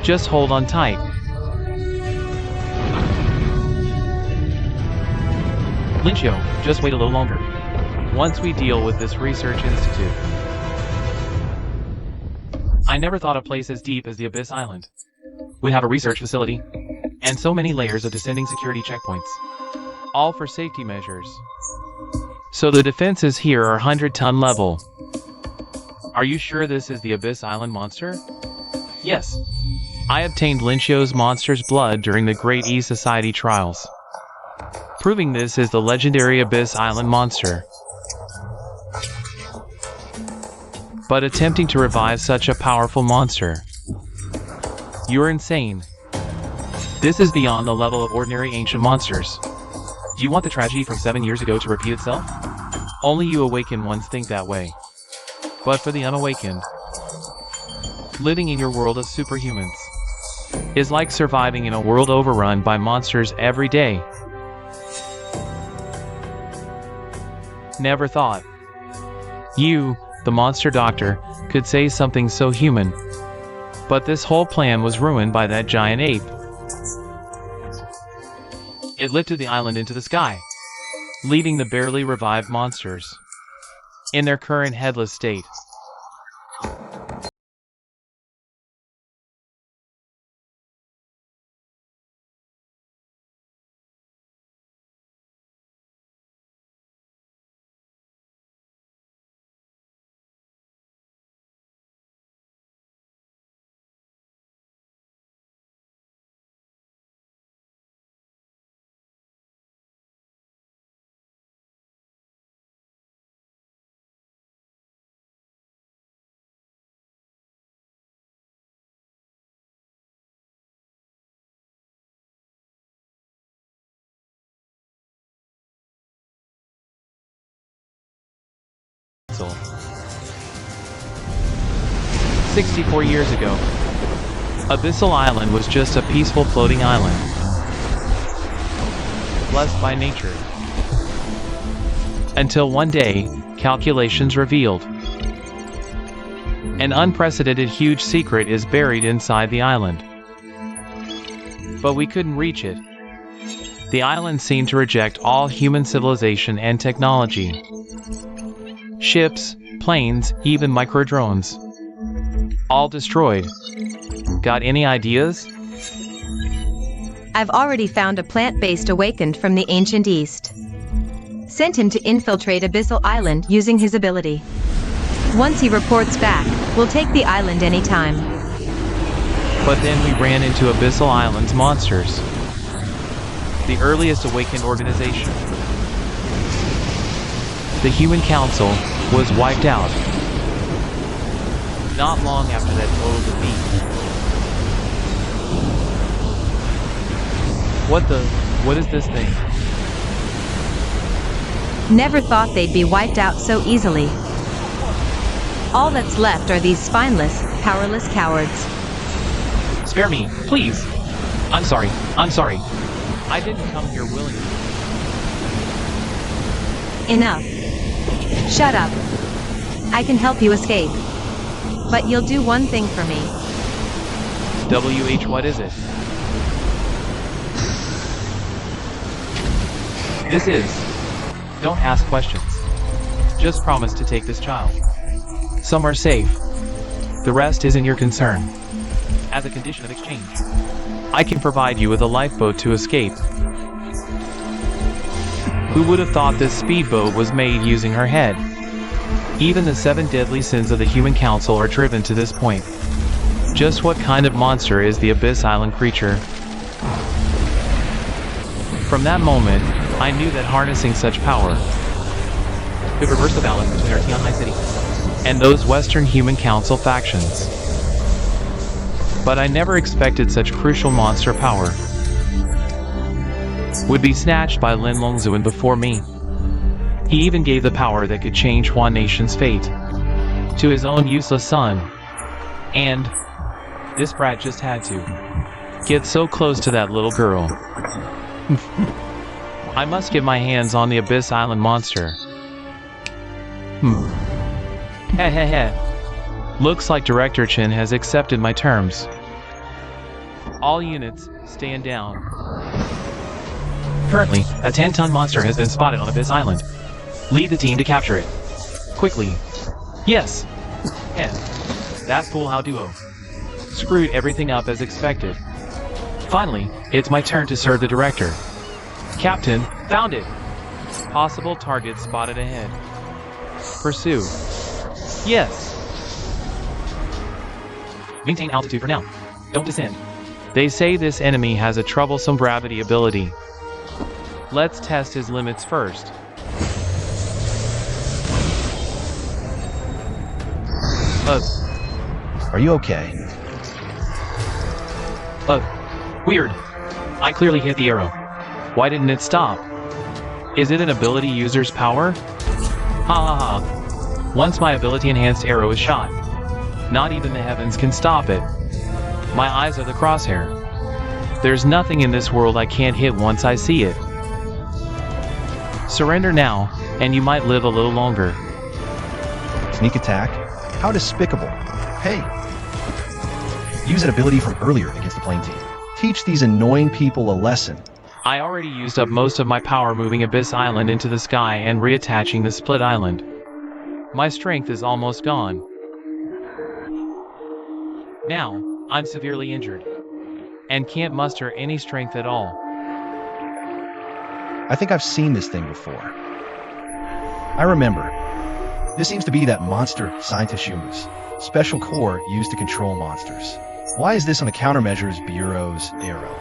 Just hold on tight. Lincio, just wait a little longer. Once we deal with this research institute. I never thought a place as deep as the Abyss Island would have a research facility, and so many layers of descending security checkpoints, all for safety measures. So the defenses here are 100-ton level. Are you sure this is the Abyss Island monster? Yes. I obtained Lincio's monster's blood during the Great E Society trials, proving this is the legendary Abyss Island monster. But attempting to revive such a powerful monster. You're insane. This is beyond the level of ordinary ancient monsters. Do you want the tragedy from 7 years ago to repeat itself? Only you awakened ones think that way. But for the unawakened, living in your world of superhumans is like surviving in a world overrun by monsters every day. Never thought you, the monster doctor, could say something so human. But this whole plan was ruined by that giant ape. It lifted the island into the sky, leaving the barely revived monsters in their current headless state. Abyssal. 64 years ago, Abyssal Island was just a peaceful floating island, blessed by nature. Until one day, calculations revealed an unprecedented huge secret is buried inside the island. But we couldn't reach it. The island seemed to reject all human civilization and technology. Ships, planes, even microdrones. All destroyed. Got any ideas? I've already found a plant-based awakened from the ancient East. Sent him to infiltrate Abyssal Island using his ability. Once he reports back, we'll take the island anytime. But then we ran into Abyssal Island's monsters. The earliest awakened organization. The Human Council was wiped out. Not long after that total defeat. What is this thing? Never thought they'd be wiped out so easily. All that's left are these spineless, powerless cowards. Spare me, please. I'm sorry. I didn't come here willingly. Enough. Shut up. I can help you escape. But you'll do one thing for me. What is it? This is. Don't ask questions. Just promise to take this child somewhere safe. The rest isn't your concern. As a condition of exchange, I can provide you with a lifeboat to escape. Who would have thought this speedboat was made using her head? Even the 7 deadly sins of the Human Council are driven to this point. Just what kind of monster is the Abyss Island creature? From that moment, I knew that harnessing such power could reverse the balance between our Tianhai City and those Western Human Council factions. But I never expected such crucial monster power would be snatched by Lin Longzuan before me. He even gave the power that could change Huan Nation's fate to his own useless son. And this brat just had to get so close to that little girl. I must get my hands on the Abyss Island monster. Looks like Director Chen has accepted my terms. All units, stand down. Currently, a 10-ton monster has been spotted on Abyss Island. Lead the team to capture it. Quickly. Yes. That fool how duo screwed everything up as expected. Finally, it's my turn to serve the director. Captain, found it. Possible target spotted ahead. Pursue. Yes. Maintain altitude for now. Don't descend. They say this enemy has a troublesome gravity ability. Let's test his limits first. Are you okay? Weird. I clearly hit the arrow. Why didn't it stop? Is it an ability user's power? Once my ability enhanced arrow is shot, not even the heavens can stop it. My eyes are the crosshair. There's nothing in this world I can't hit once I see it. Surrender now, and you might live a little longer. Sneak attack? How despicable. Hey! Use an ability from earlier against the plane team. Teach these annoying people a lesson. I already used up most of my power moving Abyss Island into the sky and reattaching the split island. My strength is almost gone. Now, I'm severely injured and can't muster any strength at all. I think I've seen this thing before. I remember. This seems to be that monster scientist Shumu's special core used to control monsters. Why is this on the Countermeasures Bureau's arrow?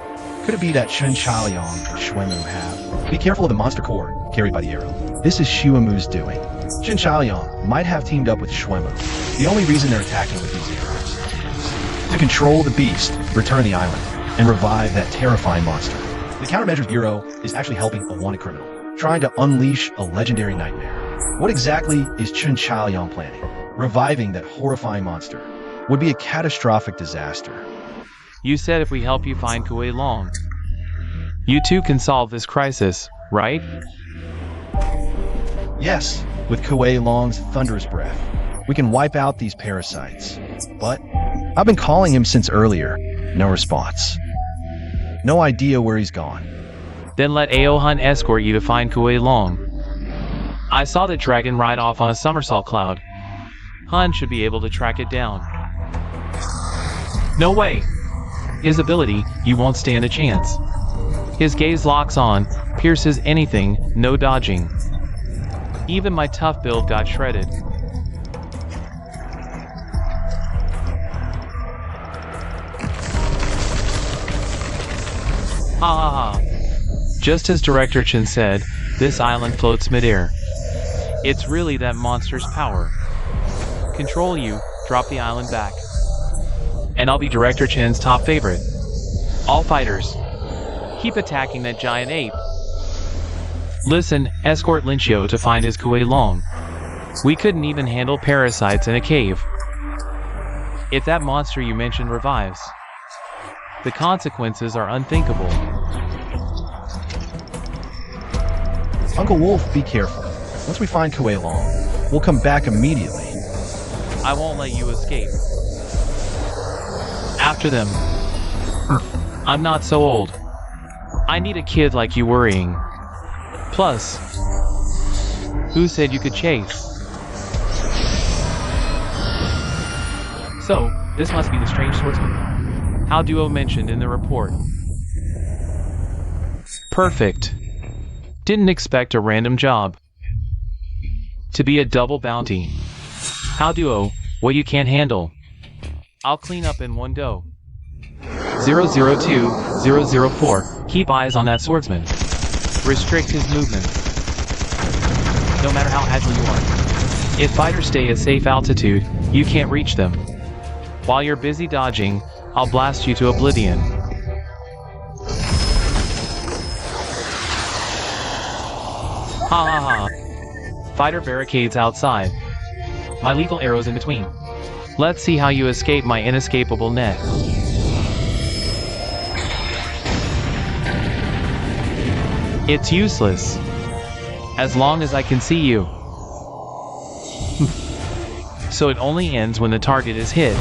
Could it be that Chen Chaoliang or Shuemu have? Be careful of the monster core carried by the arrow. This is Shuemu's doing. Chen Chaoliang might have teamed up with Shuemu. The only reason they're attacking with these arrows to control the beast, return the island, and revive that terrifying monster. The Countermeasures Bureau is actually helping a wanted criminal, trying to unleash a legendary nightmare. What exactly is Chun Chaoyang planning? Reviving that horrifying monster would be a catastrophic disaster. You said if we help you find Kuei Long, you too can solve this crisis, right? Yes, with Kuei Long's thunderous breath, we can wipe out these parasites. But I've been calling him since earlier. No response. No idea where he's gone. Then let Ao Hun escort you to find Kuei Long. I saw the dragon ride off on a somersault cloud. Hun should be able to track it down. No way! His ability, you won't stand a chance. His gaze locks on, pierces anything, no dodging. Even my tough build got shredded. Ha ha ha. Just as Director Chen said, this island floats midair. It's really that monster's power. Control you, drop the island back. And I'll be Director Chen's top favorite. All fighters, keep attacking that giant ape. Listen, escort Linchio to find his Kuei Long. We couldn't even handle parasites in a cave. If that monster you mentioned revives, the consequences are unthinkable. Uncle Wolf, be careful. Once we find Kuei Long, we'll come back immediately. I won't let you escape. After them. I'm not so old. I need a kid like you worrying. Plus, who said you could chase? So, this must be the strange swordsman. How Duo mentioned in the report. Perfect. Didn't expect a random job to be a double bounty. How Duo, what you can't handle. I'll clean up in one go. 002, 004, keep eyes on that swordsman. Restrict his movement. No matter how agile you are. If fighters stay at safe altitude, you can't reach them. While you're busy dodging, I'll blast you to oblivion. Ha ha ha. Fighter barricades outside. My lethal arrows in between. Let's see how you escape my inescapable net. It's useless. As long as I can see you. So it only ends when the target is hit.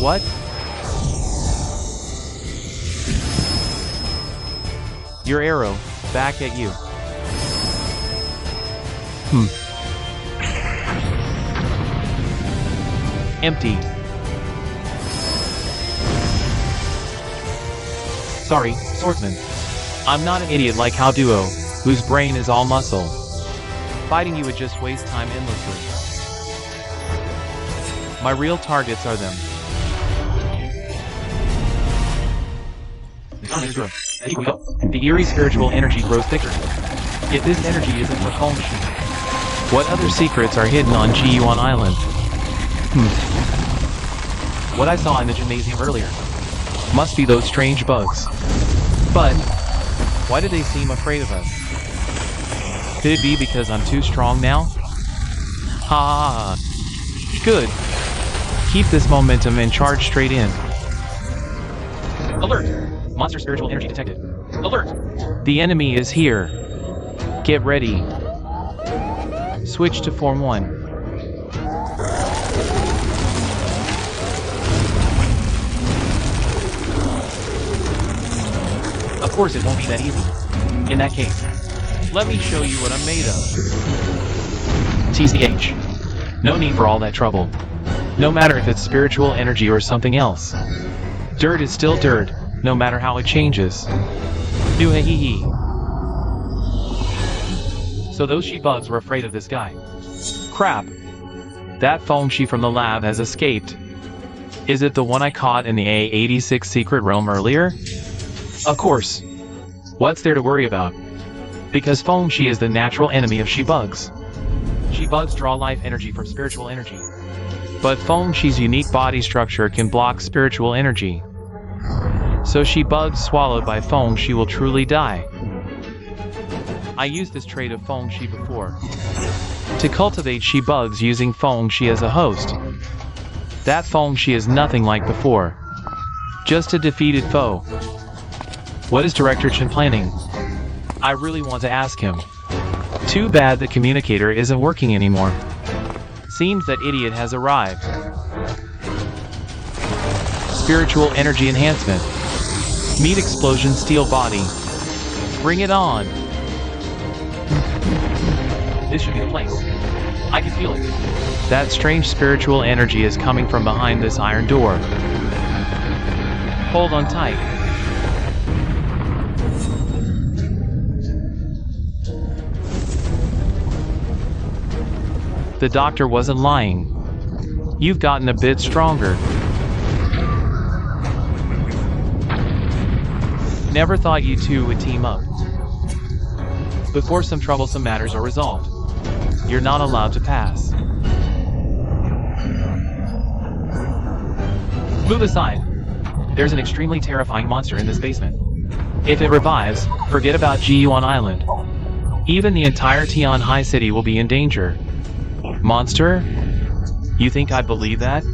What? Your arrow, back at you. Empty. Sorry, swordsman. I'm not an idiot like Hao Duo, whose brain is all muscle. Fighting you would just waste time endlessly. My real targets are them. The eerie spiritual energy grows thicker. If this energy isn't for Feng Shi, what other secrets are hidden on Jiyuan Island? What I saw in the gymnasium earlier must be those strange bugs. But why do they seem afraid of us? Could it be because I'm too strong now? Ha! Good. Keep this momentum and charge straight in. Alert! Monster spiritual energy detected. Alert! The enemy is here. Get ready. Switch to Form 1. Of course it won't be that easy. In that case, let me show you what I'm made of. TCH. No need for all that trouble. No matter if it's spiritual energy or something else. Dirt is still dirt, no matter how it changes. Hee. So those she-bugs were afraid of this guy. Crap. That Feng Shi from the lab has escaped. Is it the one I caught in the A86 secret realm earlier? Of course. What's there to worry about? Because Feng Shi is the natural enemy of she-bugs. She-bugs draw life energy from spiritual energy. But Feng Shi's unique body structure can block spiritual energy. So she-bugs swallowed by Feng Shi will truly die. I used this trait of Feng Shi before. To cultivate Shi bugs using Feng Shi as a host. That Feng Shi is nothing like before. Just a defeated foe. What is Director Chen planning? I really want to ask him. Too bad the communicator isn't working anymore. Seems that idiot has arrived. Spiritual energy enhancement. Meat explosion steel body. Bring it on. This should be the place. I can feel it. That strange spiritual energy is coming from behind this iron door. Hold on tight. The doctor wasn't lying. You've gotten a bit stronger. Never thought you two would team up. Before some troublesome matters are resolved, you're not allowed to pass. Move aside. There's an extremely terrifying monster in this basement. If it revives, forget about Jiyuan Island. Even the entire Tianhai City will be in danger. Monster? You think I'd believe that?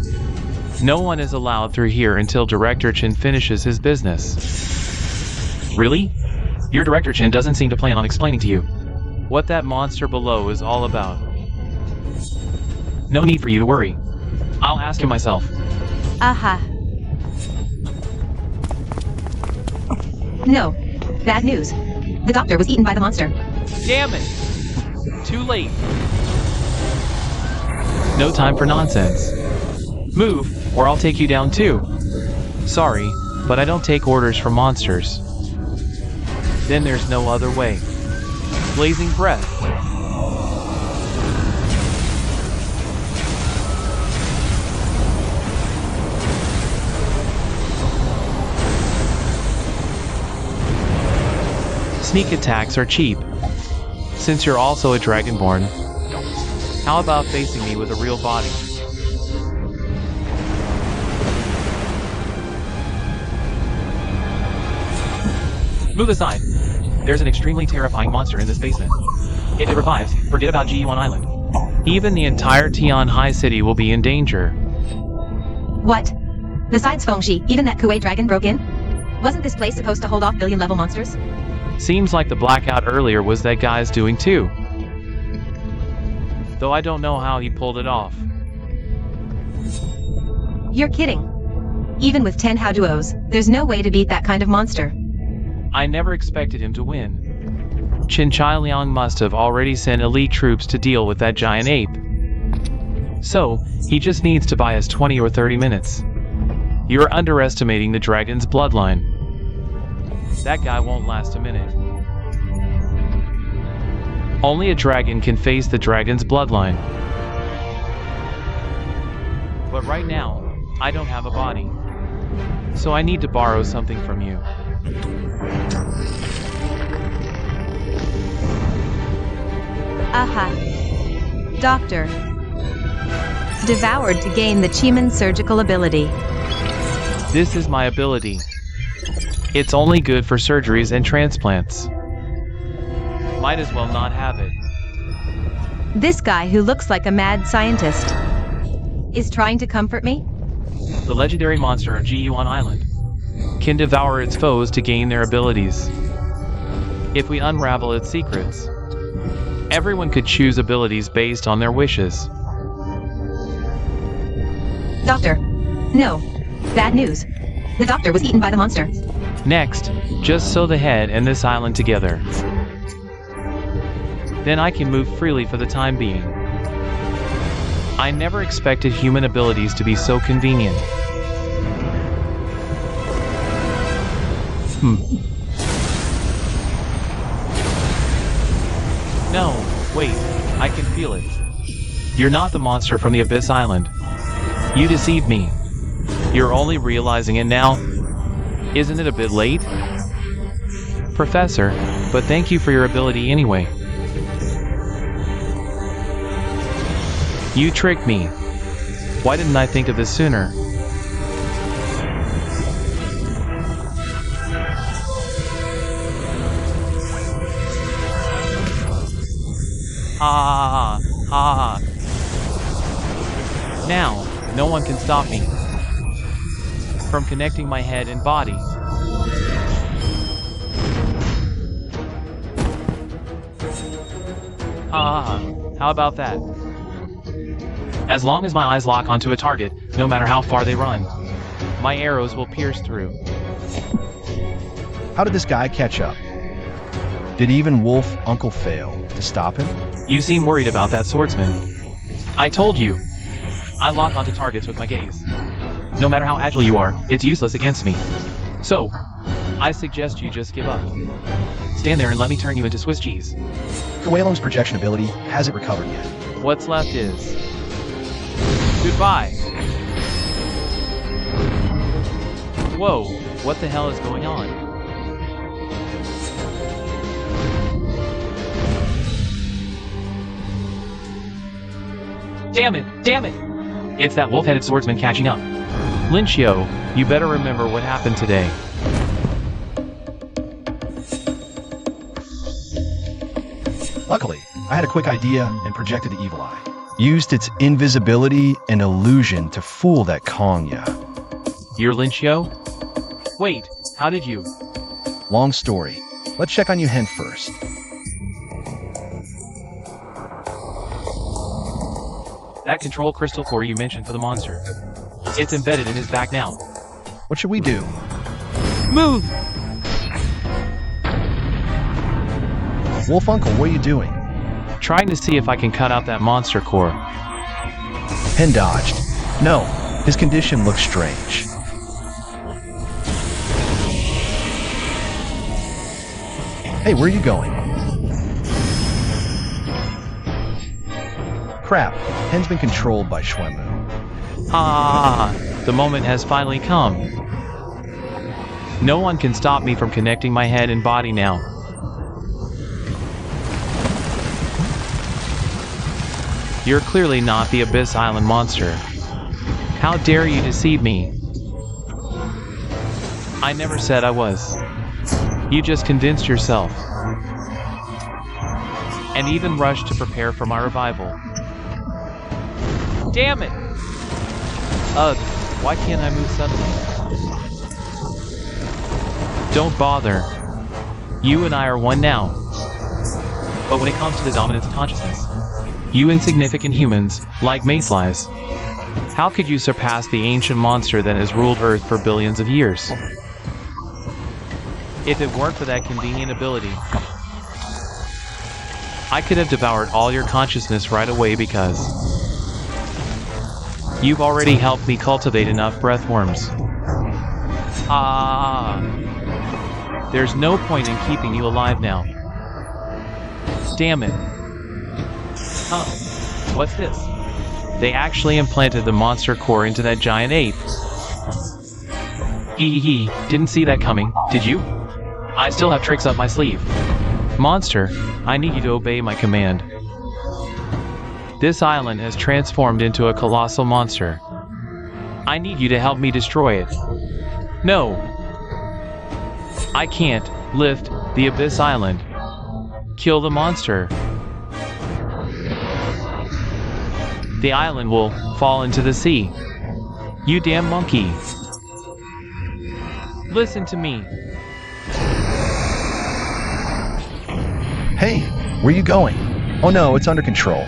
No one is allowed through here until Director Chen finishes his business. Really? Your Director Chen doesn't seem to plan on explaining to you what that monster below is all about. No need for you to worry. I'll ask him myself. Aha. No. Bad news. The doctor was eaten by the monster. Damn it! Too late. No time for nonsense. Move, or I'll take you down too. Sorry, but I don't take orders from monsters. Then there's no other way. Blazing breath. Sneak attacks are cheap. Since you're also a Dragonborn, how about facing me with a real body? Move aside. There's an extremely terrifying monster in this basement. If it revives, forget about Jiyuan Island. Even the entire Tianhai City will be in danger. What? Besides Feng Shi, even that Kuei dragon broke in? Wasn't this place supposed to hold off billion-level monsters? Seems like the blackout earlier was that guy's doing too. Though I don't know how he pulled it off. You're kidding. Even with 10 Hao duos, there's no way to beat that kind of monster. I never expected him to win. Qin Liang must have already sent elite troops to deal with that giant ape. So, he just needs to buy us 20 or 30 minutes. You're underestimating the dragon's bloodline. That guy won't last a minute. Only a dragon can face the dragon's bloodline. But right now, I don't have a body. So I need to borrow something from you. Aha. Doctor. Devoured to gain the Chiman surgical ability. This is my ability. It's only good for surgeries and transplants. Might as well not have it. This guy who looks like a mad scientist is trying to comfort me? The legendary monster of Jiyuan Island can devour its foes to gain their abilities. If we unravel its secrets, everyone could choose abilities based on their wishes. Doctor. No. Bad news. The doctor was eaten by the monster. Next, just sew the head and this island together. Then I can move freely for the time being. I never expected human abilities to be so convenient. No, wait, I can feel it. You're not the monster from the Abyss Island. You deceived me. You're only realizing it now? Isn't it a bit late? Professor, but thank you for your ability anyway. You tricked me. Why didn't I think of this sooner? Ha ha ha ha. Now, no one can stop me from connecting my head and body. How about that? As long as my eyes lock onto a target, no matter how far they run, my arrows will pierce through. How did this guy catch up? Did even Wolf Uncle fail to stop him? You seem worried about that swordsman. I told you. I lock onto targets with my gaze. No matter how agile you are, it's useless against me. So, I suggest you just give up. Stand there and let me turn you into Swiss cheese. Coelho's projection ability hasn't recovered yet. What's left is... goodbye. Whoa, what the hell is going on? Damn it! Damn it! It's that wolf-headed swordsman catching up. Lincio, you better remember what happened today. Luckily, I had a quick idea and projected the evil eye. Used its invisibility and illusion to fool that Kongya. You're Lincio? Wait, how did you? Long story. Let's check on Yuhen first. That control crystal core you mentioned for the monster. It's embedded in his back now. What should we do? Move! Wolf Uncle, what are you doing? Trying to see if I can cut out that monster core. Hen dodged. No, his condition looks strange. Hey, where are you going? Crap, Hen's been controlled by Shuemu. The moment has finally come. No one can stop me from connecting my head and body now. You're clearly not the Abyss Island monster. How dare you deceive me? I never said I was. You just convinced yourself. And even rushed to prepare for my revival. Damn it! Ugh, why can't I move suddenly? Don't bother. You and I are one now. But when it comes to the dominance of consciousness, you insignificant humans, like mayflies, how could you surpass the ancient monster that has ruled Earth for billions of years? If it weren't for that convenient ability, I could have devoured all your consciousness right away because you've already helped me cultivate enough breathworms. There's no point in keeping you alive now. Damn it. Huh, what's this? They actually implanted the monster core into that giant ape. Didn't see that coming, did you? I still have tricks up my sleeve. Monster, I need you to obey my command. This island has transformed into a colossal monster. I need you to help me destroy it. No. I can't lift the Abyss Island. Kill the monster. The island will fall into the sea. You damn monkey. Listen to me. Hey, where are you going? Oh no, it's under control.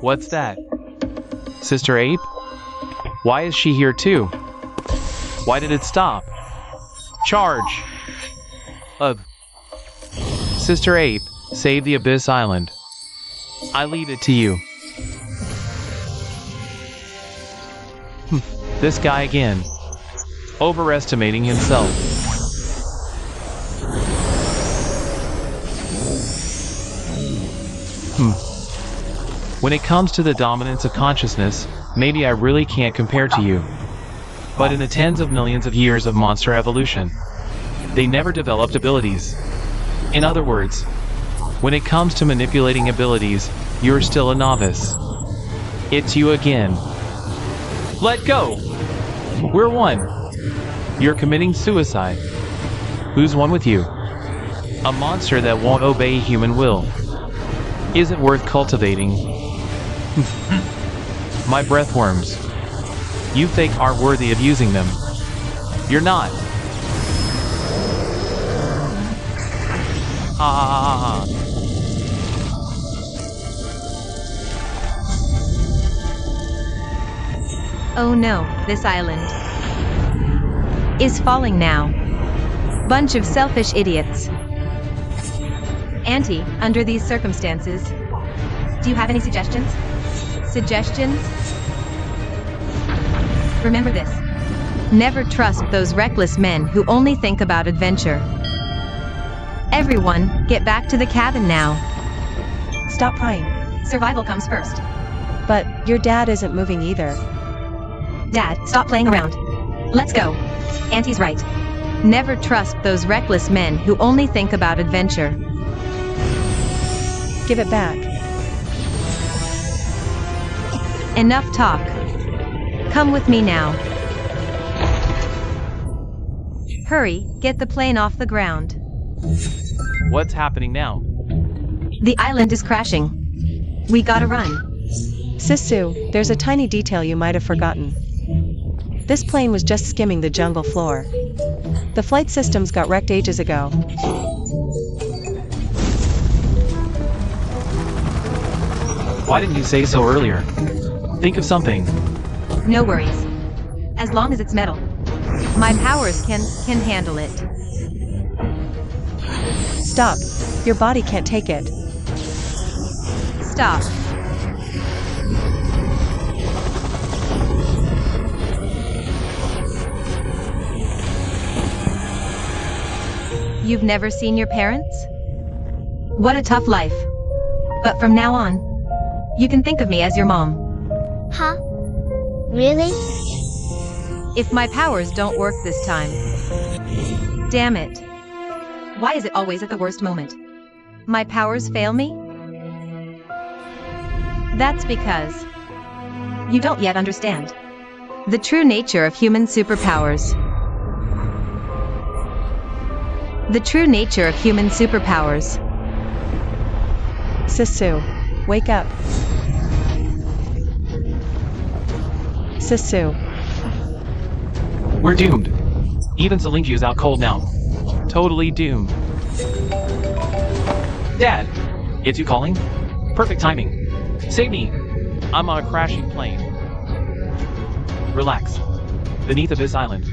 What's that? Sister Ape? Why is she here too? Why did it stop? Charge! Sister Ape, save the Abyss Island. I leave it to you. This guy again. Overestimating himself. When it comes to the dominance of consciousness, maybe I really can't compare to you. But in the tens of millions of years of monster evolution, they never developed abilities. In other words, when it comes to manipulating abilities, you're still a novice. It's you again. Let go! We're one. You're committing suicide. Who's one with you? A monster that won't obey human will. Isn't worth cultivating. My breathworms. You think aren't worthy of using them. You're not. Ha ha ha ha. Oh no, this island is falling now. Bunch of selfish idiots. Auntie, under these circumstances, do you have any suggestions? Suggestions? Remember this. Never trust those reckless men who only think about adventure. Everyone, get back to the cabin now. Stop crying. Survival comes first. But your dad isn't moving either. Dad, stop playing around. Let's go. Auntie's right. Never trust those reckless men who only think about adventure. Give it back. Enough talk. Come with me now. Hurry, get the plane off the ground. What's happening now? The island is crashing. We gotta run. Sisu, there's a tiny detail you might have forgotten. This plane was just skimming the jungle floor. The flight systems got wrecked ages ago. Why didn't you say so earlier? Think of something. No worries. As long as it's metal. My powers can handle it. Stop. Your body can't take it. Stop. You've never seen your parents? What a tough life. But from now on, you can think of me as your mom. Huh? Really? If my powers don't work this time. Damn it. Why is it always at the worst moment? My powers fail me? That's because you don't yet understand the true nature of human superpowers. The true nature of human superpowers. Sisu, wake up. Sisu. We're doomed. Even Selingia's out cold now. Totally doomed. Dad, it's you calling? Perfect timing. Save me. I'm on a crashing plane. Relax. Beneath Abyss Island,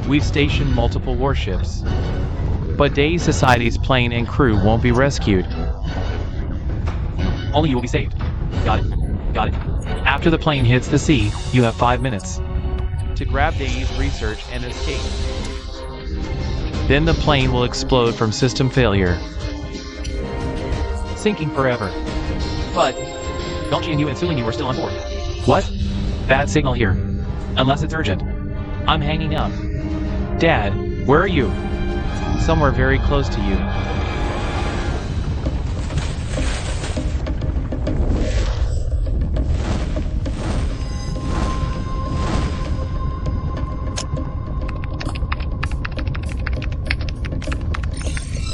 we've stationed multiple warships. But Day Society's plane and crew won't be rescued. Only you will be saved. Got it. Got it. After the plane hits the sea, you have 5 minutes to grab Day's research and escape. Then the plane will explode from system failure. Sinking forever. But Dolce and you and Suling you are still on board. What? Bad signal here. Unless it's urgent. I'm hanging up. Dad, where are you? Somewhere very close to you.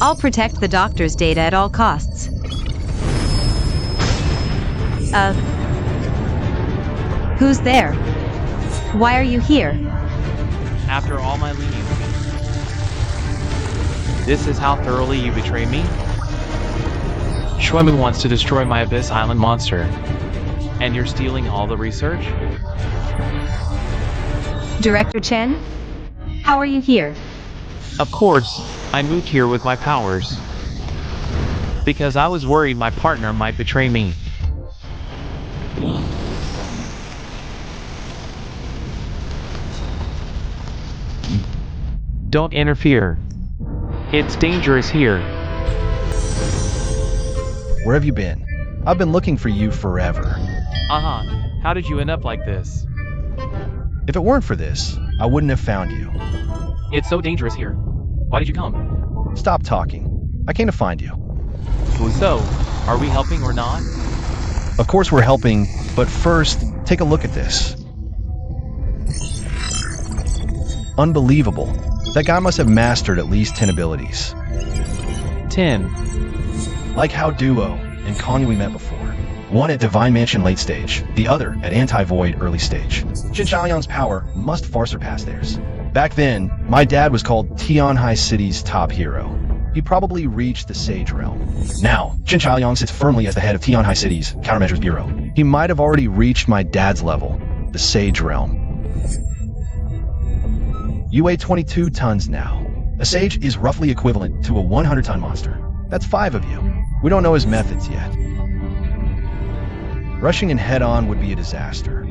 I'll protect the doctor's data at all costs. Who's there? Why are you here? After all my leniency. This is how thoroughly you betrayed me? Shuimu wants to destroy my Abyss Island monster. And you're stealing all the research? Director Chen? How are you here? Of course, I moved here with my powers. Because I was worried my partner might betray me. Don't interfere. It's dangerous here. Where have you been? I've been looking for you forever. How did you end up like this? If it weren't for this, I wouldn't have found you. It's so dangerous here. Why did you come? Stop talking. I came to find you. So, are we helping or not? Of course we're helping, but first, take a look at this. Unbelievable. That guy must have mastered at least 10 abilities. 10. Like how Duo and Kong we met before. One at Divine Mansion late stage, the other at Anti-Void early stage. Jin Chaoyang's power must far surpass theirs. Back then, my dad was called Tianhai City's top hero. He probably reached the Sage Realm. Now, Jin Chaoyang sits firmly as the head of Tianhai City's Countermeasures Bureau. He might have already reached my dad's level, the Sage Realm. You weigh 22 tons now. A Sage is roughly equivalent to a 100-ton monster. That's 5 of you. We don't know his methods yet. Rushing in head-on would be a disaster.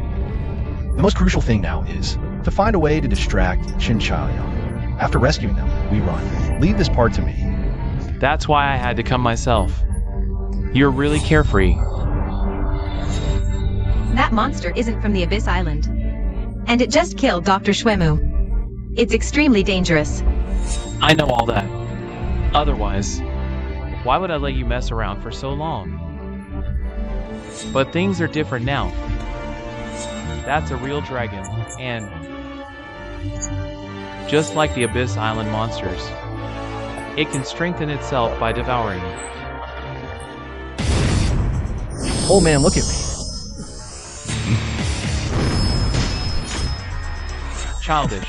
The most crucial thing now is to find a way to distract Jin Chaoyang. After rescuing them, we run. Leave this part to me. That's why I had to come myself. You're really carefree. That monster isn't from the Abyss Island. And it just killed Dr. Shuemu. It's extremely dangerous. I know all that. Otherwise, why would I let you mess around for so long? But things are different now. That's a real dragon, and just like the Abyss Island monsters, it can strengthen itself by devouring. Old man, look at me. Childish.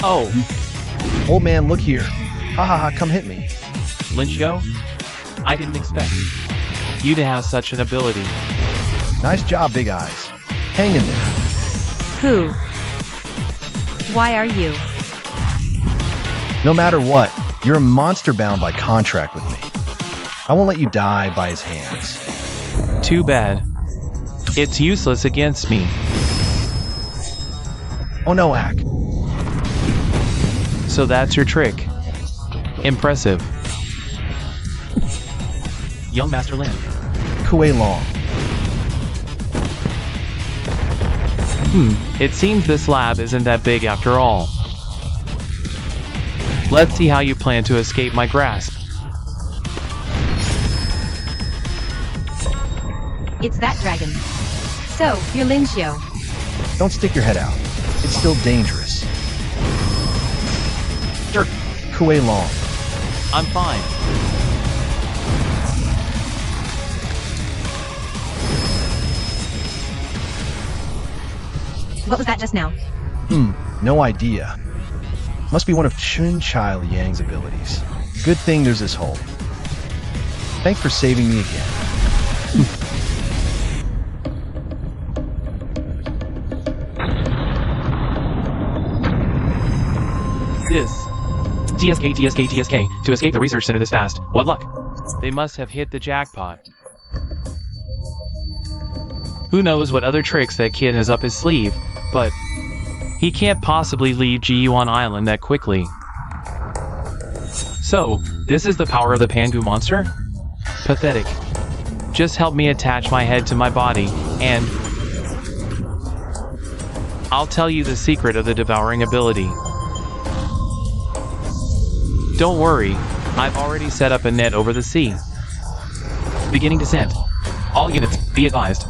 Oh, Old man, look here. Ha ha ha, come hit me. Linchio? I didn't expect you to have such an ability. Nice job, Big Eyes. Hang in there. Who? Why are you? No matter what, you're a monster bound by contract with me. I won't let you die by his hands. Too bad. It's useless against me. Oh no, Ack. So that's your trick. Impressive. Young Master Lin. Kuei Long. It seems this lab isn't that big after all. Let's see how you plan to escape my grasp. It's that dragon. So, you're Linchio. Don't stick your head out. It's still dangerous. Sure. Kuei Long. I'm fine. What was that just now? No idea. Must be one of Chun Chai Liang's abilities. Good thing there's this hole. Thanks for saving me again. This. TSK. To escape the research center this fast. What luck? They must have hit the jackpot. Who knows what other tricks that kid has up his sleeve, but he can't possibly leave Jiyuan Island that quickly. So, this is the power of the Pangu monster? Pathetic. Just help me attach my head to my body, and I'll tell you the secret of the devouring ability. Don't worry, I've already set up a net over the sea. Beginning descent. All units, be advised.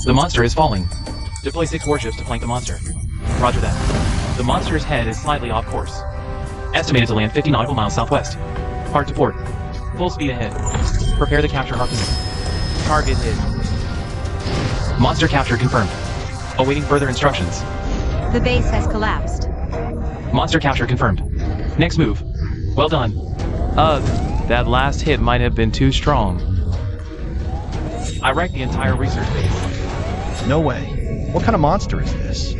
The monster is falling. Deploy 6 warships to flank the monster. Roger that. The monster's head is slightly off course. Estimated to land 50 nautical miles southwest. Hard to port. Full speed ahead. Prepare the capture harpoon. Target hit. Monster capture confirmed. Awaiting further instructions. The base has collapsed. Monster capture confirmed. Next move. Well done. Ugh, that last hit might have been too strong. I wrecked the entire research base. No way. What kind of monster is this?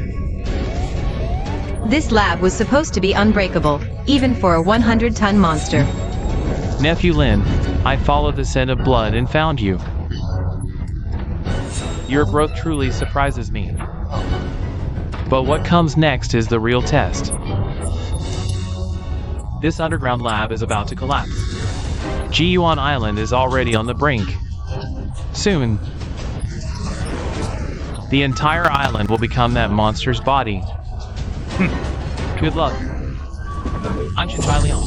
This lab was supposed to be unbreakable, even for a 100-ton monster. Nephew Lin, I followed the scent of blood and found you. Your growth truly surprises me. But what comes next is the real test. This underground lab is about to collapse. Jiyuan Island is already on the brink. Soon, the entire island will become that monster's body. Good luck. I'm Shinchai Liang.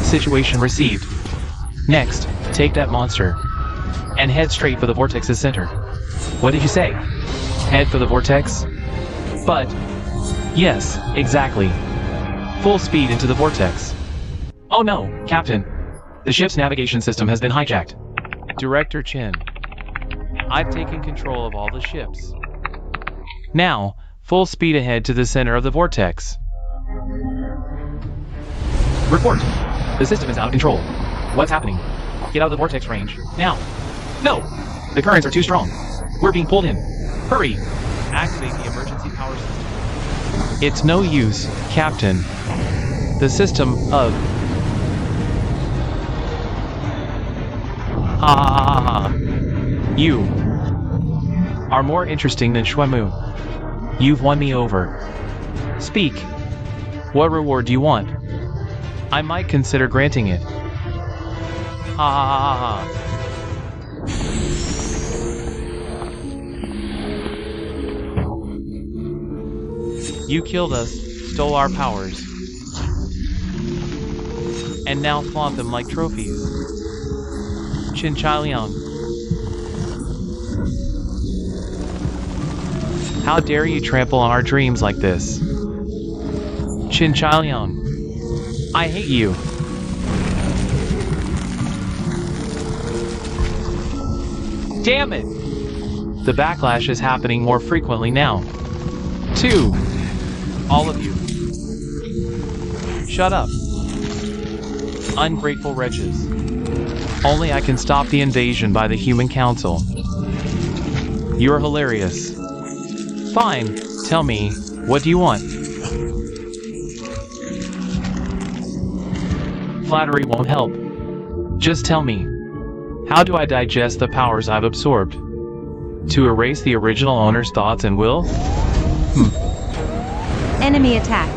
Situation received. Next, take that monster and head straight for the vortex's center. What did you say? Head for the vortex? But, yes, exactly. Full speed into the vortex. Oh no, Captain. The ship's navigation system has been hijacked. Director Chin. I've taken control of all the ships. Now, full speed ahead to the center of the vortex. Report. The system is out of control. What's happening? Get out of the vortex range. Now. No! The currents are too strong. We're being pulled in. Hurry! Activate the emergency power system. It's no use, Captain. The system of... Ha ha ha ha. You are more interesting than Shuemu. You've won me over. Speak. What reward do you want? I might consider granting it. Ha ha ha ha. You killed us, stole our powers, and now flaunt them like trophies. Chin Chai Liang. How dare you trample on our dreams like this? Chin Chai Liang. I hate you. Damn it! The backlash is happening more frequently now. 2. All of you. Shut up. Ungrateful wretches. Only I can stop the invasion by the Human Council. You're hilarious. Fine, tell me, what do you want? Flattery won't help. Just tell me, how do I digest the powers I've absorbed? To erase the original owner's thoughts and will? Enemy attack.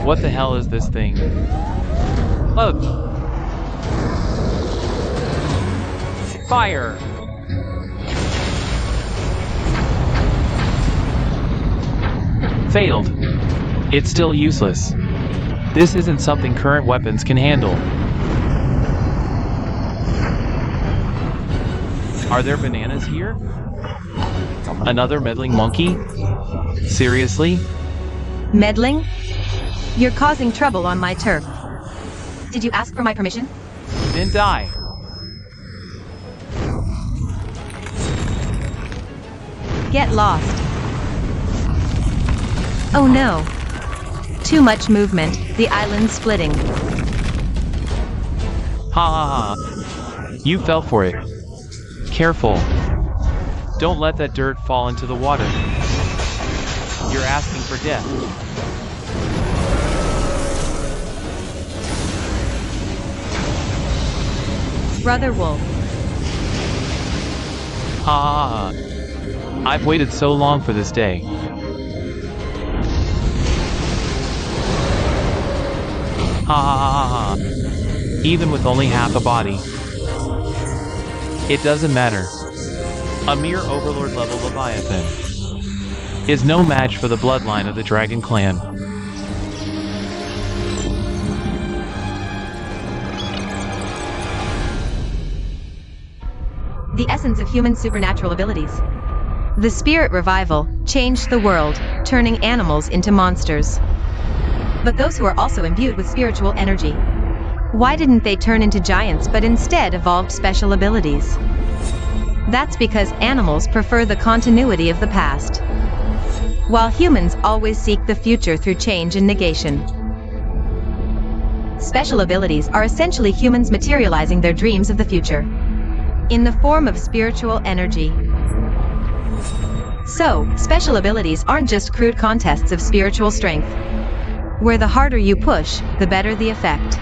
What the hell is this thing? Ugh. Fire! Failed. It's still useless. This isn't something current weapons can handle. Are there bananas here? Another meddling monkey? Seriously? Meddling? You're causing trouble on my turf. Did you ask for my permission? Then die. Get lost. Oh no. Too much movement, the island's splitting. Ha ha ha. You fell for it. Careful. Don't let that dirt fall into the water. You're asking for death. Brother Wolf. Ha ha ha. I've waited so long for this day. Ha ha ha ha. Even with only half a body. It doesn't matter. A mere overlord level Leviathan is no match for the bloodline of the Dragon Clan. The essence of human supernatural abilities. The spirit revival changed the world, turning animals into monsters. But those who are also imbued with spiritual energy, why didn't they turn into giants but instead evolved special abilities? That's because animals prefer the continuity of the past, while humans always seek the future through change and negation. Special abilities are essentially humans materializing their dreams of the future in the form of spiritual energy. So, special abilities aren't just crude contests of spiritual strength, where the harder you push, the better the effect.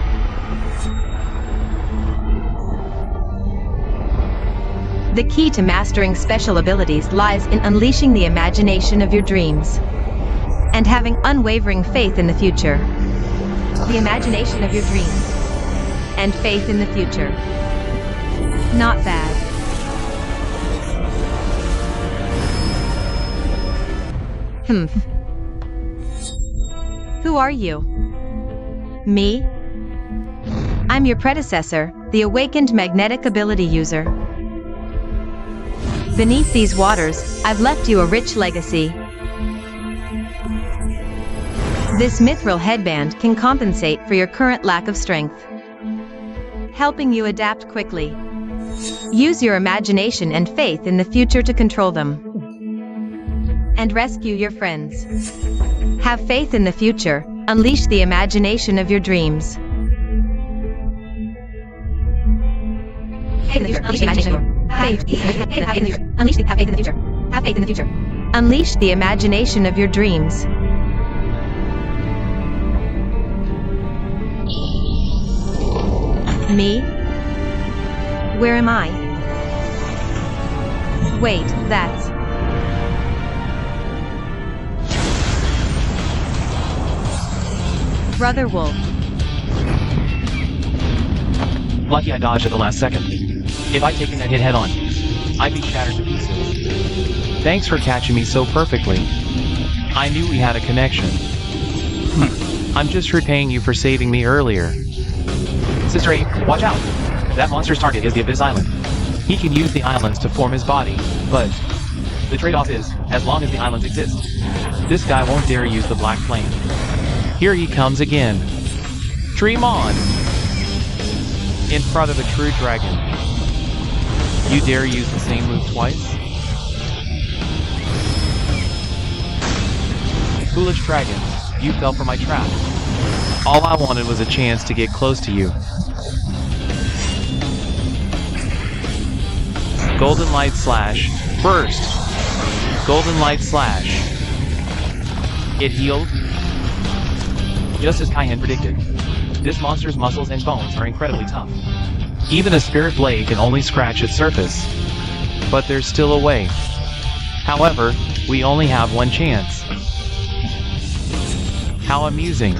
The key to mastering special abilities lies in unleashing the imagination of your dreams and having unwavering faith in the future. The imagination of your dreams and faith in the future. Not bad. Who are you? Me? I'm your predecessor, the awakened magnetic ability user. Beneath these waters, I've left you a rich legacy. This mithril headband can compensate for your current lack of strength, helping you adapt quickly. Use your imagination and faith in the future to control them and rescue your friends. Have faith in the future. Unleash the imagination of your dreams. Unleash the imagination. Have faith in the future. Unleash the have faith in the future. Have faith in the future. Unleash the imagination of your dreams. Me? Where am I? Wait, that's... Brother Wolf. Lucky I dodged at the last second. If I'd taken that hit head on, I'd be shattered to pieces. Thanks for catching me so perfectly. I knew we had a connection. I'm just repaying you for saving me earlier. Sister A, watch out! That monster's target is the Abyss Island. He can use the islands to form his body, but the trade-off is, as long as the islands exist, this guy won't dare use the Black Flame. Here he comes again. Dream on! In front of a true dragon. You dare use the same move twice? Foolish dragon, you fell for my trap. All I wanted was a chance to get close to you. Golden Light Slash. Burst! Golden Light Slash. It healed? Just as Kaihan predicted, this monster's muscles and bones are incredibly tough. Even a spirit blade can only scratch its surface. But there's still a way. However, we only have one chance. How amusing.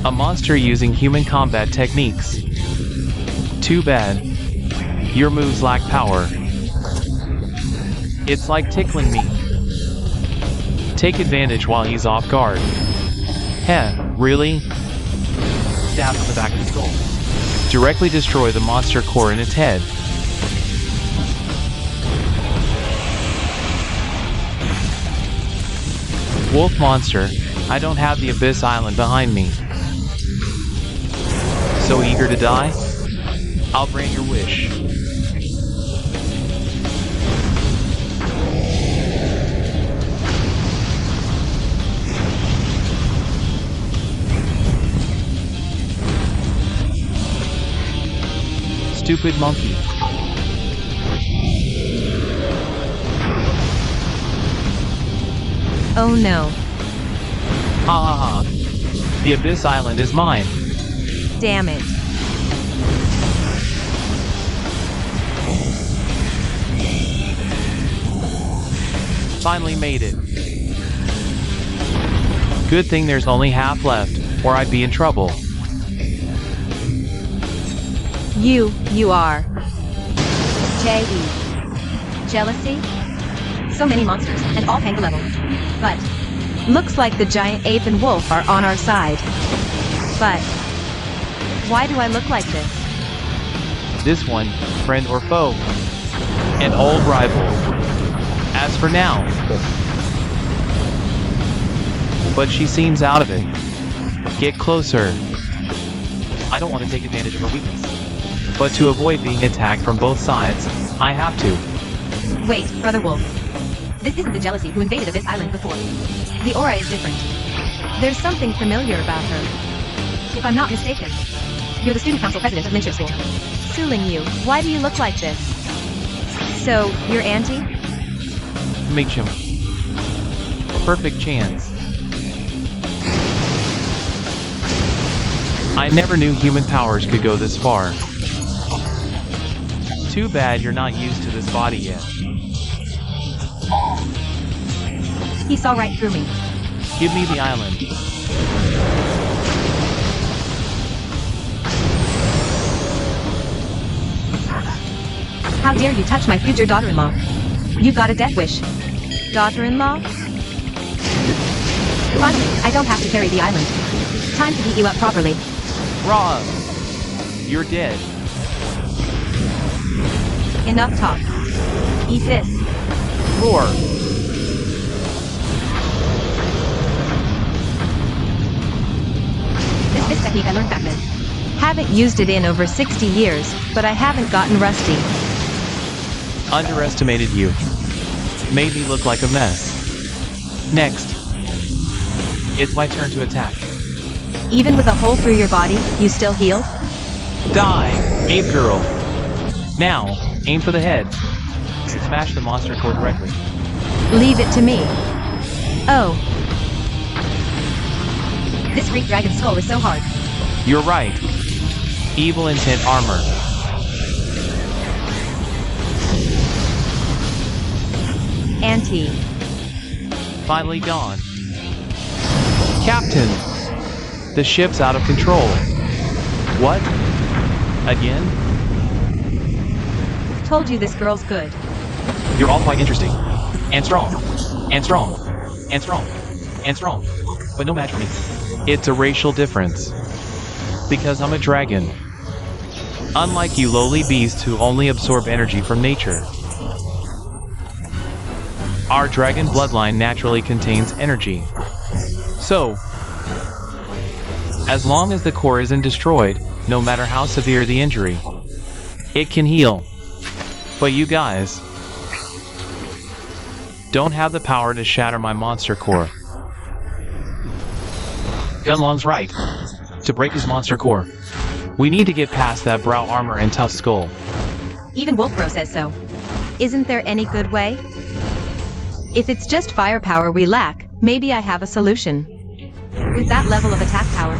A monster using human combat techniques. Too bad. Your moves lack power. It's like tickling me. Take advantage while he's off guard. Heh, really? Stab on the back of the skull. Directly destroy the monster core in its head. Wolf monster, I don't have the Abyss Island behind me. So eager to die? I'll grant your wish. Stupid monkey. Oh no. Ha ha ha. The Abyss Island is mine. Damn it. Finally made it. Good thing there's only half left, or I'd be in trouble. You are. J.E. Jealousy? So many monsters, and all tank level. But, looks like the giant ape and wolf are on our side. But, why do I look like this? This one, friend or foe? An old rival. As for now. But she seems out of it. Get closer. I don't want to take advantage of her weakness. But to avoid being attacked from both sides, I have to. Wait, Brother Wolf. This isn't the Jealousy who invaded Abyss Island before. The aura is different. There's something familiar about her. If I'm not mistaken, you're the student council president of Lynchip School. Suling you, why do you look like this? So, you're Auntie? Make him. Perfect chance. I never knew human powers could go this far. Too bad you're not used to this body yet. He saw right through me. Give me the island. How dare you touch my future daughter-in-law? You've got a death wish. Daughter-in-law? Finally, I don't have to carry the island. Time to beat you up properly. Rob! You're dead. Enough talk. Eat this. Roar! This technique I learned back then. Haven't used it in over 60 years, but I haven't gotten rusty. Underestimated you. Made me look like a mess. Next. It's my turn to attack. Even with a hole through your body, you still healed? Die, ape girl. Now, aim for the head. Smash the monster core directly. Leave it to me. Oh. This Greek dragon skull is so hard. You're right. Evil intent armor. Anti. Finally gone. Captain! The ship's out of control. What? Again? Told you this girl's good. You're all quite interesting. And strong. And strong. And strong. And strong. But no match for me. It's a racial difference. Because I'm a dragon. Unlike you lowly beasts who only absorb energy from nature. Our dragon bloodline naturally contains energy. So, as long as the core isn't destroyed, no matter how severe the injury, it can heal. But you guys don't have the power to shatter my monster core. Gunlong's right. To break his monster core, We need to get past that brow armor and tough skull. Even Wolfbro says so. Isn't there any good way? If it's just firepower we lack, maybe I have a solution. With that level of attack power,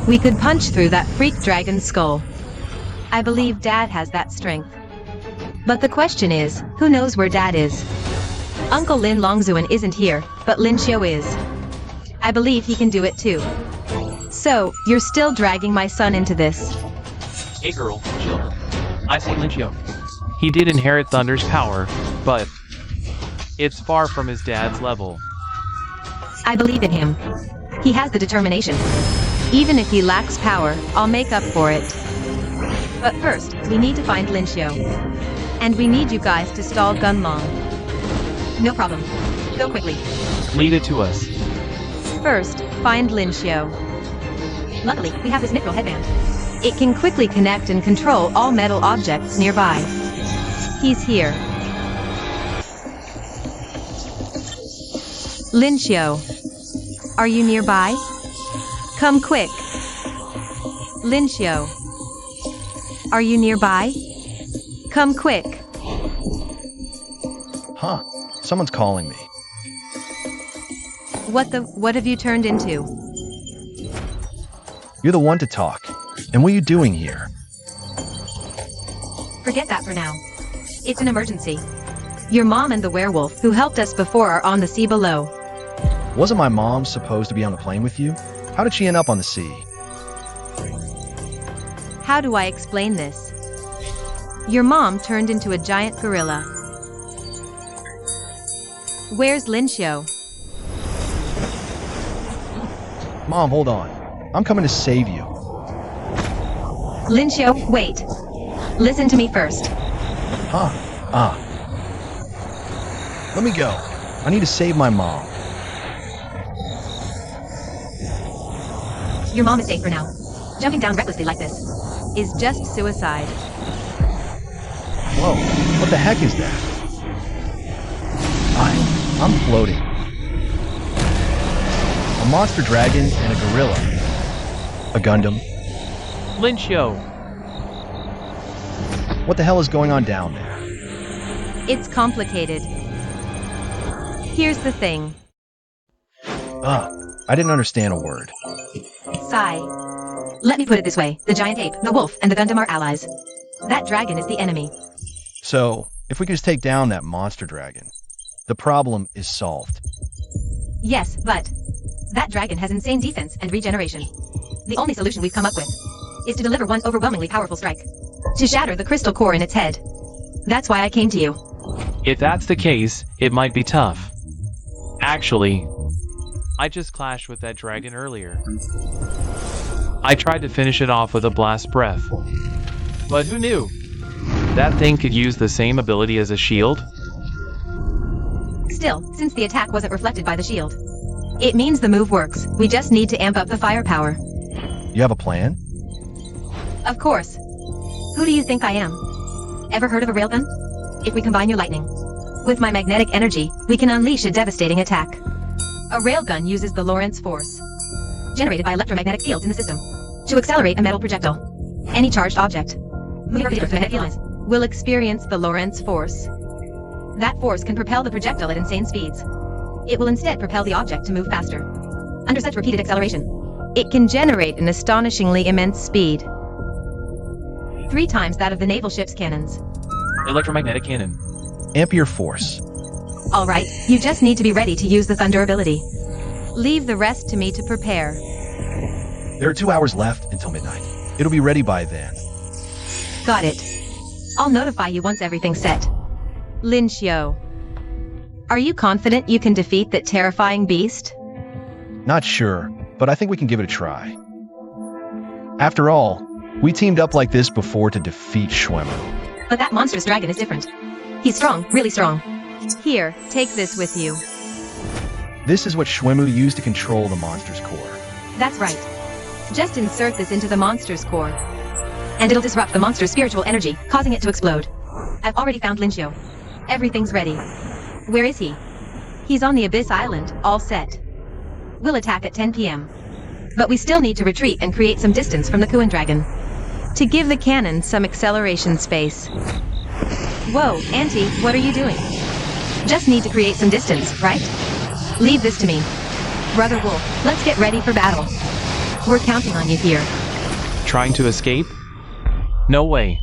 we could punch through that freak dragon's skull. I believe Dad has that strength. But the question is, who knows where Dad is? Uncle Lin Longzuan isn't here, but Lin Xiu is. I believe he can do it too. So, you're still dragging my son into this. Hey girl, chill. I say Lin Xiu. He did inherit Thunder's power, but it's far from his dad's level. I believe in him. He has the determination. Even if he lacks power, I'll make up for it. But first, we need to find Lin Xiu. And we need you guys to stall Gunlong. No problem. Go quickly. Lead it to us. First, find Lin Xiu. Luckily, we have this Mithril headband. It can quickly connect and control all metal objects nearby. He's here. Lin Xiu. Are you nearby? Come quick. Lin Xiu. Are you nearby? Come quick. Huh. Someone's calling me. What have you turned into? You're the one to talk. And what are you doing here? Forget that for now. It's an emergency. Your mom and the werewolf who helped us before are on the sea below. Wasn't my mom supposed to be on the plane with you? How did she end up on the sea? How do I explain this? Your mom turned into a giant gorilla. Where's Lin Xiu? Mom, hold on. I'm coming to save you. Lin Xiu, wait. Listen to me first. Let me go. I need to save my mom. Your mom is safe for now. Jumping down recklessly like this is just suicide. Whoa, what the heck is that? I'm floating. A monster dragon and a gorilla. A Gundam. Lin Xiu. What the hell is going on down there? It's complicated. Here's the thing. I didn't understand a word. Sigh. Let me put it this way. The giant ape, the wolf, and the Gundam are allies. That dragon is the enemy. So, if we could just take down that monster dragon, the problem is solved. Yes, but that dragon has insane defense and regeneration. The only solution we've come up with is to deliver one overwhelmingly powerful strike. To shatter the crystal core in its head. That's why I came to you. If that's the case, it might be tough. Actually, I just clashed with that dragon earlier. I tried to finish it off with a blast breath. But who knew? That thing could use the same ability as a shield? Still, since the attack wasn't reflected by the shield, it means the move works. We just need to amp up the firepower. You have a plan? Of course. Who do you think I am? Ever heard of a railgun? If we combine your lightning with my magnetic energy, we can unleash a devastating attack. A railgun uses the Lorentz force, generated by electromagnetic fields in the system, to accelerate a metal projectile. Any charged object moving through magnetic fields will experience the Lorentz force. That force can propel the projectile at insane speeds. It will instead propel the object to move faster. Under such repeated acceleration, it can generate an astonishingly immense speed, 3 times that of the naval ship's cannons. Electromagnetic cannon. Ampere force. Alright, you just need to be ready to use the thunder ability. Leave the rest to me to prepare. There are 2 hours left until midnight. It'll be ready by then. Got it. I'll notify you once everything's set. Lin Xiu, are you confident you can defeat that terrifying beast? Not sure, but I think we can give it a try. After all, we teamed up like this before to defeat Schwemmer. But that monstrous dragon is different. He's strong, really strong. Here, take this with you. This is what Schwemmer used to control the monster's core. That's right. Just insert this into the monster's core, and it'll disrupt the monster's spiritual energy, causing it to explode. I've already found Lin Xiu. Everything's ready. Where is he? He's on the Abyss Island, all set. We'll attack at 10 p.m. But we still need to retreat and create some distance from the Kuan dragon, to give the cannon some acceleration space. Whoa, Auntie, what are you doing? Just need to create some distance, right? Leave this to me. Brother Wolf, let's get ready for battle. We're counting on you here. Trying to escape? No way.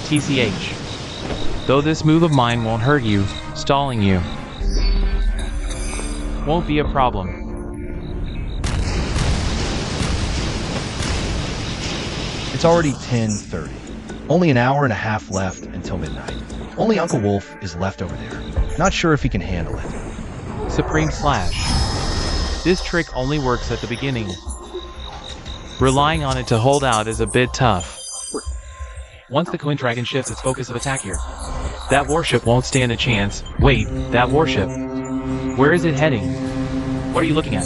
TCH. Though this move of mine won't hurt you, stalling you won't be a problem. It's already 10:30. Only an hour and a half left until midnight. Only Uncle Wolf is left over there. Not sure if he can handle it. Supreme Slash. This trick only works at the beginning. Relying on it to hold out is a bit tough. Once the Kuan dragon shifts its focus of attack here, that warship won't stand a chance. Wait, that warship. Where is it heading? What are you looking at?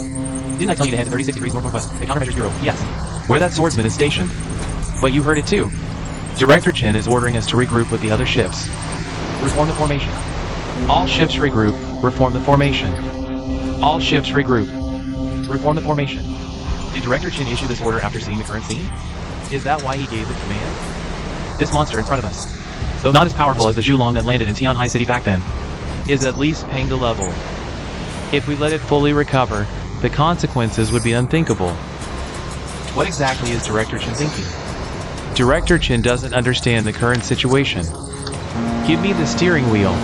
Didn't I tell you to head 36 degrees northwest? The countermeasures bureau. Yes. Where that swordsman is stationed. But you heard it too. Director Chen is ordering us to regroup with the other ships. Reform the formation. All ships regroup. Reform the formation. All ships regroup. Reform the formation. Did Director Chen issue this order after seeing the current scene? Is that why he gave the command? This monster in front of us, though not as powerful as the Zhulong that landed in Tianhai City back then, is at least paying the level. If we let it fully recover, the consequences would be unthinkable. What exactly is Director Chen thinking? Director Chen doesn't understand the current situation. Give me the steering wheel.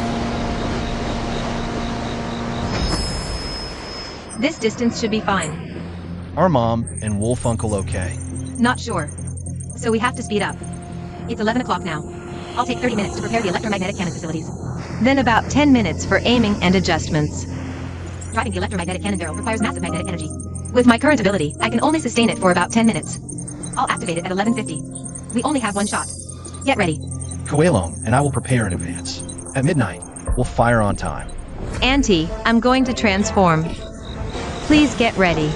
This distance should be fine. Are Mom and Wolf Uncle okay? Not sure. So we have to speed up. It's 11 o'clock now. I'll take 30 minutes to prepare the electromagnetic cannon facilities. Then about 10 minutes for aiming and adjustments. Driving the electromagnetic cannon barrel requires massive magnetic energy. With my current ability, I can only sustain it for about 10 minutes. I'll activate it at 11:50. We only have one shot. Get ready. Coelho and I will prepare in advance. At midnight, we'll fire on time. Auntie, I'm going to transform. Please get ready.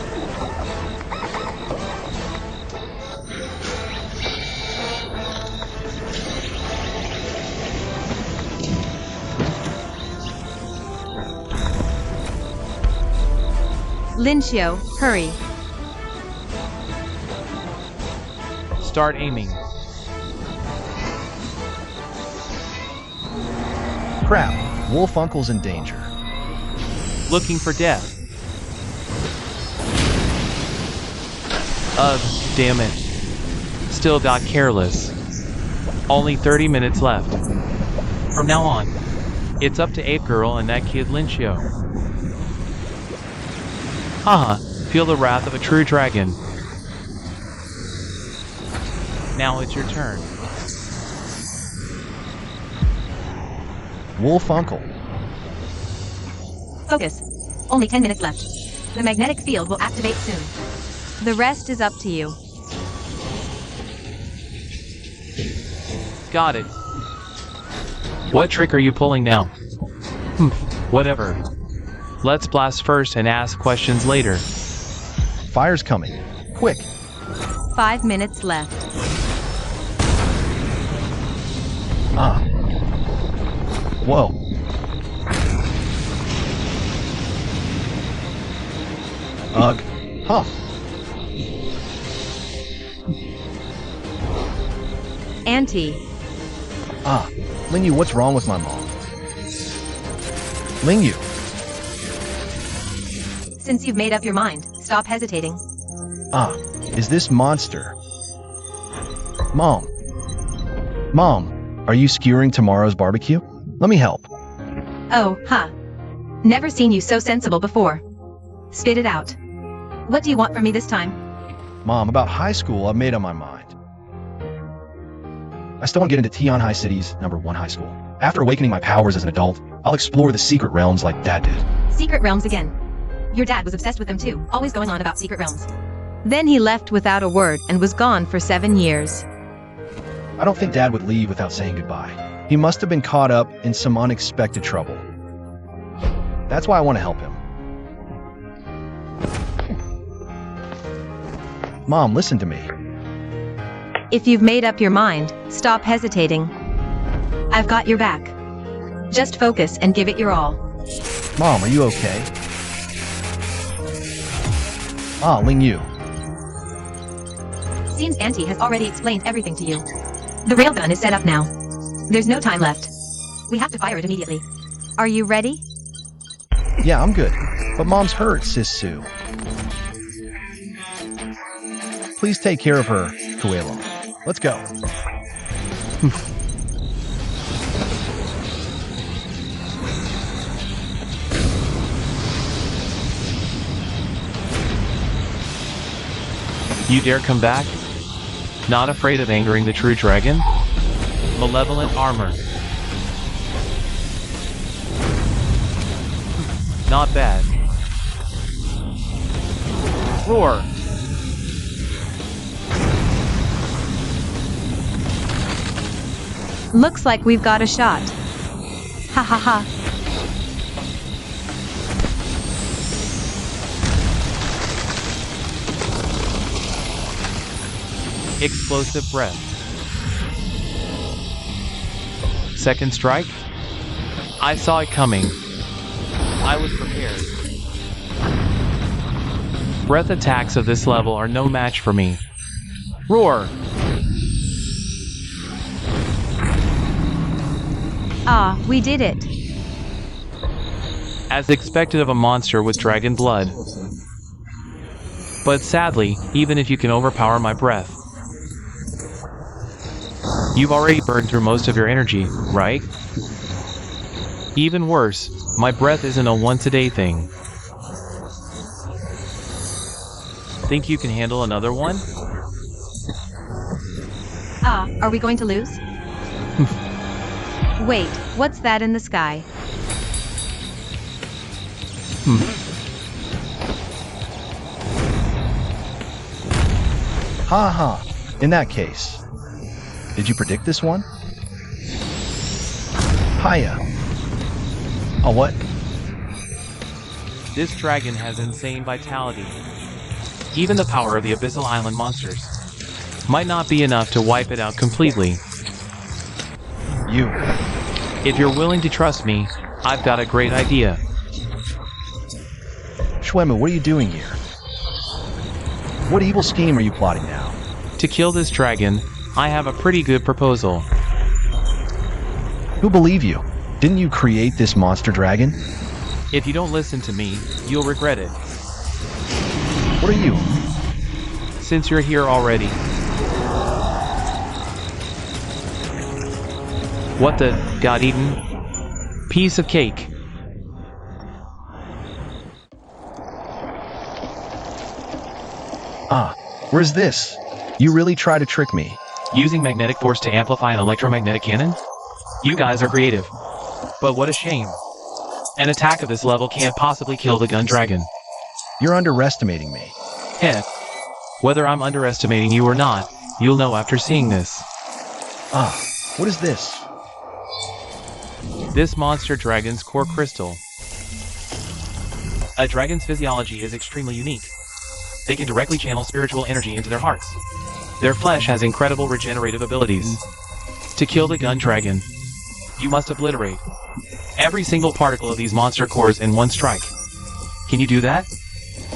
Lin Xiu, hurry. Start aiming. Crap, Wolf Uncle's in danger. Looking for death. Ugh, damn it. Still got careless. Only 30 minutes left. From now on, it's up to Ape Girl and that kid Lin Xiu. Haha, feel the wrath of a true dragon. Now it's your turn. Wolf Uncle. Focus. Only 10 minutes left. The magnetic field will activate soon. The rest is up to you. Got it. What trick are you pulling now? Whatever. Let's blast first and ask questions later. Fire's coming. Quick. 5 minutes left. Ah. Whoa. Ugh. Huh. Auntie. Ah. Lingyu, what's wrong with my mom? Lingyu. Since you've made up your mind, stop hesitating. Ah. Is this monster? Mom. Mom, are you skewering tomorrow's barbecue? Let me help. Oh, huh. Never seen you so sensible before. Spit it out. What do you want from me this time? Mom, about high school, I've made up my mind. I still want to get into Tianhai City's #1 high school. After awakening my powers as an adult, I'll explore the secret realms like Dad did. Secret realms again. Your dad was obsessed with them too, always going on about secret realms. Then he left without a word and was gone for 7 years. I don't think Dad would leave without saying goodbye. He must have been caught up in some unexpected trouble. That's why I want to help him. Mom, listen to me. If you've made up your mind, stop hesitating. I've got your back. Just focus and give it your all. Mom, are you okay? Ah, Lingyu. Seems Auntie has already explained everything to you. The railgun is set up now. There's no time left. We have to fire it immediately. Are you ready? Yeah, I'm good. But Mom's hurt, Sis Sue. Please take care of her, Kuelo. Let's go. You dare come back? Not afraid of angering the true dragon? Malevolent armor. Not bad. Roar! Looks like we've got a shot. Ha ha ha. Explosive breath. Second strike? I saw it coming. I was prepared. Breath attacks of this level are no match for me. Roar! Ah, we did it. As expected of a monster with dragon blood. But sadly, even if you can overpower my breath, you've already burned through most of your energy, right? Even worse, my breath isn't a once-a-day thing. Think you can handle another one? Ah, are we going to lose? Wait, what's that in the sky? Ha ha. In that case. Did you predict this one? Hiya. Oh, what? This dragon has insane vitality. Even the power of the Abyssal Island monsters might not be enough to wipe it out completely. You. If you're willing to trust me, I've got a great idea. Shuemu, what are you doing here? What evil scheme are you plotting now? To kill this dragon, I have a pretty good proposal. Who believe you? Didn't you create this monster dragon? If you don't listen to me, you'll regret it. What are you? Since you're here already. What the? Got eaten? Piece of cake. Ah, where's this? You really try to trick me. Using magnetic force to amplify an electromagnetic cannon? You guys are creative. But what a shame. An attack of this level can't possibly kill the gun dragon. You're underestimating me. Heh. Whether I'm underestimating you or not, you'll know after seeing this. Ah, what is this? This monster dragon's core crystal. A dragon's physiology is extremely unique. They can directly channel spiritual energy into their hearts. Their flesh has incredible regenerative abilities. To kill the gun dragon, you must obliterate every single particle of these monster cores in one strike. Can you do that?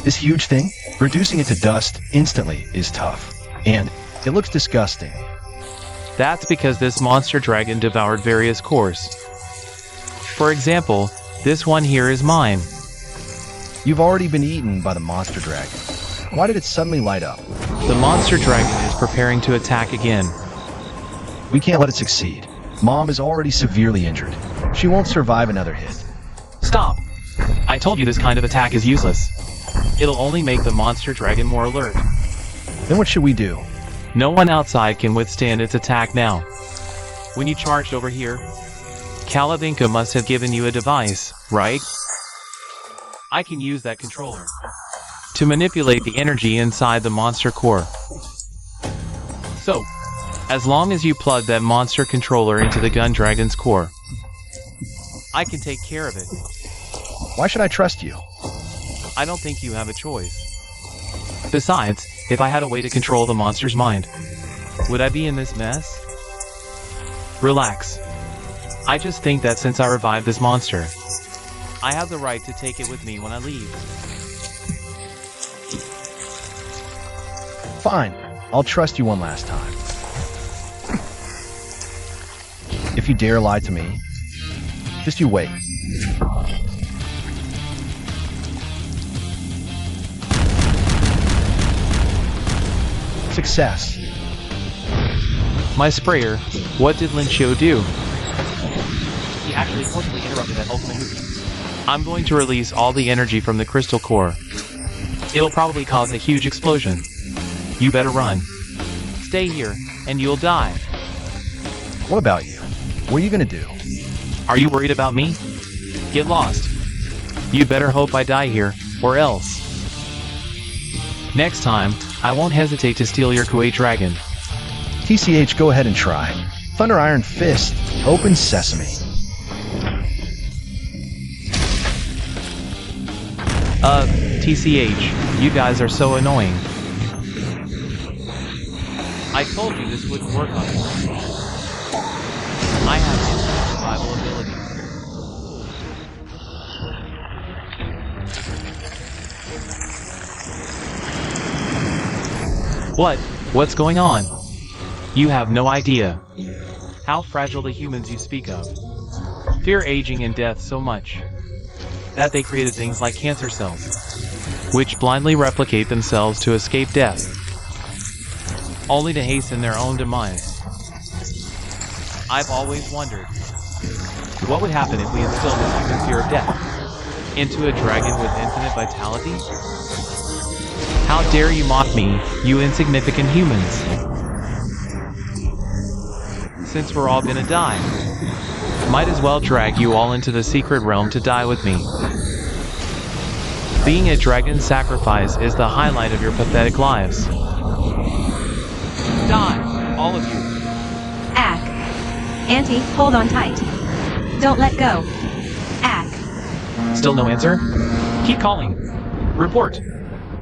This huge thing, reducing it to dust instantly is tough. And it looks disgusting. That's because this monster dragon devoured various cores. For example, this one here is mine. You've already been eaten by the monster dragon. Why did it suddenly light up? The monster dragon is preparing to attack again. We can't let it succeed. Mom is already severely injured. She won't survive another hit. Stop! I told you this kind of attack is useless. It'll only make the monster dragon more alert. Then what should we do? No one outside can withstand its attack now. When you charged over here, Kalavinka must have given you a device, right? I can use that controller to manipulate the energy inside the monster core. So, as long as you plug that monster controller into the gun dragon's core, I can take care of it. Why should I trust you? I don't think you have a choice. Besides, if I had a way to control the monster's mind, would I be in this mess? Relax. I just think that since I revived this monster, I have the right to take it with me when I leave. Fine, I'll trust you one last time. If you dare lie to me, just you wait. Success. My sprayer, what did Lincio do? He actually forcibly interrupted that ultimate movie. I'm going to release all the energy from the crystal core. It'll probably cause a huge explosion. You better run. Stay here, and you'll die. What about you? What are you gonna do? Are you worried about me? Get lost. You better hope I die here, or else. Next time, I won't hesitate to steal your Kuwait dragon. TCH, go ahead and try. Thunder Iron Fist, open sesame. TCH, you guys are so annoying. I told you this wouldn't work on me. I have instant survival abilities. What's going on? You have no idea how fragile the humans you speak of fear aging and death so much that they created things like cancer cells, which blindly replicate themselves to escape death, only to hasten their own demise. I've always wondered, what would happen if we instilled this human fear of death into a dragon with infinite vitality? How dare you mock me, you insignificant humans? Since we're all gonna die, might as well drag you all into the secret realm to die with me. Being a dragon sacrifice is the highlight of your pathetic lives. Die, all of you. Ack. Auntie, hold on tight. Don't let go. Ack. Still no answer? Keep calling. Report.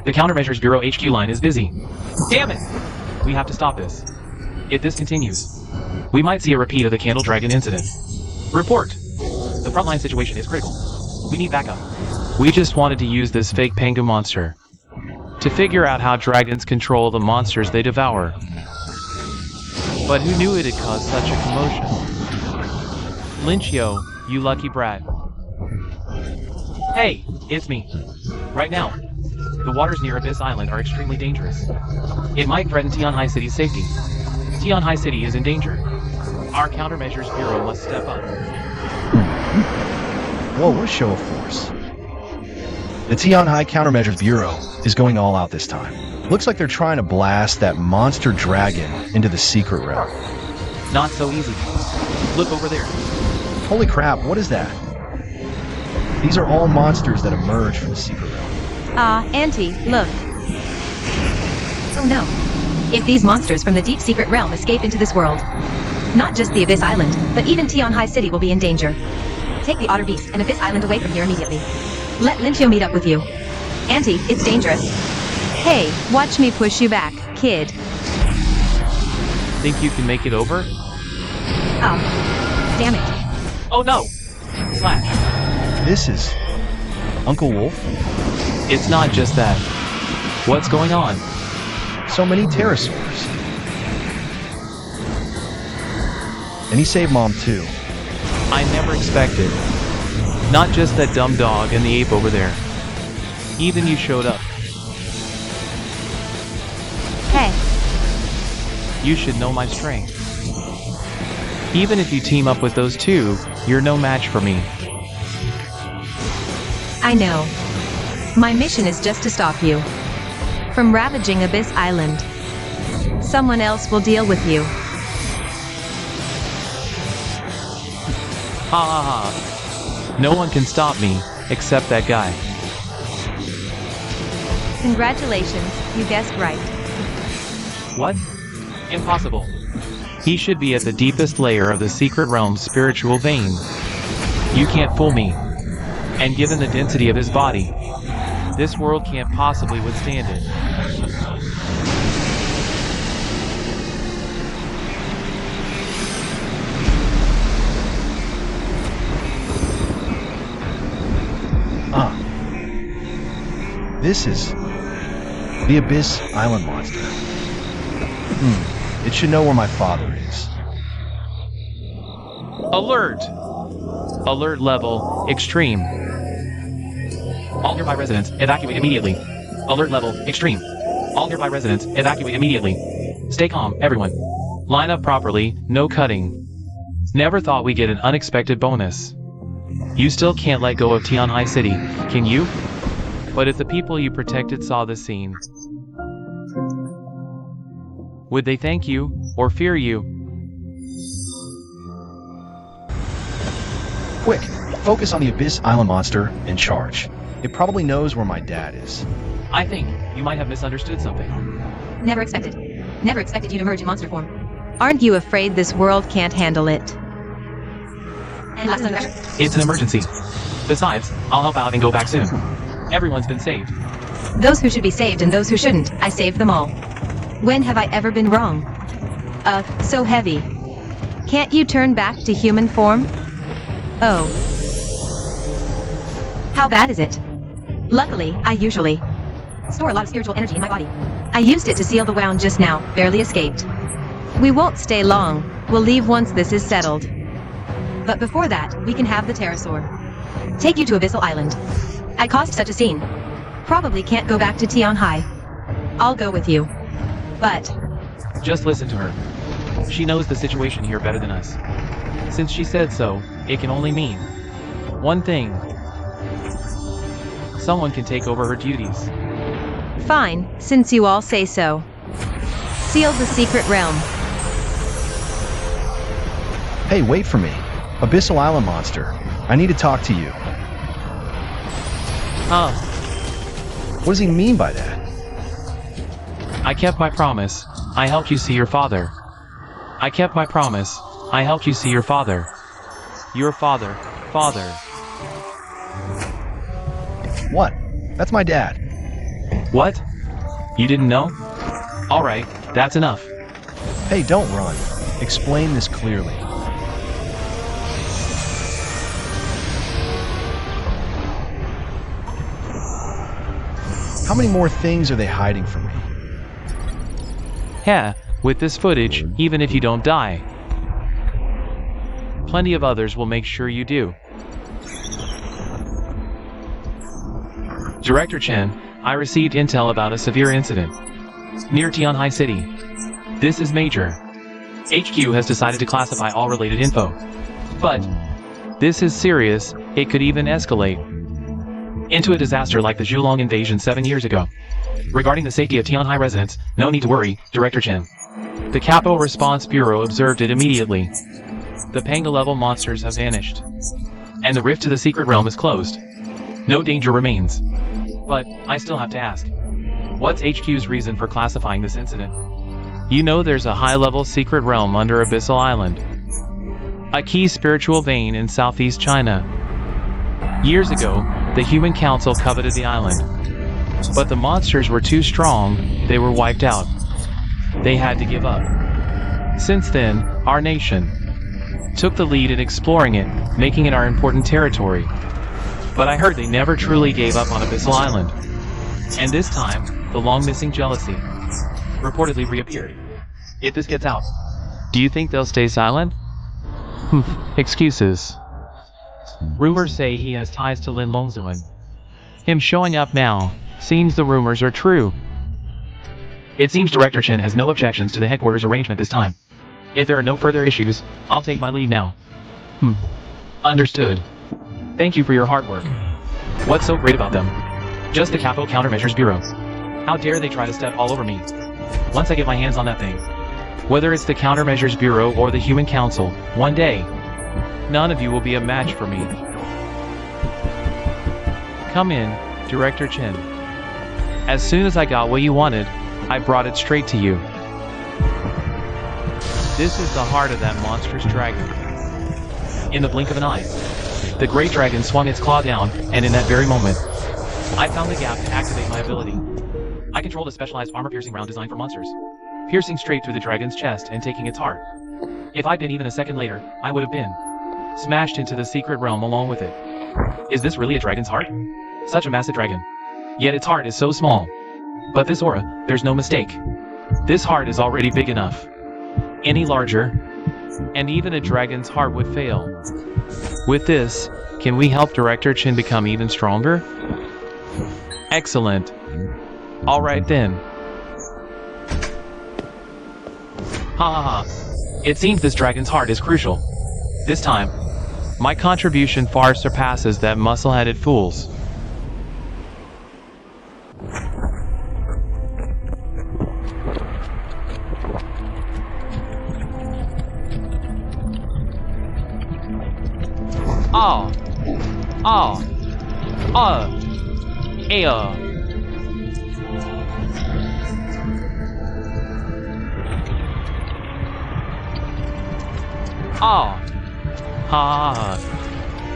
The Countermeasures Bureau HQ line is busy. Damn it! We have to stop this. If this continues, we might see a repeat of the Candle Dragon incident. Report. The frontline situation is critical. We need backup. We just wanted to use this fake Pengu monster to figure out how dragons control the monsters they devour. But who knew it'd cause such a commotion? Lincio, you lucky brat. Hey, it's me. Right now. The waters near Abyss Island are extremely dangerous. It might threaten Tianhai City's safety. Tianhai City is in danger. Our Countermeasures Bureau must step up. Whoa, what a show of force. The Tianhai Countermeasures Bureau is going all out this time. Looks like they're trying to blast that monster dragon into the secret realm. Not so easy. Look over there. Holy crap, what is that? These are all monsters that emerge from the secret realm. Auntie, look. Oh no. If these monsters from the deep secret realm escape into this world, not just the Abyss Island, but even Tianhai City will be in danger. Take the Otter Beast and Abyss Island away from here immediately. Let Lynchio meet up with you. Auntie, it's dangerous. Hey, watch me push you back, kid. Think you can make it over? Oh, damn it. Oh no! Slash. This is Uncle Wolf? It's not just that. What's going on? So many pterosaurs. And he saved Mom too. I never expected. Not just that dumb dog and the ape over there. Even you showed up. Hey, You should know my strength. Even if you team up with those two, you're no match for me. I know. My mission is just to stop you from ravaging Abyss Island. Someone else will deal with you. Ha ha ha. No one can stop me, except that guy. Congratulations, you guessed right. What? Impossible. He should be at the deepest layer of the secret realm's spiritual vein. You can't fool me. And given the density of his body, this world can't possibly withstand it. This is the Abyss Island monster. It should know where my father is. Alert! Alert level, extreme. All nearby residents, evacuate immediately. Alert level, extreme. All nearby residents, evacuate immediately. Stay calm, everyone. Line up properly, no cutting. Never thought we'd get an unexpected bonus. You still can't let go of Tianhai City, can you? But if the people you protected saw this scene, would they thank you, or fear you? Quick, focus on the Abyss Island monster and charge. It probably knows where my dad is. I think you might have misunderstood something. Never expected. Never expected you to merge in monster form. Aren't you afraid this world can't handle it? And last under- It's an emergency. Besides, I'll help out and go back soon. Everyone's been saved. Those who should be saved and those who shouldn't, I saved them all. When have I ever been wrong? So heavy. Can't you turn back to human form? Oh. How bad is it? Luckily, I usually store a lot of spiritual energy in my body. I used it to seal the wound just now, barely escaped. We won't stay long. We'll leave once this is settled. But before that, we can have the pterosaur take you to Abyssal Island. I caused such a scene. Probably can't go back to Tianhai. I'll go with you. But Just listen to her. She knows the situation here better than us. Since she said so, it can only mean one thing. Someone can take over her duties. fine, since you all say so. Seal the secret realm. Hey, wait for me. Abyssal Island monster. I need to talk to you. What does he mean by that? I kept my promise. I helped you see your father. I kept my promise. I helped you see your father. Your father. Father. What? That's my dad. What? You didn't know? Alright, that's enough. Hey, don't run. Explain this clearly. How many more things are they hiding from me? Yeah, with this footage, even if you don't die, plenty of others will make sure you do. Director Chen, I received intel about a severe incident near Tianhai City. This is major. HQ has decided to classify all related info. But this is serious. It could even escalate into a disaster like the Zhulong invasion 7 years ago. Regarding the safety of Tianhai residents, no need to worry, Director Chen. The Capo Response Bureau observed it immediately. The Panga-level monsters have vanished, and the rift to the secret realm is closed. No danger remains. But I still have to ask, what's HQ's reason for classifying this incident? You know there's a high-level secret realm under Abyssal Island, a key spiritual vein in southeast China. Years ago, the human council coveted the island. But the monsters were too strong, they were wiped out. They had to give up. Since then, our nation took the lead in exploring it, making it our important territory. But I heard they never truly gave up on Abyssal Island. And this time, the long-missing jealousy reportedly reappeared. If this gets out, do you think they'll stay silent? Excuses. Rumors say he has ties to Lin Longzuan. Him showing up now seems the rumors are true. It seems Director Chen has no objections to the headquarters arrangement this time. If there are no further issues, I'll take my leave now. Understood. Thank you for your hard work. What's so great about them? Just the Capital Countermeasures Bureau. How dare they try to step all over me? Once I get my hands on that thing. Whether it's the Countermeasures Bureau or the Human Council, one day, none of you will be a match for me. Come in, Director Chen. As soon as I got what you wanted, I brought it straight to you. This is the heart of that monstrous dragon. In the blink of an eye, the great dragon swung its claw down, and in that very moment, I found the gap to activate my ability. I controlled a specialized armor-piercing round designed for monsters, piercing straight through the dragon's chest and taking its heart. If I'd been even a second later, I would have been smashed into the secret realm along with it. Is this really a dragon's heart? Such a massive dragon. Yet its heart is so small. But this aura, there's no mistake. This heart is already big enough. Any larger, and even a dragon's heart would fail. With this, can we help Director Chen become even stronger? Excellent. Alright then. Ha ha ha. It seems this dragon's heart is crucial. This time, my contribution far surpasses that muscle-headed fool's.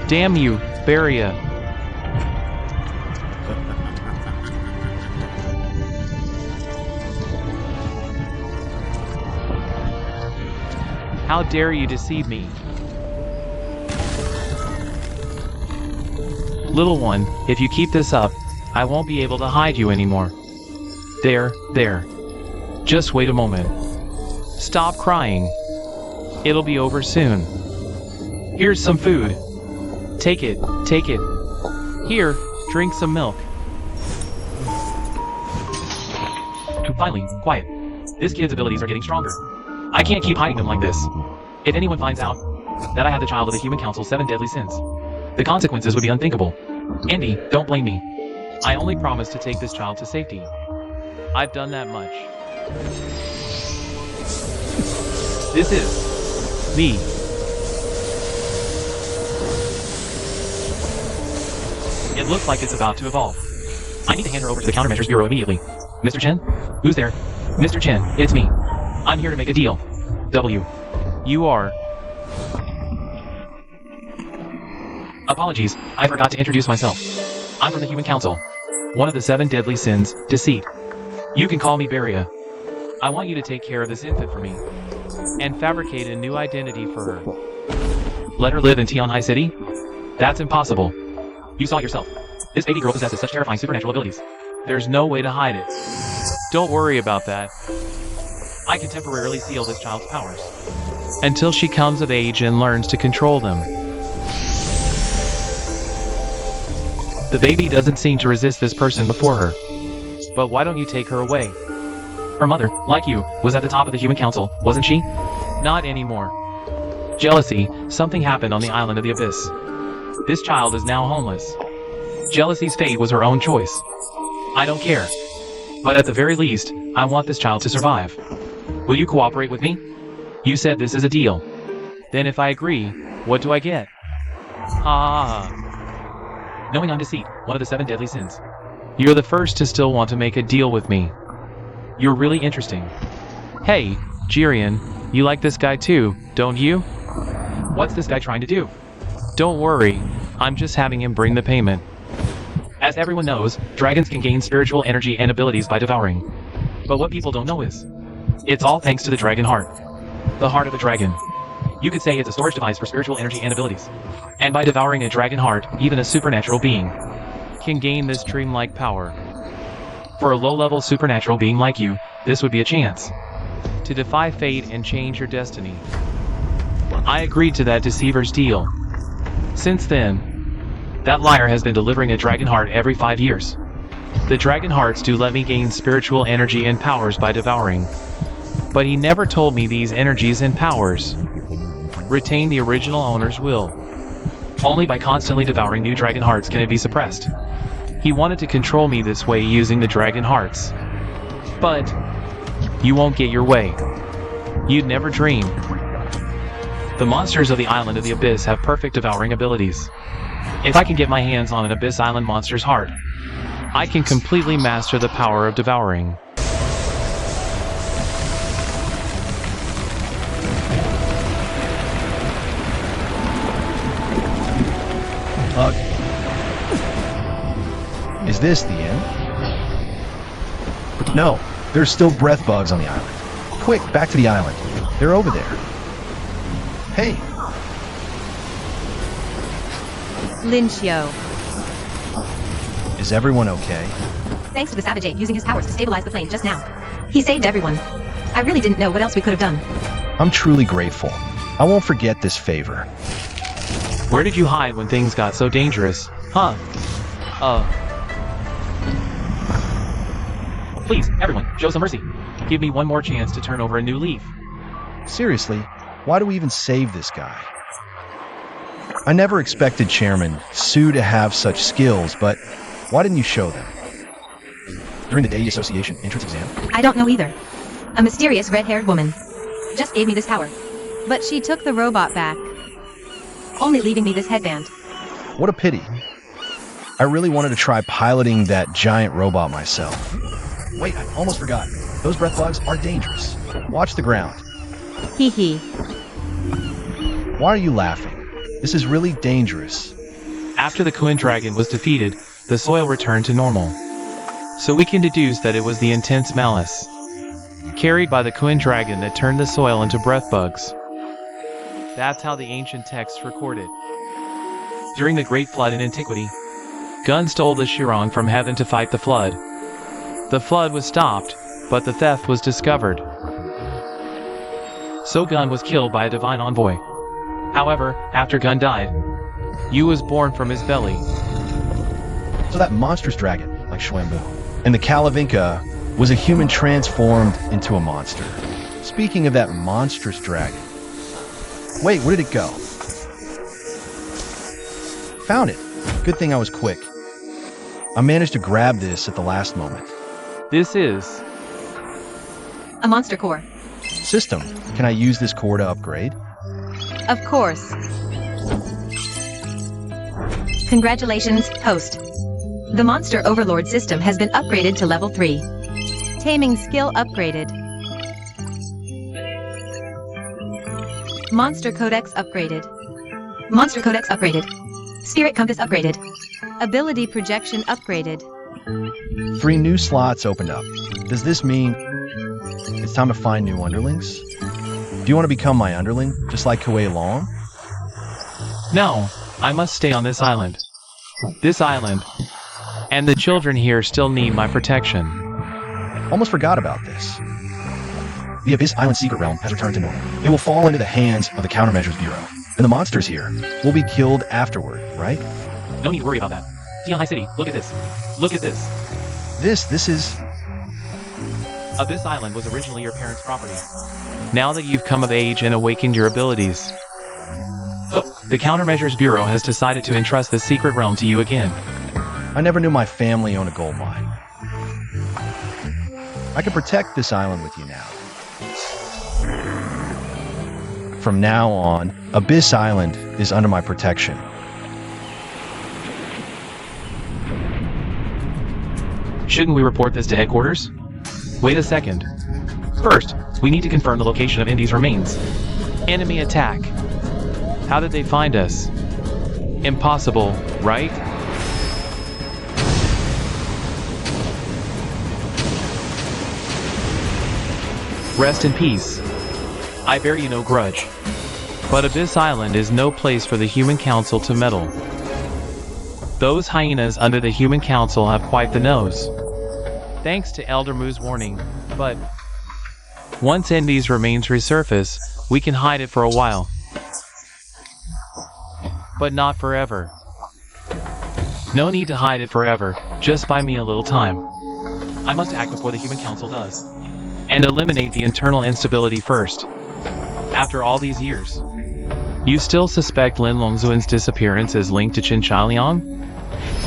Damn you, Baria. How dare you deceive me? Little one, if you keep this up, I won't be able to hide you anymore. There. Just wait a moment. Stop crying. It'll be over soon. Here's some food. Take it. Here, drink some milk. Finally, quiet. This kid's abilities are getting stronger. I can't keep hiding them like this. If anyone finds out that I had the child of the Human Council's 7 deadly sins, the consequences would be unthinkable. Andy, don't blame me. I only promised to take this child to safety. I've done that much. This is me. It looks like it's about to evolve. I need to hand her over to the Countermeasures Bureau immediately. Mr. Chen? Who's there? Mr. Chen, it's me. I'm here to make a deal. W. You are. Apologies, I forgot to introduce myself. I'm from the Human Council. One of the 7 deadly sins, deceit. You can call me Baria. I want you to take care of this infant for me, and fabricate a new identity for her. Let her live in Tianhai City? That's impossible. You saw it yourself. This baby girl possesses such terrifying supernatural abilities. There's no way to hide it. Don't worry about that. I can temporarily seal this child's powers until she comes of age and learns to control them. The baby doesn't seem to resist this person before her. But why don't you take her away? Her mother, like you, was at the top of the Human Council, wasn't she? Not anymore. Jealousy, something happened on the island of the Abyss. This child is now homeless. Jealousy's fate was her own choice. I don't care. But at the very least, I want this child to survive. Will you cooperate with me? You said this is a deal. Then if I agree, what do I get? Knowing I'm deceit, one of the 7 deadly sins. You're the first to still want to make a deal with me. You're really interesting. Hey, Jirian, you like this guy too, don't you? What's this guy trying to do? Don't worry, I'm just having him bring the payment. As everyone knows, dragons can gain spiritual energy and abilities by devouring. But what people don't know is, it's all thanks to the dragon heart. The heart of a dragon. You could say it's a storage device for spiritual energy and abilities. And by devouring a dragon heart, even a supernatural being can gain this dreamlike power. For a low-level supernatural being like you, this would be a chance to defy fate and change your destiny. I agreed to that deceiver's deal. Since then, that liar has been delivering a dragon heart every 5 years. The dragon hearts do let me gain spiritual energy and powers by devouring. But he never told me these energies and powers retain the original owner's will. Only by constantly devouring new dragon hearts can it be suppressed. He wanted to control me this way using the dragon hearts. But you won't get your way. You'd never dream. The monsters of the island of the Abyss have perfect devouring abilities. If I can get my hands on an Abyss Island monster's heart, I can completely master the power of devouring. Ugh. Is this the end? No, there's still breath bugs on the island. Quick, back to the island. They're over there. Hey! Lincio. Is everyone okay? Thanks to the Savage Ape using his powers to stabilize the plane just now. He saved everyone. I really didn't know what else we could have done. I'm truly grateful. I won't forget this favor. Where did you hide when things got so dangerous? Huh? Please, everyone, show some mercy. Give me one more chance to turn over a new leaf. Seriously, why do we even save this guy? I never expected Chairman Sue to have such skills, but why didn't you show them? During the Day Association entrance exam? I don't know either. A mysterious red-haired woman just gave me this power. But she took the robot back, only leaving me this headband. What a pity. I really wanted to try piloting that giant robot myself. Wait, I almost forgot. Those breath bugs are dangerous. Watch the ground. Hee hee. Why are you laughing? This is really dangerous. After the Queen Dragon was defeated, the soil returned to normal. So we can deduce that it was the intense malice carried by the Queen Dragon that turned the soil into breath bugs. That's how the ancient texts record it. During the Great Flood in antiquity, Gun stole the Chiron from heaven to fight the flood. The flood was stopped, but the theft was discovered. So Gun was killed by a divine envoy. However, after Gun died, Yu was born from his belly. So that monstrous dragon, like Schwambu, and the Kalavinka was a human transformed into a monster. Speaking of that monstrous dragon. Wait, where did it go? Found it. Good thing I was quick. I managed to grab this at the last moment. This is A monster core. System, can I use this core to upgrade? Of course. Congratulations, host. The Monster Overlord system has been upgraded to level 3. Taming skill upgraded. Monster Codex upgraded. Monster Codex upgraded. Spirit Compass upgraded. Ability Projection upgraded. 3 new slots opened up. Does this mean it's time to find new underlings? Do you want to become my underling, just like Kuei Long? No, I must stay on this island. This island, and the children here still need my protection. Almost forgot about this. The Abyss Island secret realm has returned to normal. It will fall into the hands of the Countermeasures Bureau. And the monsters here will be killed afterward, right? No need to worry about that. Tianhai City, look at this. Look at this. This is... Abyss Island was originally your parents' property. Now that you've come of age and awakened your abilities, the Countermeasures Bureau has decided to entrust the secret realm to you again. I never knew my family owned a gold mine. I can protect this island with you now. From now on, Abyss Island is under my protection. Shouldn't we report this to headquarters? Wait a second. First, we need to confirm the location of Indy's remains. Enemy attack. How did they find us? Impossible, right? Rest in peace. I bear you no grudge. But Abyss Island is no place for the Human Council to meddle. Those hyenas under the Human Council have quite the nose. Thanks to Elder Moo's warning, but once Indy's remains resurface, we can hide it for a while. But not forever. No need to hide it forever, just buy me a little time. I must act before the Human Council does. And eliminate the internal instability first. After all these years. You still suspect Lin Longzuan's disappearance is linked to Qin Chaoliang?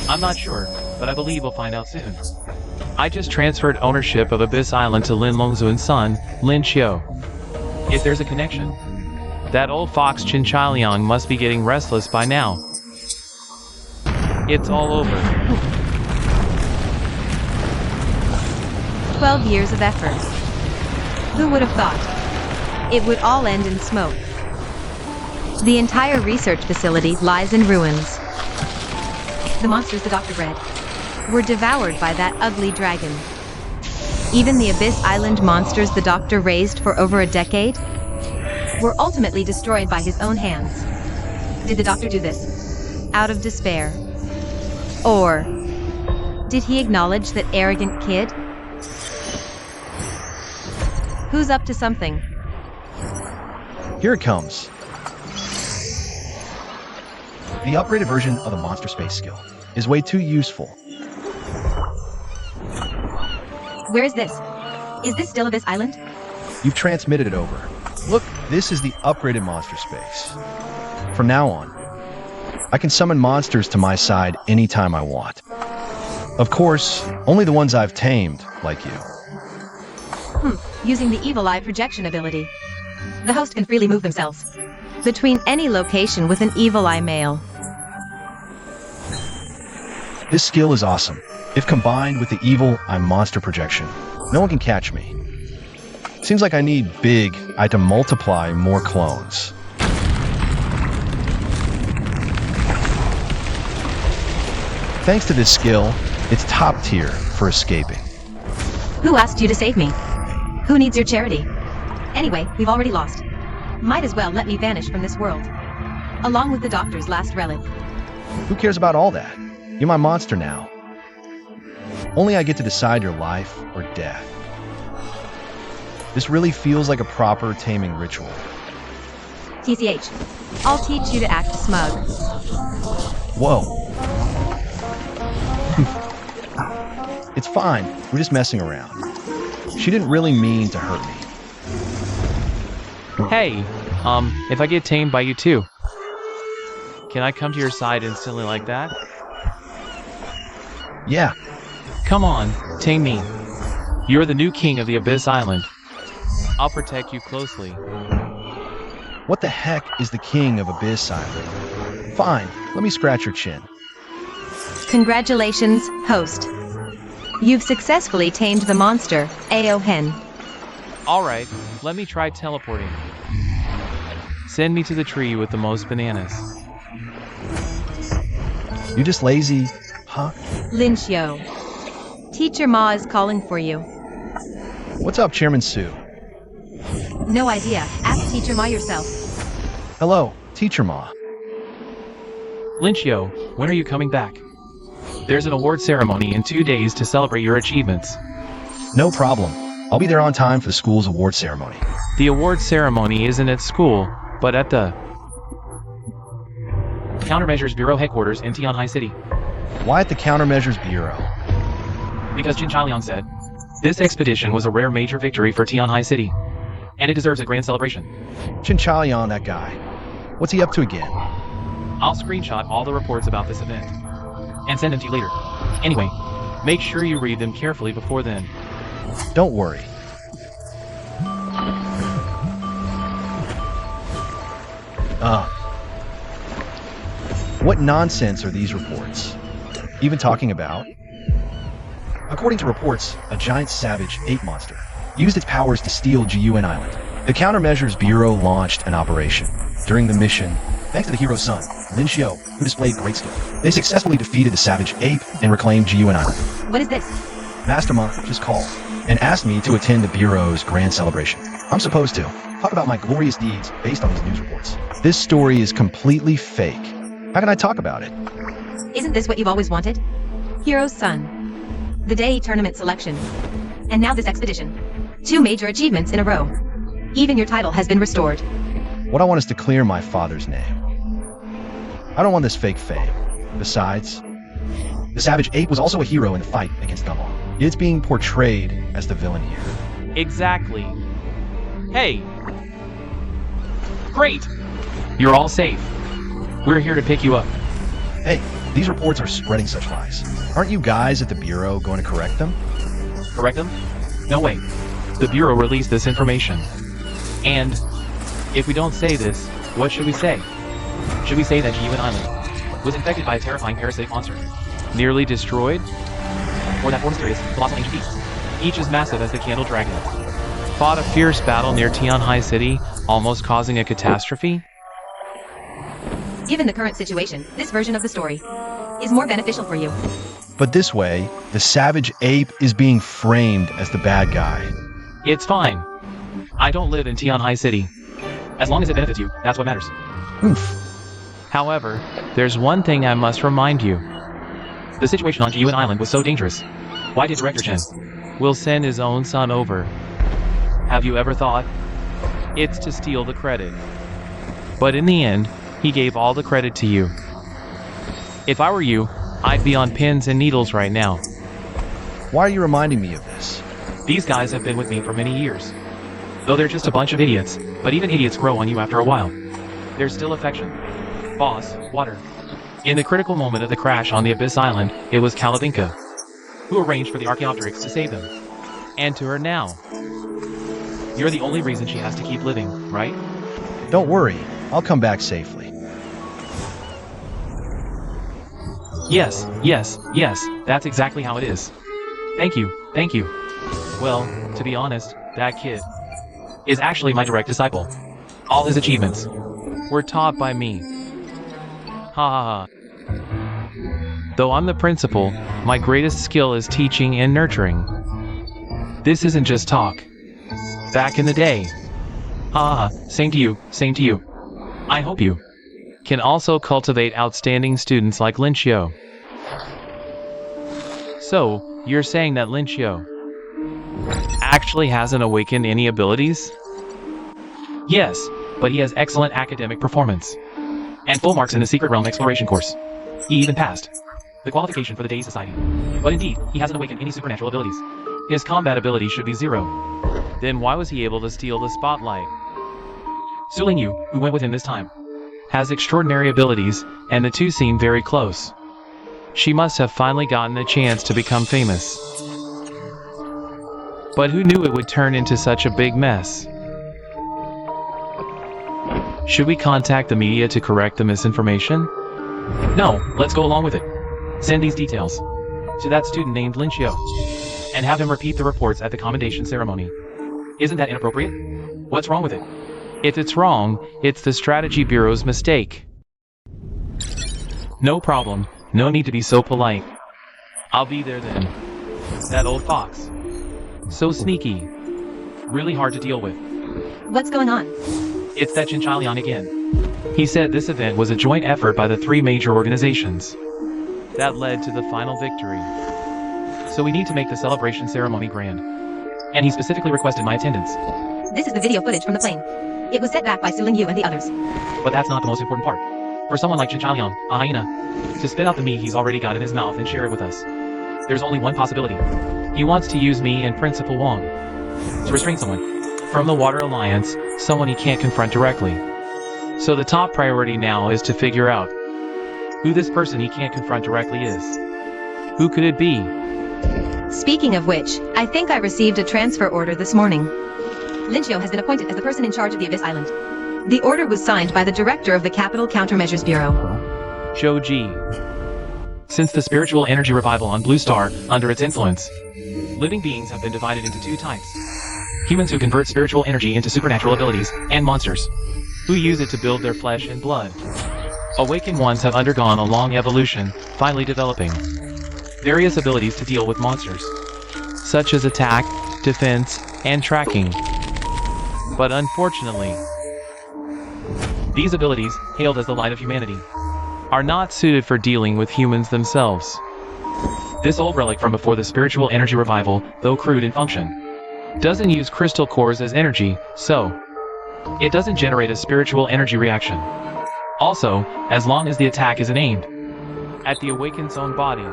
I'm not sure, but I believe we'll find out soon. I just transferred ownership of Abyss Island to Lin Longzuan's son, Lin Xiu. If there's a connection, that old fox Qin Chaoliang must be getting restless by now. It's all over. 12 years of effort. Who would have thought? It would all end in smoke. The entire research facility lies in ruins. The monsters the doctor bred were devoured by that ugly dragon. Even the Abyss Island monsters the doctor raised for over a decade were ultimately destroyed by his own hands. Did the doctor do this out of despair? Or did he acknowledge that arrogant kid? Who's up to something? Here it comes. The upgraded version of the monster space skill is way too useful. Where is this? Is this still Abyss Island? You've transmitted it over. Look, this is the upgraded monster space. From now on, I can summon monsters to my side anytime I want. Of course, only the ones I've tamed, like you. Using the Evil Eye projection ability. The host can freely move themselves between any location with an Evil Eye mail. This skill is awesome. If combined with the Evil Eye monster projection, no one can catch me. Seems like I need big eye to multiply more clones. Thanks to this skill, it's top tier for escaping. Who asked you to save me? Who needs your charity? Anyway, we've already lost. Might as well let me vanish from this world. Along with the doctor's last relic. Who cares about all that? You're my monster now. Only I get to decide your life or death. This really feels like a proper taming ritual. TCH. I'll teach you to act smug. Whoa. It's fine. We're just messing around. She didn't really mean to hurt me. Hey, if I get tamed by you too, can I come to your side instantly like that? Yeah. Come on, tame me. You're the new king of the Abyss Island. I'll protect you closely. What the heck is the king of Abyss Island? Fine, let me scratch your chin. Congratulations, host. You've successfully tamed the monster, Aohen. Alright, let me try teleporting. Send me to the tree with the most bananas. You just lazy, huh? Lin Xiu. Teacher Ma is calling for you. What's up, Chairman Su? No idea. Ask Teacher Ma yourself. Hello, Teacher Ma. Lin Xiu, when are you coming back? There's an award ceremony in 2 days to celebrate your achievements. No problem. I'll be there on time for the school's award ceremony. The award ceremony isn't at school, but at the Countermeasures Bureau headquarters in Tianhai City. Why at the Countermeasures Bureau? Because Qin Chaoliang said, this expedition was a rare major victory for Tianhai City, and it deserves a grand celebration. Qin Chaoliang, that guy. What's he up to again? I'll screenshot all the reports about this event, and send them to you later. Anyway, make sure you read them carefully before then. Don't worry. What nonsense are these reports even talking about? According to reports, a giant savage ape monster used its powers to steal GUN Island. The Countermeasures Bureau launched an operation. During the mission, thanks to the hero's son, Lin Xiu, who displayed great skill, they successfully defeated the savage ape and reclaimed GUN Island. What is this? Master Ma, just call. and asked me to attend the Bureau's grand celebration. I'm supposed to talk about my glorious deeds based on these news reports. This story is completely fake. How can I talk about it? Isn't this what you've always wanted? Hero's son. The day tournament selection. And now this expedition. 2 major achievements in a row. Even your title has been restored. What I want is to clear my father's name. I don't want this fake fame. Besides, the Savage Ape was also a hero in the fight against Gumball. It's being portrayed as the villain here. Exactly. Hey! Great! You're all safe. We're here to pick you up. Hey, these reports are spreading such lies. Aren't you guys at the Bureau going to correct them? Correct them? No way. The Bureau released this information. And if we don't say this, what should we say? Should we say that G.U.N. Island was infected by a terrifying parasitic monster? Nearly destroyed? Or that four mysterious, colossal ancient beasts, each as massive as the Candle Dragon, fought a fierce battle near Tianhai City, almost causing a catastrophe? Given the current situation, this version of the story is more beneficial for you. But this way, the Savage Ape is being framed as the bad guy. It's fine. I don't live in Tianhai City. As long as it benefits you, that's what matters. Oof. However, there's one thing I must remind you. The situation on G.U.N. Island was so dangerous. Why did Director Chen will send his own son over? Have you ever thought? It's to steal the credit. But in the end, he gave all the credit to you. If I were you, I'd be on pins and needles right now. Why are you reminding me of this? These guys have been with me for many years. Though they're just a bunch of idiots, but even idiots grow on you after a while. There's still affection. Boss, water. In the critical moment of the crash on the Abyss Island, it was Kalabinka who arranged for the Archaeopteryx to save them. And to her now. You're the only reason she has to keep living, right? Don't worry, I'll come back safely. Yes, that's exactly how it is. Thank you. Well, to be honest, that kid is actually my direct disciple. All his achievements were taught by me. Ha ha ha. Though I'm the principal, my greatest skill is teaching and nurturing. This isn't just talk. Back in the day. Ha ha, same to you. I hope you can also cultivate outstanding students like Lin Xiu. So, you're saying that Lin Xiu actually hasn't awakened any abilities? Yes, but he has excellent academic performance. And full marks in the Secret Realm Exploration course. He even passed the qualification for the Day Society. But indeed, he hasn't awakened any supernatural abilities. His combat ability should be 0. Then why was he able to steal the spotlight? Su Lingyu, who went with him this time, has extraordinary abilities, and the two seem very close. She must have finally gotten a chance to become famous. But who knew it would turn into such a big mess? Should we contact the media to correct the misinformation? No, let's go along with it. Send these details to that student named Lin Xiu, and have him repeat the reports at the commendation ceremony. Isn't that inappropriate? What's wrong with it? If it's wrong, it's the Strategy Bureau's mistake. No problem. No need to be so polite. I'll be there then. That old fox. So sneaky. Really hard to deal with. What's going on? It's that Chinchalian again. He said this event was a joint effort by the 3 major organizations. That led to the final victory. So we need to make the celebration ceremony grand. And he specifically requested my attendance. This is the video footage from the plane. It was sent back by Su Lingyu and the others. But that's not the most important part. For someone like Chinchalian, a hyena, to spit out the meat he's already got in his mouth and share it with us. There's only one possibility. He wants to use me and Principal Wong to restrain someone from the Water Alliance, someone he can't confront directly. So the top priority now is to figure out who this person he can't confront directly is. Who could it be? Speaking of which, I think I received a transfer order this morning. Lin Xiu has been appointed as the person in charge of the Abyss Island. The order was signed by the director of the Capital Countermeasures Bureau. Zhou Ji. Since the spiritual energy revival on Blue Star, under its influence, living beings have been divided into 2 types. Humans who convert spiritual energy into supernatural abilities, and monsters who use it to build their flesh and blood. Awakened ones have undergone a long evolution, finally developing various abilities to deal with monsters, such as attack, defense, and tracking. But unfortunately, these abilities, hailed as the light of humanity, are not suited for dealing with humans themselves. This old relic from before the spiritual energy revival, though crude in function, doesn't use crystal cores as energy, so it doesn't generate a spiritual energy reaction. Also, as long as the attack isn't aimed at the awakened's own body,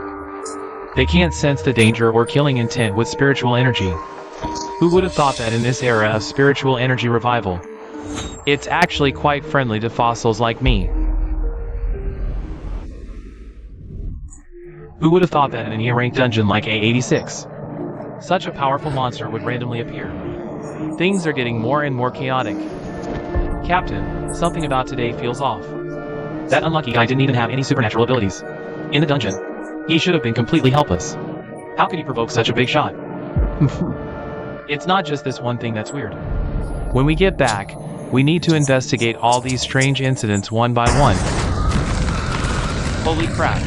they can't sense the danger or killing intent with spiritual energy. Who would have thought that in this era of spiritual energy revival, it's actually quite friendly to fossils like me? Who would have thought that in an E-ranked dungeon like A86, such a powerful monster would randomly appear? Things are getting more and more chaotic. Captain, something about today feels off. That unlucky guy didn't even have any supernatural abilities. In the dungeon, he should have been completely helpless. How could he provoke such a big shot? It's not just this one thing that's weird. When we get back, we need to investigate all these strange incidents one by one. Holy crap.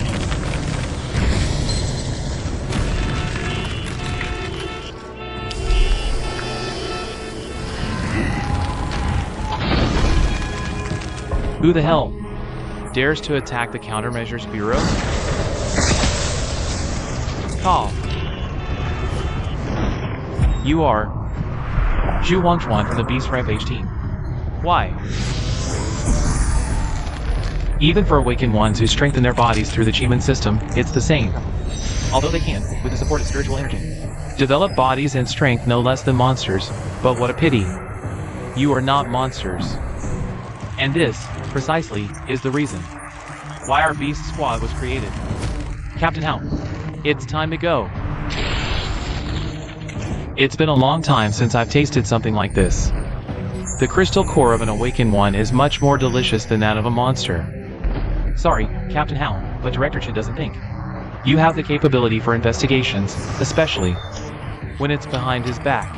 Who the hell dares to attack the Countermeasures Bureau? Call. You are Zhu Wangchuan from the Beast Rampage team. Why? Even for awakened ones who strengthen their bodies through the Chiman system, it's the same. Although they can, with the support of spiritual energy, develop bodies and strength no less than monsters. But what a pity. You are not monsters. And this, precisely, is the reason why our Beast Squad was created. Captain Hao, it's time to go. It's been a long time since I've tasted something like this. The crystal core of an awakened one is much more delicious than that of a monster. Sorry, Captain Hao, but Director Chen doesn't think you have the capability for investigations, especially when it's behind his back.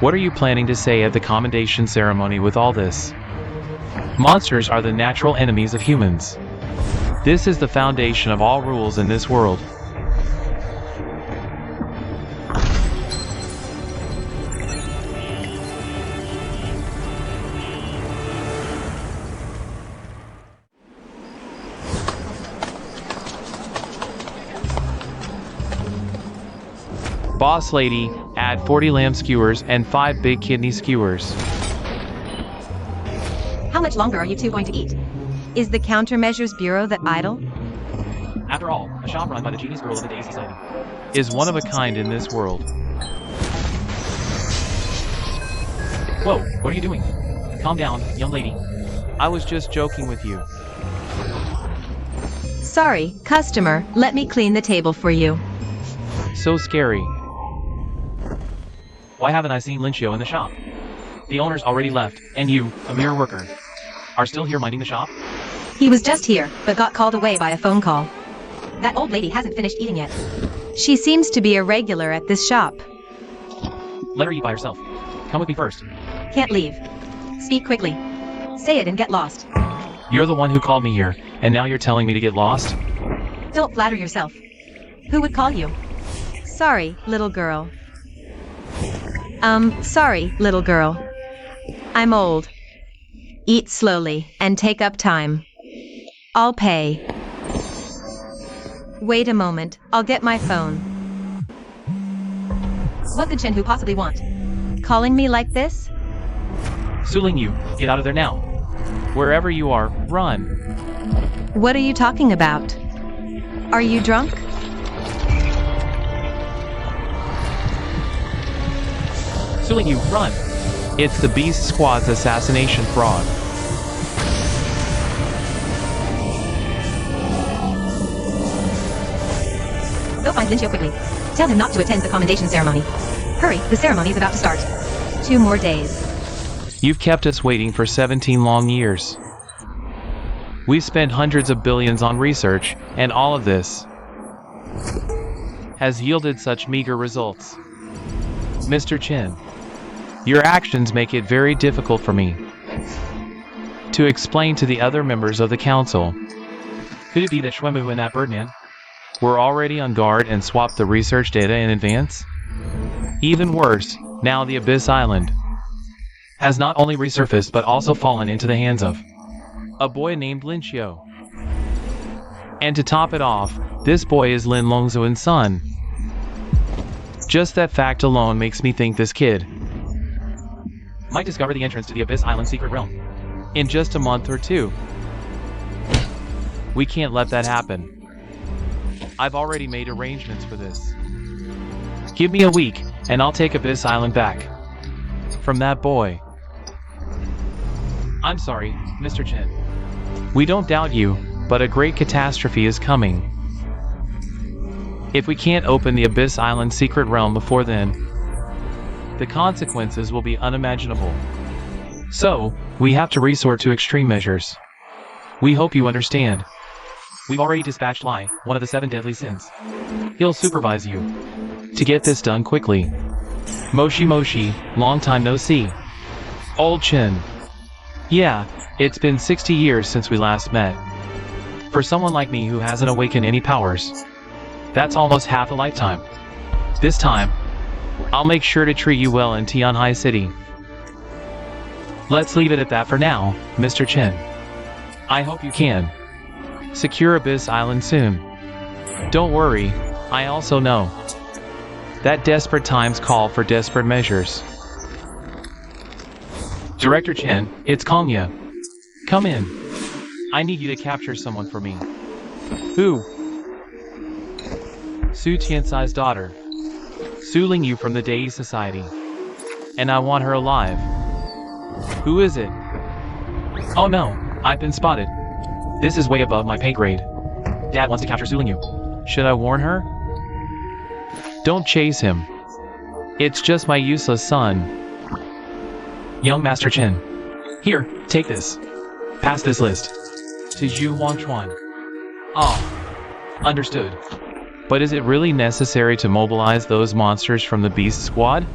What are you planning to say at the commendation ceremony with all this? Monsters are the natural enemies of humans. This is the foundation of all rules in this world. Boss lady, add 40 lamb skewers and 5 big kidney skewers. How much longer are you two going to eat? Is the Countermeasures Bureau that idle? After all, a shop run by the genius girl of the Day Society Is one of a kind in this world. Whoa, what are you doing? Calm down, young lady. I was just joking with you. Sorry, customer, let me clean the table for you. So scary. Why haven't I seen Linchio in the shop? The owner's already left, and you, a mere worker, are still here minding the shop? He was just here, but got called away by a phone call. That old lady hasn't finished eating yet. She seems to be a regular at this shop. Let her eat by herself. Come with me first. Can't leave. Speak quickly. Say it and get lost. You're the one who called me here, and now you're telling me to get lost? Don't flatter yourself. Who would call you? Sorry, little girl. Sorry, little girl. I'm old. Eat slowly, and take up time. I'll pay. Wait a moment, I'll get my phone. What could Shenhu possibly want? Calling me like this? Suling you, get out of there now. Wherever you are, run. What are you talking about? Are you drunk? Suling you, run! It's the Beast Squad's assassination fraud. Go find Linchio quickly. Tell him not to attend the commendation ceremony. Hurry, the ceremony is about to start. 2 more days. You've kept us waiting for 17 long years. We've spent hundreds of billions on research, and all of this has yielded such meager results. Mr. Chen, your actions make it very difficult for me to explain to the other members of the council. Could it be that Shuemu and that Birdman We're already on guard and swapped the research data in advance? Even worse, now the Abyss Island has not only resurfaced but also fallen into the hands of a boy named Linchio. And to top it off, this boy is Lin Longzuan's son. Just that fact alone makes me think this kid might discover the entrance to the Abyss Island secret realm in just a month or two. We can't let that happen. I've already made arrangements for this. Give me a week, and I'll take Abyss Island back from that boy. I'm sorry, Mr. Chen. We don't doubt you, but a great catastrophe is coming. If we can't open the Abyss Island secret realm before then, the consequences will be unimaginable. So, we have to resort to extreme measures. We hope you understand. We've already dispatched Lai, one of the 7 deadly sins. He'll supervise you to get this done quickly. Moshi Moshi, long time no see. Old Chen. Yeah, it's been 60 years since we last met. For someone like me who hasn't awakened any powers, that's almost half a lifetime. This time, I'll make sure to treat you well in Tianhai City. Let's leave it at that for now, Mr. Chen. I hope you can secure Abyss Island soon. Don't worry, I also know that desperate times call for desperate measures. Director Chen, it's Kongya. Come in. I need you to capture someone for me. Who? Su Tiansai's daughter. Su Lingyu from the Dei Society. And I want her alive. Who is it? Oh no, I've been spotted. This is way above my pay grade. Dad wants to capture Su Lingyu. Should I warn her? Don't chase him. It's just my useless son. Young Master Chen. Here, take this. Pass this list to Zhu Huangchuan. Oh, understood. But is it really necessary to mobilize those monsters from the Beast Squad?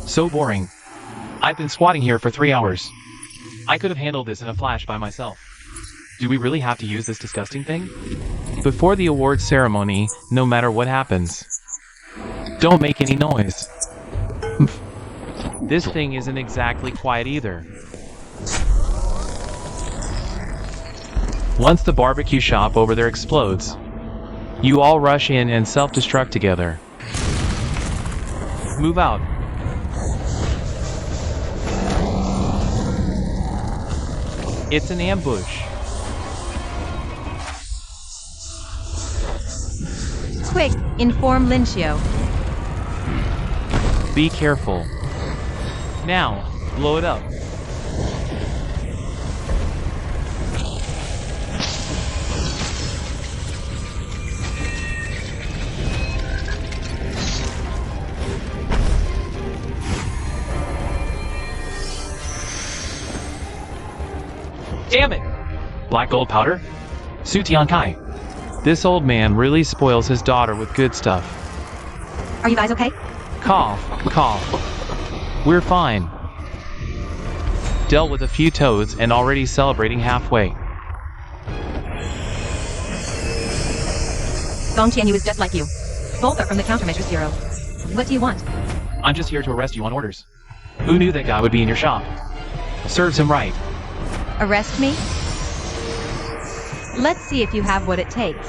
So boring. I've been squatting here for 3 hours. I could have handled this in a flash by myself. Do we really have to use this disgusting thing? Before the awards ceremony, no matter what happens, don't make any noise. This thing isn't exactly quiet either. Once the barbecue shop over there explodes, you all rush in and self-destruct together. Move out. It's an ambush. Quick, inform Linchio. Be careful. Now, blow it up. Damn it! Black gold powder? Su Tiankai. This old man really spoils his daughter with good stuff. Are you guys okay? Cough, cough. We're fine. Dealt with a few toads and already celebrating halfway. Gong Tianyu is just like you. Both are from the Countermeasures Bureau. What do you want? I'm just here to arrest you on orders. Who knew that guy would be in your shop? Serves him right. Arrest me? Let's see if you have what it takes.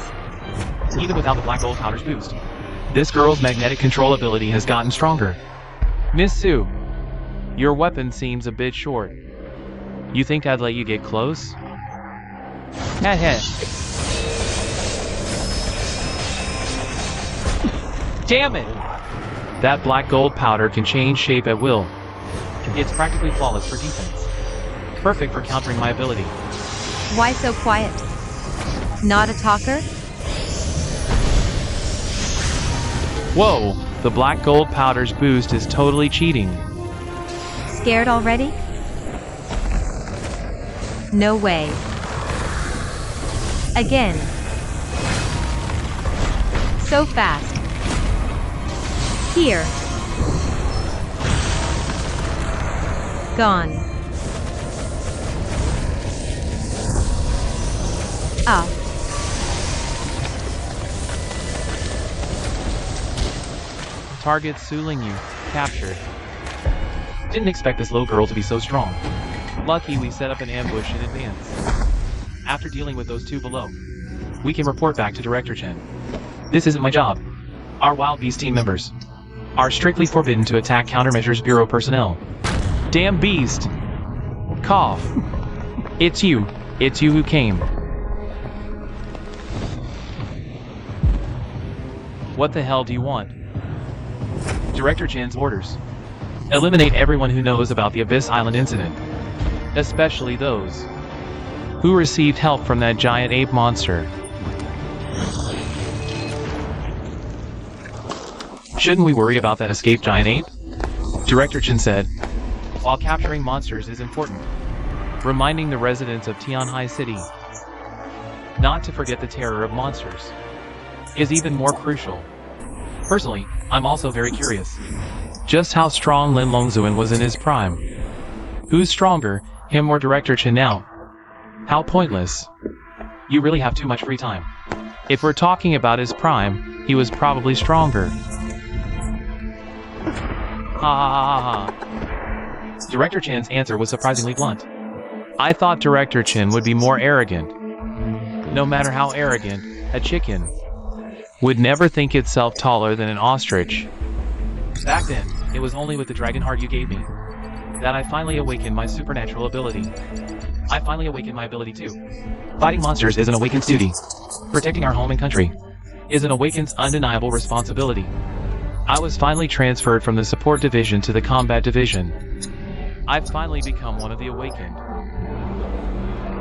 Even without the black gold powder's boost, this girl's magnetic control ability has gotten stronger. Miss Su, your weapon seems a bit short. You think I'd let you get close? Heh heh. Damn it! That black gold powder can change shape at will. It's practically flawless for defense. Perfect for countering my ability. Why so quiet? Not a talker? Whoa, the black gold powder's boost is totally cheating. Scared already? No way. Again. So fast. Here. Gone. Ah. Target Su Lingyu, captured. Didn't expect this little girl to be so strong. Lucky we set up an ambush in advance. After dealing with those two below, we can report back to Director Chen. This isn't my job. Our Wild Beast team members are strictly forbidden to attack Countermeasures Bureau personnel. Damn beast! Cough. It's you who came. What the hell do you want? Director Chen's orders. Eliminate everyone who knows about the Abyss Island incident. Especially those who received help from that giant ape monster. Shouldn't we worry about that escaped giant ape? Director Chen said. While capturing monsters is important, Reminding the residents of Tianhai City not to forget the terror of monsters is even more crucial. Personally, I'm also very curious. Just how strong Lin Longzuan was in his prime. Who's stronger, him or Director Chen now? How pointless. You really have too much free time. If we're talking about his prime, he was probably stronger. Ha ha ha ha. Director Chen's answer was surprisingly blunt. I thought Director Chen would be more arrogant. No matter how arrogant, a chicken would never think itself taller than an ostrich. Back then, it was only with the dragon heart you gave me that I finally awakened my supernatural ability. I finally awakened my ability too. Fighting monsters is an awakened's duty. Protecting our home and country is an awakened's undeniable responsibility. I was finally transferred from the support division to the combat division. I've finally become one of the awakened.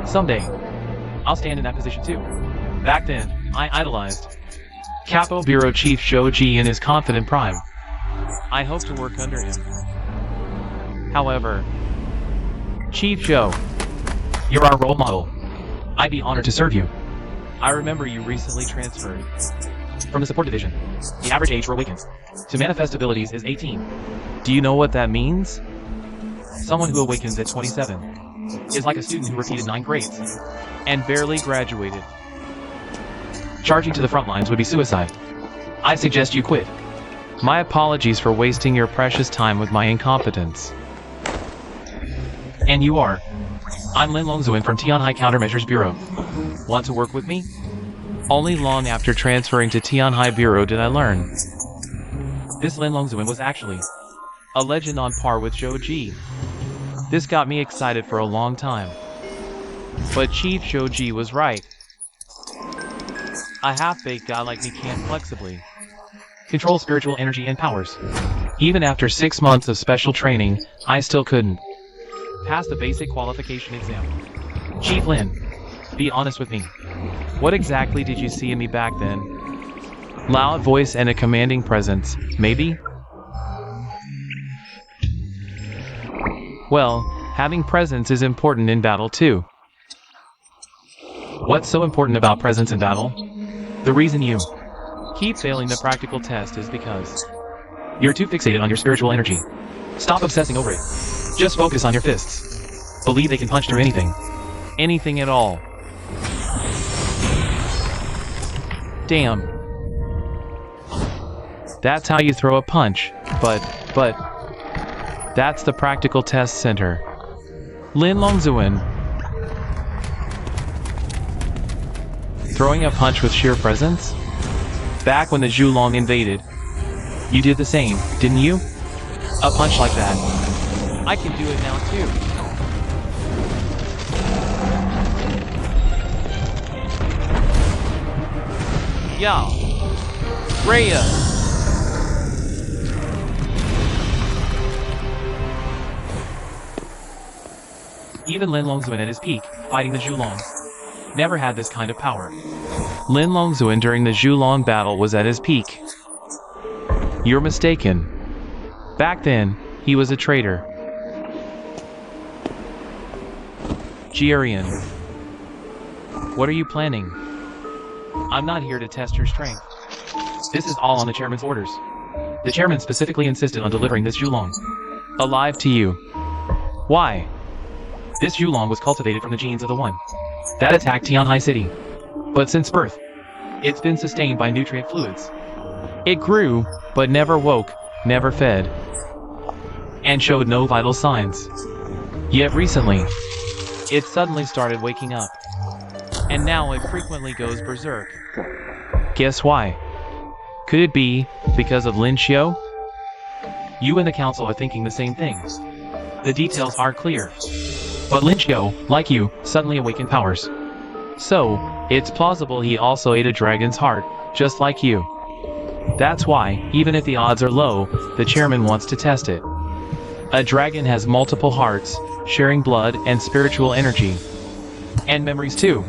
Someday, I'll stand in that position too. Back then, I idolized Capo Bureau Chief Zhou Ji in his confident prime. I hope to work under him. However, Chief Zhou, you're our role model. I'd be honored to serve you. I remember you recently transferred from the support division. The average age for awakened to manifest abilities is 18. Do you know what that means? Someone who awakens at 27 is like a student who repeated 9 grades and barely graduated. Charging to the front lines would be suicide. I suggest you quit. My apologies for wasting your precious time with my incompetence. And you are. I'm Lin Longzuan from Tianhai Countermeasures Bureau. Want to work with me? Only long after transferring to Tianhai Bureau did I learn. This Lin Longzuan was actually a legend on par with Zhou Ji. This got me excited for a long time. But Chief Zhou Ji was right. A half-baked guy like me can't flexibly control spiritual energy and powers. Even after 6 months of special training, I still couldn't pass the basic qualification exam. Chief Lin, be honest with me. What exactly did you see in me back then? Loud voice and a commanding presence, maybe? Well, having presence is important in battle too. What's so important about presence in battle? The reason you keep failing the practical test is because you're too fixated on your spiritual energy. Stop obsessing over it. Just focus on your fists. Believe they can punch through anything. Anything at all. Damn. That's how you throw a punch, but that's the practical test center. Lin Longzuan. Throwing a punch with sheer presence? Back when the Zhulong invaded, you did the same, didn't you? A punch like that. I can do it now too. Yeah. Rhea. Even Lin Longzuan at his peak, fighting the Zhulong, never had this kind of power. Lin Longzuan during the Zhulong battle was at his peak. You're mistaken. Back then, he was a traitor. Jierian. What are you planning? I'm not here to test your strength. This is all on the chairman's orders. The chairman specifically insisted on delivering this Zhulong alive to you. Why? This Zhulong was cultivated from the genes of the one that attacked Tianhai City. But since birth, it's been sustained by nutrient fluids. It grew but never woke, never fed, and showed no vital signs. Yet recently, it suddenly started waking up, and now it frequently goes berserk. Guess why? Could it be because of Lin Xiu? You and the council are thinking the same thing. The details are clear. But Lin Xiu, like you, suddenly awakened powers. So, it's plausible he also ate a dragon's heart, just like you. That's why, even if the odds are low, the chairman wants to test it. A dragon has multiple hearts, sharing blood and spiritual energy. And memories too.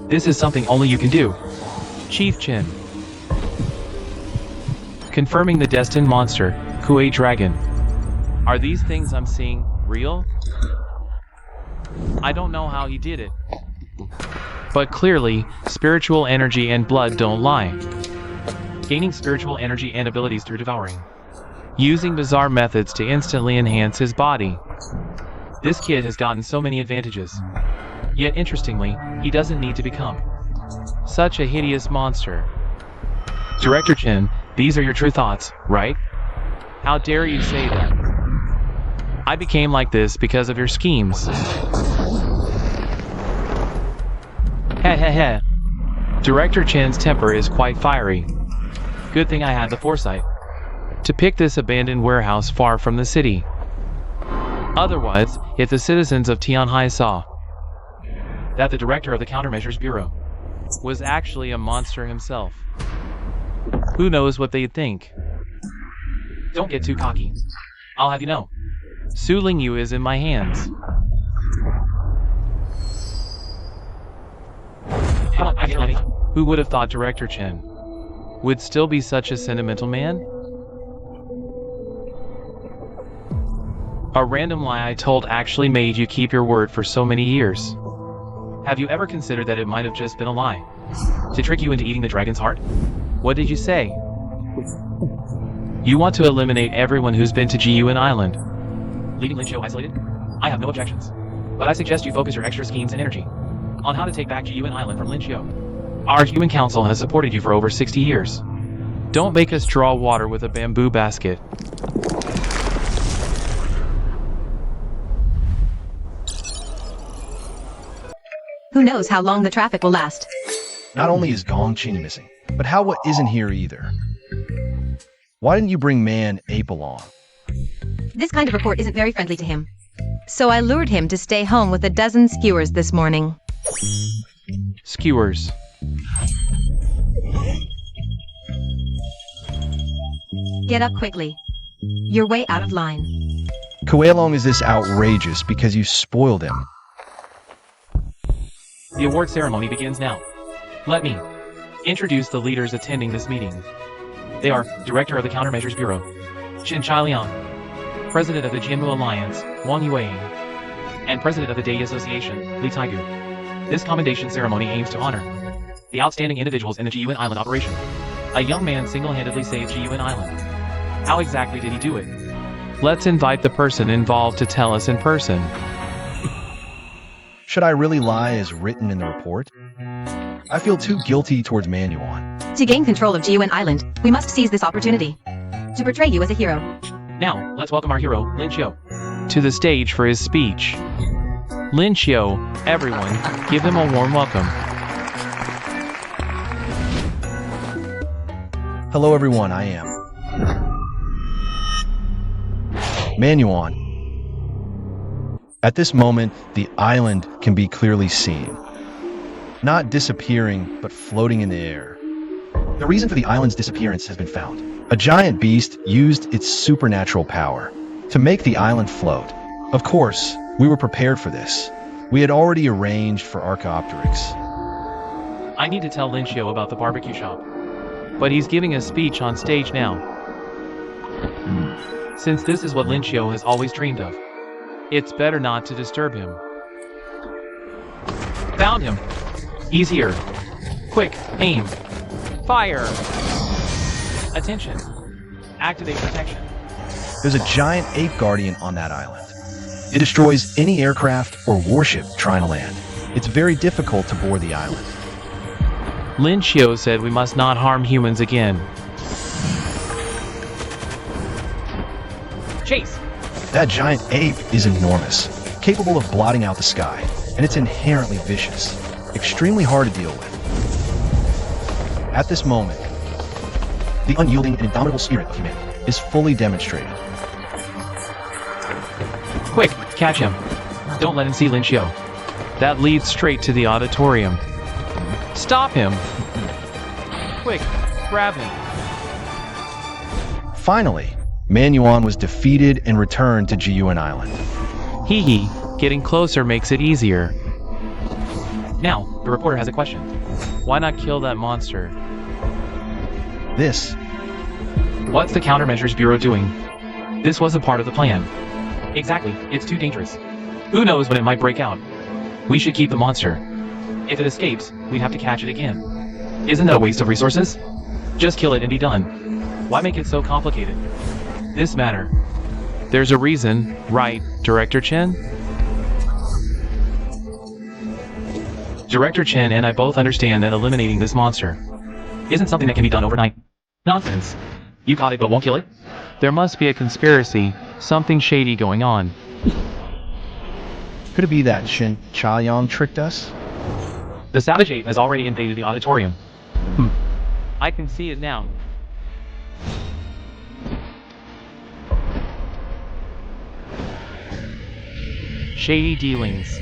This is something only you can do. Chief Chin. Confirming the destined monster, Kui Dragon. Are these things I'm seeing real? I don't know how he did it. But clearly, spiritual energy and blood don't lie. Gaining spiritual energy and abilities through devouring. Using bizarre methods to instantly enhance his body. This kid has gotten so many advantages. Yet interestingly, he doesn't need to become such a hideous monster. Director Chin, these are your true thoughts, right? How dare you say that? I became like this because of your schemes. Heh heh heh. Director Chin's temper is quite fiery. Good thing I had the foresight to pick this abandoned warehouse far from the city. Otherwise, if the citizens of Tianhai saw that the director of the Countermeasures Bureau was actually a monster himself, who knows what they'd think? Don't get too cocky. I'll have you know, Su Lingyu is in my hands. Who would have thought Director Chen would still be such a sentimental man? A random lie I told actually made you keep your word for so many years. Have you ever considered that it might have just been a lie to trick you into eating the dragon's heart? What did you say? You want to eliminate everyone who's been to Jiyuan Island, leaving Lin Xiu isolated? I have no objections, but I suggest you focus your extra schemes and energy on how to take back Jiyuan Island from Lin Xiu. Our human council has supported you for over 60 years. Don't make us draw water with a bamboo basket. Who knows how long the traffic will last? Not only is Gong Qin missing, but Hao isn't here either. Why didn't you bring Man Ape along? This kind of report isn't very friendly to him. So I lured him to stay home with a dozen skewers this morning. Skewers. Get up quickly. You're way out of line. Kueilong is this outrageous because you spoiled him. The award ceremony begins now. Let me introduce the leaders attending this meeting. They are Director of the Countermeasures Bureau, Qin Chailiang, President of the Jianmu Alliance, Wang Yueying, and President of the Dai Association, Li Taigu. This commendation ceremony aims to honor the outstanding individuals in the Jiyuan Island operation. A young man single-handedly saved Jiyuan Island. How exactly did he do it? Let's invite the person involved to tell us in person. Should I really lie as written in the report? I feel too guilty towards Manuan. To gain control of Jiyuan Island, we must seize this opportunity to portray you as a hero. Now, let's welcome our hero, Lin Xiu, to the stage for his speech. Lin Xiu, everyone, give him a warm welcome. Hello everyone, I am Manuan. At this moment, the island can be clearly seen. Not disappearing, but floating in the air. The reason for the island's disappearance has been found. A giant beast used its supernatural power to make the island float. Of course, we were prepared for this. We had already arranged for Archaeopteryx. I need to tell Lin Xiu about the barbecue shop, but he's giving a speech on stage now. Since this is what Lin Xiu has always dreamed of, it's better not to disturb him. Found him! He's here. Quick, aim. Fire! Attention. Activate protection. There's a giant ape guardian on that island. It destroys any aircraft or warship trying to land. It's very difficult to board the island. Lin Xiu said we must not harm humans again. Chase! That giant ape is enormous, capable of blotting out the sky, and it's inherently vicious, extremely hard to deal with. At this moment, the unyielding and indomitable spirit of humanity is fully demonstrated. Quick, catch him. Don't let him see Lin Xiu. That leads straight to the auditorium. Stop him! Quick, grab him. Finally, Man Yuan was defeated and returned to GUN Island. Hee hee, getting closer makes it easier. Now, the reporter has a question. Why not kill that monster? This What's the Countermeasures Bureau doing? This was a part of the plan. Exactly, it's too dangerous. Who knows when it might break out? We should keep the monster. If it escapes, we'd have to catch it again. Isn't that a waste of resources? Just kill it and be done. Why make it so complicated? This matter. There's a reason, right, Director Chen? Director Chen and I both understand that eliminating this monster isn't something that can be done overnight. Nonsense. You caught it but won't kill it? There must be a conspiracy, something shady going on. could it be that Shin Chaoyang tricked us? The Savage Ape has already invaded the auditorium. I can see it now. Shady dealings.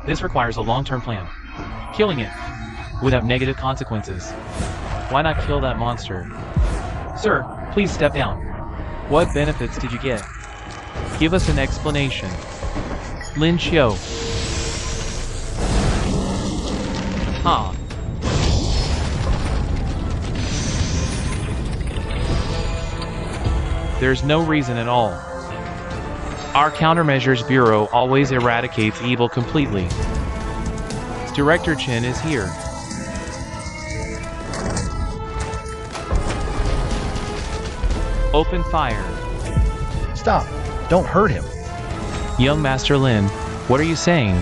This requires a long-term plan. Killing it would have negative consequences. Why not kill that monster? Sir, please step down. What benefits did you get? Give us an explanation. Lin Xiu. Ah. There's no reason at all. Our Countermeasures Bureau always eradicates evil completely. Director Chen is here. Open fire. Stop! Don't hurt him! Young Master Lin, what are you saying?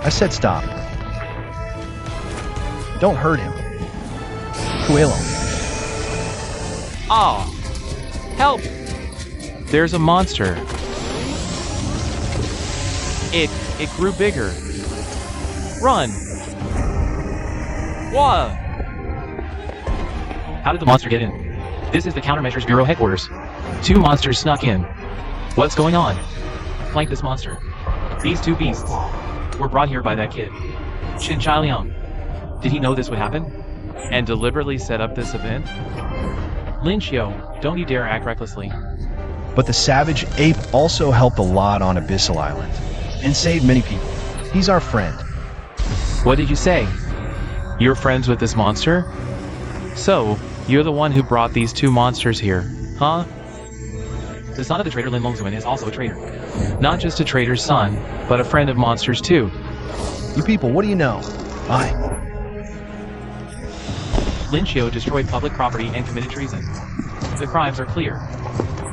I said stop. Don't hurt him. Coelho. Ah! Help! There's a monster. It grew bigger. Run! Whoa! How did the monster get in? This is the Countermeasures Bureau headquarters. 2 monsters snuck in. What's going on? Flank this monster. These 2 beasts were brought here by that kid, Shin Chaoyang. Did he know this would happen? And deliberately set up this event? Lin Xiu, don't you dare act recklessly. But the Savage Ape also helped a lot on Abyssal Island and saved many people. He's our friend. What did you say? You're friends with this monster? So, you're the one who brought these 2 monsters here, huh? The son of the traitor Lin Longzuan is also a traitor. Not just a traitor's son, but a friend of monsters too. You people, what do you know? I. Lin Xiu destroyed public property and committed treason. The crimes are clear.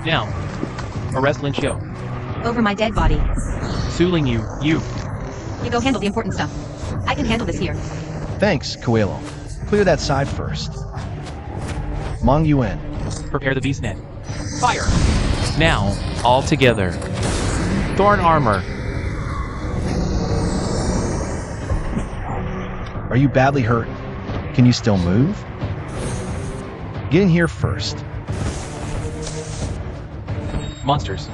Now, arrest Lin Xiu. Over my dead body. Suing you. You go handle the important stuff. I can handle this here. Thanks, Coelho. Clear that side first. Mong Yuan. Prepare the beast net. Fire! Now, all together. Thorn armor. Are you badly hurt? Can you still move? Get in here first. Monsters.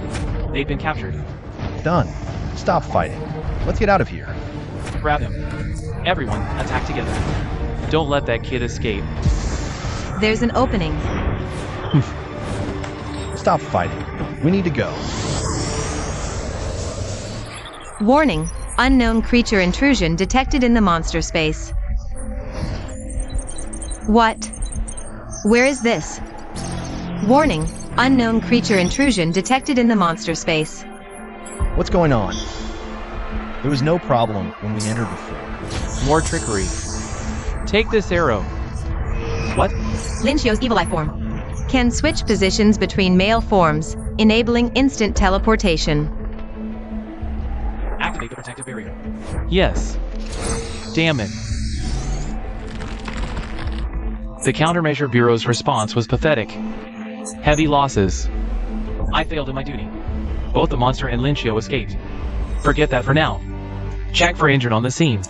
They've been captured. Done. Stop fighting. Let's get out of here. Grab him. Everyone, attack together. Don't let that kid escape. There's an opening. Stop fighting. We need to go. Warning. Unknown creature intrusion detected in the monster space. What? Where is this? Warning. Unknown creature intrusion detected in the monster space. What's going on? There was no problem when we entered before. More trickery. Take this arrow. What? Lin Xiu's evil eye form can switch positions between male forms, enabling instant teleportation. Activate the protective barrier. Yes. Damn it. The Countermeasure Bureau's response was pathetic. Heavy losses. I failed in my duty. Both the monster and Lincio escaped. Forget that for now. Check for injured on the scene.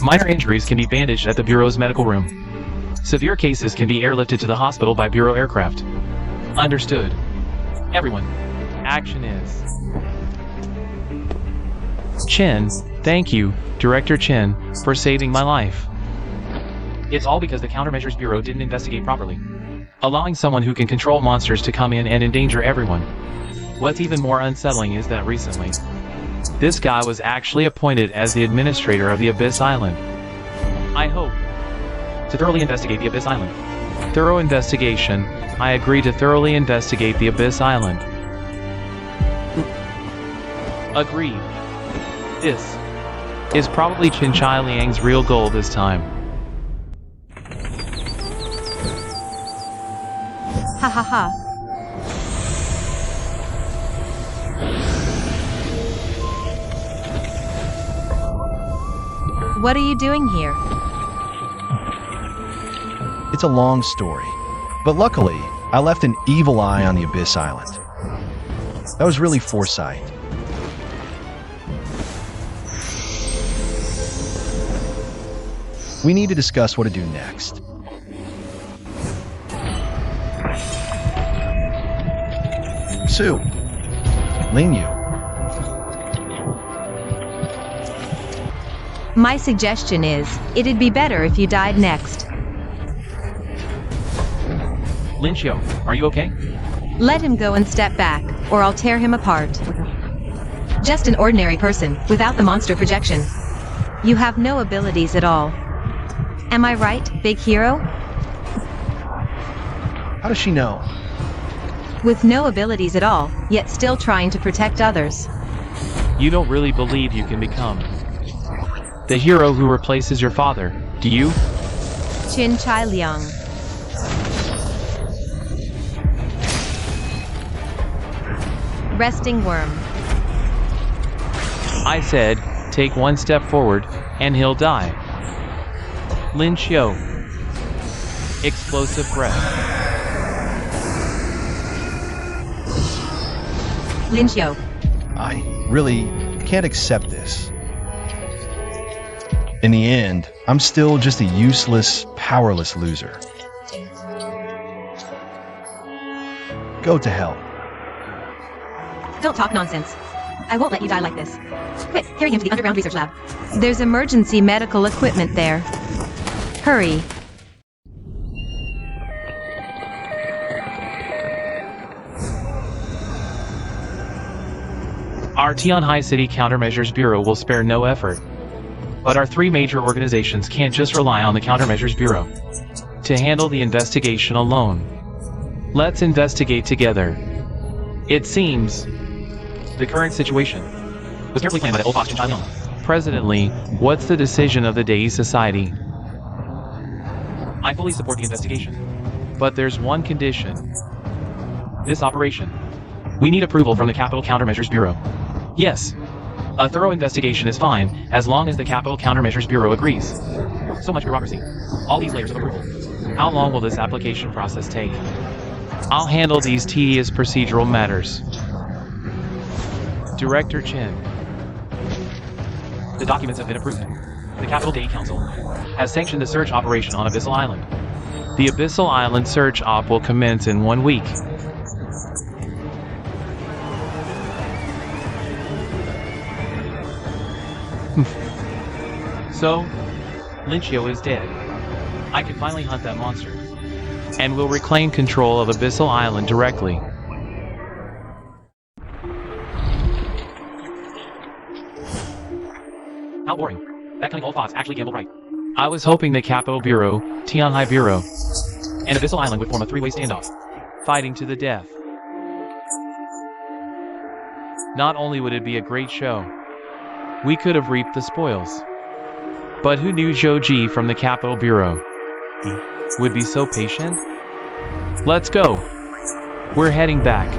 Minor injuries can be bandaged at the Bureau's medical room. Severe cases can be airlifted to the hospital by Bureau aircraft. Understood. Everyone. Action is. Chen, thank you, Director Chen, for saving my life. It's all because the Countermeasures Bureau didn't investigate properly, allowing someone who can control monsters to come in and endanger everyone. What's even more unsettling is that recently, this guy was actually appointed as the administrator of the Abyss Island. I hope to thoroughly investigate the Abyss Island. Thorough investigation. I agree to thoroughly investigate the Abyss Island. Agreed. This is probably Qin Chai Liang's real goal this time. Ha ha ha. What are you doing here? It's a long story, but luckily, I left an evil eye on the Abyss Island. That was really foresight. We need to discuss what to do next. Sue. Lingyu. My suggestion is, it'd be better if you died next. Lincio, are you okay? Let him go and step back, or I'll tear him apart. Just an ordinary person, without the monster projection. You have no abilities at all. Am I right, big hero? How does she know? With no abilities at all, yet still trying to protect others. You don't really believe you can become the hero who replaces your father, do you? Qin Chai Liang. Resting worm. I said, take one step forward, and he'll die. Lincio. Explosive breath. Lincio. I really can't accept this. In the end, I'm still just a useless, powerless loser. Go to hell. Don't talk nonsense. I won't let you die like this. Quick, carry him to the underground research lab. There's emergency medical equipment there. Hurry. Our Tianhai City Countermeasures Bureau will spare no effort. But our three major organizations can't just rely on the Countermeasures Bureau to handle the investigation alone. Let's investigate together. It seems the current situation was carefully planned by the old boss Qin Chai Liang. Presently, what's the decision of the Dei Society? I fully support the investigation. But there's one condition. This operation. We need approval from the Capital Countermeasures Bureau. Yes. A thorough investigation is fine, as long as the Capital Countermeasures Bureau agrees. So much bureaucracy. All these layers of approval. How long will this application process take? I'll handle these tedious procedural matters. Director Chen. The documents have been approved. The Capital Day Council has sanctioned the search operation on Abyssal Island. The Abyssal Island search op will commence in 1 week. So, Lincio is dead. I can finally hunt that monster. And we'll reclaim control of Abyssal Island directly. How boring. That cunning old fox actually gambled right. I was hoping the Capital Bureau, Tianhai Bureau, And Abyssal Island would form a three-way standoff. fighting to the death. Not only would it be a great show, we could have reaped the spoils. But who knew Zhou from the Capital Bureau would be so patient? Let's go. We're heading back.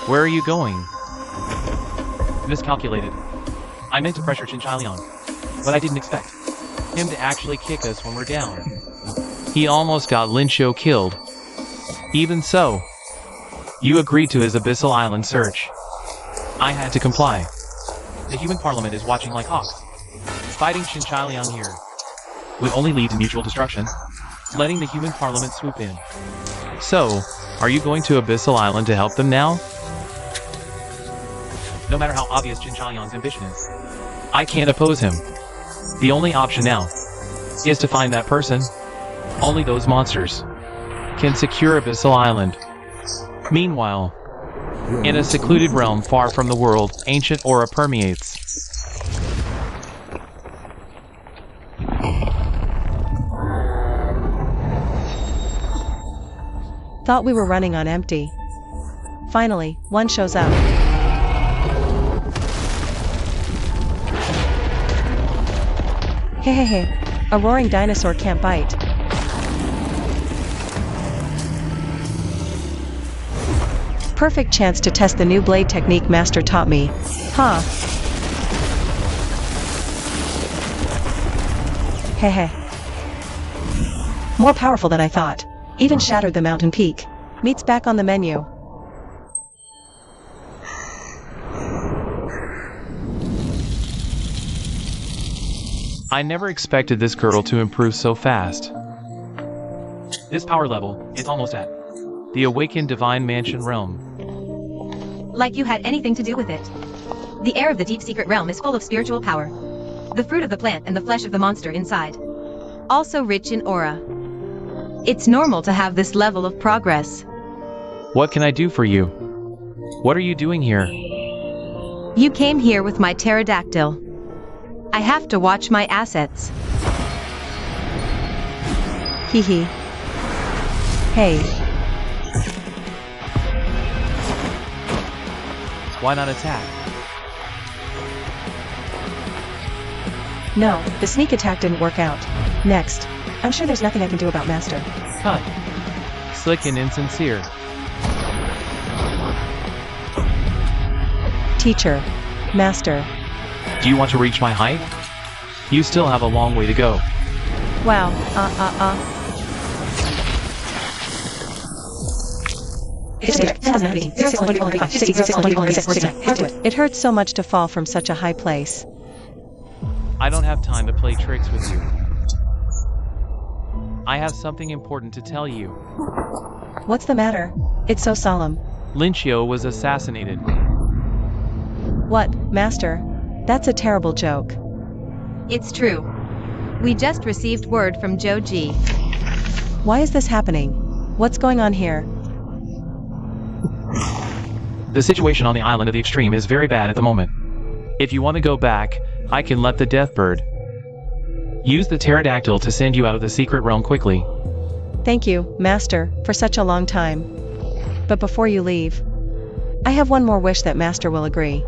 Where are you going? Miscalculated. I meant to pressure Chinchalion, but I didn't expect him to actually kick us when we're down. He almost got Lincio killed. Even so, you agreed to his Abyssal Island search. I had to comply. The human parliament is watching like hawks. Fighting Chinchalion here would only lead to mutual destruction, letting the human parliament swoop in. So, are you going to Abyssal Island to help them now? No matter how obvious Chinchalyon's ambition is, I can't oppose him. The only option now is to find that person. Only those monsters can secure Abyssal Island. Meanwhile, in a secluded realm far from the world, ancient aura permeates. Thought we were running on empty. Finally, one shows up. Hey, a roaring dinosaur can't bite. Perfect chance to test the new blade technique Master taught me. Huh. Hey. More powerful than I thought. Even shattered the mountain peak. Meat's back on the menu. I never expected this girdle to improve so fast. This power level is almost at the awakened divine mansion realm. Like you had anything to do with it. The air of the deep secret realm is full of spiritual power. The fruit of the plant and the flesh of the monster inside. Also rich in aura. It's normal to have this level of progress. What can I do for you? What are you doing here? You came here with my pterodactyl. I have to watch my assets. Hee. Hey. Why not attack? No, the sneak attack didn't work out. Next. I'm sure there's nothing I can do about Master. Cut. Slick and insincere. Teacher. Master. Do you want to reach my height? You still have a long way to go. Wow, It hurts so much to fall from such a high place. I don't have time to play tricks with you. I have something important to tell you. What's the matter? It's so solemn. Lincio was assassinated. What, Master? That's a terrible joke. It's true. We just received word from Joji. Why is this happening? What's going on here? The situation on the island of the extreme is very bad at the moment. If you want to go back, I can let the Deathbird use the pterodactyl to send you out of the secret realm quickly. Thank you, Master, for such a long time. But before you leave, I have one more wish that Master will agree.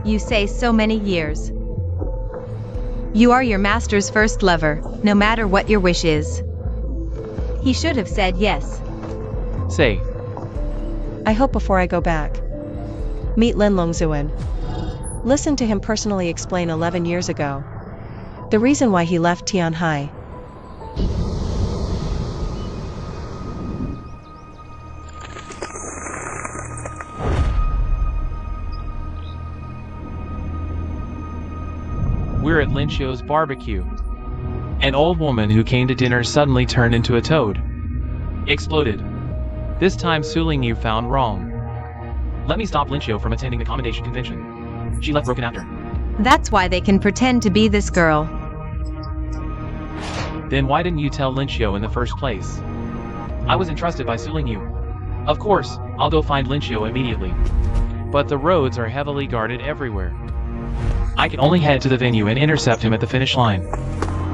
You say so many years. You are your master's first lover, no matter what your wish is. He should have said yes. Say. I hope before I go back. Meet Lin Longzuan. Listen to him personally explain 11 years ago the reason why he left Tianhai. We're at Lincio's barbecue. An old woman who came to dinner suddenly turned into a toad. Exploded. This time Su Lingyu found wrong. Let me stop Lincio from attending the commendation convention. She left broken after. That's why they can pretend to be this girl. Then why didn't you tell Lincio in the first place? I was entrusted by Su Lingyu. Of course, I'll go find Lincio immediately. But the roads are heavily guarded everywhere. I can only head to the venue and intercept him at the finish line.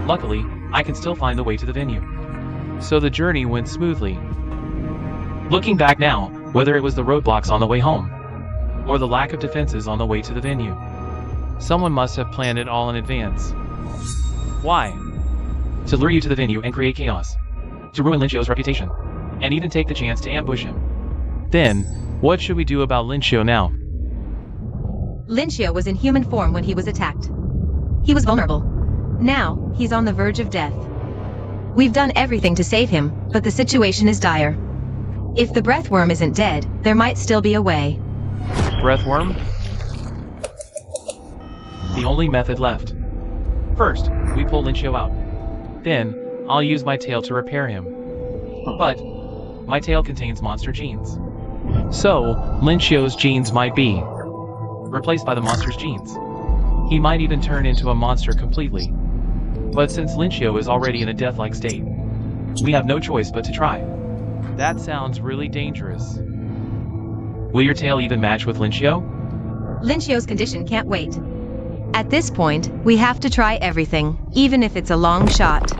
Luckily, I can still find the way to the venue. So the journey went smoothly. Looking back now, whether it was the roadblocks on the way home, or the lack of defenses on the way to the venue, someone must have planned it all in advance. Why? To lure you to the venue and create chaos. To ruin Lincio's reputation. And even take the chance to ambush him. Then, what should we do about Lincio now? Lincio was in human form when he was attacked. He was vulnerable. Now, he's on the verge of death. We've done everything to save him, but the situation is dire. If the breathworm isn't dead, there might still be a way. Breathworm? The only method left. First, we pull Lincio out. Then, I'll use my tail to repair him. But, my tail contains monster genes. So, Lincio's genes might be replaced by the monster's genes. He might even turn into a monster completely. But since Lincio is already in a death-like state, we have no choice but to try. That sounds really dangerous. Will your tail even match with Lincio? Lincio's condition can't wait. At this point, we have to try everything, even if it's a long shot.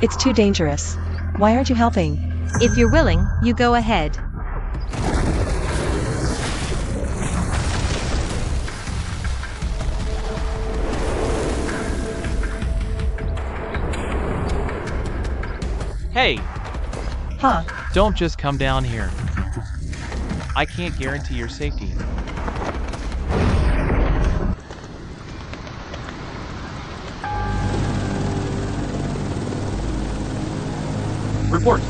It's too dangerous. Why aren't you helping? If you're willing, you go ahead. Hey! Huh? Don't just come down here. I can't guarantee your safety. Report.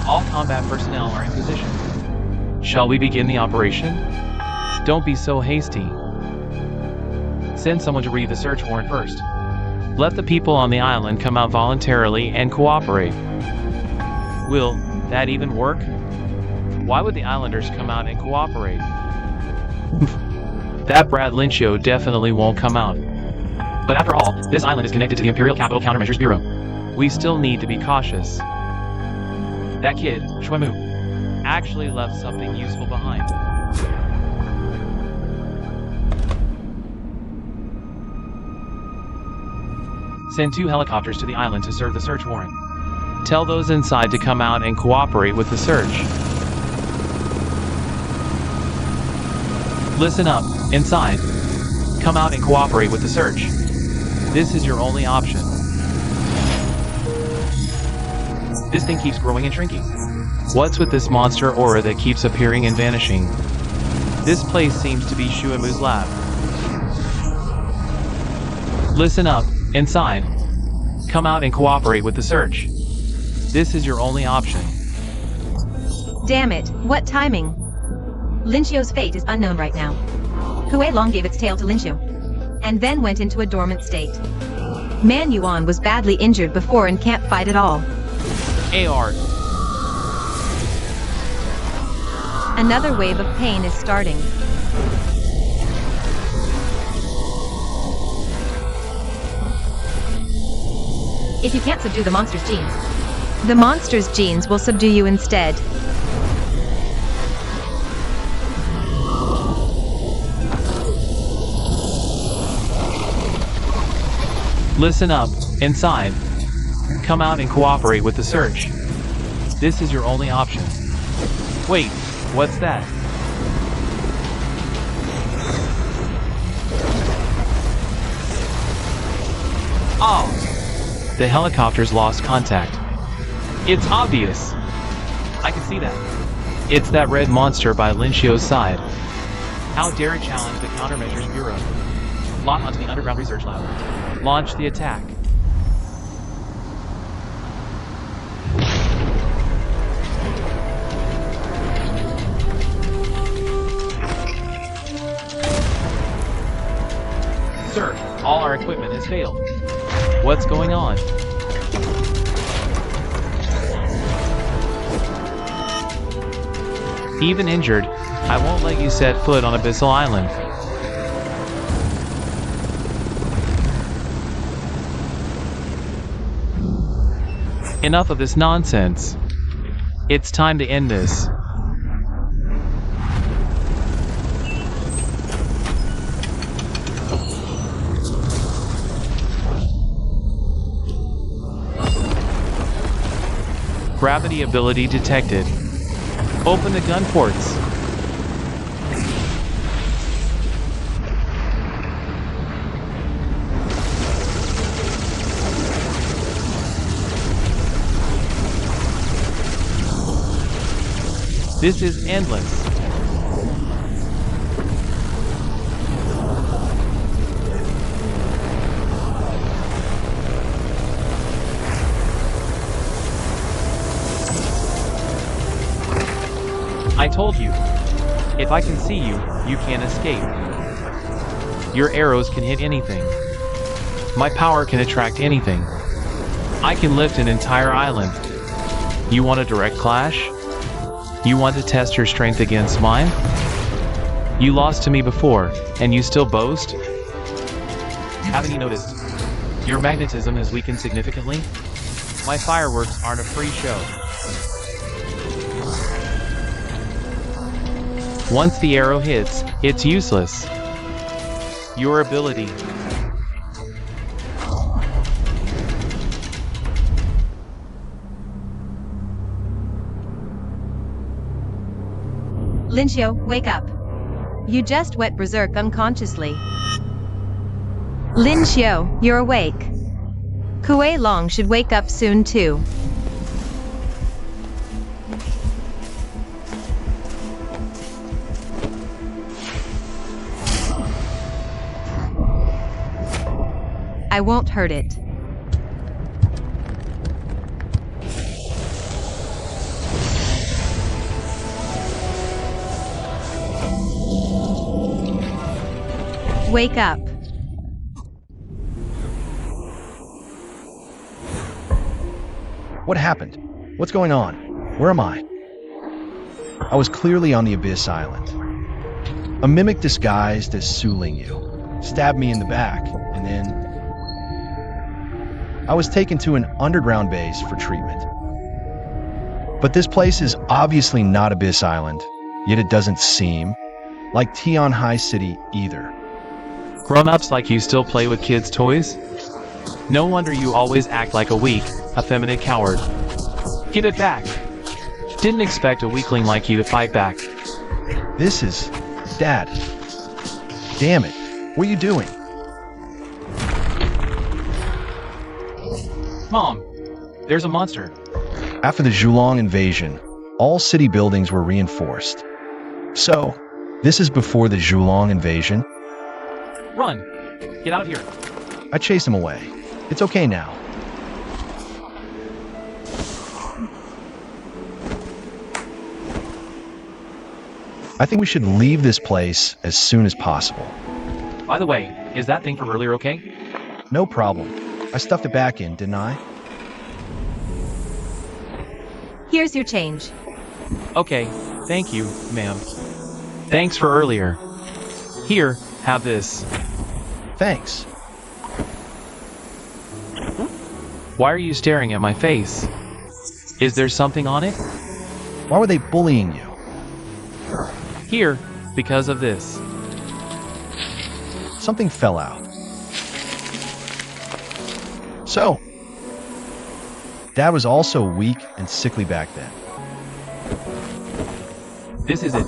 All combat personnel are in position. Shall we begin the operation? Don't be so hasty. Send someone to read the search warrant first. Let the people on the island come out voluntarily and cooperate. Will that even work? Why would the islanders come out and cooperate? That Brad Lincio definitely won't come out. But after all, this island is connected to the Imperial Capital Countermeasures Bureau. We still need to be cautious. That kid, Shuemu, actually left something useful behind. Send 2 helicopters to the island to serve the search warrant. Tell those inside to come out and cooperate with the search. Listen up, inside. Come out and cooperate with the search. This is your only option. This thing keeps growing and shrinking. What's with this monster aura that keeps appearing and vanishing? This place seems to be Shuemu's lab. Listen up, inside. Come out and cooperate with the search. This is your only option. Damn it, what timing? Lincio's fate is unknown right now. Hue Long gave its tail to Lincio, and then went into a dormant state. Man Yuan was badly injured before and can't fight at all. AR. Another wave of pain is starting. If you can't subdue the monster's genes, the monster's genes will subdue you instead. Listen up, inside. Come out and cooperate with the search. This is your only option. Wait, what's that? Oh! The helicopters lost contact. It's obvious! I can see that. It's that red monster by Lincio's side. How dare it challenge the Countermeasures Bureau? Lock onto the underground research lab. Launch the attack. Sir, all our equipment has failed. What's going on? Even injured, I won't let you set foot on Abyssal Island. Enough of this nonsense. It's time to end this. Gravity ability detected. Open the gun ports. This is endless. I told you, if I can see you, you can't escape. Your arrows can hit anything. My power can attract anything. I can lift an entire island. You want a direct clash? You want to test your strength against mine? You lost to me before, and you still boast? Haven't you noticed? Your magnetism has weakened significantly? My fireworks aren't a free show. Once the arrow hits, it's useless. Your ability. Lincio, wake up. You just went berserk unconsciously. Lincio, you're awake. Kuei Long should wake up soon too. I won't hurt it. Wake up. What happened? What's going on? Where am I? I was clearly on the Abyss Island. A mimic disguised as Su Lingyu stabbed me in the back, and then I was taken to an underground base for treatment. But this place is obviously not Abyss Island, yet it doesn't seem like Tianhai City either. Grown-ups like you still play with kids' toys? No wonder you always act like a weak, effeminate coward. Give it back. Didn't expect a weakling like you to fight back. This is... Dad. Damn it. What are you doing? Mom, there's a monster. After the Zhulong invasion, all city buildings were reinforced. So, this is before the Zhulong invasion? Run! Get out of here. I chased him away. It's okay now. I think we should leave this place as soon as possible. By the way, is that thing from earlier okay? No problem. I stuffed it back in, didn't I? Here's your change. Okay, thank you, ma'am. Thanks for earlier. Here, have this. Thanks. Why are you staring at my face? Is there something on it? Why were they bullying you? Here, because of this. Something fell out. So, Dad was also weak and sickly back then. This is it.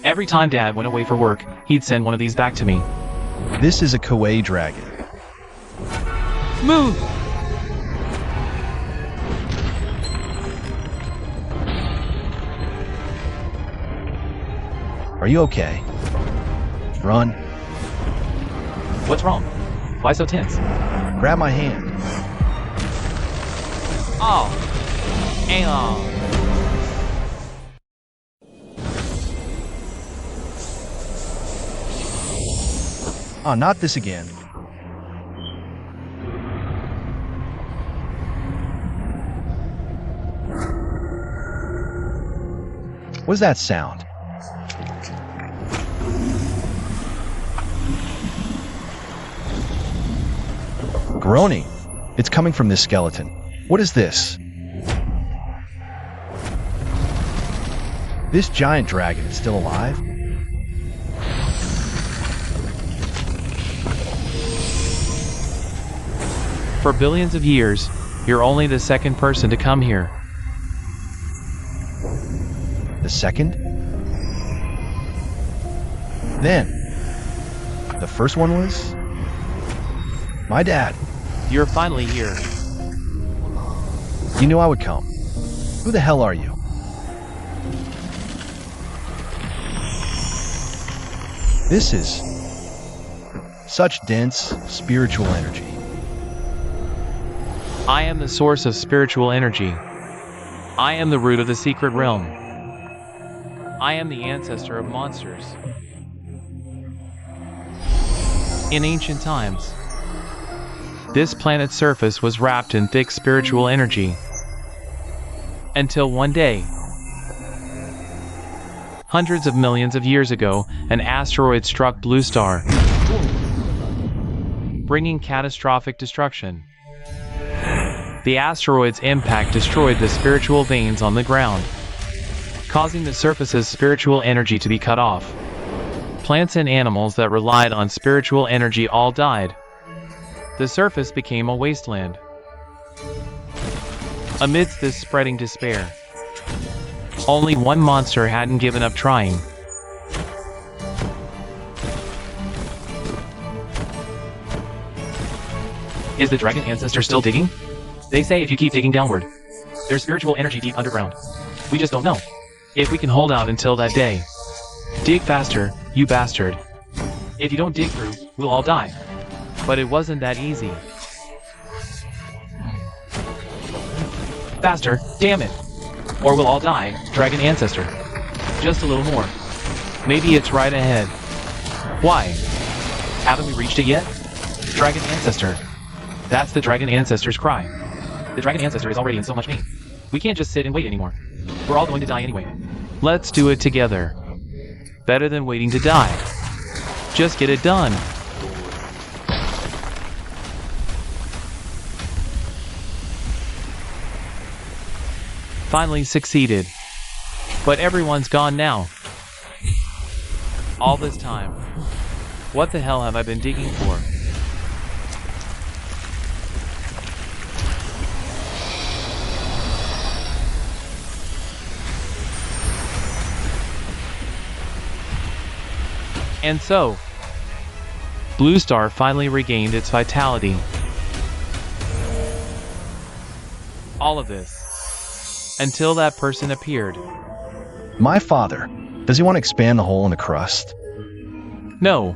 Every time Dad went away for work, he'd send one of these back to me. This is a Kuei dragon. Move! Are you okay? Run. What's wrong? Why so tense? Grab my hand. Oh. Aw. Ah, not this again. What is that sound? Groaning. It's coming from this skeleton. What is this? This giant dragon is still alive? For billions of years, you're only the second person to come here. second. Then, the first one was my dad. You're finally here. You knew I would come. Who the hell are you? This is such dense spiritual energy. I am the source of spiritual energy. I am the root of the secret realm. I am the ancestor of monsters. In ancient times, this planet's surface was wrapped in thick spiritual energy. Until one day, hundreds of millions of years ago, an asteroid struck Blue Star, bringing catastrophic destruction. The asteroid's impact destroyed the spiritual veins on the ground, causing the surface's spiritual energy to be cut off. Plants and animals that relied on spiritual energy all died. The surface became a wasteland. Amidst this spreading despair, only one monster hadn't given up trying. Is the dragon ancestor still digging? They say if you keep digging downward, there's spiritual energy deep underground. We just don't know if we can hold out until that day. Dig faster, you bastard. If you don't dig through, we'll all die. But it wasn't that easy. Faster, damn it. Or we'll all die, dragon ancestor. Just a little more. Maybe it's right ahead. Why? Haven't we reached it yet? Dragon ancestor. That's the dragon ancestor's cry. The dragon ancestor is already in so much pain. We can't just sit and wait anymore. We're all going to die anyway. Let's do it together. Better than waiting to die. Just get it done. Finally succeeded. But everyone's gone now. All this time. What the hell have I been digging for? And so, Blue Star finally regained its vitality. All of this, until that person appeared. My father. Does he want to expand the hole in the crust? No,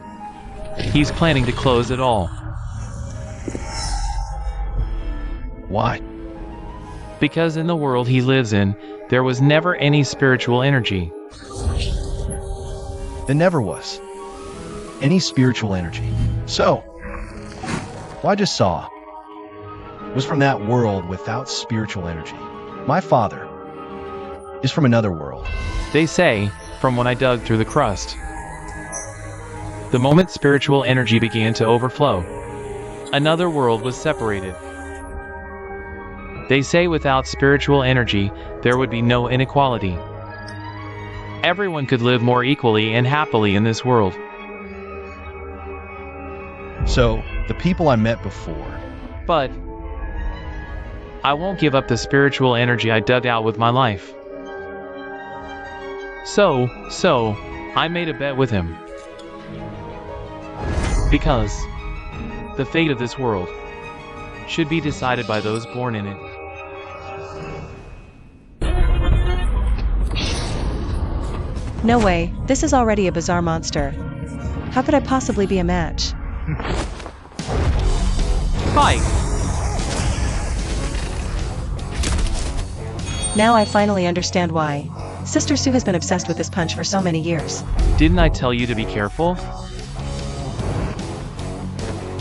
he's planning to close it all. Why? Because in the world he lives in, there was never any spiritual energy. There never was any spiritual energy. So, what I just saw was from that world without spiritual energy. My father is from another world. They say, from when I dug through the crust. The moment spiritual energy began to overflow, another world was separated. They say without spiritual energy, there would be no inequality. Everyone could live more equally and happily in this world. So, the people I met before. But I won't give up the spiritual energy I dug out with my life. So, I made a bet with him. Because the fate of this world should be decided by those born in it. No way, this is already a bizarre monster. How could I possibly be a match? Fight! Now I finally understand why. Sister Sue has been obsessed with this punch for so many years. Didn't I tell you to be careful?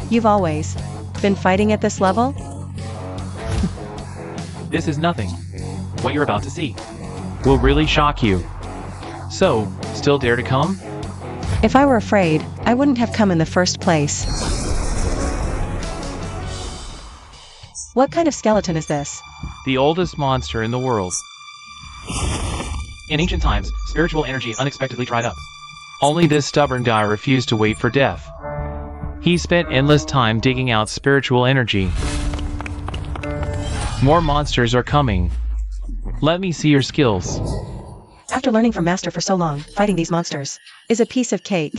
You've always been fighting at this level? This is nothing. What you're about to see Will really shock you. So, still dare to come? If I were afraid, I wouldn't have come in the first place. What kind of skeleton is this? The oldest monster in the world. In ancient times, spiritual energy unexpectedly dried up. Only this stubborn guy refused to wait for death. He spent endless time digging out spiritual energy. More monsters are coming. Let me see your skills. After learning from Master for so long, fighting these monsters is a piece of cake.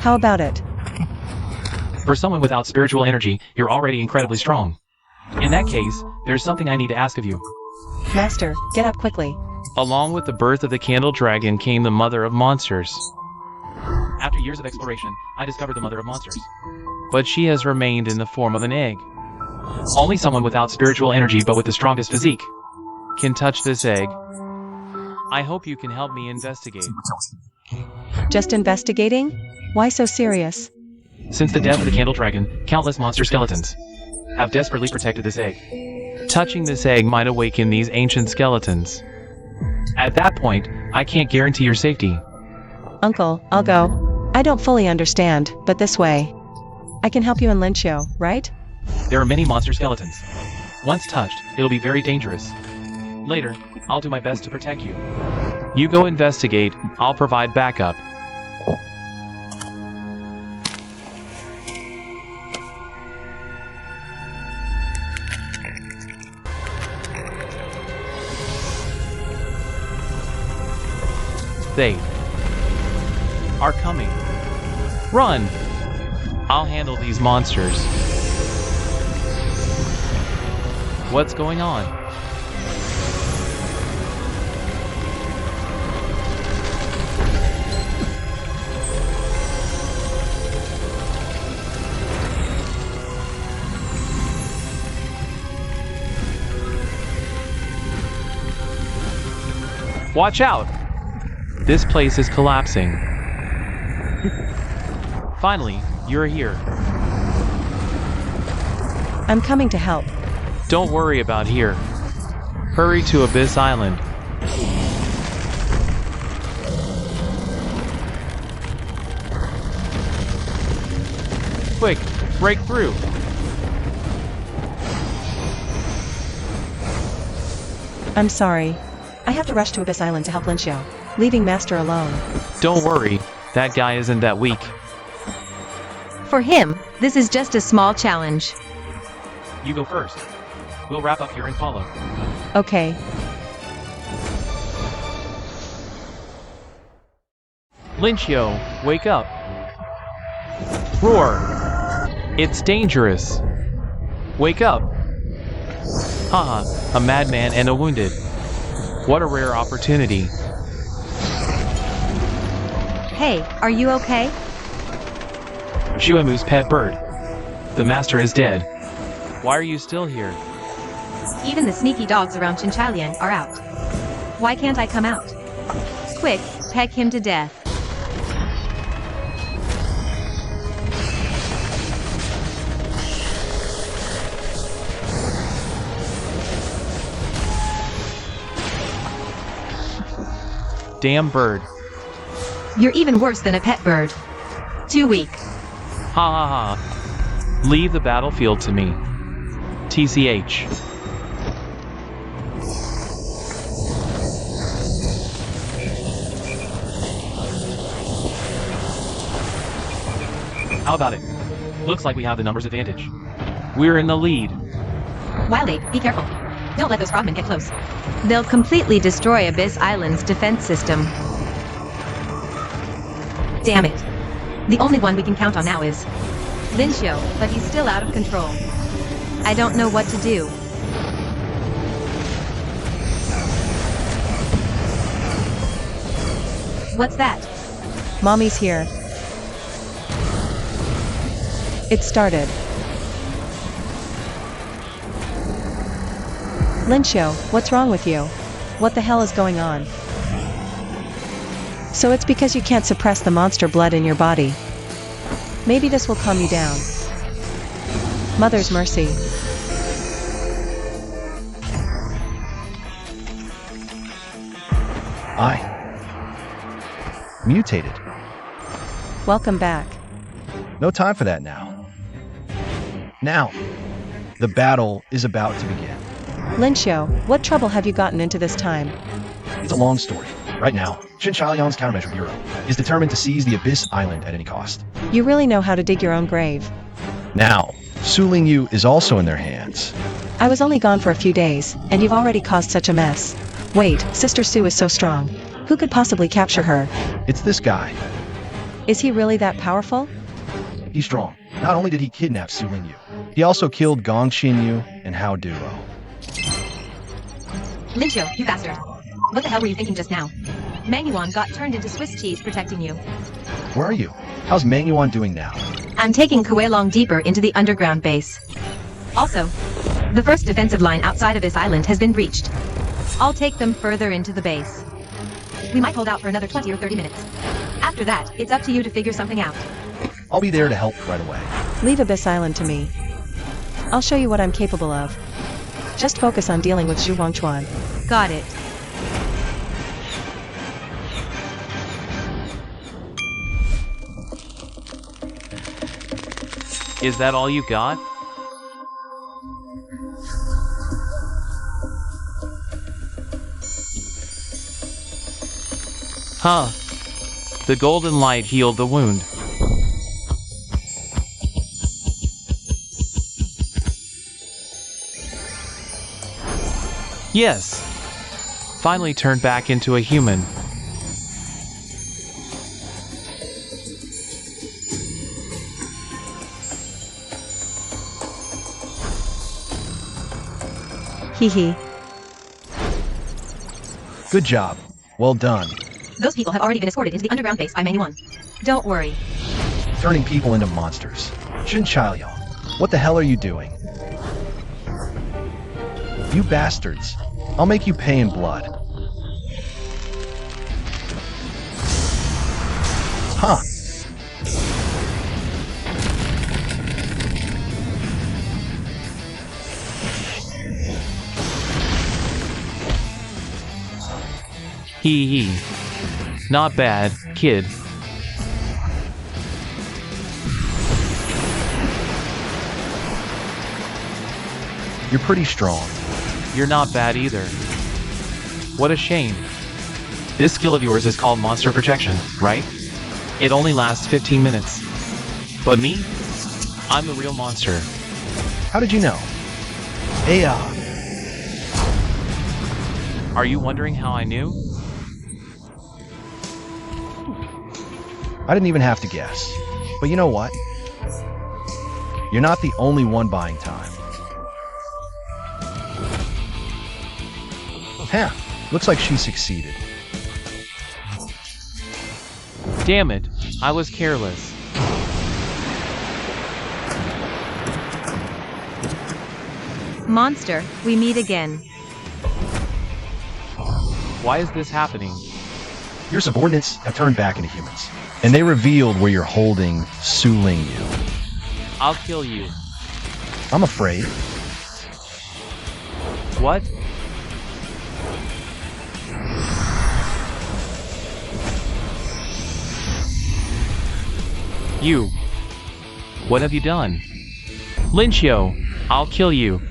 How about it? For someone without spiritual energy, you're already incredibly strong. In that case, there's something I need to ask of you. Master, get up quickly. Along with the birth of the Candle Dragon came the Mother of Monsters. After years of exploration, I discovered the Mother of Monsters. But she has remained in the form of an egg. Only someone without spiritual energy but with the strongest physique Can touch this egg. I hope you can help me investigate. Just investigating? Why so serious? Since the death of the Candle Dragon, countless monster skeletons have desperately protected this egg. Touching this egg might awaken these ancient skeletons. At that point, I can't guarantee your safety. Uncle, I'll go. I don't fully understand, but this way. I can help you in Lincio, right? There are many monster skeletons. Once touched, it'll be very dangerous. Later, I'll do my best to protect you. You go investigate, I'll provide backup. They are coming. Run! I'll handle these monsters. What's going on? Watch out! This place is collapsing. Finally, you're here. I'm coming to help. Don't worry about here. Hurry to Abyss Island. Quick, break through. I'm sorry. I have to rush to Abyss Island to help Lincio, leaving Master alone. Don't worry, that guy isn't that weak. For him, this is just a small challenge. You go first. We'll wrap up here and follow. Okay. Lincio, wake up. Roar. It's dangerous. Wake up. Haha, a madman and a wounded. What a rare opportunity. Hey, are you okay? Shuemu's pet bird. The master is dead. Why are you still here? Even the sneaky dogs around Chinchalian are out. Why can't I come out? Quick, peck him to death. Damn bird. You're even worse than a pet bird. Too weak. Ha ha ha. Leave the battlefield to me. TCH. How about it? Looks like we have the numbers advantage. We're in the lead. Wiley, be careful. Don't let those frogmen get close. They'll completely destroy Abyss Island's defense system. Damn it. The only one we can count on now is Lincio, but he's still out of control. I don't know what to do. What's that? Mommy's here. It started. Lincio, what's wrong with you? What the hell is going on? So it's because you can't suppress the monster blood in your body. Maybe this will calm you down. Mother's mercy. I mutated. Welcome back. No time for that now. Now, the battle is about to begin. Lincio, what trouble have you gotten into this time? It's a long story. Right now, Xinjiang's Countermeasure Bureau is determined to seize the Abyss Island at any cost. You really know how to dig your own grave. Now, Su Lingyu is also in their hands. I was only gone for a few days, and you've already caused such a mess. Wait, Sister Sue is so strong. Who could possibly capture her? It's this guy. Is he really that powerful? He's strong. Not only did he kidnap Su Lingyu, he also killed Gong Xinyu and Hao Duo. Lincio, you bastard. What the hell were you thinking just now? Mang Yuan got turned into Swiss cheese protecting you. Where are you? How's Mang Yuan doing now? I'm taking Kuei-Long deeper into the underground base. Also, the first defensive line outside of this island has been breached. I'll take them further into the base. We might hold out for another 20 or 30 minutes. After that, it's up to you to figure something out. I'll be there to help right away. Leave Abyss Island to me. I'll show you what I'm capable of. Just focus on dealing with Zhu Wangchuan. Got it. Is that all you got? Huh. The golden light healed the wound. Yes. Finally turned back into a human. Hee hee. Good job. Well done. Those people have already been escorted into the underground base by Mang Yuan. Don't worry. Turning people into monsters. Xinjiang, what the hell are you doing? You bastards. I'll make you pay in blood. Huh. Hee hee. Not bad, kid. You're pretty strong. You're not bad either. What a shame. This skill of yours is called monster projection, right? It only lasts 15 minutes. But me? I'm the real monster. How did you know? Aya. Are you wondering how I knew? I didn't even have to guess. But you know what? You're not the only one buying time. Huh. Looks like she succeeded. Damn it, I was careless. Monster, we meet again. Why is this happening? Your subordinates have turned back into humans, and they revealed where you're holding Su Lingyu. I'll kill you. I'm afraid. What? You. What have you done? Lincio, I'll kill you.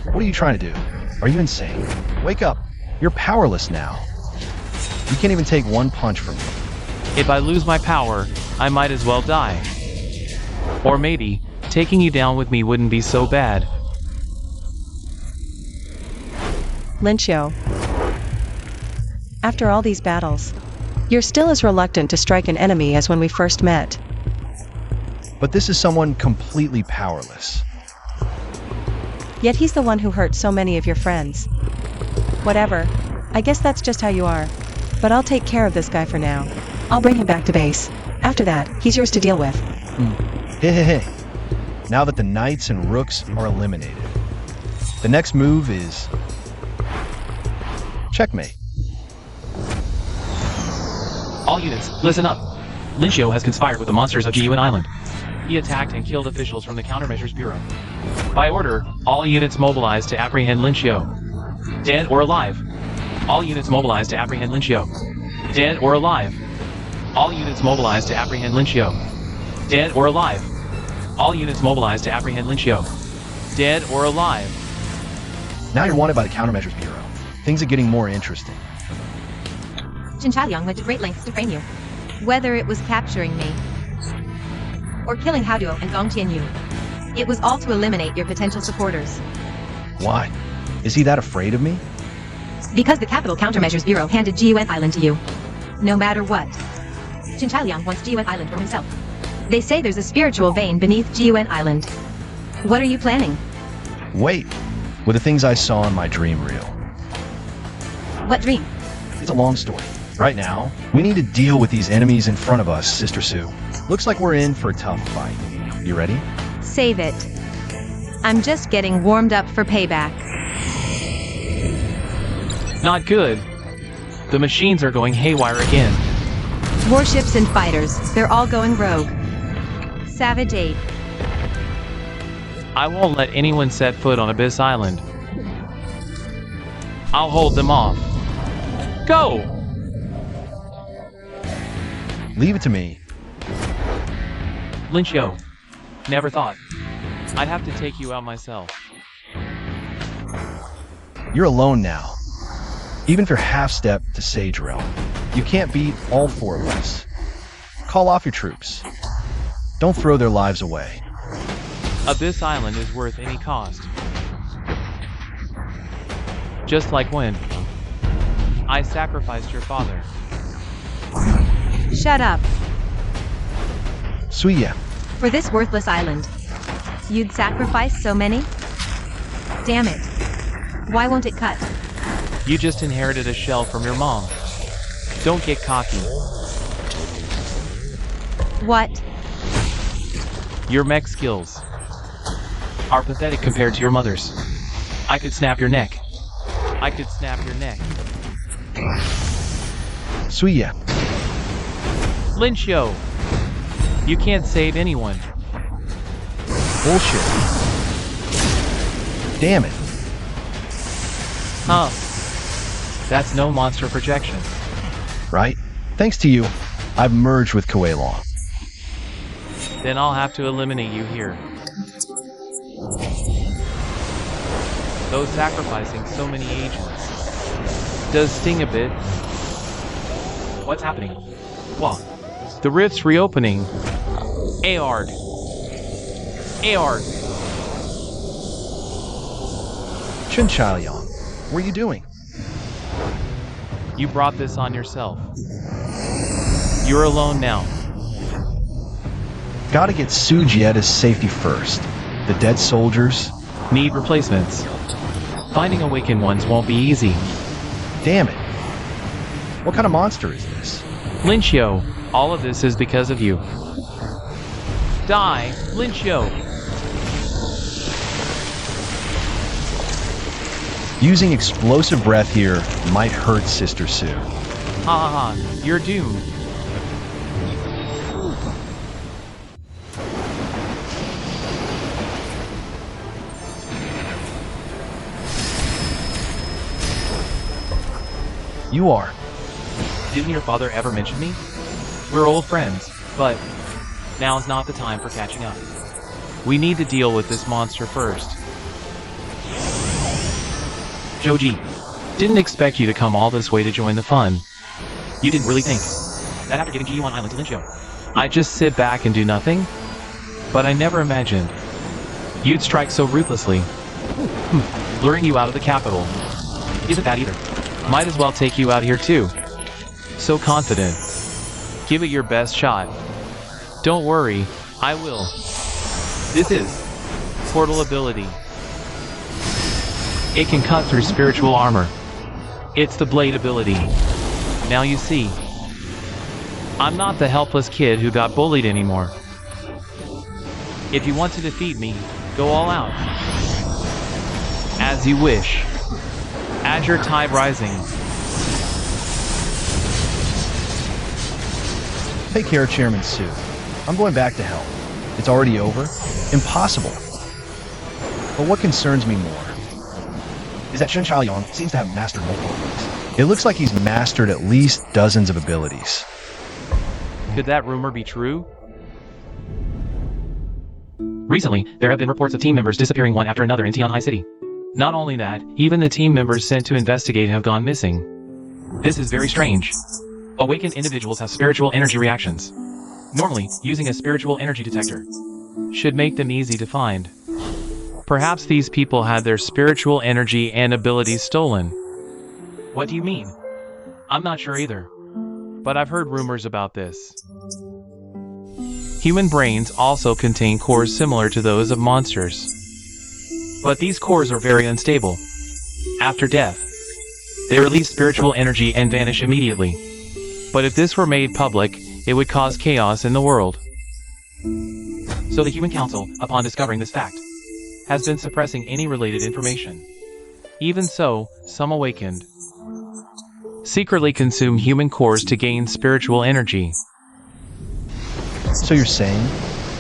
What are you trying to do? Are you insane? Wake up. You're powerless now. You can't even take one punch from me. If I lose my power, I might as well die. Or maybe, taking you down with me wouldn't be so bad. Lincio. After all these battles, you're still as reluctant to strike an enemy as when we first met. But this is someone completely powerless. Yet he's the one who hurt so many of your friends. Whatever. I guess that's just how you are. But I'll take care of this guy for now. I'll bring him back to base. After that, he's yours to deal with. Hey. Now that the knights and rooks are eliminated, the next move is checkmate. All units, listen up. Lincio has conspired with the monsters of Jiyuan Island. He attacked and killed officials from the Countermeasures Bureau. By order, all units mobilized to apprehend Lincio. Dead or alive. All units mobilized to apprehend Lincio. Dead or alive. All units mobilized to apprehend Lincio. Dead or alive. All units mobilized to apprehend Lincio. Dead or alive. Now you're wanted by the Countermeasures Bureau. Things are getting more interesting. Chen Chaoliang went to great lengths to frame you. Whether it was capturing me or killing Hao Duo and Gong Tianyu, it was all to eliminate your potential supporters. Why? Is he that afraid of me? Because the Capital Countermeasures Bureau handed GUN Island to you. No matter what. Chen Chaoliang wants GUN Island for himself. They say there's a spiritual vein beneath GUN Island. What are you planning? Wait, with the things I saw in my dream reel. What dream? It's a long story. Right now, we need to deal with these enemies in front of us, Sister Sue. Looks like we're in for a tough fight. You ready? Save it. I'm just getting warmed up for payback. Not good. The machines are going haywire again. Warships and fighters, they're all going rogue. Savage 8. I won't let anyone set foot on Abyss Island. I'll hold them off. Go! Leave it to me. Lin Xiu. Never thought. I'd have to take you out myself. You're alone now. Even if you're half-step to Sage Realm, you can't beat all four of us. Call off your troops. Don't throw their lives away. Abyss Island is worth any cost. Just like when I sacrificed your father. Shut up. Suya, For this worthless island. You'd sacrifice so many? Damn it. Why won't it cut? You just inherited a shell from your mom. Don't get cocky. What? Your mech skills are pathetic compared to your mother's. I could snap your neck. I could snap your neck. Suya, Lin Xiu, you can't save anyone. bullshit. Damn it. Huh. That's no monster projection. Right? Thanks to you, I've merged with Kuei-Long. Then I'll have to eliminate you here. Though sacrificing so many agents does sting a bit. What's happening? Well, the rift's reopening. Aard. Aard. Chen Chaoliang, what are you doing? You brought this on yourself. You're alone now. Gotta get Sujietta's safety first. The dead soldiers. Need replacements. Finding awakened ones won't be easy. Damn it. What kind of monster is this? Lin Xiu, all of this is because of you. Die, Lin Xiu. Using explosive breath here might hurt Sister Sue. Ha ha ha, you're doomed. You are. Didn't your father ever mention me? We're old friends, but now's not the time for catching up. We need to deal with this monster first. Joji, didn't expect you to come all this way to join the fun. You didn't really think that after giving G1 Island to Lin Xiu, I'd just sit back and do nothing? But I never imagined you'd strike so ruthlessly. Luring you out of the capital isn't bad either. Might as well take you out here too. So confident. Give it your best shot. Don't worry, I will. This is portal ability. It can cut through spiritual armor. It's the blade ability. Now you see. I'm not the helpless kid who got bullied anymore. If you want to defeat me, go all out. As you wish. Azure Tide Rising. Take care, Chairman Sue. I'm going back to help. It's already over? Impossible. But what concerns me more is that Chen Chaoliang seems to have mastered multiple abilities. It looks like he's mastered at least dozens of abilities. Could that rumor be true? Recently, there have been reports of team members disappearing one after another in Tianhai City. Not only that, even the team members sent to investigate have gone missing. This is very strange. Awakened individuals have spiritual energy reactions. Normally, using a spiritual energy detector Should make them easy to find. Perhaps these people had their spiritual energy and abilities stolen. What do you mean? I'm not sure either. But I've heard rumors about this. Human brains also contain cores similar to those of monsters. But these cores are very unstable. After death, they release spiritual energy and vanish immediately. But if this were made public, it would cause chaos in the world. So the Human Council, upon discovering this fact, has been suppressing any related information. Even so, some awakened secretly consume human cores to gain spiritual energy. So you're saying,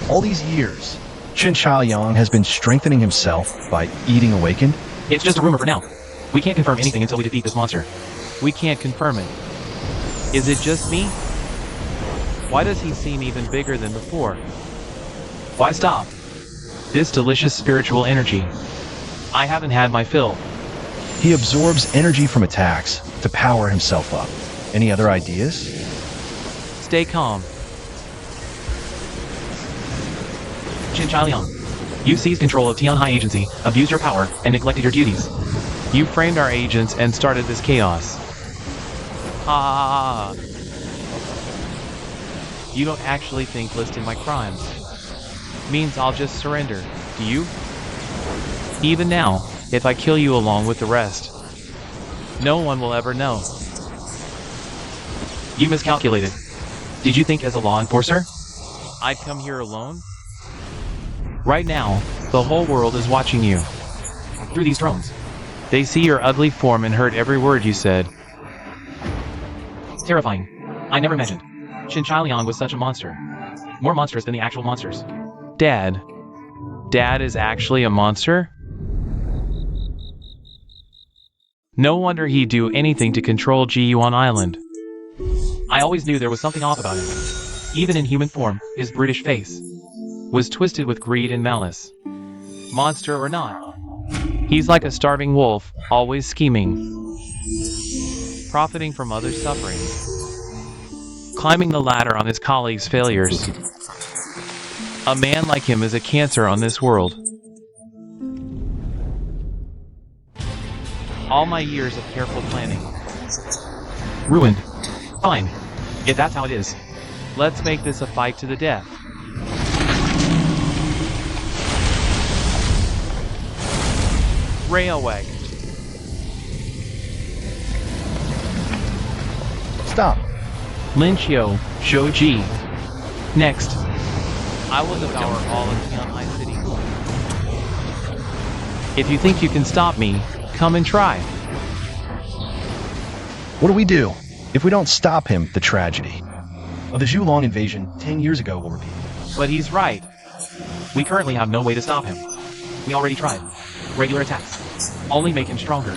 all these years, Chen Chaoyang has been strengthening himself by eating awakened? It's just a rumor for now. We can't confirm anything until we defeat this monster. We can't confirm it. Is it just me? Why does he seem even bigger than before? Why stop? This delicious spiritual energy. I haven't had my fill. He absorbs energy from attacks to power himself up. Any other ideas? Stay calm. Qin Chaoliang, you seized control of Tianhai Agency, abused your power, and neglected your duties. You framed our agents and started this chaos. Ah. You don't actually think listing my crimes means I'll just surrender, do you? Even now, if I kill you along with the rest, no one will ever know. You miscalculated. Did you think as a law enforcer? I'd come here alone? Right now, the whole world is watching you. Through these drones. They see your ugly form and heard every word you said. Terrifying. I never imagined Qin Chaoliang was such a monster. More monstrous than the actual monsters. Dad. Dad is actually a monster? No wonder he'd do anything to control Ji-Yuan Island. I always knew there was something off about him. Even in human form, his brutish face was twisted with greed and malice. Monster or not, he's like a starving wolf, always scheming, profiting from others' suffering, climbing the ladder on his colleagues' failures. A man like him is a cancer on this world. All my years of careful planning ruined. Fine. If that's how it is. Let's make this a fight to the death. Railway. Stop. Lynchio, Shoji. Next. I will devour all of Tianhai City. If you think you can stop me, come and try. What do we do? If we don't stop him, the tragedy of the Zhulong invasion 10 years ago will repeat. But he's right. We currently have no way to stop him. We already tried. Regular attacks only make him stronger.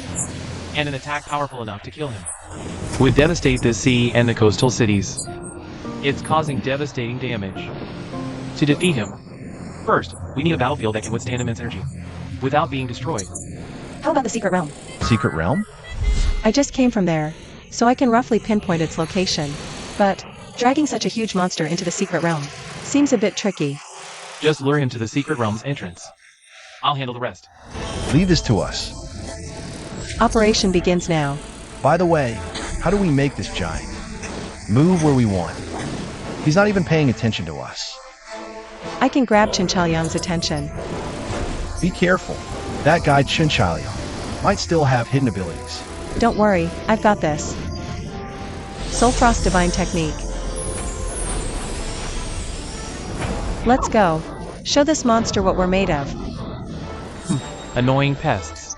And an attack powerful enough to kill him would devastate the sea and the coastal cities. It's causing devastating damage. to defeat him. First, we need a battlefield that can withstand immense energy without being destroyed. How about the secret realm? Secret realm? I just came from there, so I can roughly pinpoint its location. But dragging such a huge monster into the secret realm seems a bit tricky. Just lure him to the secret realm's entrance. I'll handle the rest. Leave this to us. Operation begins now. By the way, how do we make this giant move where we want? He's not even paying attention to us. I can grab Chinchaoyang's attention. Be careful. That guy Chinchaoyang might still have hidden abilities. Don't worry, I've got this. Soul Frost Divine Technique. Let's go. Show this monster what we're made of. Annoying pests.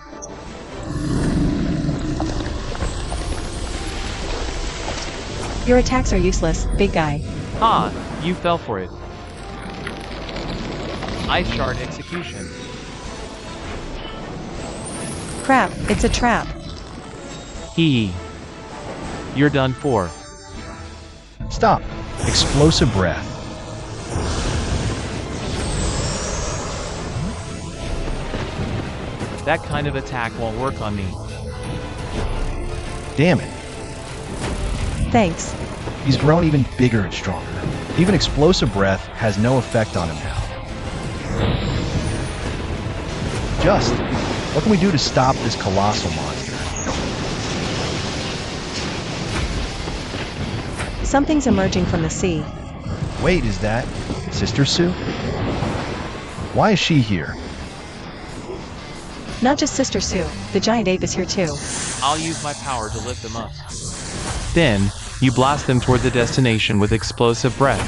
Your attacks are useless, big guy. Ah, you fell for it. Ice Shard Execution. Crap, it's a trap. Hee. You're done for. Stop. Explosive breath. That kind of attack won't work on me. Damn it. Thanks. He's grown even bigger and stronger. Even explosive breath has no effect on him now. What can we do to stop this colossal monster? Something's emerging from the sea. Wait, is that Sister Sue? Why is she here? Not just Sister Sue, the giant ape is here too. I'll use my power to lift them up. Then, you blast them toward the destination with explosive breath.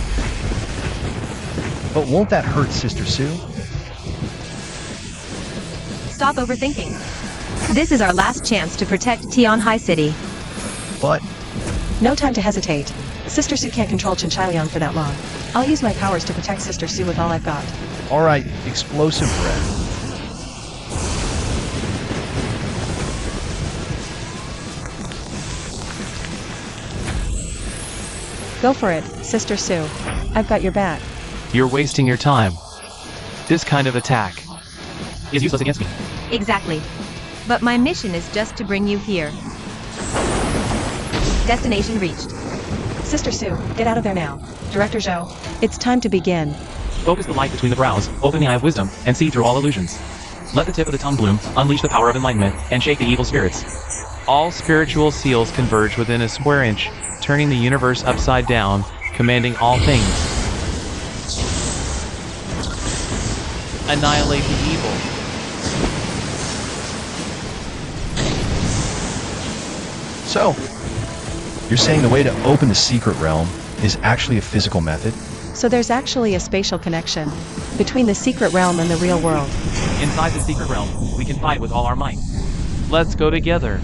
But won't that hurt Sister Sue? Stop overthinking. This is our last chance to protect Tian High City. But No time to hesitate. Sister Sue can't control Chinchaliang for that long. I'll use my powers to protect Sister Sue with all I've got. all right, explosive breath. Go for it, Sister Sue. I've got your back. You're wasting your time. This kind of attack is useless against me. Exactly. But my mission is just to bring you here. Destination reached. Sister Sue, get out of there now. Director Zhou, it's time to begin. Focus the light between the brows, open the eye of wisdom, and see through all illusions. Let the tip of the tongue bloom, unleash the power of enlightenment, and shake the evil spirits. All spiritual seals converge within a square inch, turning the universe upside down, commanding all things. Annihilate the evil. So, you're saying the way to open the secret realm is actually a physical method? So there's actually a spatial connection between the secret realm and the real world. Inside the secret realm, we can fight with all our might. Let's go together.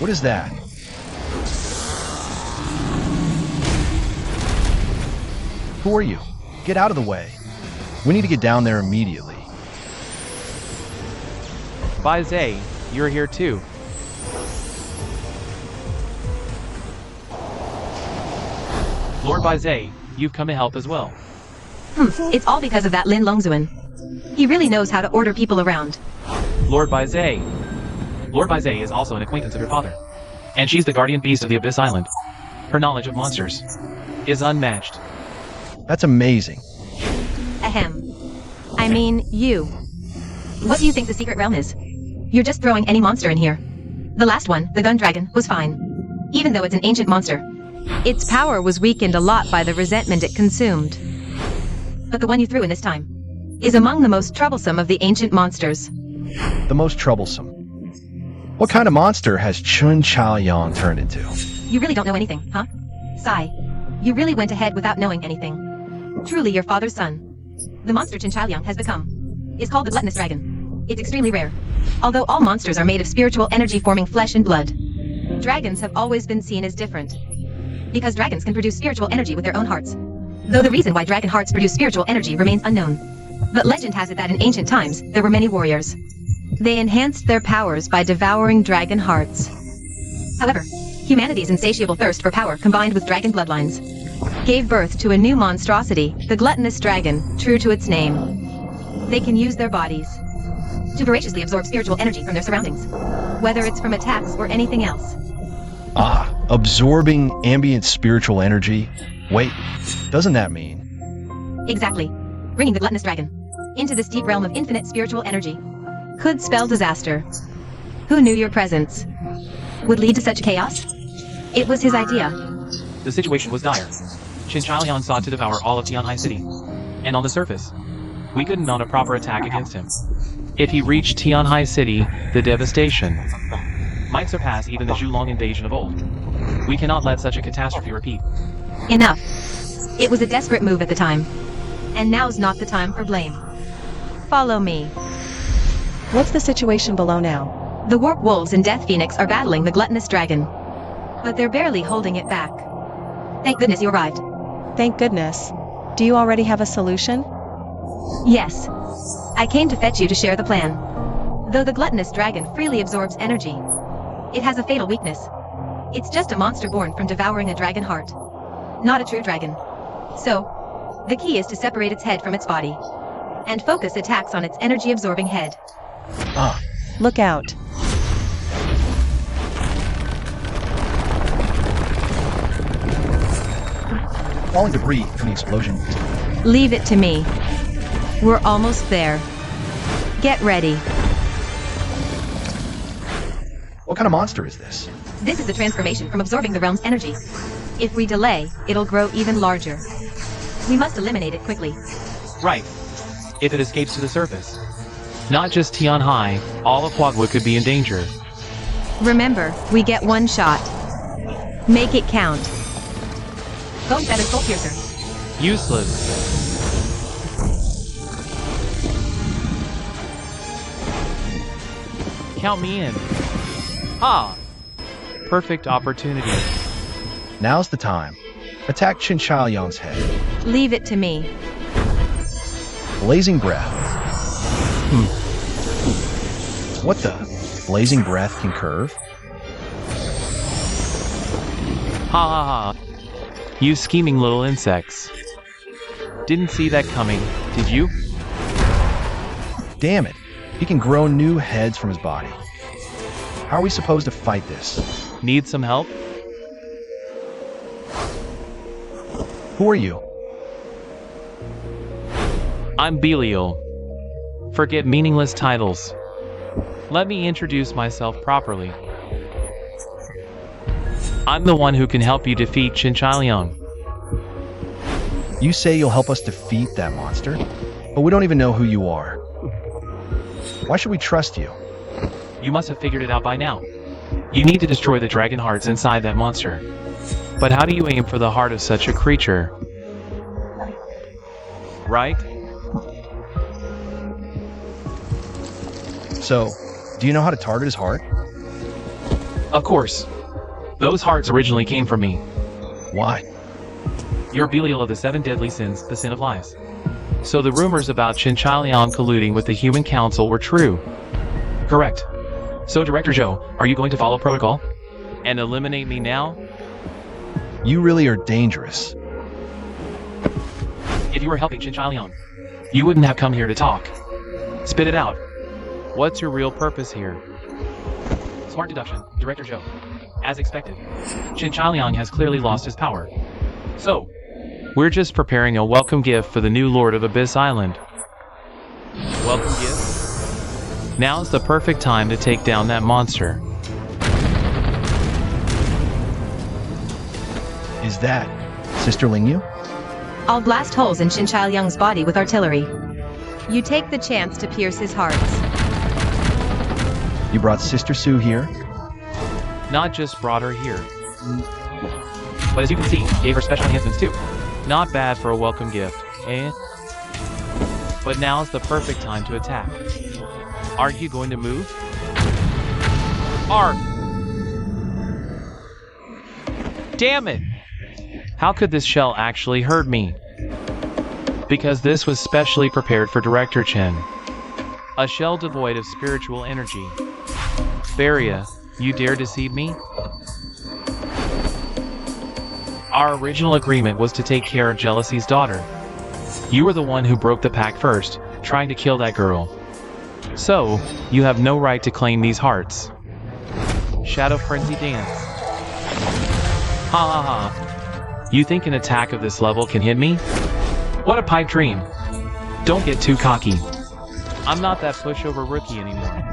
What is that? Who are you? Get out of the way. We need to get down there immediately. Bai Zhe, you're here too. Lord Bai Zhe, you've come to help as well. It's all because of that Lin Longzuan. He really knows how to order people around. Lord Bai Zhe. Lord Bai Zhe is also an acquaintance of your father. And she's the guardian beast of the Abyss Island. Her knowledge of monsters is unmatched. That's amazing. Ahem. I mean, you. What do you think the secret realm is? You're just throwing any monster in here. The last one, the gun dragon, was fine. Even though it's an ancient monster. Its power was weakened a lot by the resentment it consumed. But the one you threw in this time is among the most troublesome of the ancient monsters. The most troublesome. What kind of monster has Chun Chaoyang turned into? You really don't know anything, huh? Sai, you really went ahead without knowing anything. Truly your father's son. The monster Chinchaliang has become is called the gluttonous dragon. It's extremely rare. Although all monsters are made of spiritual energy forming flesh and blood, dragons have always been seen as different. Because dragons can produce spiritual energy with their own hearts. Though the reason why dragon hearts produce spiritual energy remains unknown. But legend has it that in ancient times, there were many warriors. They enhanced their powers by devouring dragon hearts. However, humanity's insatiable thirst for power combined with dragon bloodlines gave birth to a new monstrosity, the gluttonous dragon, true to its name. They can use their bodies to voraciously absorb spiritual energy from their surroundings, whether it's from attacks or anything else. Absorbing ambient spiritual energy? Wait, doesn't that mean? Exactly. Bringing the gluttonous dragon into this deep realm of infinite spiritual energy could spell disaster. Who knew your presence would lead to such chaos? It was his idea. The situation was dire. Chinchaliang sought to devour all of Tianhai City. And on the surface, we couldn't mount a proper attack against him. If he reached Tianhai City, the devastation might surpass even the Zhulong invasion of old. We cannot let such a catastrophe repeat. Enough. It was a desperate move at the time. And now's not the time for blame. Follow me. What's the situation below now? The Warp Wolves and Death Phoenix are battling the gluttonous dragon. But they're barely holding it back. Thank goodness you arrived. Thank goodness. Do you already have a solution? Yes. I came to fetch you to share the plan. Though the gluttonous dragon freely absorbs energy, it has a fatal weakness. It's just a monster born from devouring a dragon heart. Not a true dragon. So, the key is to separate its head from its body and focus attacks on its energy-absorbing head. Look out. Falling debris from the explosion. Leave it to me. We're almost there. Get ready. What kind of monster is this? This is the transformation from absorbing the realm's energy. If we delay, it'll grow even larger. We must eliminate it quickly. Right. If it escapes to the surface. Not just Tianhai, all of Huagua could be in danger. Remember, we get one shot. Make it count. Bone Feather Soul Piercer. Useless. Count me in. Ah! Perfect opportunity. Now's the time. Attack Qin Chaoyang's head. Leave it to me. Blazing Breath. What the? Blazing Breath can curve? Ha ha ha. You scheming little insects. Didn't see that coming, did you? Damn it. He can grow new heads from his body. How are we supposed to fight this? Need some help? Who are you? I'm Belial. Forget meaningless titles. Let me introduce myself properly. I'm the one who can help you defeat Qin Chaoyang. You say you'll help us defeat that monster, but we don't even know who you are. Why should we trust you? You must have figured it out by now. You need to destroy the dragon hearts inside that monster. But how do you aim for the heart of such a creature? Right? So, do you know how to target his heart? Of course. Those hearts originally came from me. Why? You're Belial of the 7 deadly sins, the sin of lies. So the rumors about Qin Chaoyang colluding with the Human Council were true. Correct. So Director Zhou, are you going to follow protocol? And eliminate me now? You really are dangerous. If you were helping Qin Chaoyang, you wouldn't have come here to talk. Spit it out. What's your real purpose here? Smart deduction, Director Zhou. As expected, Qin Chaoyang has clearly lost his power. So, we're just preparing a welcome gift for the new Lord of Abyss Island. Welcome gift? Now's the perfect time to take down that monster. Is that Sister Lingyu? I'll blast holes in Qin Chaoyang's body with artillery. You take the chance to pierce his hearts. You brought Sister Su here? Not just brought her here, but as you can see, gave her special enhancements too. Not bad for a welcome gift, eh? But now's the perfect time to attack. Aren't you going to move? Arg! Damn it! How could this shell actually hurt me? Because this was specially prepared for Director Chen. A shell devoid of spiritual energy. Varia, you dare deceive me? Our original agreement was to take care of Jealousy's daughter. You were the one who broke the pact first, trying to kill that girl. So, you have no right to claim these hearts. Shadow Frenzy Dance. Ha ha ha. You think an attack of this level can hit me? What a pipe dream. Don't get too cocky. I'm not that pushover rookie anymore.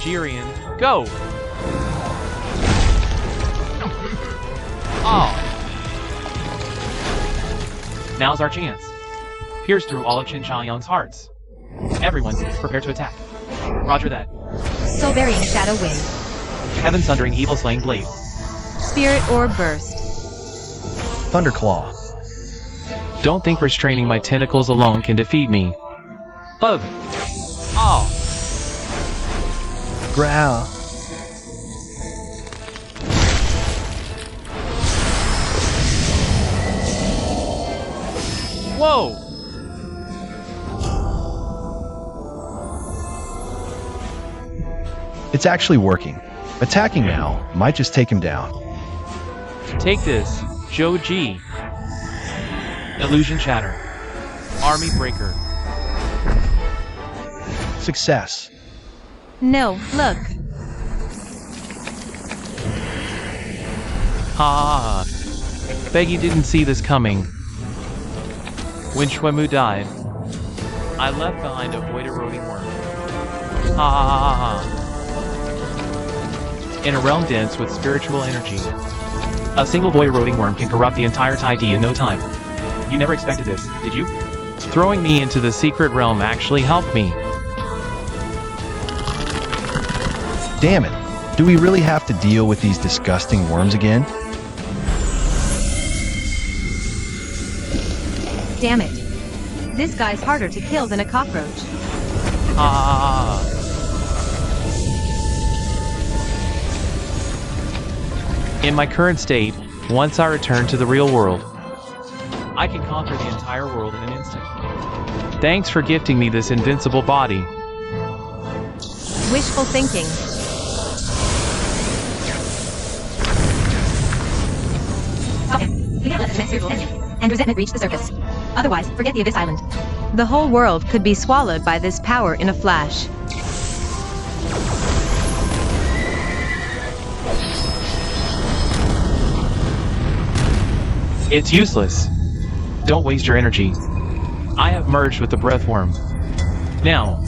Jiren, go! Oh. Now's our chance. Pierce through all of Qin Chaoyang's hearts. Everyone, prepare to attack. Roger that. Soul Burying Shadow Wind. Heaven Sundering Evil Slaying Blade. Spirit Orb Burst. Thunderclaw. Don't think restraining my tentacles alone can defeat me. Ugh. Oh. Growl. Whoa! It's actually working. Attacking now might just take him down. Take this, Joji. Illusion Shatter. Army Breaker. Success. No, look. Ha! Bet you didn't see this coming. When Shwemu died, I left behind a void eroding worm. Ha! In a realm dense with spiritual energy, a single void eroding worm can corrupt the entire Taiji in no time. You never expected this, did you? Throwing me into the secret realm actually helped me. Damn it. Do we really have to deal with these disgusting worms again? Damn it. This guy's harder to kill than a cockroach. Ah. In my current state, once I return to the real world, I can conquer the entire world in an instant. Thanks for gifting me this invincible body. Wishful thinking. Okay, we can't let this spiritual energy and resentment reach the surface. Otherwise, forget the Abyss Island. The whole world could be swallowed by this power in a flash. It's useless. Don't waste your energy. I have merged with the breath worm. Now,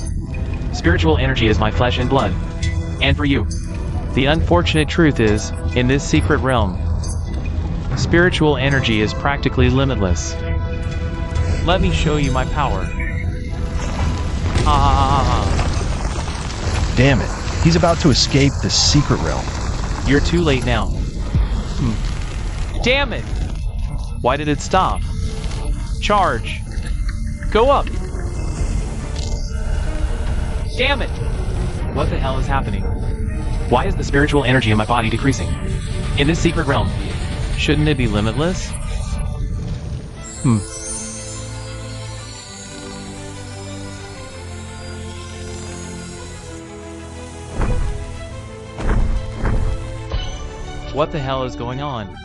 spiritual energy is my flesh and blood. And for you, the unfortunate truth is, in this secret realm, spiritual energy is practically limitless. Let me show you my power. Damn it. He's about to escape the secret realm. You're too late now. Damn it! Why did it stop? Charge. Go up. Damn it! What the hell is happening? Why is the spiritual energy in my body decreasing? In this secret realm, shouldn't it be limitless? What the hell is going on?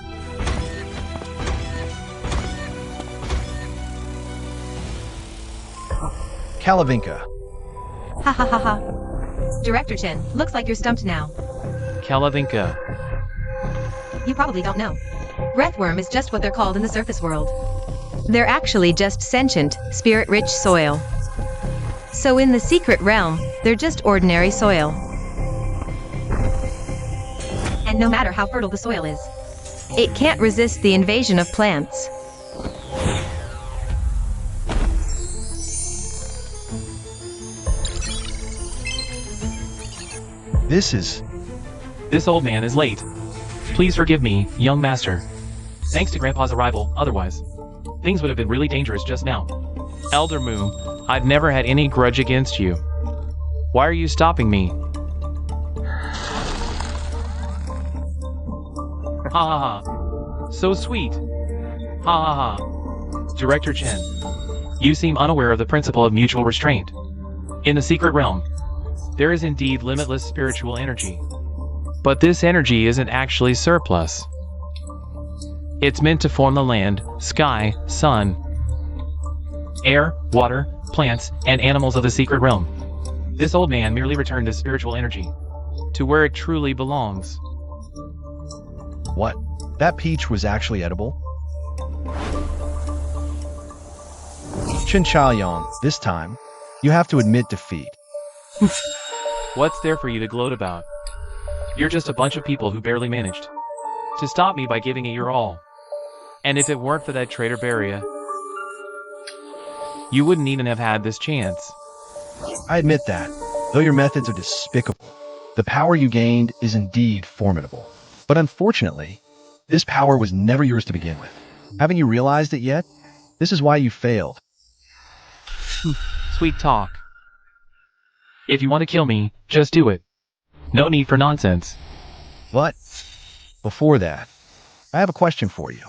Kalavinka. Ha ha ha ha. Director Chen, looks like you're stumped now. Kalavinka. You probably don't know. Breathworm is just what they're called in the surface world. They're actually just sentient, spirit-rich soil. So in the secret realm, they're just ordinary soil. And no matter how fertile the soil is, it can't resist the invasion of plants. This old man is late. Please forgive me, young master. Thanks to Grandpa's arrival, otherwise, things would have been really dangerous just now. Elder Moo, I've never had any grudge against you. Why are you stopping me? Ha ha ha. So sweet. Ha ha ha. Director Chen, you seem unaware of the principle of mutual restraint. In the secret realm, there is indeed limitless spiritual energy. But this energy isn't actually surplus. It's meant to form the land, sky, sun, air, water, plants, and animals of the secret realm. This old man merely returned this spiritual energy to where it truly belongs. What? That peach was actually edible? Chen Chaoyang, this time, you have to admit defeat. What's there for you to gloat about? You're just a bunch of people who barely managed to stop me by giving it your all. And if it weren't for that traitor Barrier, you wouldn't even have had this chance. I admit that, though your methods are despicable, the power you gained is indeed formidable. But unfortunately, this power was never yours to begin with. Haven't you realized it yet? This is why you failed. Sweet talk. If you want to kill me, just do it. No need for nonsense. But before that, I have a question for you.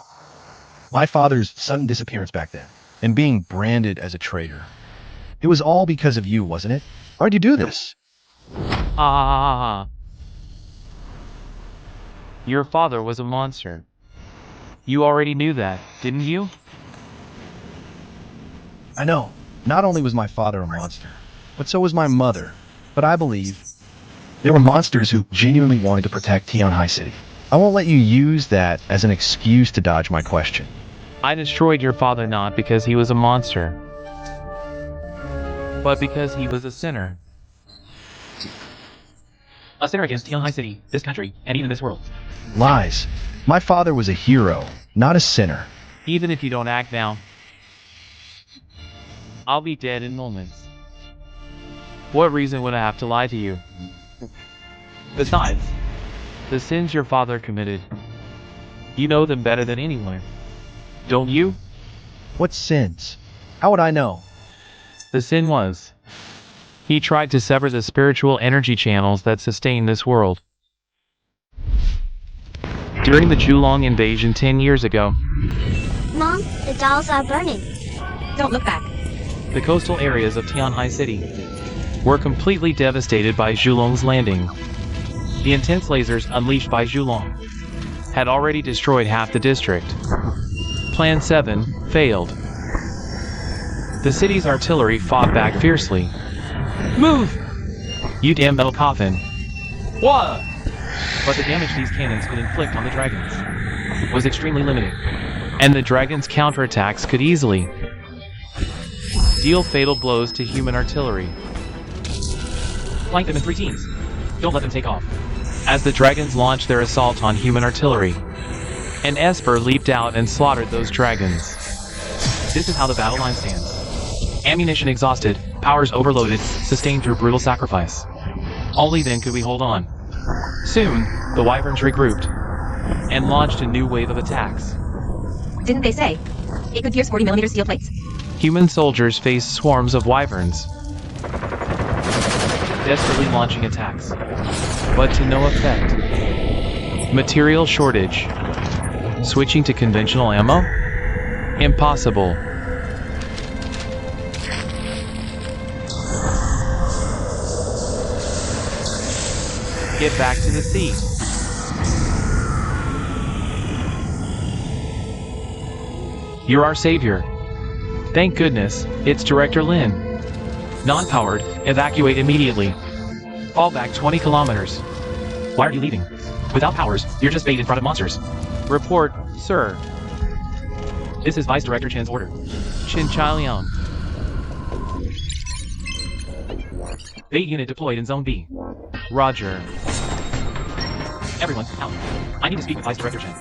My father's sudden disappearance back then, and being branded as a traitor. It was all because of you, wasn't it? Why'd you do this? Your father was a monster. You already knew that, didn't you? I know. Not only was my father a monster, but so was my mother. But I believe there were monsters who genuinely wanted to protect Tian High City. I won't let you use that as an excuse to dodge my question. I destroyed your father not because he was a monster, but because he was a sinner. A sinner against Tian High City, this country, and even this world. Lies. My father was a hero, not a sinner. Even if you don't act now, I'll be dead in moments. What reason would I have to lie to you? Besides, The sins your father committed, you know them better than anyone. Don't you? What sins? How would I know? The sin was, he tried to sever the spiritual energy channels that sustain this world. During the Julong invasion 10 years ago, Mom, the dolls are burning. Don't look back. the coastal areas of Tianhai City were completely devastated by Julong's landing. The intense lasers unleashed by Julong had already destroyed half the district. Plan 7 failed. The city's artillery fought back fiercely. Move! You damn metal coffin. What? But the damage these cannons could inflict on the dragons was extremely limited, and the dragons' counterattacks could easily deal fatal blows to human artillery. flank them in 3 teams. Don't let them take off. As the dragons launched their assault on human artillery, an Esper leaped out and slaughtered those dragons. This is how the battle line stands. Ammunition exhausted, powers overloaded, sustained through brutal sacrifice. Only then could we hold on. Soon, the Wyverns regrouped And launched a new wave of attacks. Didn't they say? It could pierce 40mm steel plates. Human soldiers faced swarms of wyverns, desperately launching attacks, but to no effect. Material shortage. Switching to conventional ammo? Impossible. Get back to the sea. You're our savior. Thank goodness, it's Director Lin. non-powered, evacuate immediately. Fall back 20 kilometers. Why are you leaving? Without powers, you're just bait in front of monsters. Report, sir. This is Vice Director Chen's order. Chin Chalion. Bait unit deployed in Zone B. Roger. Everyone, out. I need to speak with Vice Director Chen.